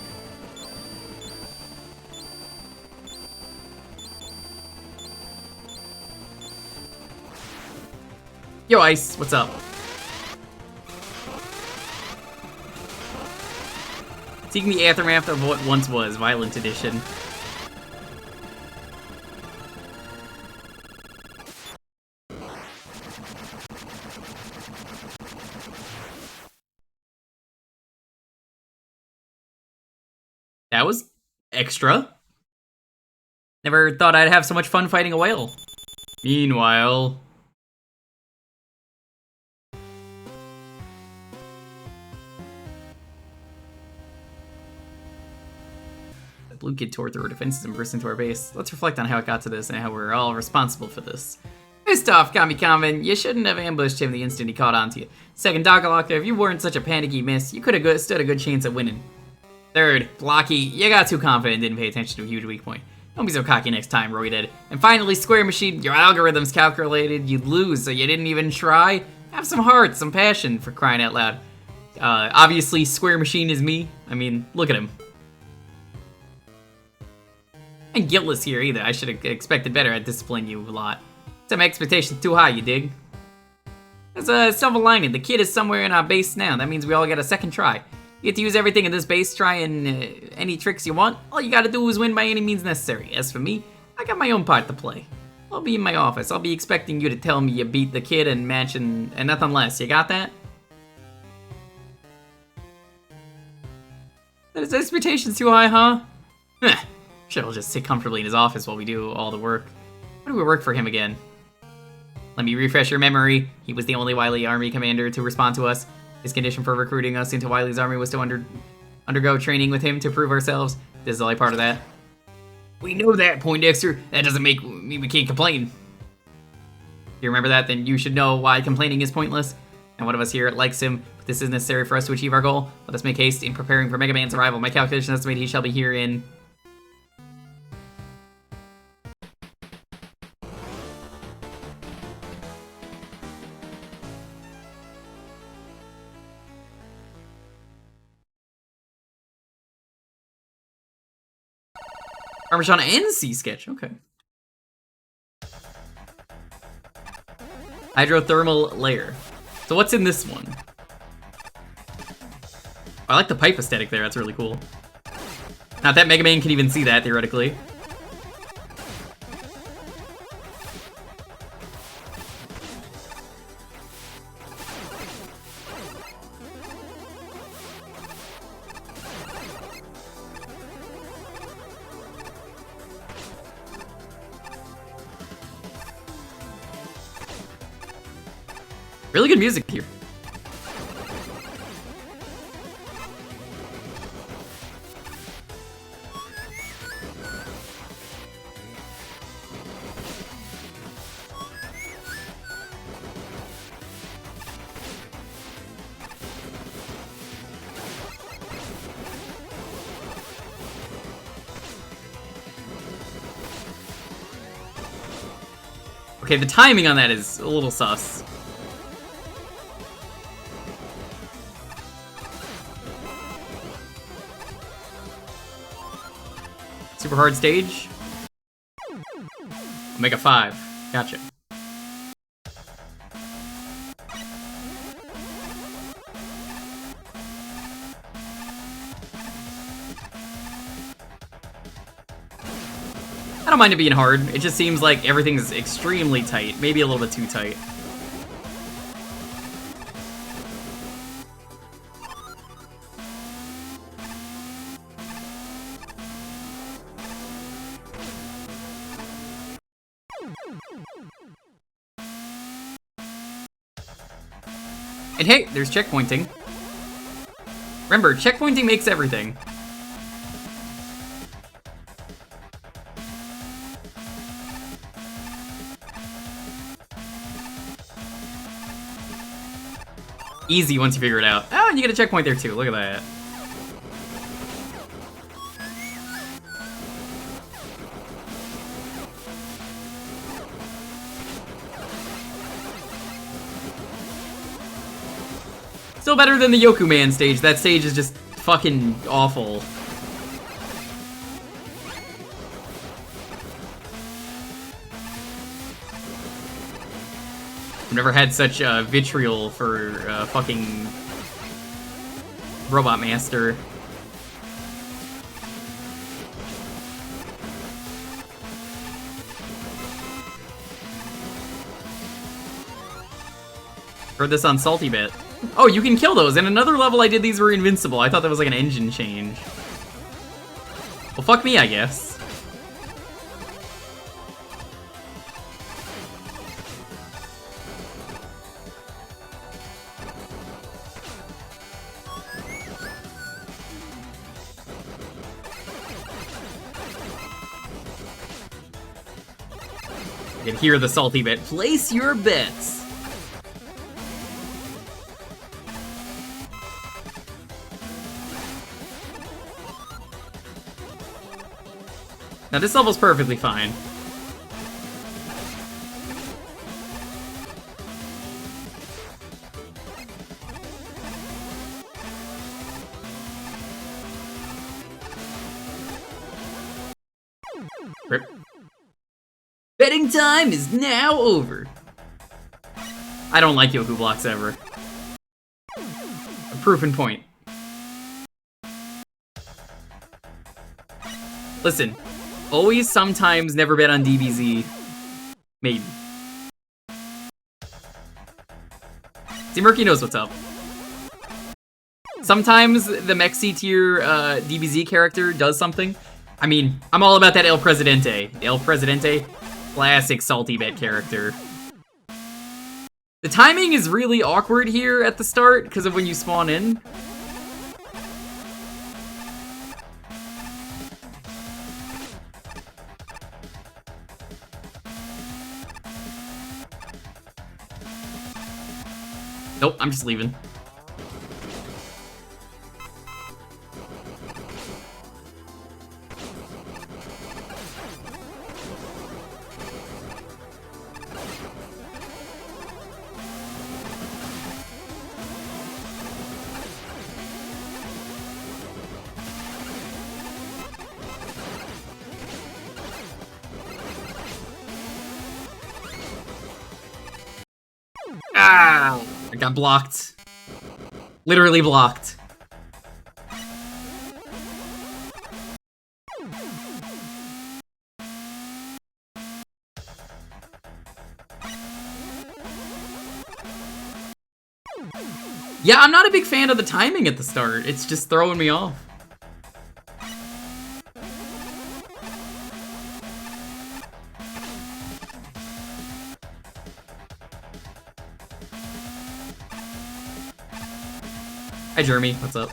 Yo, Ice, what's up? Seeking the aftermath of what once was, Violent Edition. That was extra. Never thought I'd have so much fun fighting a whale. Meanwhile... The blue kid tore through our defenses and burst into our base. Let's reflect on how it got to this and how we're all responsible for this. First off, Kami-Kamen, you shouldn't have ambushed him the instant he caught onto you. Second, Dogalocka, if you weren't such a panicky miss, you could have stood a good chance at winning. Third, Blocky, you got too confident and didn't pay attention to a huge weak point. Don't be so cocky next time, Roided. And finally, Square Machine, your algorithms calculated you'd lose, so you didn't even try? Have some heart, some passion, for crying out loud. Obviously, Square Machine is me. I mean, look at him. And guiltless here, either. I should have expected better. I discipline you a lot. Some expectations too high, you dig? There's a silver lining. The kid is somewhere in our base now. That means we all get a second try. You get to use everything in this base, trying any tricks you want. All you gotta do is win by any means necessary. As for me, I got my own part to play. I'll be in my office. I'll be expecting you to tell me you beat the kid and match and nothing less. You got that? That his expectations too high, huh? Sure, he'll just sit comfortably in his office while we do all the work. Why do we work for him again? Let me refresh your memory. He was the only Wily Army commander to respond to us. His condition for recruiting us into Wily's army was to undergo training with him to prove ourselves. This is only part of that. We know that, Poindexter. That doesn't mean we can't complain. If you remember that, then you should know why complaining is pointless. And one of us here likes him, but this is necessary for us to achieve our goal. Let us make haste in preparing for Mega Man's arrival. My calculations estimate he shall be here in... Parmesan and Sea Sketch, okay. Hydrothermal layer. So what's in this one? I like the pipe aesthetic there, that's really cool. Not that Mega Man can even see that, theoretically. Really good music here. Okay, the timing on that is a little sus. Super hard stage. Omega 5. Gotcha. I don't mind it being hard. It just seems like everything's extremely tight. Maybe a little bit too tight. And hey, there's checkpointing. Remember, checkpointing makes everything. Easy once you figure it out. Oh, and you get a checkpoint there too. Look at that. Still better than the Yoku Man stage. That stage is just fucking awful. I've never had such vitriol for fucking Robot Master. Heard this on Salty Bit. Oh, you can kill those. In another level I did these were invincible. I thought that was like an engine change. Well, fuck me, I guess. You can hear the Salty Bit. Place your bets. Now this level's perfectly fine. Rip. Betting time is now over. I don't like Yoku blocks ever. A proof in point. Listen. Always, sometimes, never bet on DBZ. Maybe. See, Murky knows what's up. Sometimes the Mech C tier DBZ character does something. I mean, I'm all about that El Presidente. El Presidente, classic Salty Bet character. The timing is really awkward here at the start because of when you spawn in. Nope, I'm just leaving. Ah! I got blocked. Literally blocked. Yeah, I'm not a big fan of the timing at the start. It's just throwing me off. Hi, Jeremy. What's up?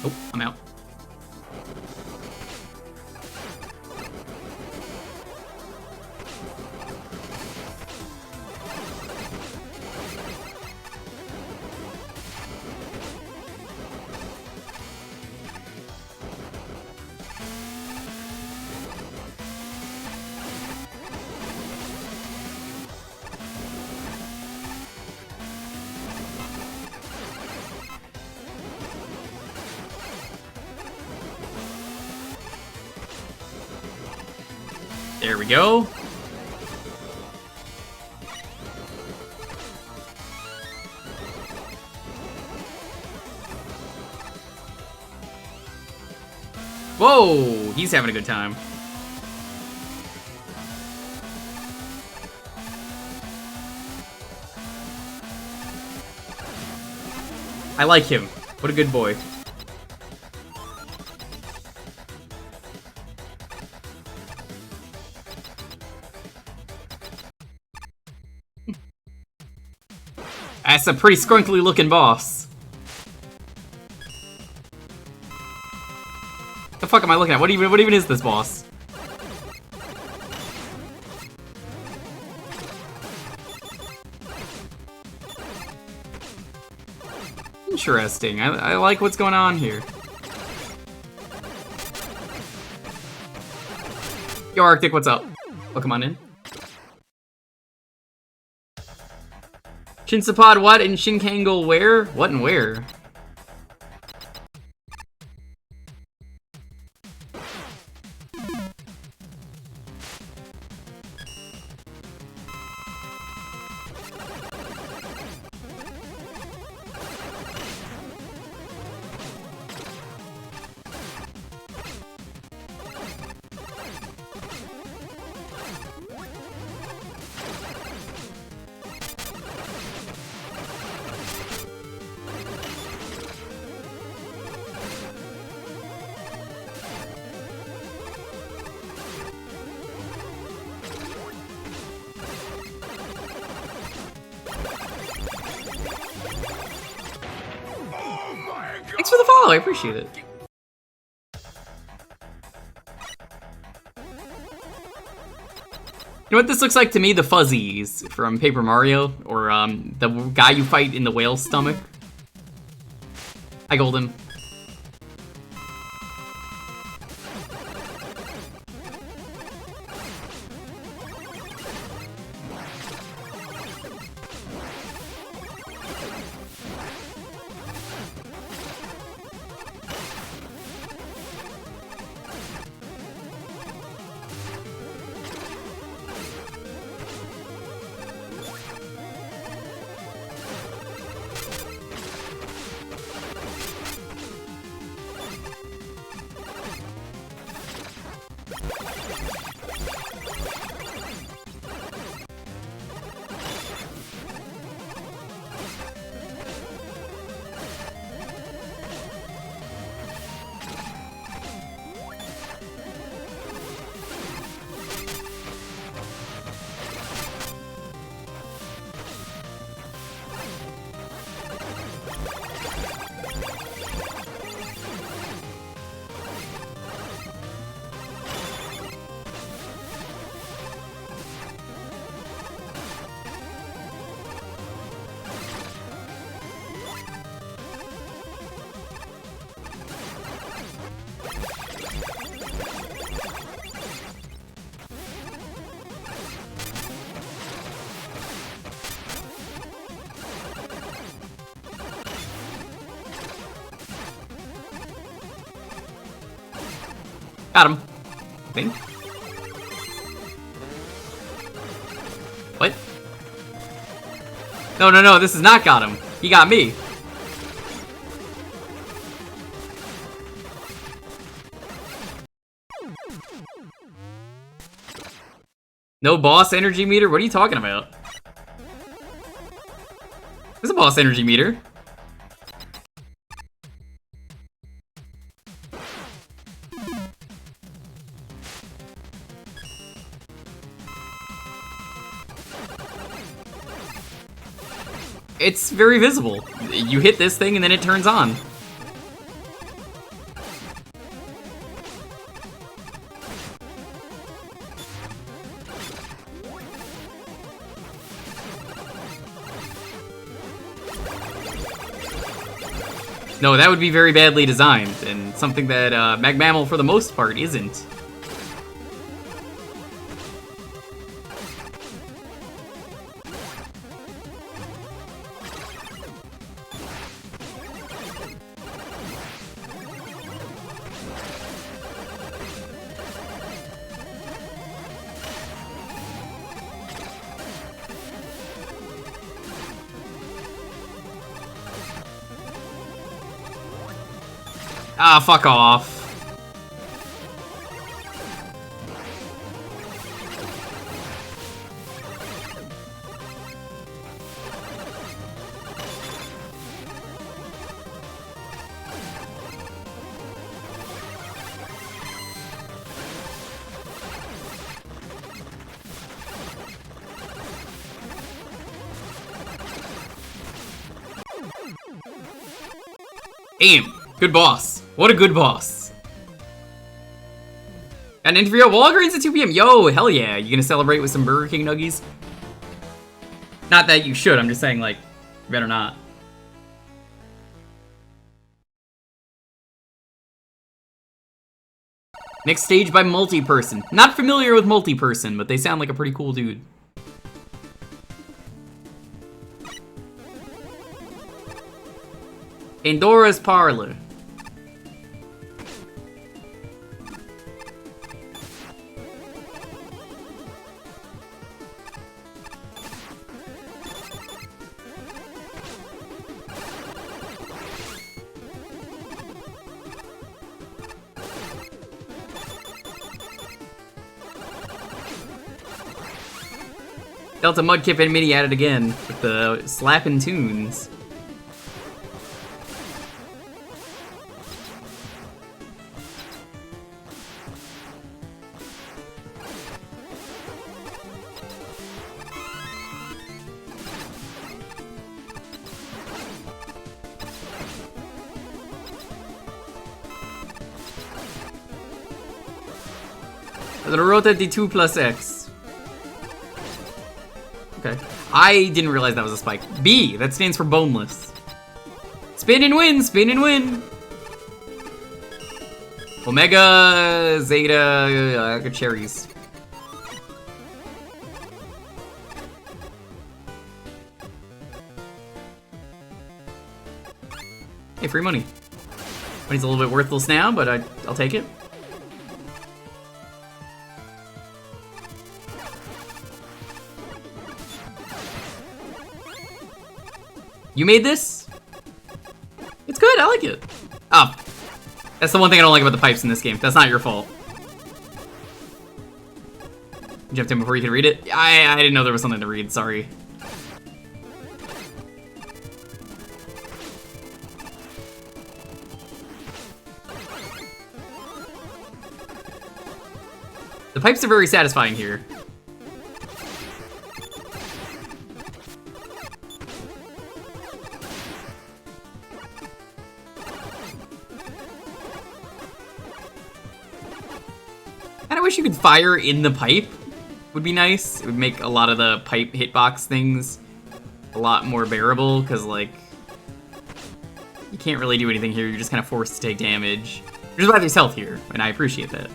Oh, I'm out. There we go. Whoa, he's having a good time. I like him. What a good boy. That's a pretty scrunkly looking boss. The fuck am I looking at? What even is this boss? Interesting. I like what's going on here. Yo, Arctic, what's up? Welcome on in. Shinsapod what and Shinkangle where? What and where? Thanks for the follow, I appreciate it. You know what this looks like to me? The Fuzzies from Paper Mario, or the guy you fight in the whale's stomach. Hi, Golden. Got him. I think. What? No, this is not got him. He got me. No boss energy meter? What are you talking about? There's a boss energy meter. It's very visible. You hit this thing and then it turns on. No, that would be very badly designed, and something that Magmammal, for the most part, isn't. Ah, fuck off. Damn, good boss. What a good boss. Got an interview at Walgreens at 2 p.m. Yo, hell yeah. You gonna celebrate with some Burger King nuggies? Not that you should, I'm just saying, like, you better not. Next stage by Multi-Person. Not familiar with Multi-Person, but they sound like a pretty cool dude. Pandora's Parlor. Delta Mudkip and Mini at it again with the slapping tunes. The Rota D2 plus X. Okay. I didn't realize that was a spike. B, that stands for boneless. Spin and win, spin and win. Omega, Zeta, cherries. Hey, free money. Money's a little bit worthless now, but I'll take it. You made this? It's good, I like it. Oh, that's the one thing I don't like about the pipes in this game. That's not your fault. You jumped in before you could read it? I didn't know there was something to read, sorry. The pipes are very satisfying here. I wish you could fire in the pipe. Would be nice. It would make a lot of the pipe hitbox things a lot more bearable, because, like, you can't really do anything here. You're just kind of forced to take damage. There's rather health here, and I appreciate that.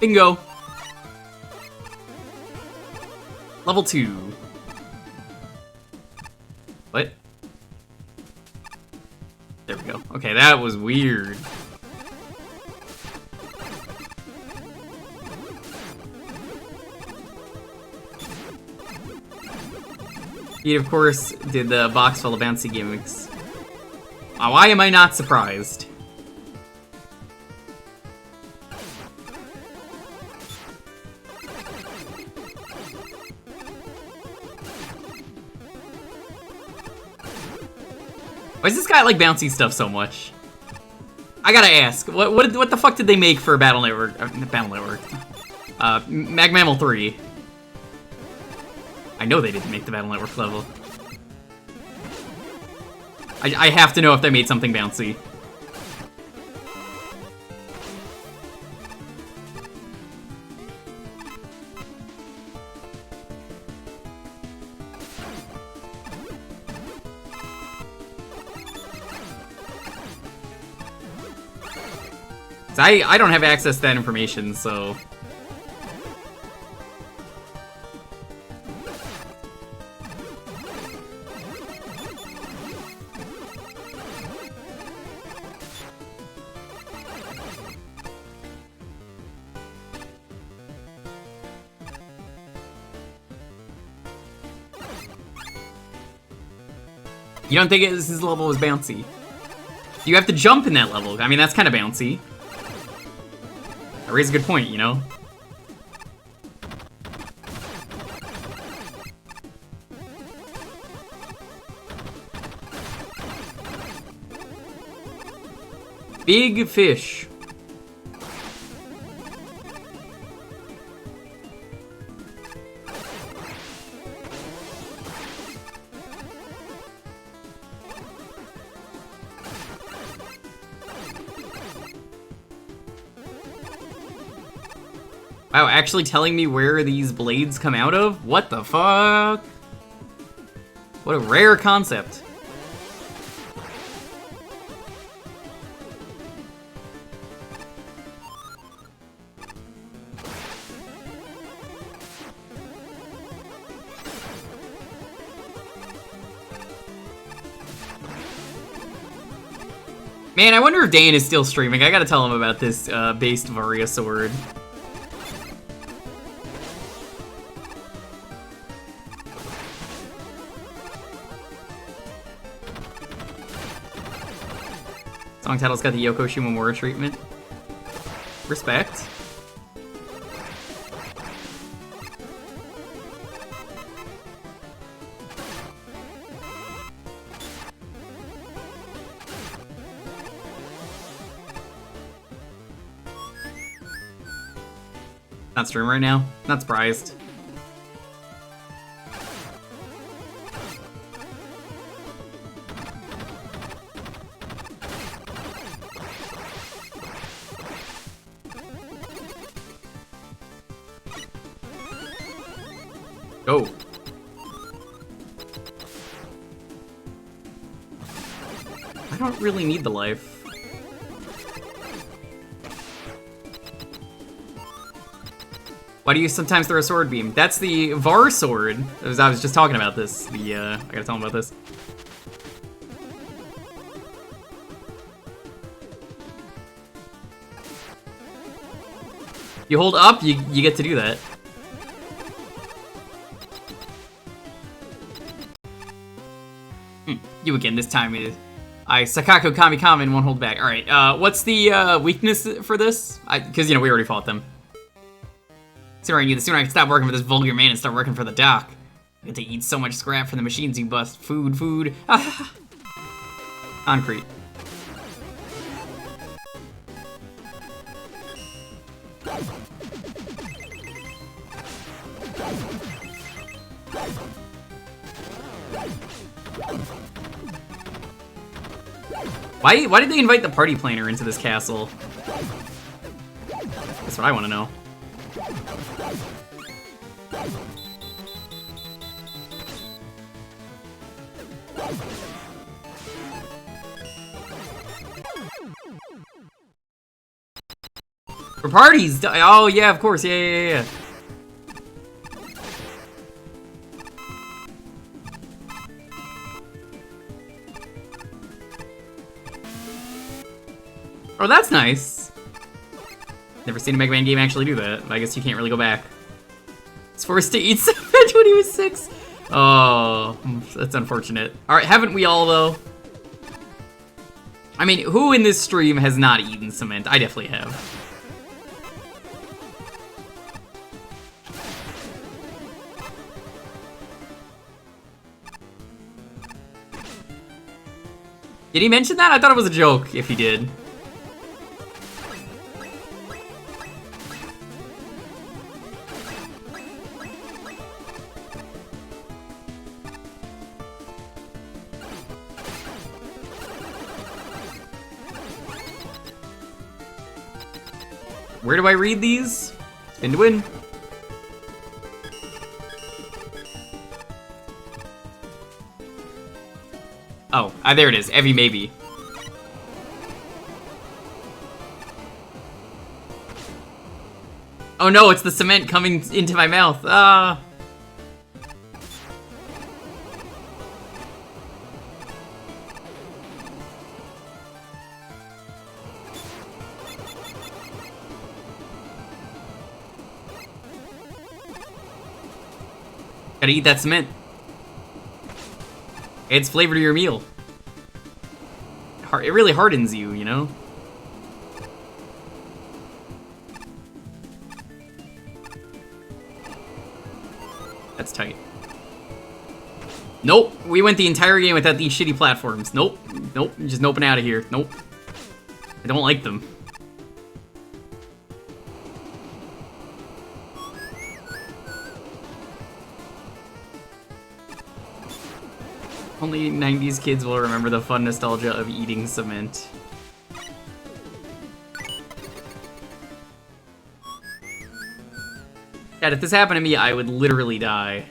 Bingo. Level 2. What? There we go. Okay, that was weird. He, of course, did the box full of bouncy gimmicks. Why am I not surprised? Why does this guy like bouncy stuff so much? I gotta ask, what the fuck did they make for Battle Network? Mag Mammal 3. I know they didn't make the Battle Network level. I have to know if they made something bouncy. So I don't have access to that information, so... You don't think his level was bouncy? You have to jump in that level. I mean, that's kind of bouncy. That raises a good point, you know? Big fish. Wow, actually telling me where these blades come out of? What the fuck? What a rare concept. Man, I wonder if Dane is still streaming. I gotta tell him about this based Varia sword. Song title's got the Yoko Shimomura treatment. Respect. Not streaming right now. Not surprised. Go. I don't really need the life. Why do you sometimes throw a sword beam? That's the Var sword. I was just talking about this. I gotta tell him about this. You hold up, you get to do that. You again, this time is... Sakaku Kami Kamen won't hold back. Alright, what's the weakness for this? Because, you know, we already fought them. The sooner I can stop working for this vulgar man and start working for the dock. I get to eat so much scrap from the machines you bust. Food. Concrete. Why did they invite the party planner into this castle? That's what I want to know. For parties! Oh, yeah, of course. Yeah. Oh, that's nice. Never seen a Mega Man game actually do that. I guess you can't really go back. He's forced to eat cement when he was 6. Oh, that's unfortunate. Alright, haven't we all, though? I mean, who in this stream has not eaten cement? I definitely have. Did he mention that? I thought it was a joke, if he did. Where do I read these? Spin to win. Oh, there it is. Evie maybe. Oh no, it's the cement coming into my mouth. Ah. Gotta eat that cement. Adds flavor to your meal. It really hardens you, you know? That's tight. Nope, we went the entire game without these shitty platforms. Nope, nope, just noping out of here. Nope. I don't like them. Only 90s kids will remember the fun nostalgia of eating cement. God, if this happened to me, I would literally die.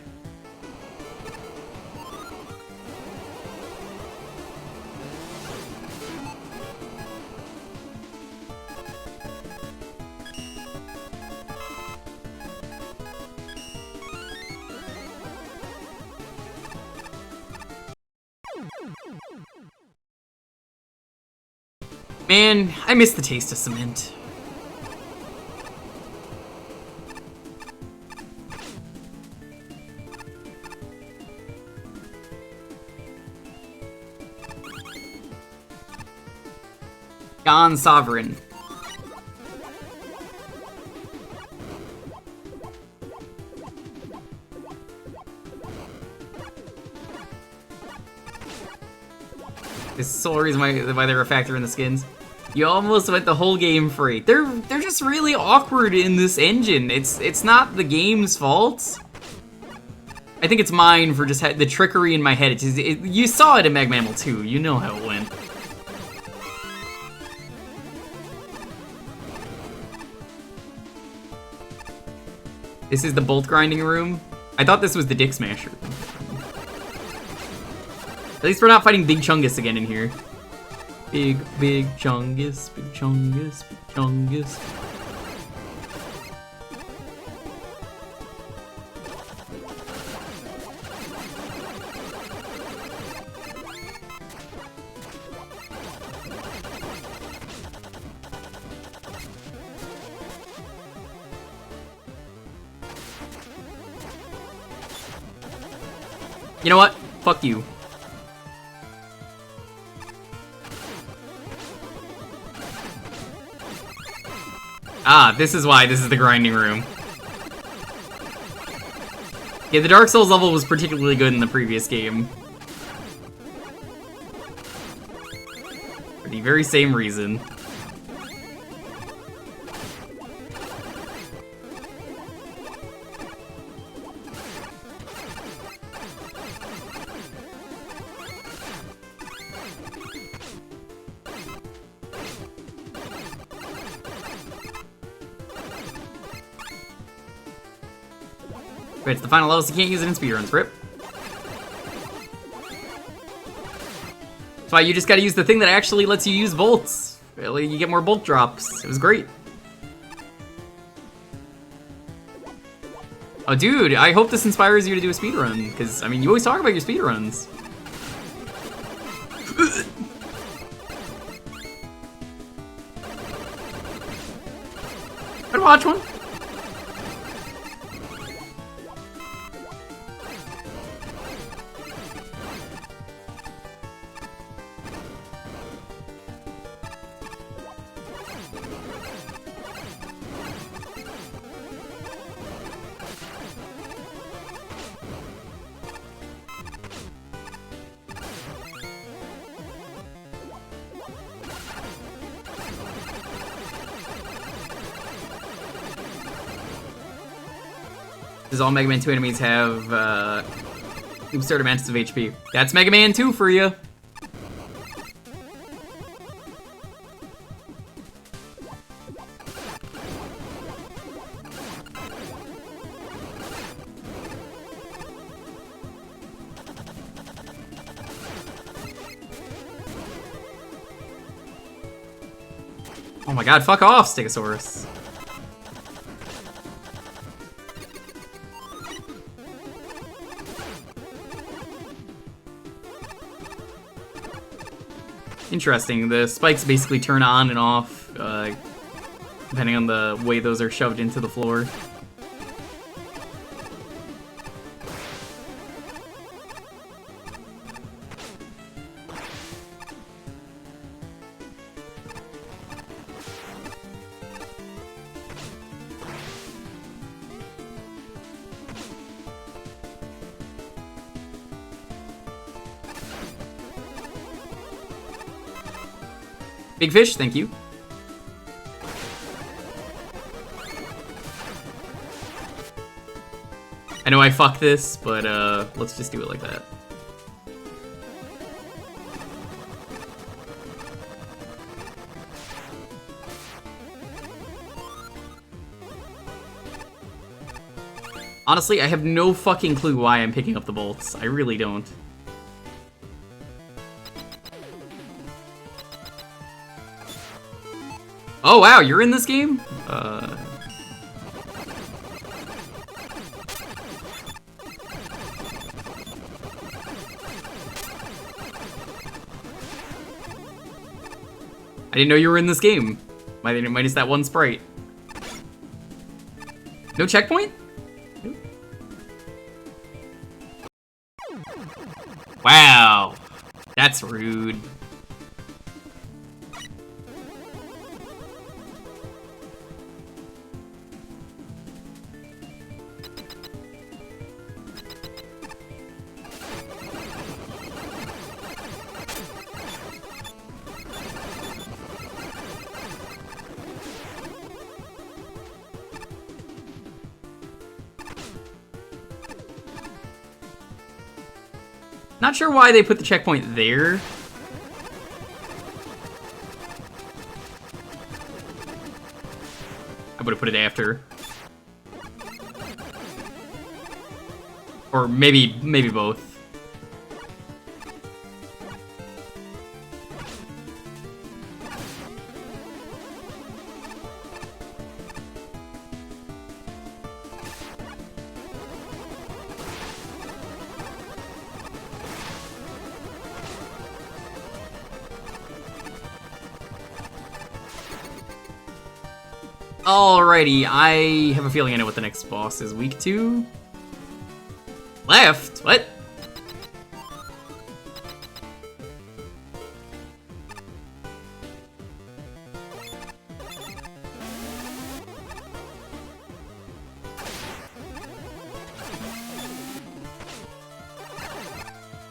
Man, I miss the taste of cement. Gone Sovereign. This is the sole reason why they're a factor in the skins. You almost went the whole game free. They're just really awkward in this engine. It's not the game's fault. I think it's mine for just the trickery in my head. You saw it in Mega Man 2. You know how it went. This is the bolt grinding room. I thought this was the Dick Smasher. At least we're not fighting Big Chungus again in here. Big Chungus, Big Chungus, Big Chungus. You know what? Fuck you. Ah, this is why this is the grinding room. Yeah, the Dark Souls level was particularly good in the previous game. For the very same reason. Right, it's the final level, so you can't use it in speedruns, rip. That's why you just gotta use the thing that actually lets you use bolts. Really, you get more bolt drops. It was great. Oh, dude, I hope this inspires you to do a speedrun, because, I mean, you always talk about your speedruns. I'd watch one. Does all Mega Man 2 enemies have certain amounts of HP? That's Mega Man 2 for you. Oh my god, fuck off, Stegosaurus. Interesting. The spikes basically turn on and off, depending on the way those are shoved into the floor. Big fish, thank you. I know I fucked this, but let's just do it like that. Honestly, I have no fucking clue why I'm picking up the bolts. I really don't. Oh wow, you're in this game? I didn't know you were in this game. Minus that one sprite. No checkpoint? Wow. That's rude. Not sure why they put the checkpoint there. I would have put it after. Or maybe both. Alrighty, I have a feeling I know what the next boss is. Week 2? Left? What?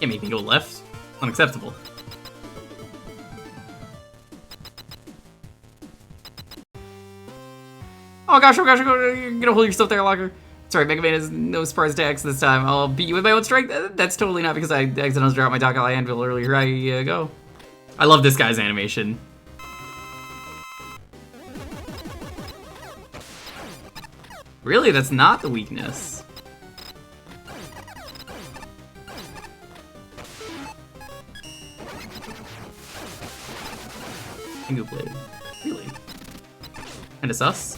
Can't make me go left. Unacceptable. Oh gosh, you're gonna hold yourself there, Locker. Sorry, Mega Man has no surprise attacks this time. I'll beat you with my own strength. That's totally not because I accidentally dropped my Doc Eye Anvil earlier. Here I go. I love this guy's animation. Really, that's not the weakness. Fingo Blade. Really? Kinda sus.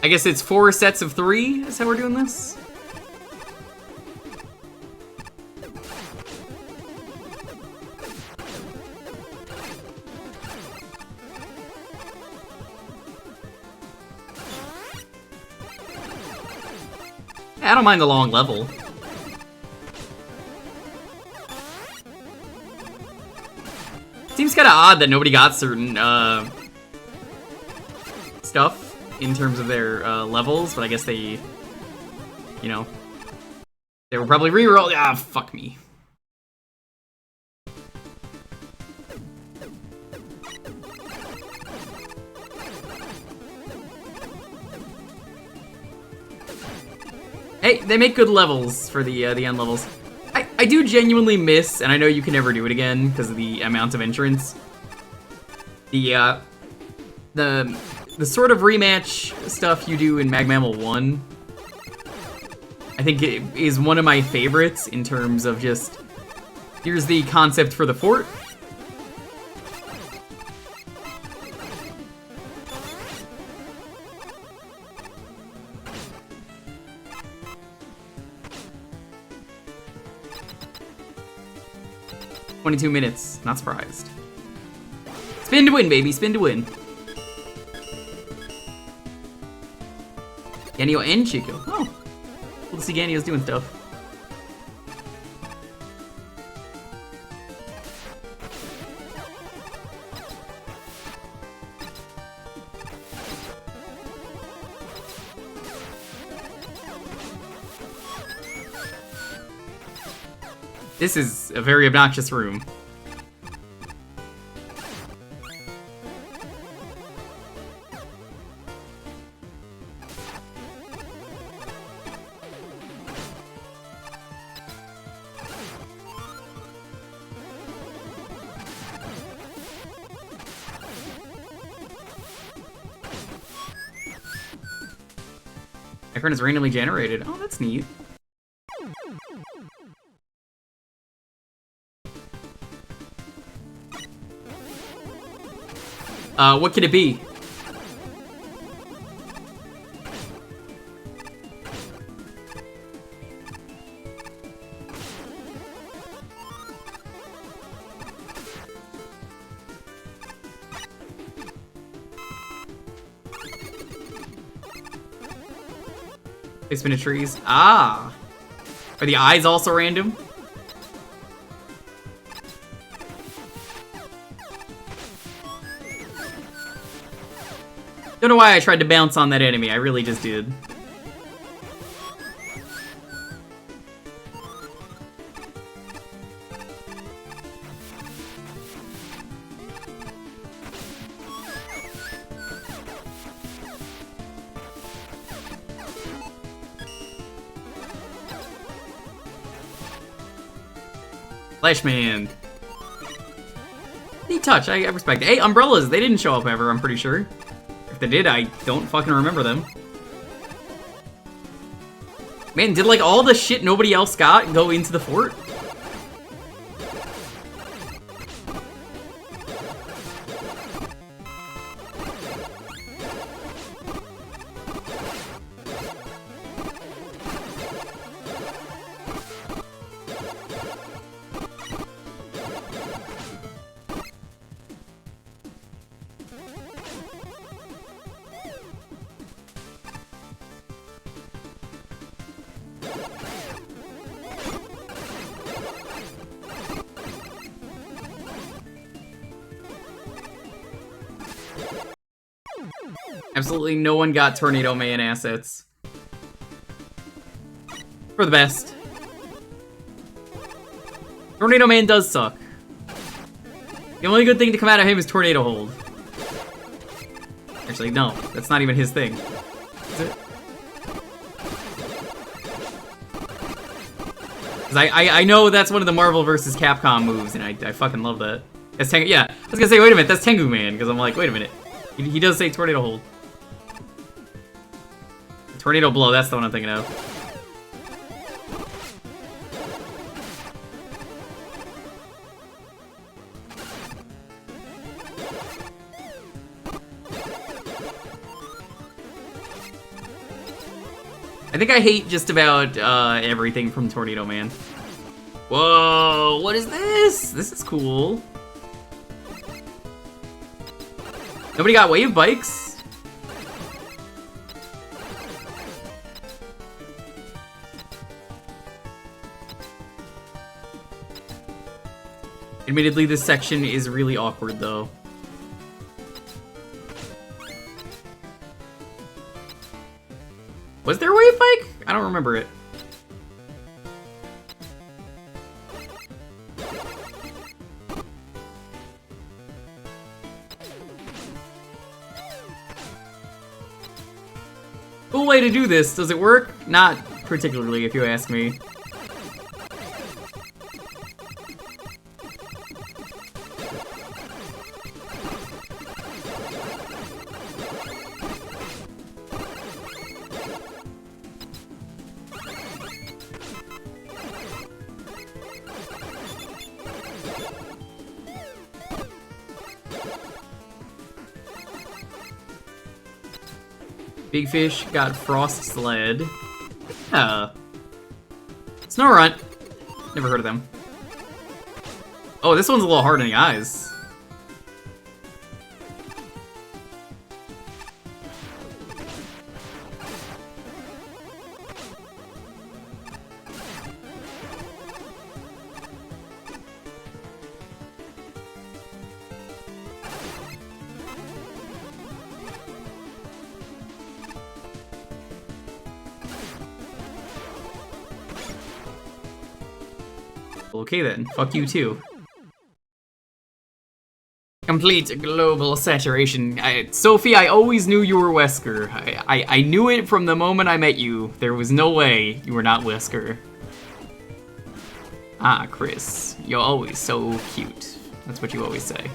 I guess it's 4 sets of 3 is how we're doing this? I don't mind the long level. Seems kinda odd that nobody got certain, stuff in terms of their levels, but I guess they, you know, they were probably rerolled. Ah, fuck me. Hey, they make good levels for the end levels. I do genuinely miss, and I know you can never do it again because of the amount of entrants, The sort of rematch stuff you do in Mag Mammal 1, I think it is one of my favorites in terms of just, here's the concept for the fort. "22 minutes, not surprised. Spin to win, baby, spin to win." Ganio and Chico. Oh, cool to see Ganio's doing stuff. This is a very obnoxious room. Icon is randomly generated. Oh, that's neat. What could it be? Placement of trees. Ah! Are the eyes also random? Don't know why I tried to bounce on that enemy, I really just did. Flashman. Neat touch, I respect it. Hey, umbrellas, they didn't show up ever, I'm pretty sure. If they did, I don't fucking remember them. Man, did like all the shit nobody else got go into the fort? Absolutely no one got Tornado Man assets. For the best. Tornado Man does suck. The only good thing to come out of him is Tornado Hold. Actually, no. That's not even his thing. Is it? 'Cause I know that's one of the Marvel vs. Capcom moves, and I fucking love that. That's Tengu. Yeah, I was gonna say, wait a minute, that's Tengu Man, because I'm like, wait a minute. He does say Tornado Hold. Tornado Blow, that's the one I'm thinking of. I think I hate just about everything from Tornado Man. Whoa, what is this? This is cool. Nobody got wave bikes? Admittedly, this section is really awkward, though. Was there a wave bike? I don't remember it. Cool way to do this. Does it work? Not particularly, if you ask me. Big Fish got Frost Sled. Snorunt. Never heard of them. Oh, this one's a little hard in the eyes. Okay then, fuck you too. Complete global saturation. Sophie, I always knew you were Wesker. I knew it from the moment I met you. There was no way you were not Wesker. Ah, Chris, you're always so cute. That's what you always say.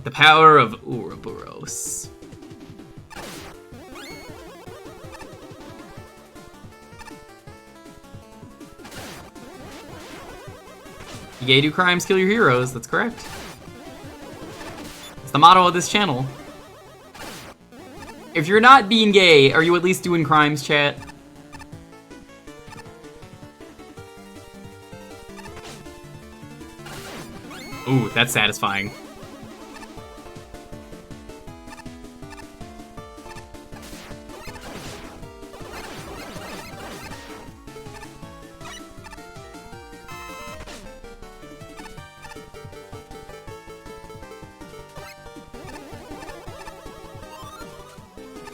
The power of Ouroboros. Gay do crimes, kill your heroes. That's correct. It's the motto of this channel. If you're not being gay, are you at least doing crimes, chat? Ooh, that's satisfying.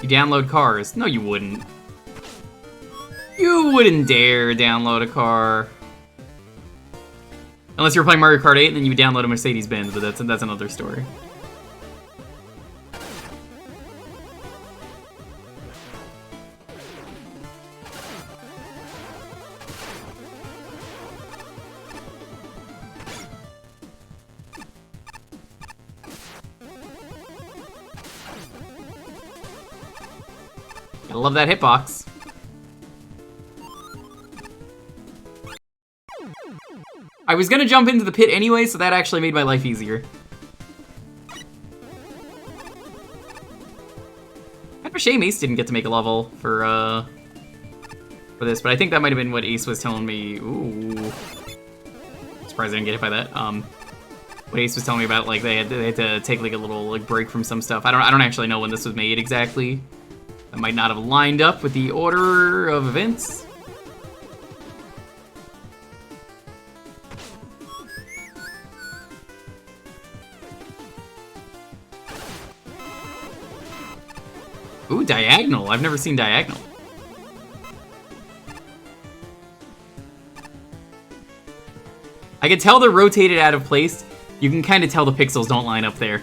You download cars. No, you wouldn't. You wouldn't dare download a car. Unless you were playing Mario Kart 8 and then you would download a Mercedes-Benz, but that's another story. I love that hitbox. I was gonna jump into the pit anyway, so that actually made my life easier. Kind of a shame Ace didn't get to make a level for this, but I think that might have been what Ace was telling me. Ooh. Surprised I didn't get hit by that. What Ace was telling me about, like, they had to take like a little like break from some stuff. I don't actually know when this was made exactly. That might not have lined up with the order of events. Ooh, diagonal. I've never seen diagonal. I can tell they're rotated out of place. You can kind of tell the pixels don't line up there.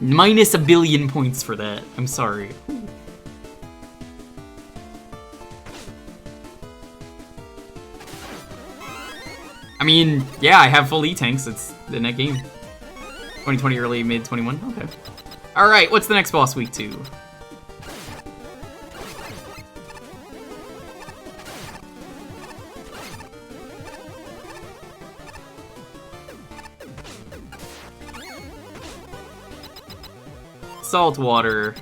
Minus 1 billion points for that. I'm sorry. I mean, yeah, I have full E-tanks. It's the net game. 2020 early, mid 21. Okay. Alright, what's the next boss week 2? Salt water.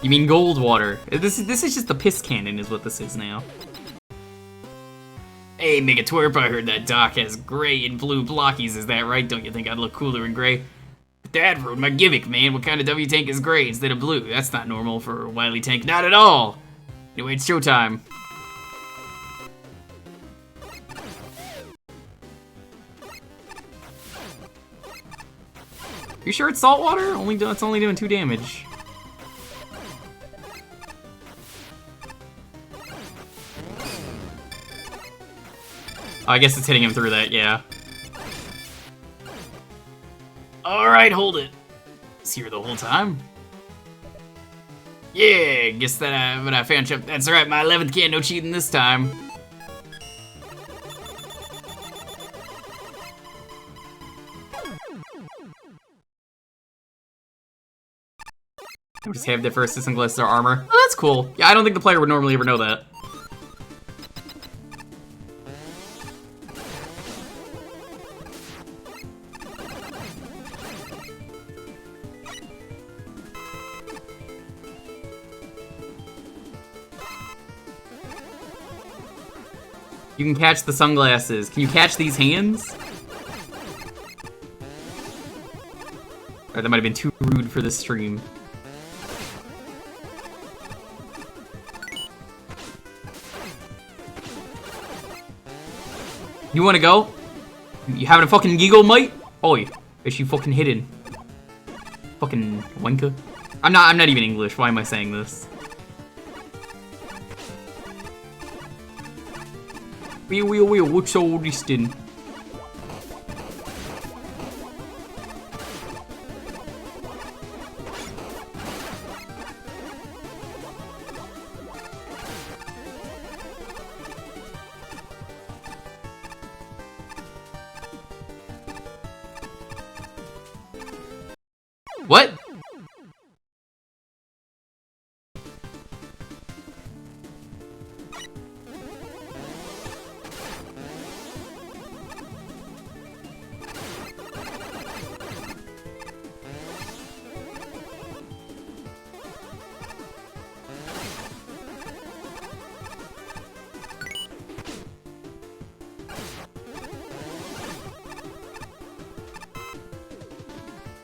You mean gold water? This is just the piss cannon is what this is now. Hey, Megatwerp, I heard that Doc has gray and blue blockies, is that right? Don't you think I'd look cooler in gray? That ruined my gimmick, man. What kind of W tank is gray instead of blue? That's not normal for a Wily tank, not at all! Anyway, it's showtime. You sure it's salt water? It's only doing 2 damage. I guess it's hitting him through that, yeah. Alright, hold it. It's here the whole time. Yeah, guess that but I found you. That's right, my 11th can, no cheating this time. Just have the first assist and glass their armor. Oh, that's cool. Yeah, I don't think the player would normally ever know that. You can catch the sunglasses. Can you catch these hands? Or that might have been too rude for this stream. You wanna go? You having a fucking giggle, mate? Oi, is she fucking hidden? Fucking wanker. I'm not even English. Why am I saying this? Wheel, what's all this then? What?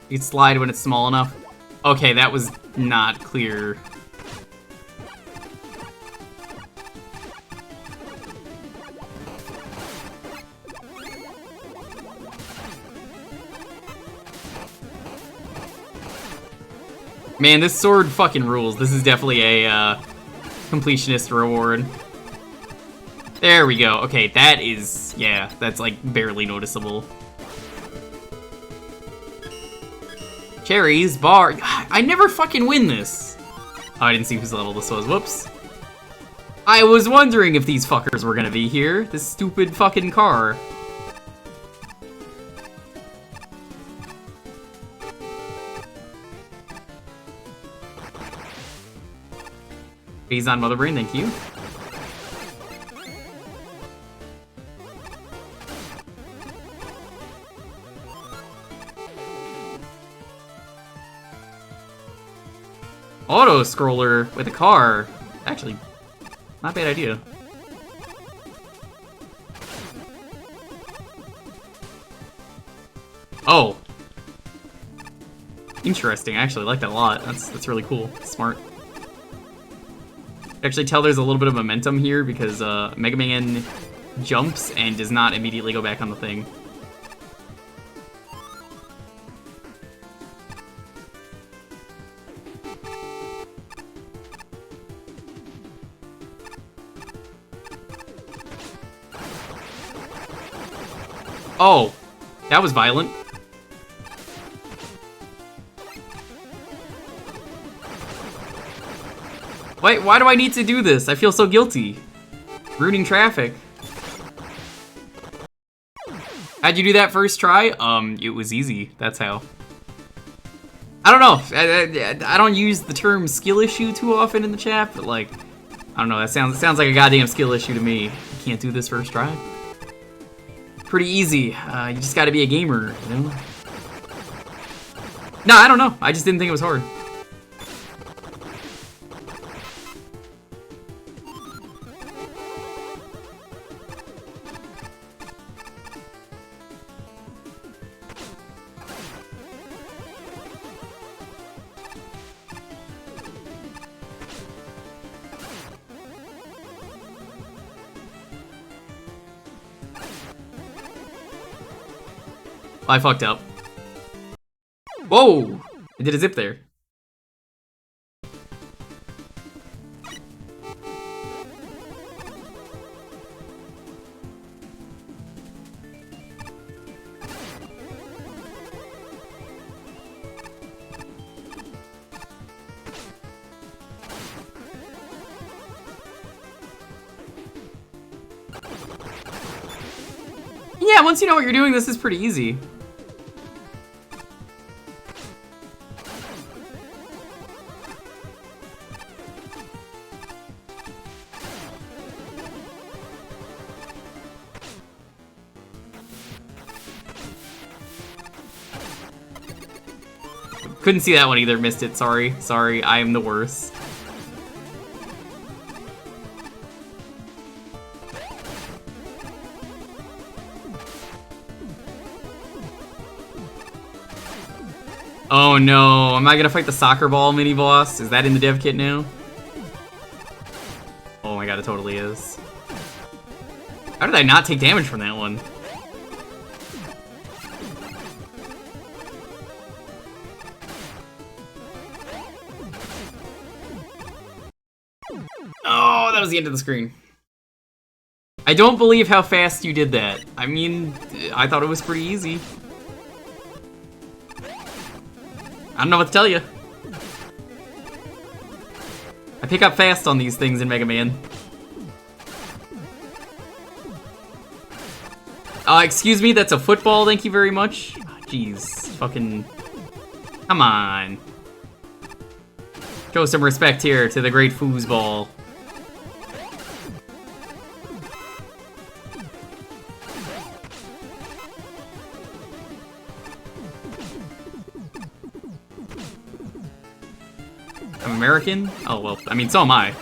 You can slide when it's small enough. Okay, that was not clear. Man, this sword fucking rules. This is definitely a completionist reward. There we go. Okay, that is... yeah, that's like barely noticeable. Cherries, bar. I never fucking win this. Oh, I didn't see whose level this was. Whoops. I was wondering if these fuckers were gonna be here. This stupid fucking car. He's on Mother Brain, thank you. Auto scroller with a car. Actually, not a bad idea. Oh. Interesting. I actually like that a lot. That's really cool. Smart. Actually tell there's a little bit of momentum here because Mega Man jumps and does not immediately go back on the thing. Oh, that was violent. Wait, why do I need to do this? I feel so guilty. Ruining traffic. How'd you do that first try? It was easy. That's how. I don't know. I don't use the term skill issue too often in the chat, but like, I don't know. That sounds like a goddamn skill issue to me. You can't do this first try. Pretty easy. You just gotta be a gamer, you know? No, I don't know. I just didn't think it was hard. I fucked up. Whoa! I did a zip there. Yeah, once you know what you're doing, this is pretty easy. Couldn't see that one either, missed it, sorry. Sorry, I am the worst. Oh no, am I gonna fight the soccer ball mini boss? Is that in the dev kit now? Oh my god, it totally is. How did I not take damage from that one? Oh, that was the end of the screen. I don't believe how fast you did that. I mean, I thought it was pretty easy. I don't know what to tell you. I pick up fast on these things in Mega Man. Excuse me, that's a football, thank you very much. Jeez, fucking... Come on. Show some respect here to the great foosball. I'm American? Oh, well, I mean, so am I.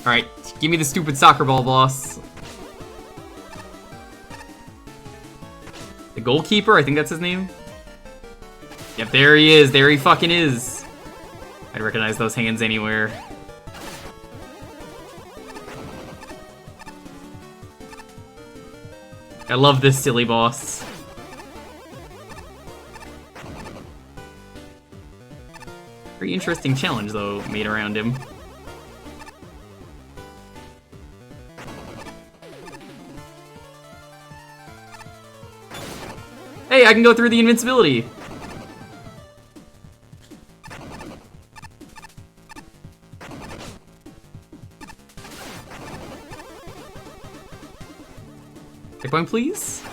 Alright, give me the stupid soccer ball boss. The goalkeeper, I think that's his name. Yep, there he is. There he fucking is. I'd recognize those hands anywhere. I love this silly boss. Very interesting challenge, though, made around him. Hey, I can go through the invincibility! Pick one, please.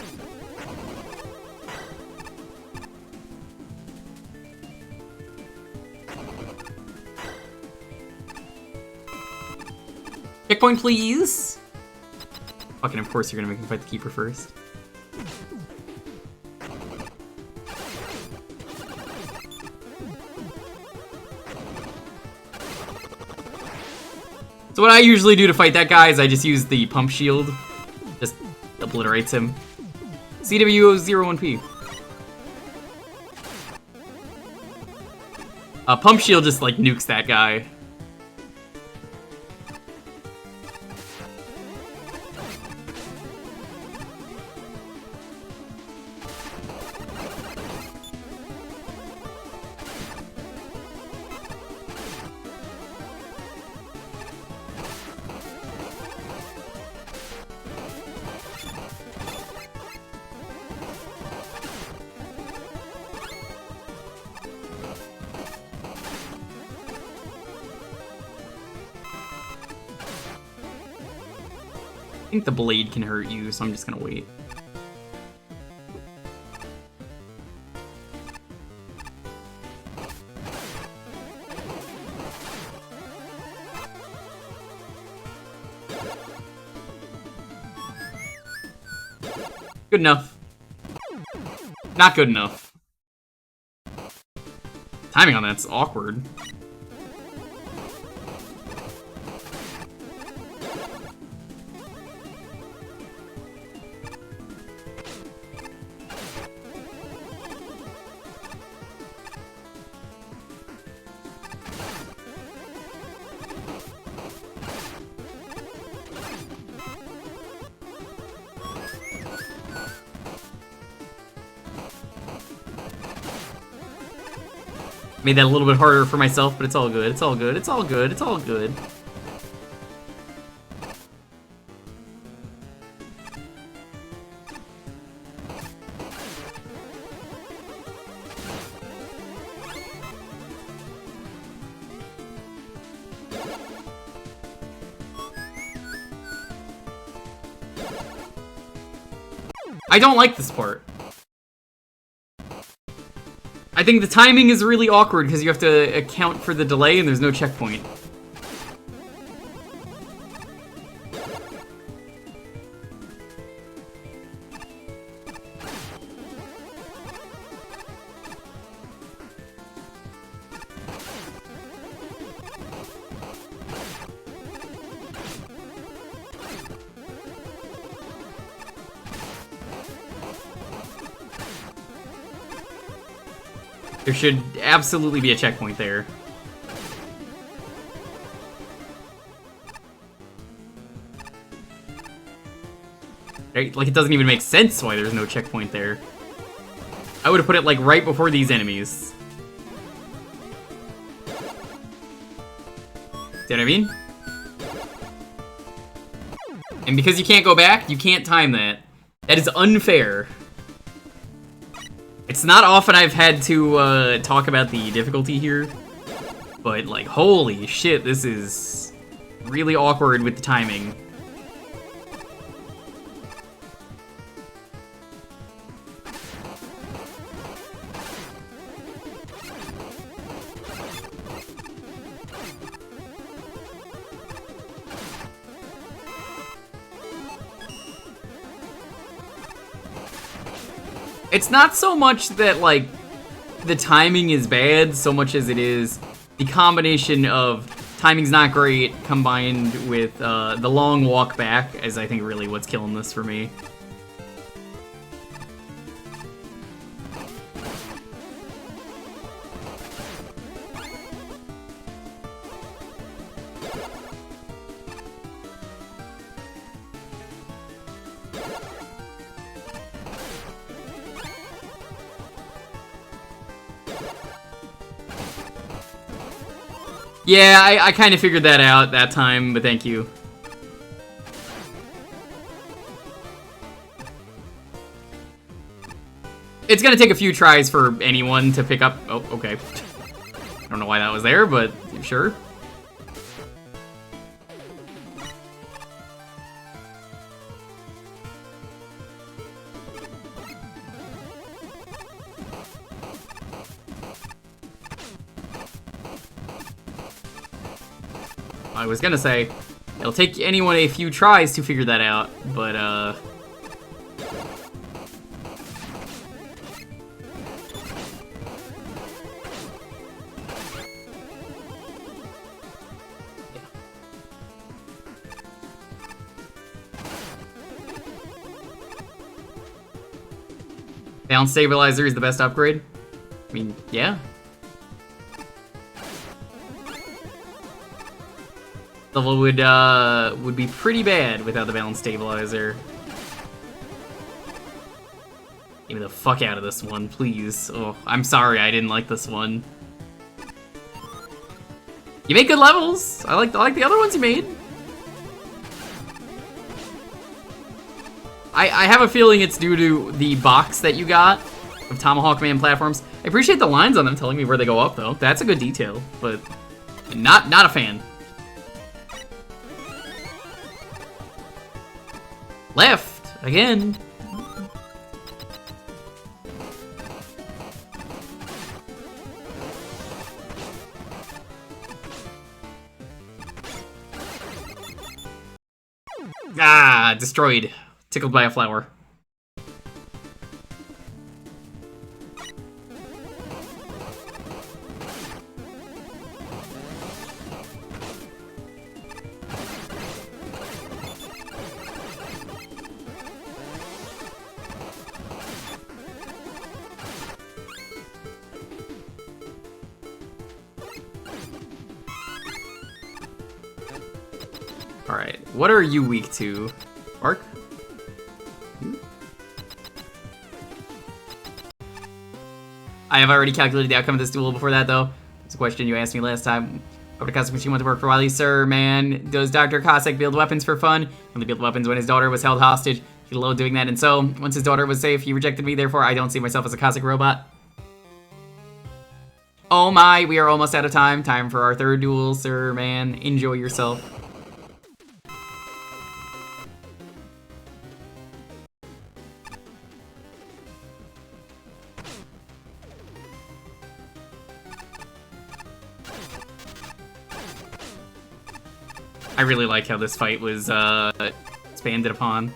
Checkpoint, please! Fucking, of course you're gonna make me fight the keeper first. So what I usually do to fight that guy is I just use the pump shield. Just obliterates him. CW01P. Pump shield just like nukes that guy. I think the blade can hurt you, so I'm just gonna wait. Good enough. Not good enough. Timing on that's awkward. Made that a little bit harder for myself, but it's all good. It's all good. It's all good. It's all good. I don't like this part. I think the timing is really awkward because you have to account for the delay and there's no checkpoint. There should absolutely be a checkpoint there. Right? Like, it doesn't even make sense why there's no checkpoint there. I would have put it, like, right before these enemies. See what I mean? And because you can't go back, you can't time that. That is unfair. It's not often I've had to talk about the difficulty here, but like, holy shit, this is really awkward with the timing. It's not so much that, like, the timing is bad, so much as it is the combination of timing's not great combined with the long walk back is, I think, really what's killing this for me. Yeah, I kind of figured that out that time, but thank you. It's gonna take a few tries for anyone to pick up... Oh, okay. I don't know why that was there, but sure. I was gonna say, it'll take anyone a few tries to figure that out, but, Balance Stabilizer is the best upgrade? I mean, yeah. Level would be pretty bad without the Balance Stabilizer. Get me the fuck out of this one, please. Oh, I'm sorry I didn't like this one. You make good levels. I like the other ones you made. I have a feeling it's due to the box that you got of Tomahawk Man platforms. I appreciate the lines on them telling me where they go up, though. That's a good detail, but not a fan. Left again. Ah, destroyed. Tickled by a flower. Alright, what are you weak to? Mark? I have already calculated the outcome of this duel before that, though. It's a question you asked me last time. Over to Cossack Machine went to work for Wily. Sir, man, does Dr. Cossack build weapons for fun? He only built weapons when his daughter was held hostage. He loved doing that, and so, once his daughter was safe, he rejected me. Therefore, I don't see myself as a Cossack robot. Oh my, we are almost out of time. Time for our third duel, sir, man. Enjoy yourself. I really like how this fight was expanded upon.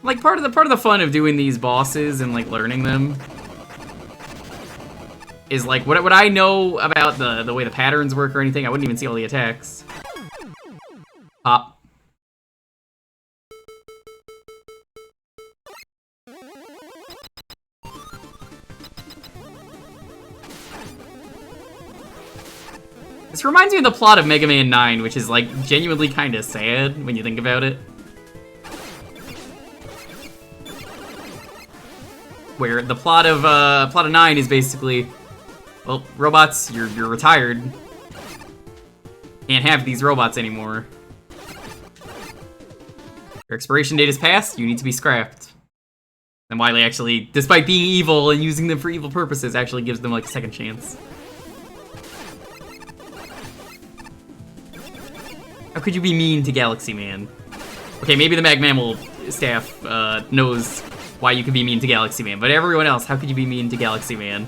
Like part of the fun of doing these bosses and like learning them is like would I know about the way the patterns work or anything? I wouldn't even see all the attacks. Pop. This reminds me of the plot of Mega Man 9, which is, like, genuinely kind of sad when you think about it. Where the plot of 9 is basically, well, robots, you're retired. Can't have these robots anymore. Your expiration date is passed, you need to be scrapped. And Wily actually, despite being evil and using them for evil purposes, actually gives them, like, a second chance. How could you be mean to Galaxy Man? Okay, maybe the Mag Mammal staff knows why you could be mean to Galaxy Man, but everyone else, how could you be mean to Galaxy Man?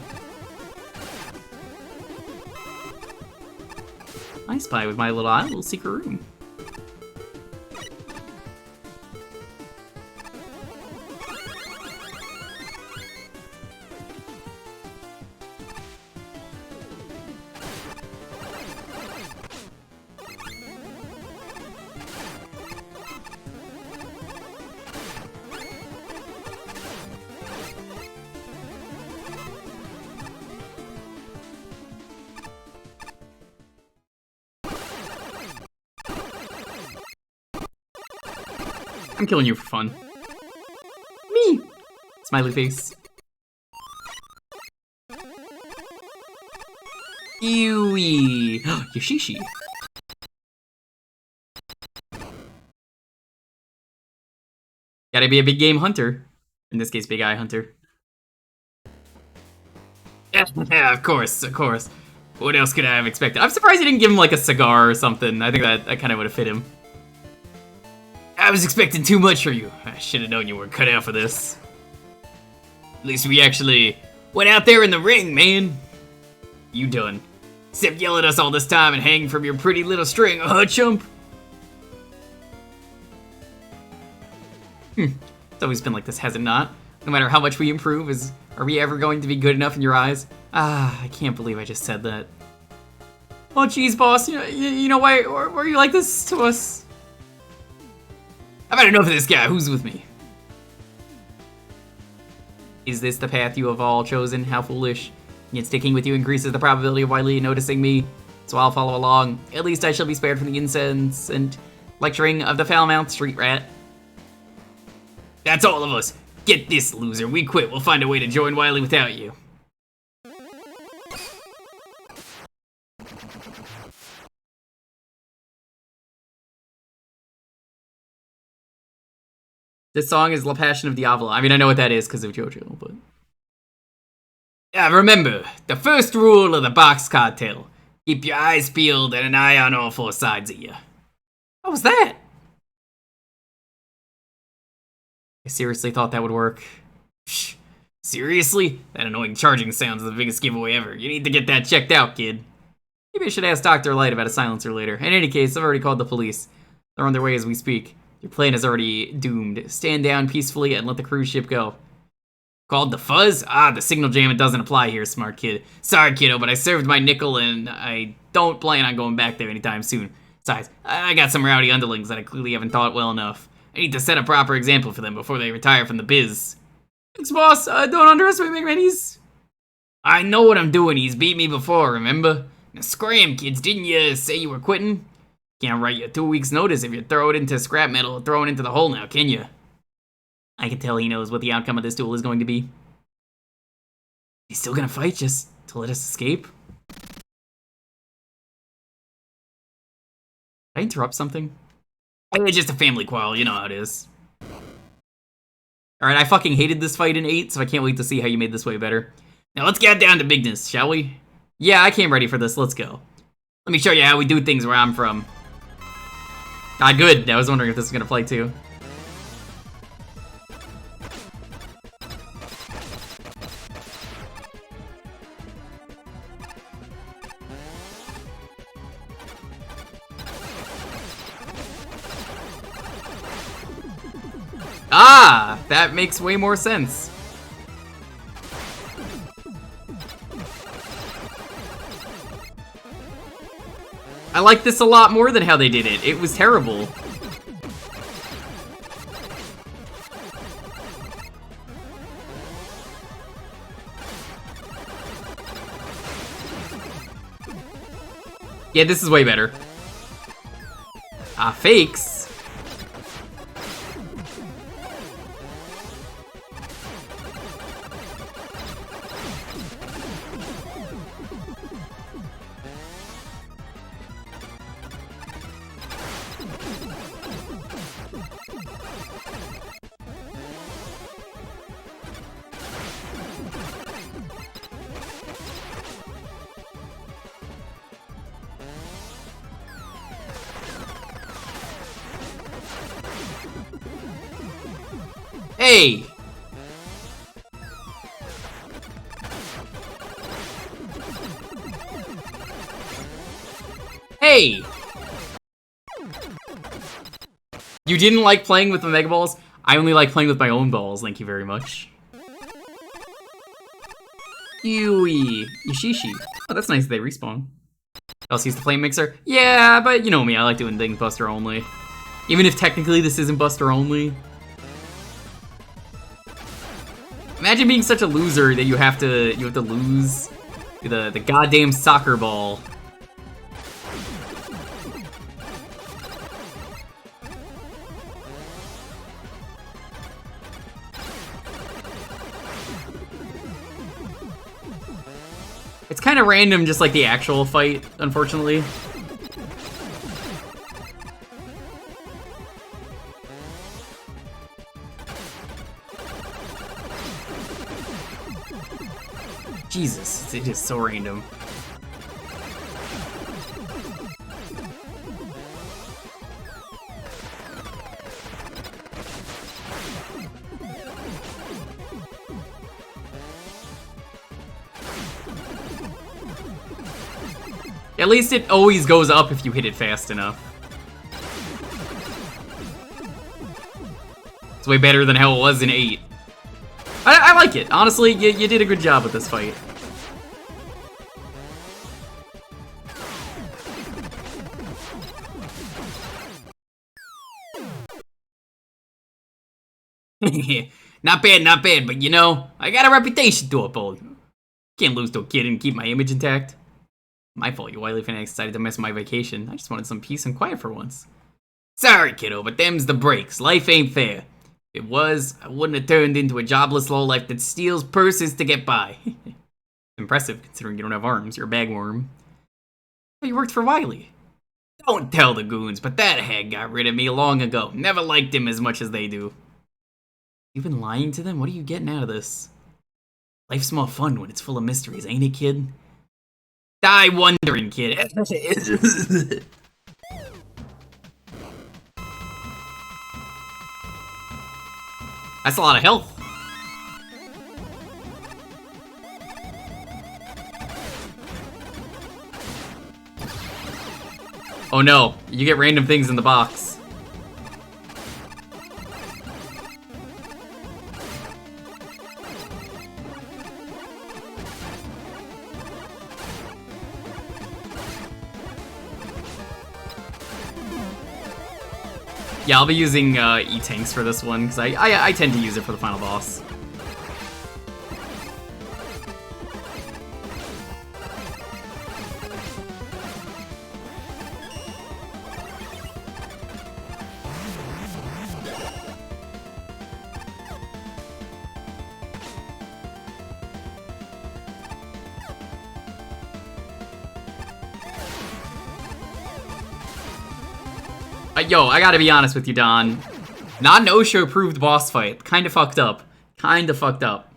I spy with my little secret room. I'm killing you for fun. Me! Smiley face. Ewy! Yoshishi. Gotta be a big game hunter. In this case, big eye hunter. Yeah, of course, of course. What else could I have expected? I'm surprised he didn't give him like a cigar or something. I think that kind of would have fit him. I was expecting too much from you. I should have known you were cut out for this. At least we actually went out there in the ring, man. You done. Except yell at us all this time and hang from your pretty little string, chump? It's always been like this, has it not? No matter how much we improve, are we ever going to be good enough in your eyes? I can't believe I just said that. Oh, jeez, boss. You know why are you like this to us? I've had enough of this guy. Who's with me? Is this the path you have all chosen? How foolish. Yet sticking with you increases the probability of Wily noticing me, so I'll follow along. At least I shall be spared from the incense and lecturing of the foul-mouthed street rat. That's all of us. Get this, loser. We quit. We'll find a way to join Wily without you. This song is La Passion of Diavolo. I mean, I know what that is because of JoJo, but... remember, the first rule of the box cartel. Keep your eyes peeled and an eye on all four sides of you. What was that? I seriously thought that would work. Shh. Seriously? That annoying charging sound is the biggest giveaway ever. You need to get that checked out, kid. Maybe I should ask Dr. Light about a silencer later. In any case, I've already called the police. They're on their way as we speak. Your plan is already doomed. Stand down peacefully and let the cruise ship go. Called the fuzz? The signal jam, it doesn't apply here, smart kid. Sorry, kiddo, but I served my nickel and I don't plan on going back there anytime soon. Besides, I got some rowdy underlings that I clearly haven't taught well enough. I need to set a proper example for them before they retire from the biz. Thanks, boss. Don't underestimate McManny's. I know what I'm doing. He's beat me before, remember? Now scram, kids. Didn't you say you were quitting? Can't write you 2 weeks' notice if you throw it into scrap metal or throw it into the hole now, can you? I can tell he knows what the outcome of this duel is going to be. He's still gonna fight just to let us escape? Did I interrupt something? It's just a family quarrel, you know how it is. Alright, I fucking hated this fight in 8, so I can't wait to see how you made this way better. Now let's get down to business, shall we? Yeah, I came ready for this, let's go. Let me show you how we do things where I'm from. Good. I was wondering if this was gonna play too. That makes way more sense. I like this a lot more than how they did it. It was terrible. Yeah, this is way better. Ah, fakes. Hey! Hey! You didn't like playing with the Mega Balls? I only like playing with my own balls, thank you very much. Yui! Ishishi. Oh, that's nice they respawn. Also use the Flame Mixer? Yeah, but you know me, I like doing things Buster only. Even if technically this isn't Buster only. Imagine being such a loser that you have to lose the goddamn soccer ball. It's kind of random, just like the actual fight, unfortunately. Jesus, it is so random. At least it always goes up if you hit it fast enough. It's way better than how it was in 8. I like it. Honestly, you did a good job with this fight. Not bad, but you know, I got a reputation to uphold. Can't lose to a kid and keep my image intact. My fault, you wily fanatics decided to mess my vacation. I just wanted some peace and quiet for once. Sorry, kiddo, but them's the breaks. Life ain't fair. If it was, I wouldn't have turned into a jobless lowlife that steals purses to get by. Impressive, considering you don't have arms. You're a bagworm. Oh, you worked for Wily. Don't tell the goons, but that hag got rid of me long ago. Never liked him as much as they do. You've been lying to them? What are you getting out of this? Life's more fun when it's full of mysteries, ain't it, kid? Die wondering, kid. That's a lot of health. Oh no, you get random things in the box. Yeah, I'll be using E-Tanks for this one, because I tend to use it for the final boss. Yo, I gotta be honest with you, Don. Not an OSHA approved boss fight. Kinda fucked up. Kinda fucked up.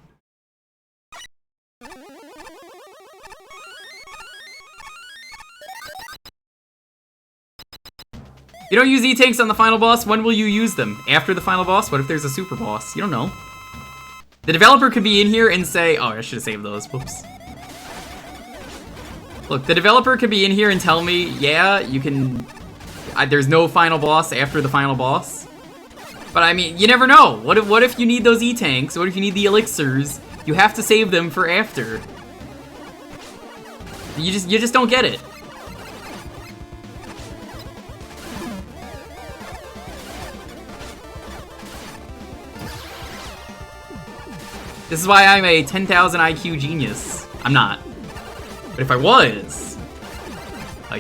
You don't use E-Tanks on the final boss? When will you use them? After the final boss? What if there's a super boss? You don't know. The developer could be in here and say... Oh, I should have saved those. Whoops. Look, the developer could be in here and tell me, yeah, you can... there's no final boss after the final boss. But I mean, you never know. What if you need those E-Tanks? What if you need the elixirs? You have to save them for after. You just don't get it. This is why I'm a 10,000 IQ genius. I'm not. But if I was,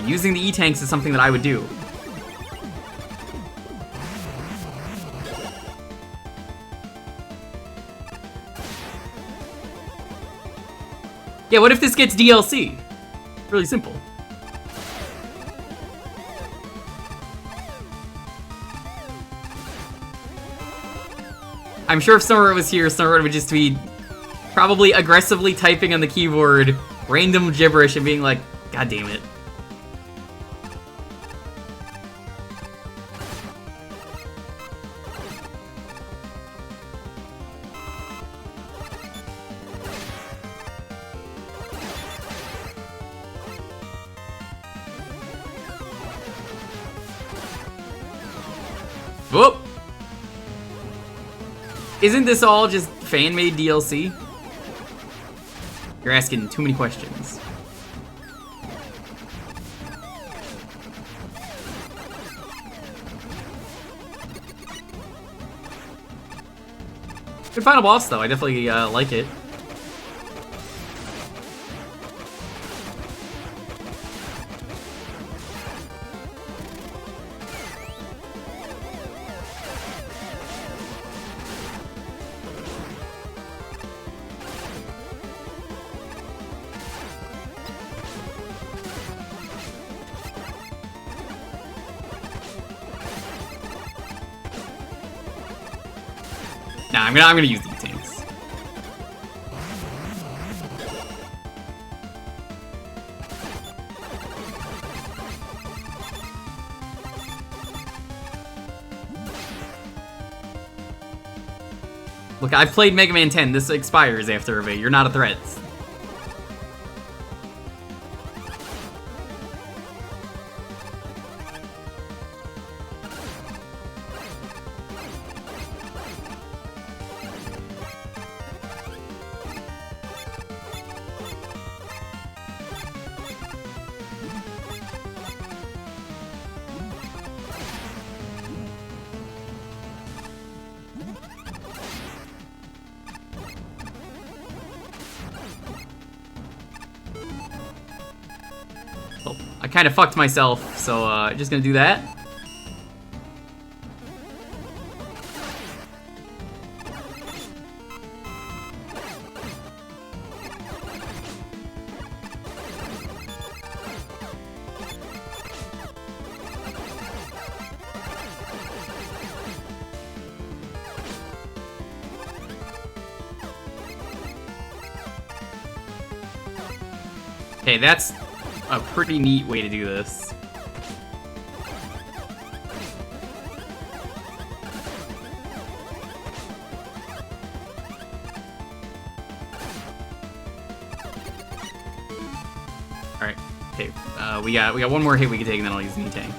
Using the E-tanks is something that I would do. Yeah, what if this gets DLC? Really simple. I'm sure if Summer was here, Summer would just be probably aggressively typing on the keyboard random gibberish and being like, God damn it. Whoop! Isn't this all just fan-made DLC? You're asking too many questions. Good final boss, though. I definitely like it. Nah, I'm gonna use the E-tanks. Look, I've played Mega Man 10. This expires after a bit. You're not a threat. Oh, I kind of fucked myself, so just gonna do that. Okay, that's a pretty neat way to do this. Alright, okay, we got one more hit we can take and then I'll use the E-tank.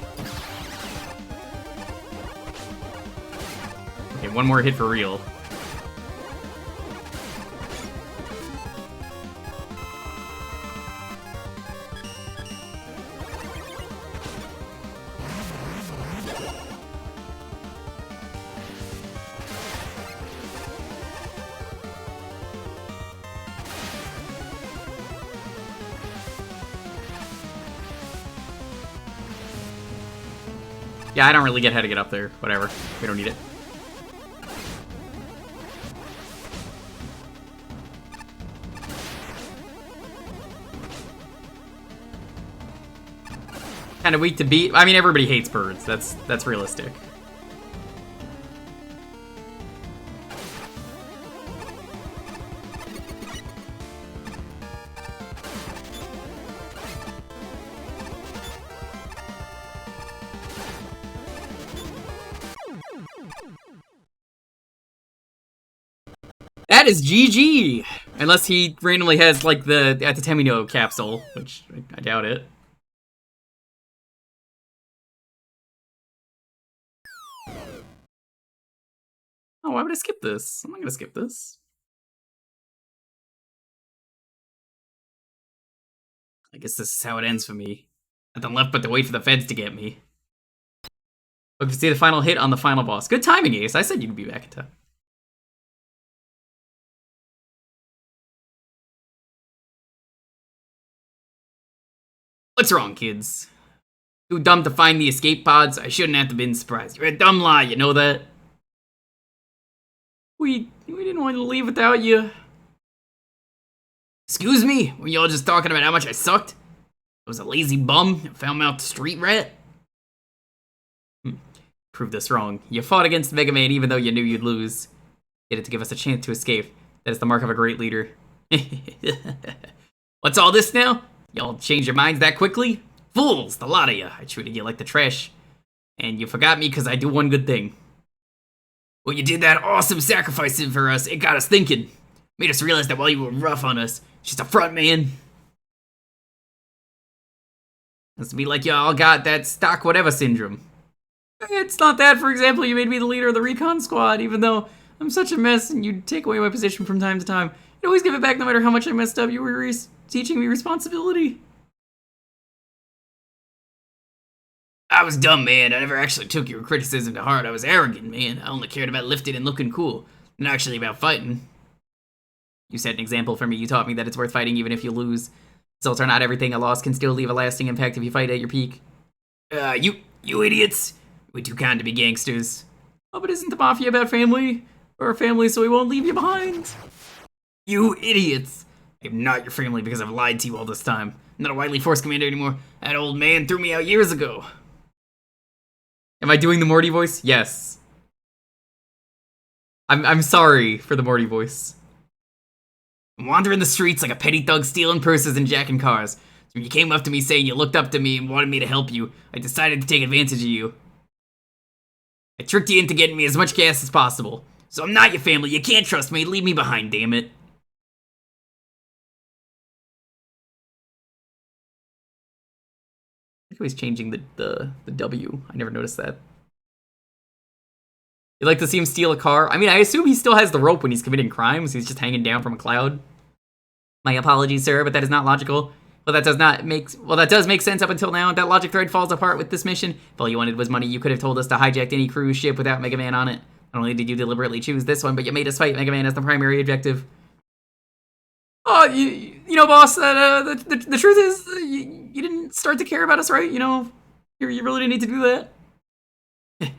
Okay, one more hit for real. Yeah, I don't really get how to get up there. Whatever. We don't need it. Kind of weak to beat. I mean, everybody hates birds. That's realistic. That is GG! Unless he randomly has, like, the Atatemino capsule, which I doubt it. Oh, why would I skip this? I'm not gonna skip this. I guess this is how it ends for me. Nothing left but to wait for the feds to get me. Hope to see the final hit on the final boss. Good timing, Ace. I said you'd be back in time. What's wrong, kids? Too dumb to find the escape pods? I shouldn't have to been surprised. You're a dumb lie, you know that? We didn't want to leave without you. Excuse me? Were y'all just talking about how much I sucked? I was a lazy bum and found out the street rat? Proved us wrong. You fought against Mega Man even though you knew you'd lose. Did it to give us a chance to escape. That is the mark of a great leader. What's all this now? Y'all change your minds that quickly? Fools, the lot of you. I treated you like the trash. And you forgot me because I do one good thing. Well, you did that awesome sacrifice for us. It got us thinking. Made us realize that while you were rough on us, just a front man. Must be like y'all got that stock whatever syndrome. It's not that, for example, you made me the leader of the recon squad, even though I'm such a mess and you'd take away my position from time to time. You'd always give it back no matter how much I messed up. You were teaching me responsibility. I was dumb, man. I never actually took your criticism to heart. I was arrogant, man. I only cared about lifting and looking cool, not actually about fighting. You set an example for me. You taught me that it's worth fighting even if you lose. Results are not everything. A loss can still leave a lasting impact if you fight at your peak. You idiots. We're too kind to be gangsters. Oh, but isn't the Mafia about family? We're a family, so we won't leave you behind. You idiots. I'm not your family because I've lied to you all this time. I'm not a Wily Force Commander anymore. That old man threw me out years ago. Am I doing the Morty voice? Yes. I'm sorry for the Morty voice. I'm wandering the streets like a petty thug stealing purses and jacking cars. So when you came up to me saying you looked up to me and wanted me to help you, I decided to take advantage of you. I tricked you into getting me as much gas as possible. So I'm not your family, you can't trust me, leave me behind, damn it. I think he's changing the W. I never noticed that. You'd like to see him steal a car? I mean, I assume he still has the rope when he's committing crimes. He's just hanging down from a cloud. My apologies, sir, but that is not logical. Well, that does make sense up until now. That logic thread falls apart with this mission. If all you wanted was money, you could have told us to hijack any cruise ship without Mega Man on it. Not only did you deliberately choose this one, but you made us fight Mega Man as the primary objective. Oh, you know, boss, the truth is, you didn't start to care about us, right? You know, you really didn't need to do that.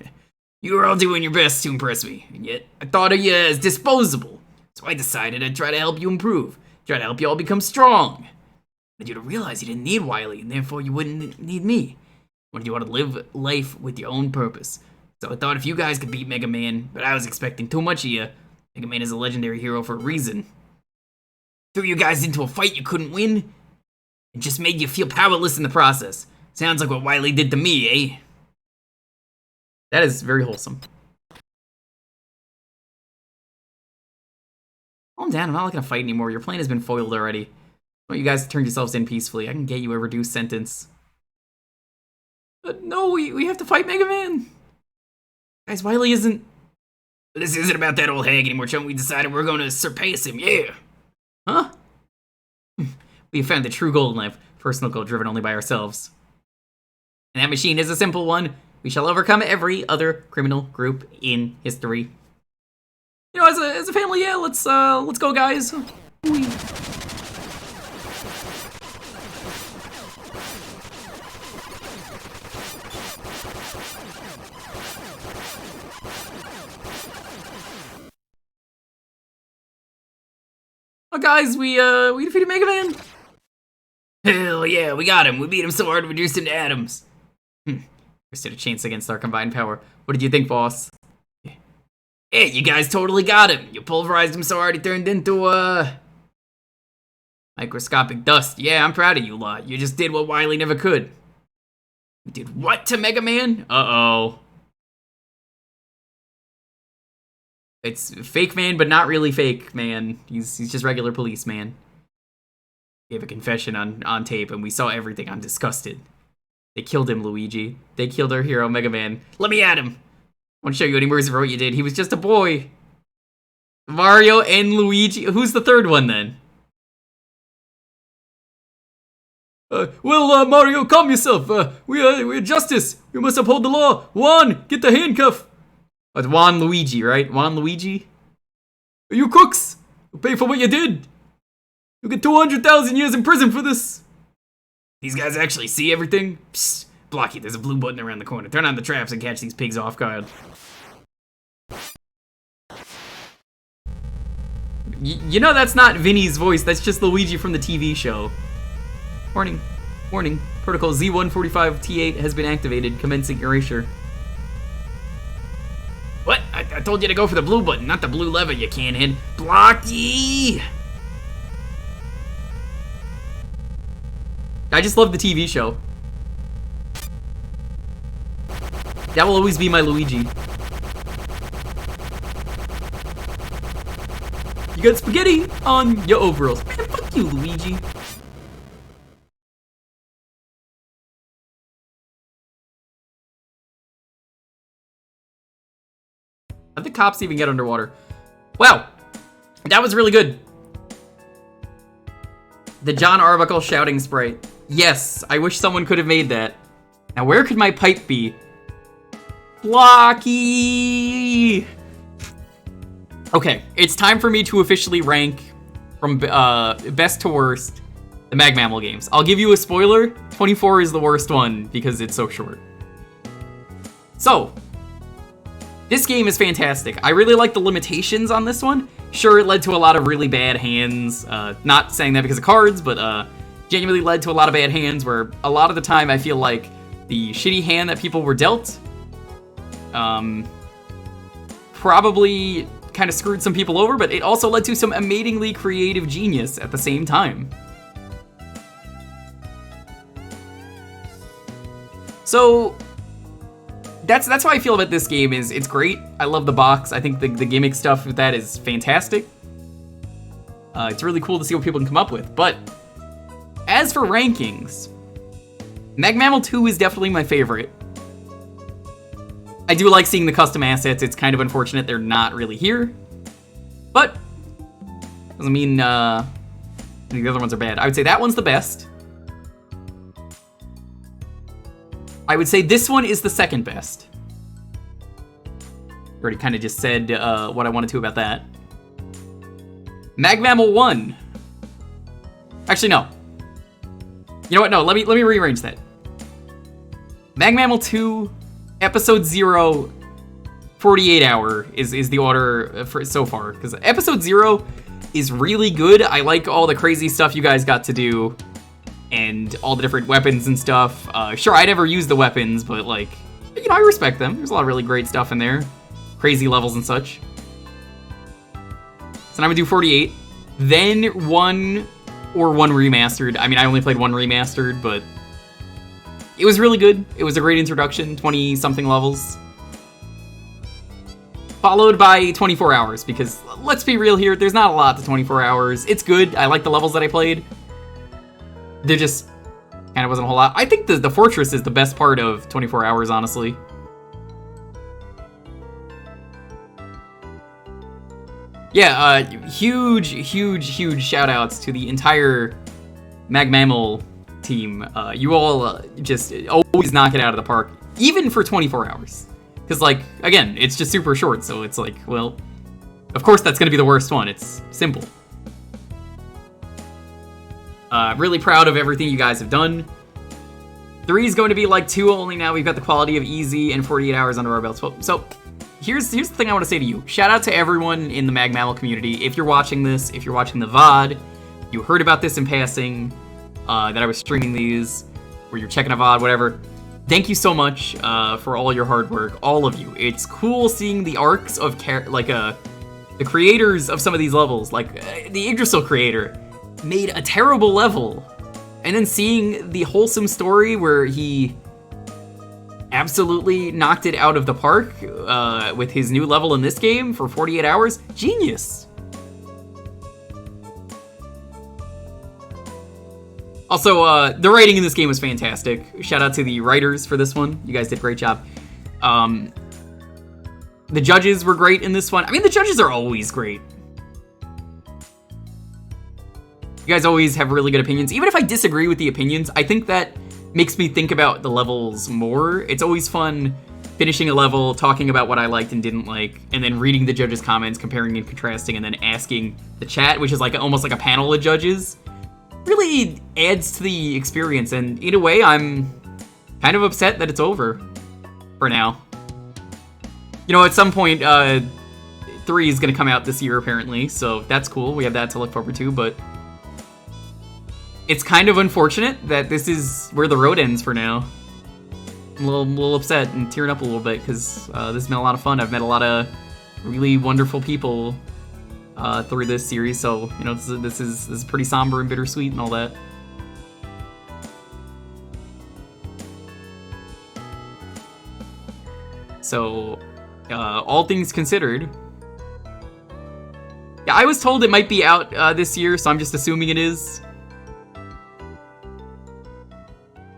You were all doing your best to impress me, and yet I thought of you as disposable. So I decided I'd try to help you improve, try to help you all become strong. I wanted you to realize you didn't need Wily, and therefore you wouldn't need me. I wanted you all to live life with your own purpose. So I thought if you guys could beat Mega Man, but I was expecting too much of you. Mega Man is a legendary hero for a reason. Threw you guys into a fight you couldn't win, and just made you feel powerless in the process. Sounds like what Wily did to me, eh? That is very wholesome. Calm down, I'm not looking to fight anymore. Your plan has been foiled already. I want you guys to turn yourselves in peacefully. I can get you a reduced sentence. But no, we have to fight Mega Man. Guys, Wily isn't... This isn't about that old hag anymore, chum. We decided we're going to surpass him, yeah. Huh? We have found the true goal in life. Personal goal driven only by ourselves. And that machine is a simple one. We shall overcome every other criminal group in history. You know, as a family, yeah, let's go, guys. Whee. Oh, guys, we defeated Mega Man. Hell yeah, we got him. We beat him so hard we reduced him to atoms. We stood a chance against our combined power. What did you think, boss? Hey, you guys totally got him. You pulverized him so hard he turned into, microscopic dust. Yeah, I'm proud of you lot. You just did what Wily never could. You did what to Mega Man? Uh-oh. It's fake man, but not really fake man. He's just regular policeman. He gave a confession on tape, and we saw everything. I'm disgusted. They killed him, Luigi. They killed our hero, Mega Man. Let me at him. I want to show you any mercy for what you did. He was just a boy. Mario and Luigi. Who's the third one, then? Mario, calm yourself. We're justice. We must uphold the law. Juan, get the handcuff. Oh, it's Juan Luigi, right? Juan Luigi? You crooks! You'll pay for what you did! You'll get 200,000 years in prison for this! These guys actually see everything? Psst. Blocky, there's a blue button around the corner. Turn on the traps and catch these pigs off guard. You know that's not Vinny's voice, that's just Luigi from the TV show. Warning. Warning. Protocol Z145T8 has been activated. Commencing erasure. What? I told you to go for the blue button, not the blue lever, you can't hit. Blocky! I just love the TV show. That will always be my Luigi. You got spaghetti on your overalls. Man, fuck you, Luigi. How'd the cops even get underwater? Wow, that was really good. The John Arbuckle shouting sprite. Yes, I wish someone could have made that. Now where could my pipe be? Blocky! Okay, it's time for me to officially rank from best to worst the Mag Mammal games. I'll give you a spoiler, 24 is the worst one because it's so short. So, this game is fantastic. I really like the limitations on this one. Sure, it led to a lot of really bad hands. Not saying that because of cards, but genuinely led to a lot of bad hands where a lot of the time I feel like the shitty hand that people were dealt probably kind of screwed some people over, but it also led to some amazingly creative genius at the same time. So that's how I feel about this game. Is it's great. I love the box. I think the gimmick stuff with that is fantastic. It's really cool to see what people can come up with. But as for rankings, Mag Mammal 2 is definitely my favorite. I do like seeing the custom assets. It's kind of unfortunate they're not really here. But doesn't mean the other ones are bad. I would say that one's the best. I would say this one is the second best. Already kind of just said what I wanted to about that. Mag Mammal 1. Actually, no. You know what? No, let me rearrange that. Mag Mammal 2, Episode 0, 48 Hour is the order for so far. Because Episode 0 is really good. I like all the crazy stuff you guys got to do. And all the different weapons and stuff. Sure, I never used the weapons, but like, you know, I respect them. There's a lot of really great stuff in there. Crazy levels and such. So now I'm gonna do 48. Then 1 or 1 remastered. I mean, I only played 1 remastered, but it was really good. It was a great introduction, 20-something levels. Followed by 24 Hours, because let's be real here, there's not a lot to 24 Hours. It's good, I like the levels that I played. There just kind of wasn't a whole lot. I think the Fortress is the best part of 24 Hours, honestly. Yeah, huge shout-outs to the entire Mag Mammal team. You all just always knock it out of the park, even for 24 Hours. Because, like, again, it's just super short, so it's like, well, of course that's going to be the worst one. It's simple. Really proud of everything you guys have done. 3 is going to be like 2, only now we've got the quality of easy and 48 hours under our belts. So, here's the thing I want to say to you. Shout out to everyone in the Mag Mammal community. If you're watching this, if you're watching the VOD, you heard about this in passing, that I was streaming these, or you're checking a VOD, whatever. Thank you so much for all your hard work, all of you. It's cool seeing the arcs of the creators of some of these levels, like the Yggdrasil creator made a terrible level, and then seeing the wholesome story where he absolutely knocked it out of the park with his new level in this game for 48 hours. Genius. Also, the writing in this game was fantastic. Shout out to the writers for this one. You guys did a great job. The judges were great in this one. I mean, the judges are always great. You guys always have really good opinions. Even if I disagree with the opinions, I think that makes me think about the levels more. It's always fun finishing a level, talking about what I liked and didn't like, and then reading the judges' comments, comparing and contrasting, and then asking the chat, which is like almost like a panel of judges. really adds to the experience, and in a way, I'm kind of upset that it's over for now. You know, at some point, 3 is going to come out this year, apparently, so that's cool. We have that to look forward to, but it's kind of unfortunate that this is where the road ends for now. I'm a little upset and tearing up a little bit, because this has been a lot of fun. I've met a lot of really wonderful people through this series, so, you know, this is pretty somber and bittersweet and all that. So, all things considered, yeah, I was told it might be out this year, so I'm just assuming it is.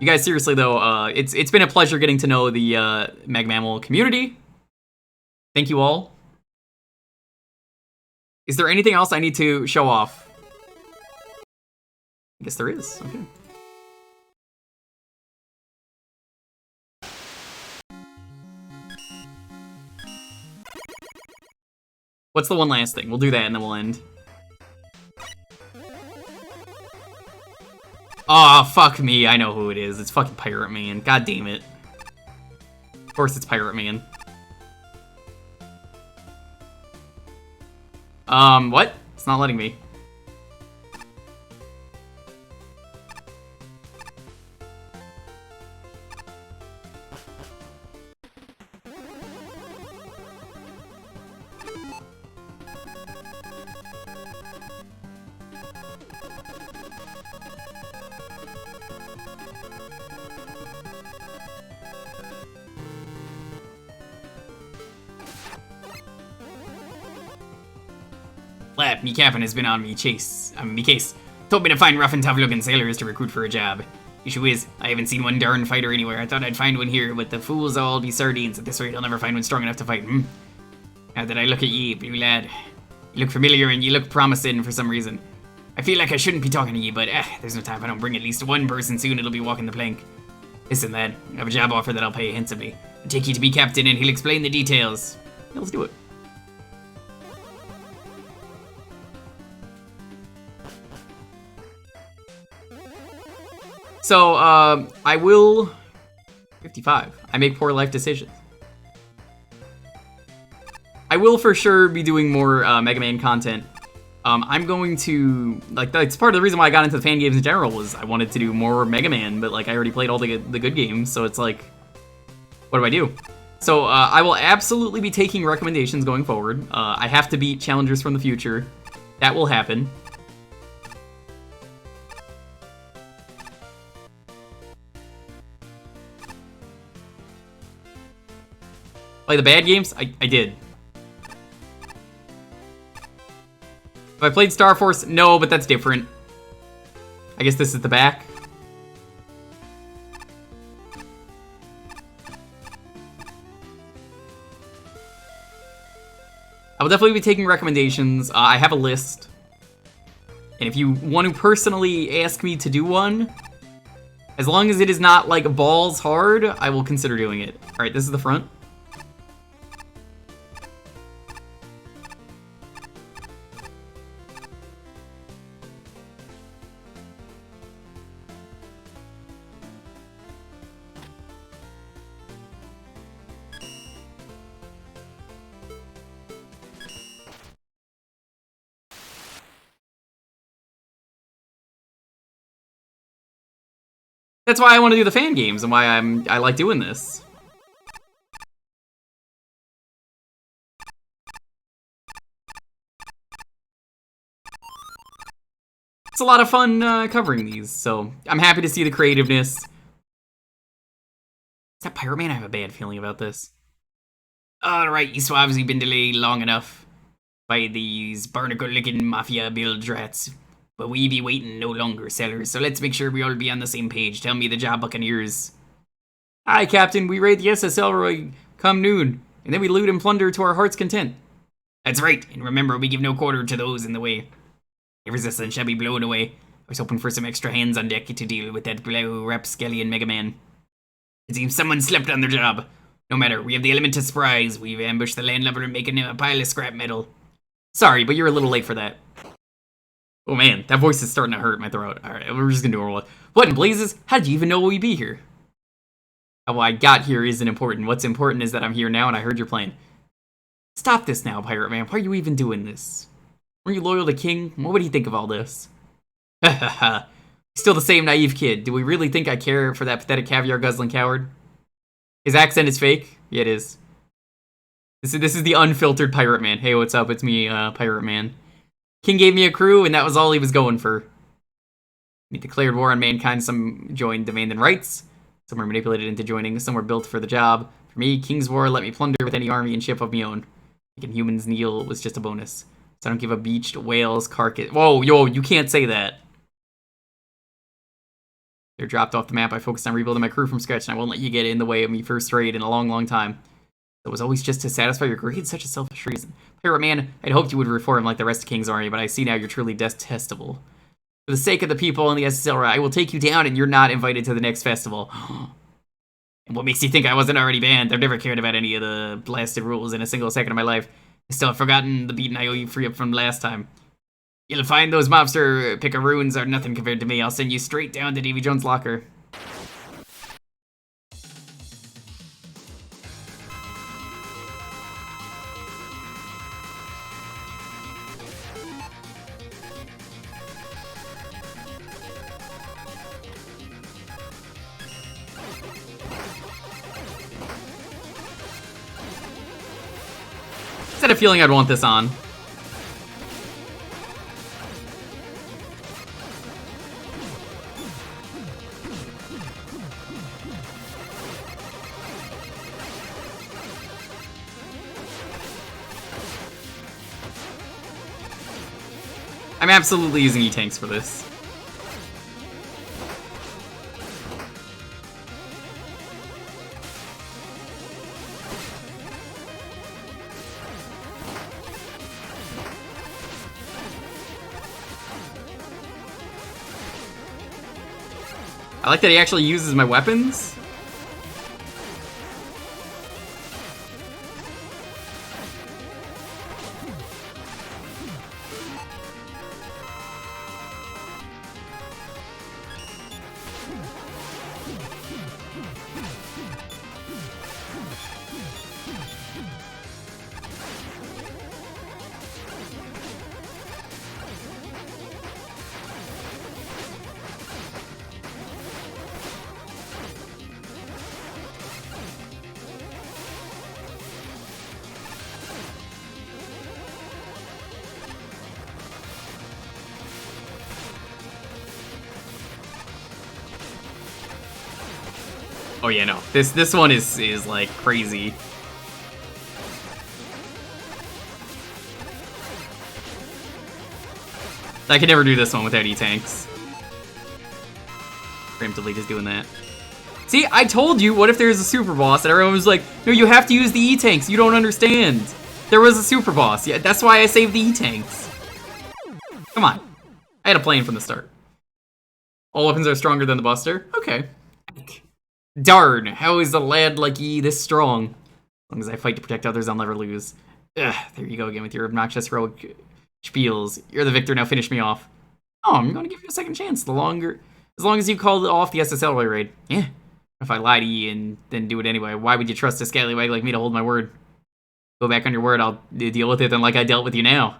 You guys, seriously though, it's been a pleasure getting to know the Mega Mammal community. Thank you all. Is there anything else I need to show off? I guess there is. Okay. What's the one last thing? We'll do that and then we'll end. Aw, fuck me. I know who it is. It's fucking Pirate Man. God damn it. Of course it's Pirate Man. What? It's not letting me. Lap, me captain has been on me case. Me case. Told me to find rough and tough looking sailors to recruit for a job. Issue is, I haven't seen one darn fighter anywhere. I thought I'd find one here, but the fools all be sardines. At this rate, I'll never find one strong enough to fight. Now that I look at ye, blue lad, you look familiar and you look promising for some reason. I feel like I shouldn't be talking to ye, but there's no time. If I don't bring at least one person soon, it'll be walking the plank. Listen, lad, I have a job offer that I'll pay handsomely. I'll take you to be captain and he'll explain the details. Yeah, let's do it. So, I will... 55. I make poor life decisions. I will for sure be doing more Mega Man content. I'm going to... Like, that's part of the reason why I got into the fan games in general, was I wanted to do more Mega Man, but, like, I already played all the good games, so it's like... What do I do? So, I will absolutely be taking recommendations going forward. I have to beat challengers from the future. That will happen. Play the bad games? I did. Have I played Star Force? No, but that's different. I guess this is the back. I will definitely be taking recommendations. I have a list. And if you want to personally ask me to do one, as long as it is not like balls hard, I will consider doing it. Alright, this is the front. That's why I want to do the fan games and why I like doing this. It's a lot of fun covering these, so I'm happy to see the creativeness. Is that Pirate Man? I have a bad feeling about this. Alright, you swabs, you've been delayed long enough by these barnacle-licking mafia bilge rats. But we be waiting no longer, sellers, so let's make sure we all be on the same page. Tell me the job, buccaneers. Aye, Captain, we raid the SS Elroy come noon, and then we loot and plunder to our heart's content. That's right, and remember, we give no quarter to those in the way. Your resistance shall be blown away. I was hoping for some extra hands on deck to deal with that blue rapscallion Mega Man. It seems someone slept on their job. No matter, we have the element of surprise. We've ambushed the landlubber and making him a pile of scrap metal. Sorry, but you're a little late for that. Oh man, that voice is starting to hurt my throat. Alright, we're just gonna do a roll. What in blazes? How did you even know we'd be here? How I got here isn't important. What's important is that I'm here now and I heard your plan. Stop this now, Pirate Man. Why are you even doing this? Weren't you loyal to King? What would he think of all this? Ha ha ha. Still the same naive kid. Do we really think I care for that pathetic caviar-guzzling coward? His accent is fake? Yeah, it is. This is the unfiltered Pirate Man. Hey, what's up? It's me, Pirate Man. King gave me a crew, and that was all he was going for. He declared war on mankind. Some joined demanding rights. Some were manipulated into joining. Some were built for the job. For me, King's War let me plunder with any army and ship of me own. Making humans kneel was just a bonus. So I don't give a beached whale's carcass. Whoa, yo, you can't say that. They're dropped off the map. I focused on rebuilding my crew from scratch, and I won't let you get in the way of me first rate in a long, long time. It was always just to satisfy your greed, such a selfish reason. Pirate Man, I'd hoped you would reform like the rest of King's army, but I see now you're truly detestable. For the sake of the people and the SSL, I will take you down, and you're not invited to the next festival. And what makes you think I wasn't already banned? I've never cared about any of the blasted rules in a single second of my life. I still have forgotten the beating I owe you free up from last time. You'll find those mobster pickaroons are nothing compared to me. I'll send you straight down to Davy Jones' locker. I had a feeling I'd want this on. I'm absolutely using E-Tanks for this. I like that he actually uses my weapons. Oh yeah, no. This one is like crazy. I could never do this one without E-Tanks. Preemptively just doing that. See, I told you, what if there's a super boss? And everyone was like, no, you have to use the E-Tanks. You don't understand. There was a super boss. Yeah, that's why I saved the E-Tanks. Come on. I had a plan from the start. All weapons are stronger than the Buster? Okay. Darn, how is a lad like ye this strong? As long as I fight to protect others, I'll never lose. Ugh, there you go again with your obnoxious heroic spiels. You're the victor, now finish me off. Oh, I'm gonna give you a second chance. As long as you call off the SSL raid. Yeah. If I lie to you and then do it anyway, why would you trust a scallywag like me to hold my word? Go back on your word, I'll deal with it then like I dealt with you now.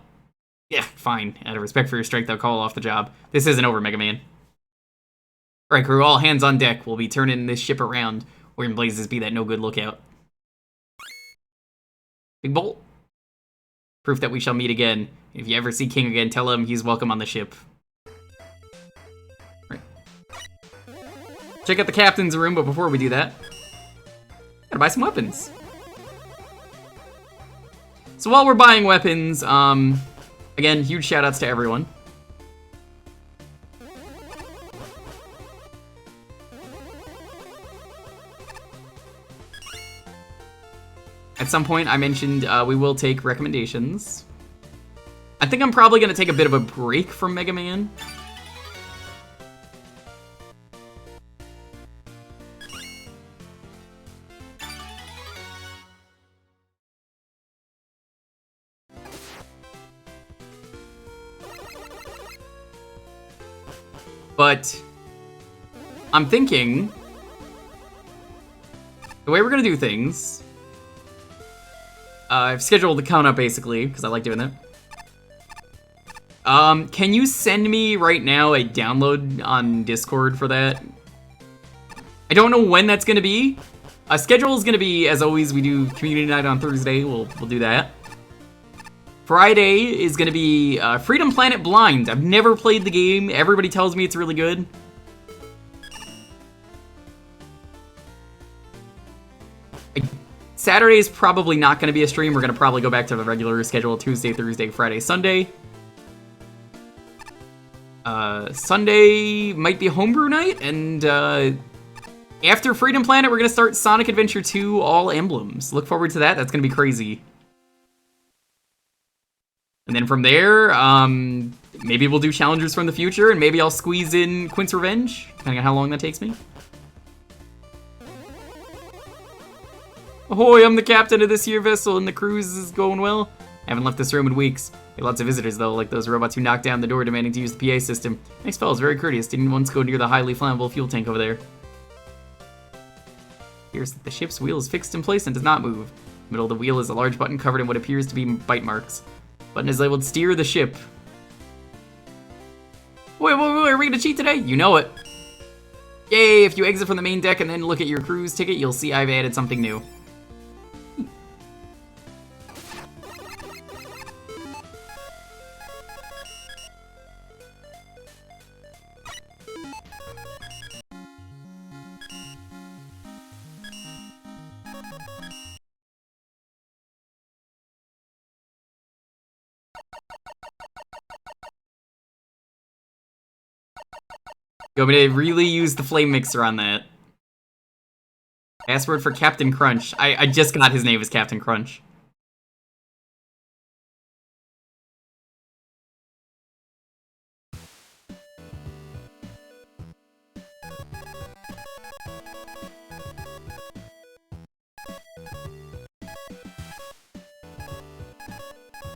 Yeah, fine. Out of respect for your strength, I'll call off the job. This isn't over, Mega Man. Alright, crew, all hands on deck. We'll be turning this ship around. Where in blazes be that no good lookout? Big Bolt. Proof that we shall meet again. If you ever see King again, tell him he's welcome on the ship. Right. Check out the captain's room, but before we do that, gotta buy some weapons. So while we're buying weapons, again, huge shoutouts to everyone. At some point, I mentioned we will take recommendations. I think I'm probably going to take a bit of a break from Mega Man. But I'm thinking the way we're gonna do things. I've scheduled the count up basically because I like doing that. Can you send me right now a download on Discord for that? I don't know when that's gonna be. Schedule is gonna be, as always, we do community night on Thursday. We'll do that. Friday is gonna be Freedom Planet Blind. I've never played the game. Everybody tells me it's really good. Saturday is probably not gonna be a stream. We're gonna probably go back to the regular schedule: Tuesday, Thursday, Friday, Sunday. Sunday might be homebrew night, and after Freedom Planet, we're gonna start Sonic Adventure 2 All Emblems. Look forward to that. That's gonna be crazy. And then from there, maybe we'll do challengers from the future, and maybe I'll squeeze in Quint's Revenge, depending on how long that takes me. Ahoy, I'm the captain of this here vessel, and the cruise is going well. I haven't left this room in weeks. We have lots of visitors, though, like those robots who knocked down the door demanding to use the PA system. Nice fellows, very courteous. Didn't once go near the highly flammable fuel tank over there. Here's that the ship's wheel is fixed in place and does not move. In the middle of the wheel is a large button covered in what appears to be bite marks. The button is labeled Steer the Ship. Wait, are we gonna cheat today? You know it. Yay, if you exit from the main deck and then look at your cruise ticket, you'll see I've added something new. You want me to really use the flame mixer on that? Password for Captain Crunch. I just got his name as Captain Crunch.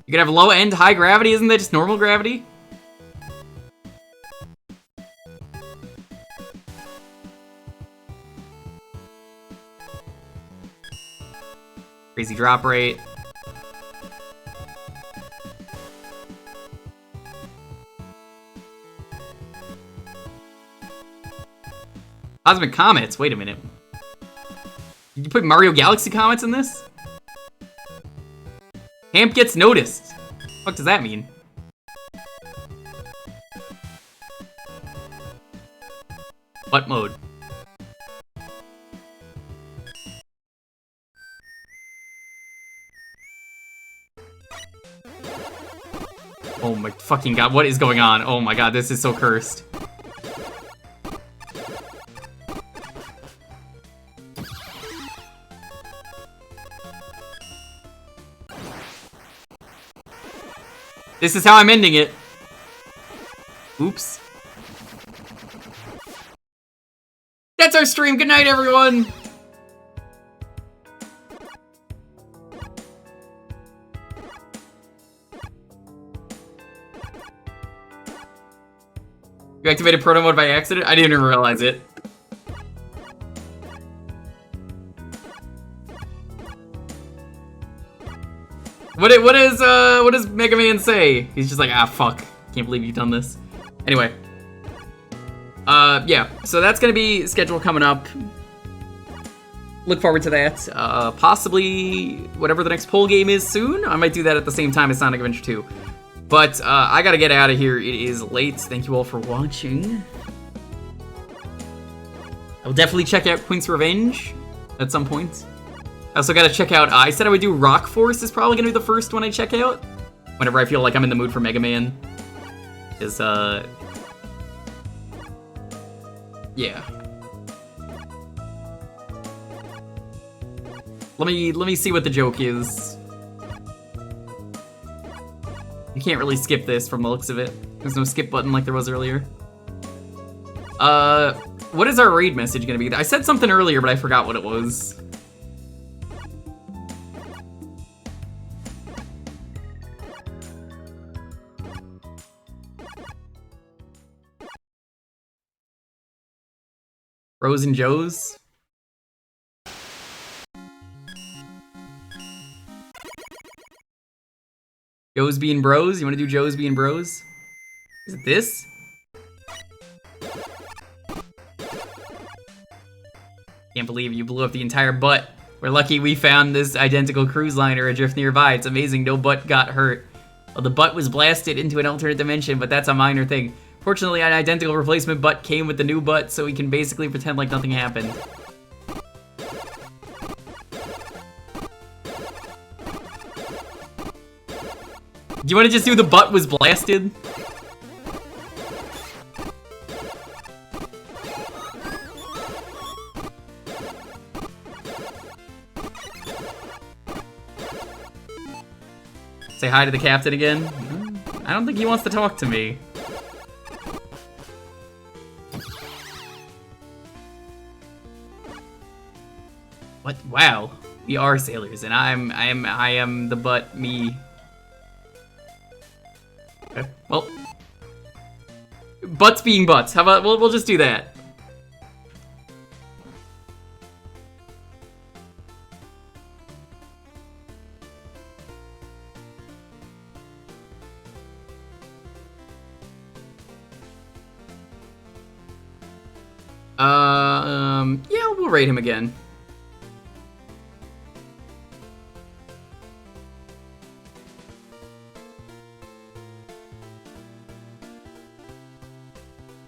You could have low and high gravity, isn't that just normal gravity? Crazy drop rate. Cosmic Comets, wait a minute. Did you put Mario Galaxy Comets in this? Hamp gets noticed. What does that mean? What mode? Oh my fucking god, what is going on? Oh my god, this is so cursed. This is how I'm ending it. Oops. That's our stream. Good night, everyone. You activated proto mode by accident? I didn't even realize it. What does Mega Man say? He's just like, ah, fuck. Can't believe you've done this. Anyway. Yeah. So that's gonna be schedule coming up. Look forward to that. Possibly whatever the next poll game is soon. I might do that at the same time as Sonic Adventure 2. But I gotta get out of here. It is late. Thank you all for watching. I will definitely check out Quint's Revenge at some point. I also gotta check out, I said I would do Rock Force is probably gonna be the first one I check out. Whenever I feel like I'm in the mood for Mega Man. Is, yeah. Let me see what the joke is. You can't really skip this from the looks of it. There's no skip button like there was earlier. What is our raid message gonna be? I said something earlier, but I forgot what it was. Bros and Joes. Joes being bros? You want to do Joes being bros? Is it this? Can't believe you blew up the entire butt. We're lucky we found this identical cruise liner adrift nearby. It's amazing no butt got hurt. Well, the butt was blasted into an alternate dimension, but that's a minor thing. Fortunately, an identical replacement butt came with the new butt, so we can basically pretend like nothing happened. Do you want to just do the butt was blasted? Say hi to the captain again? I don't think he wants to talk to me. What? Wow. We are sailors, and I am the butt, me. Okay. Well, butts being butts. How about we'll just do that. Yeah, we'll rate him again.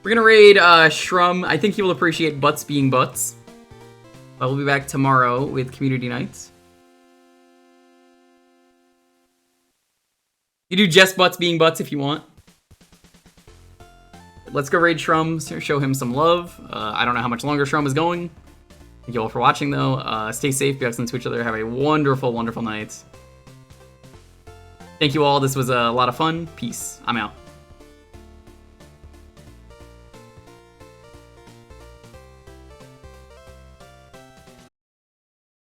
We're gonna raid Shrum. I think he will appreciate butts being butts. But we'll be back tomorrow with community nights. You do just butts being butts if you want. Let's go raid Shrum, show him some love. I don't know how much longer Shrum is going. Thank you all for watching, though. Stay safe, be excellent to each other. Have a wonderful, wonderful night. Thank you all. This was a lot of fun. Peace. I'm out.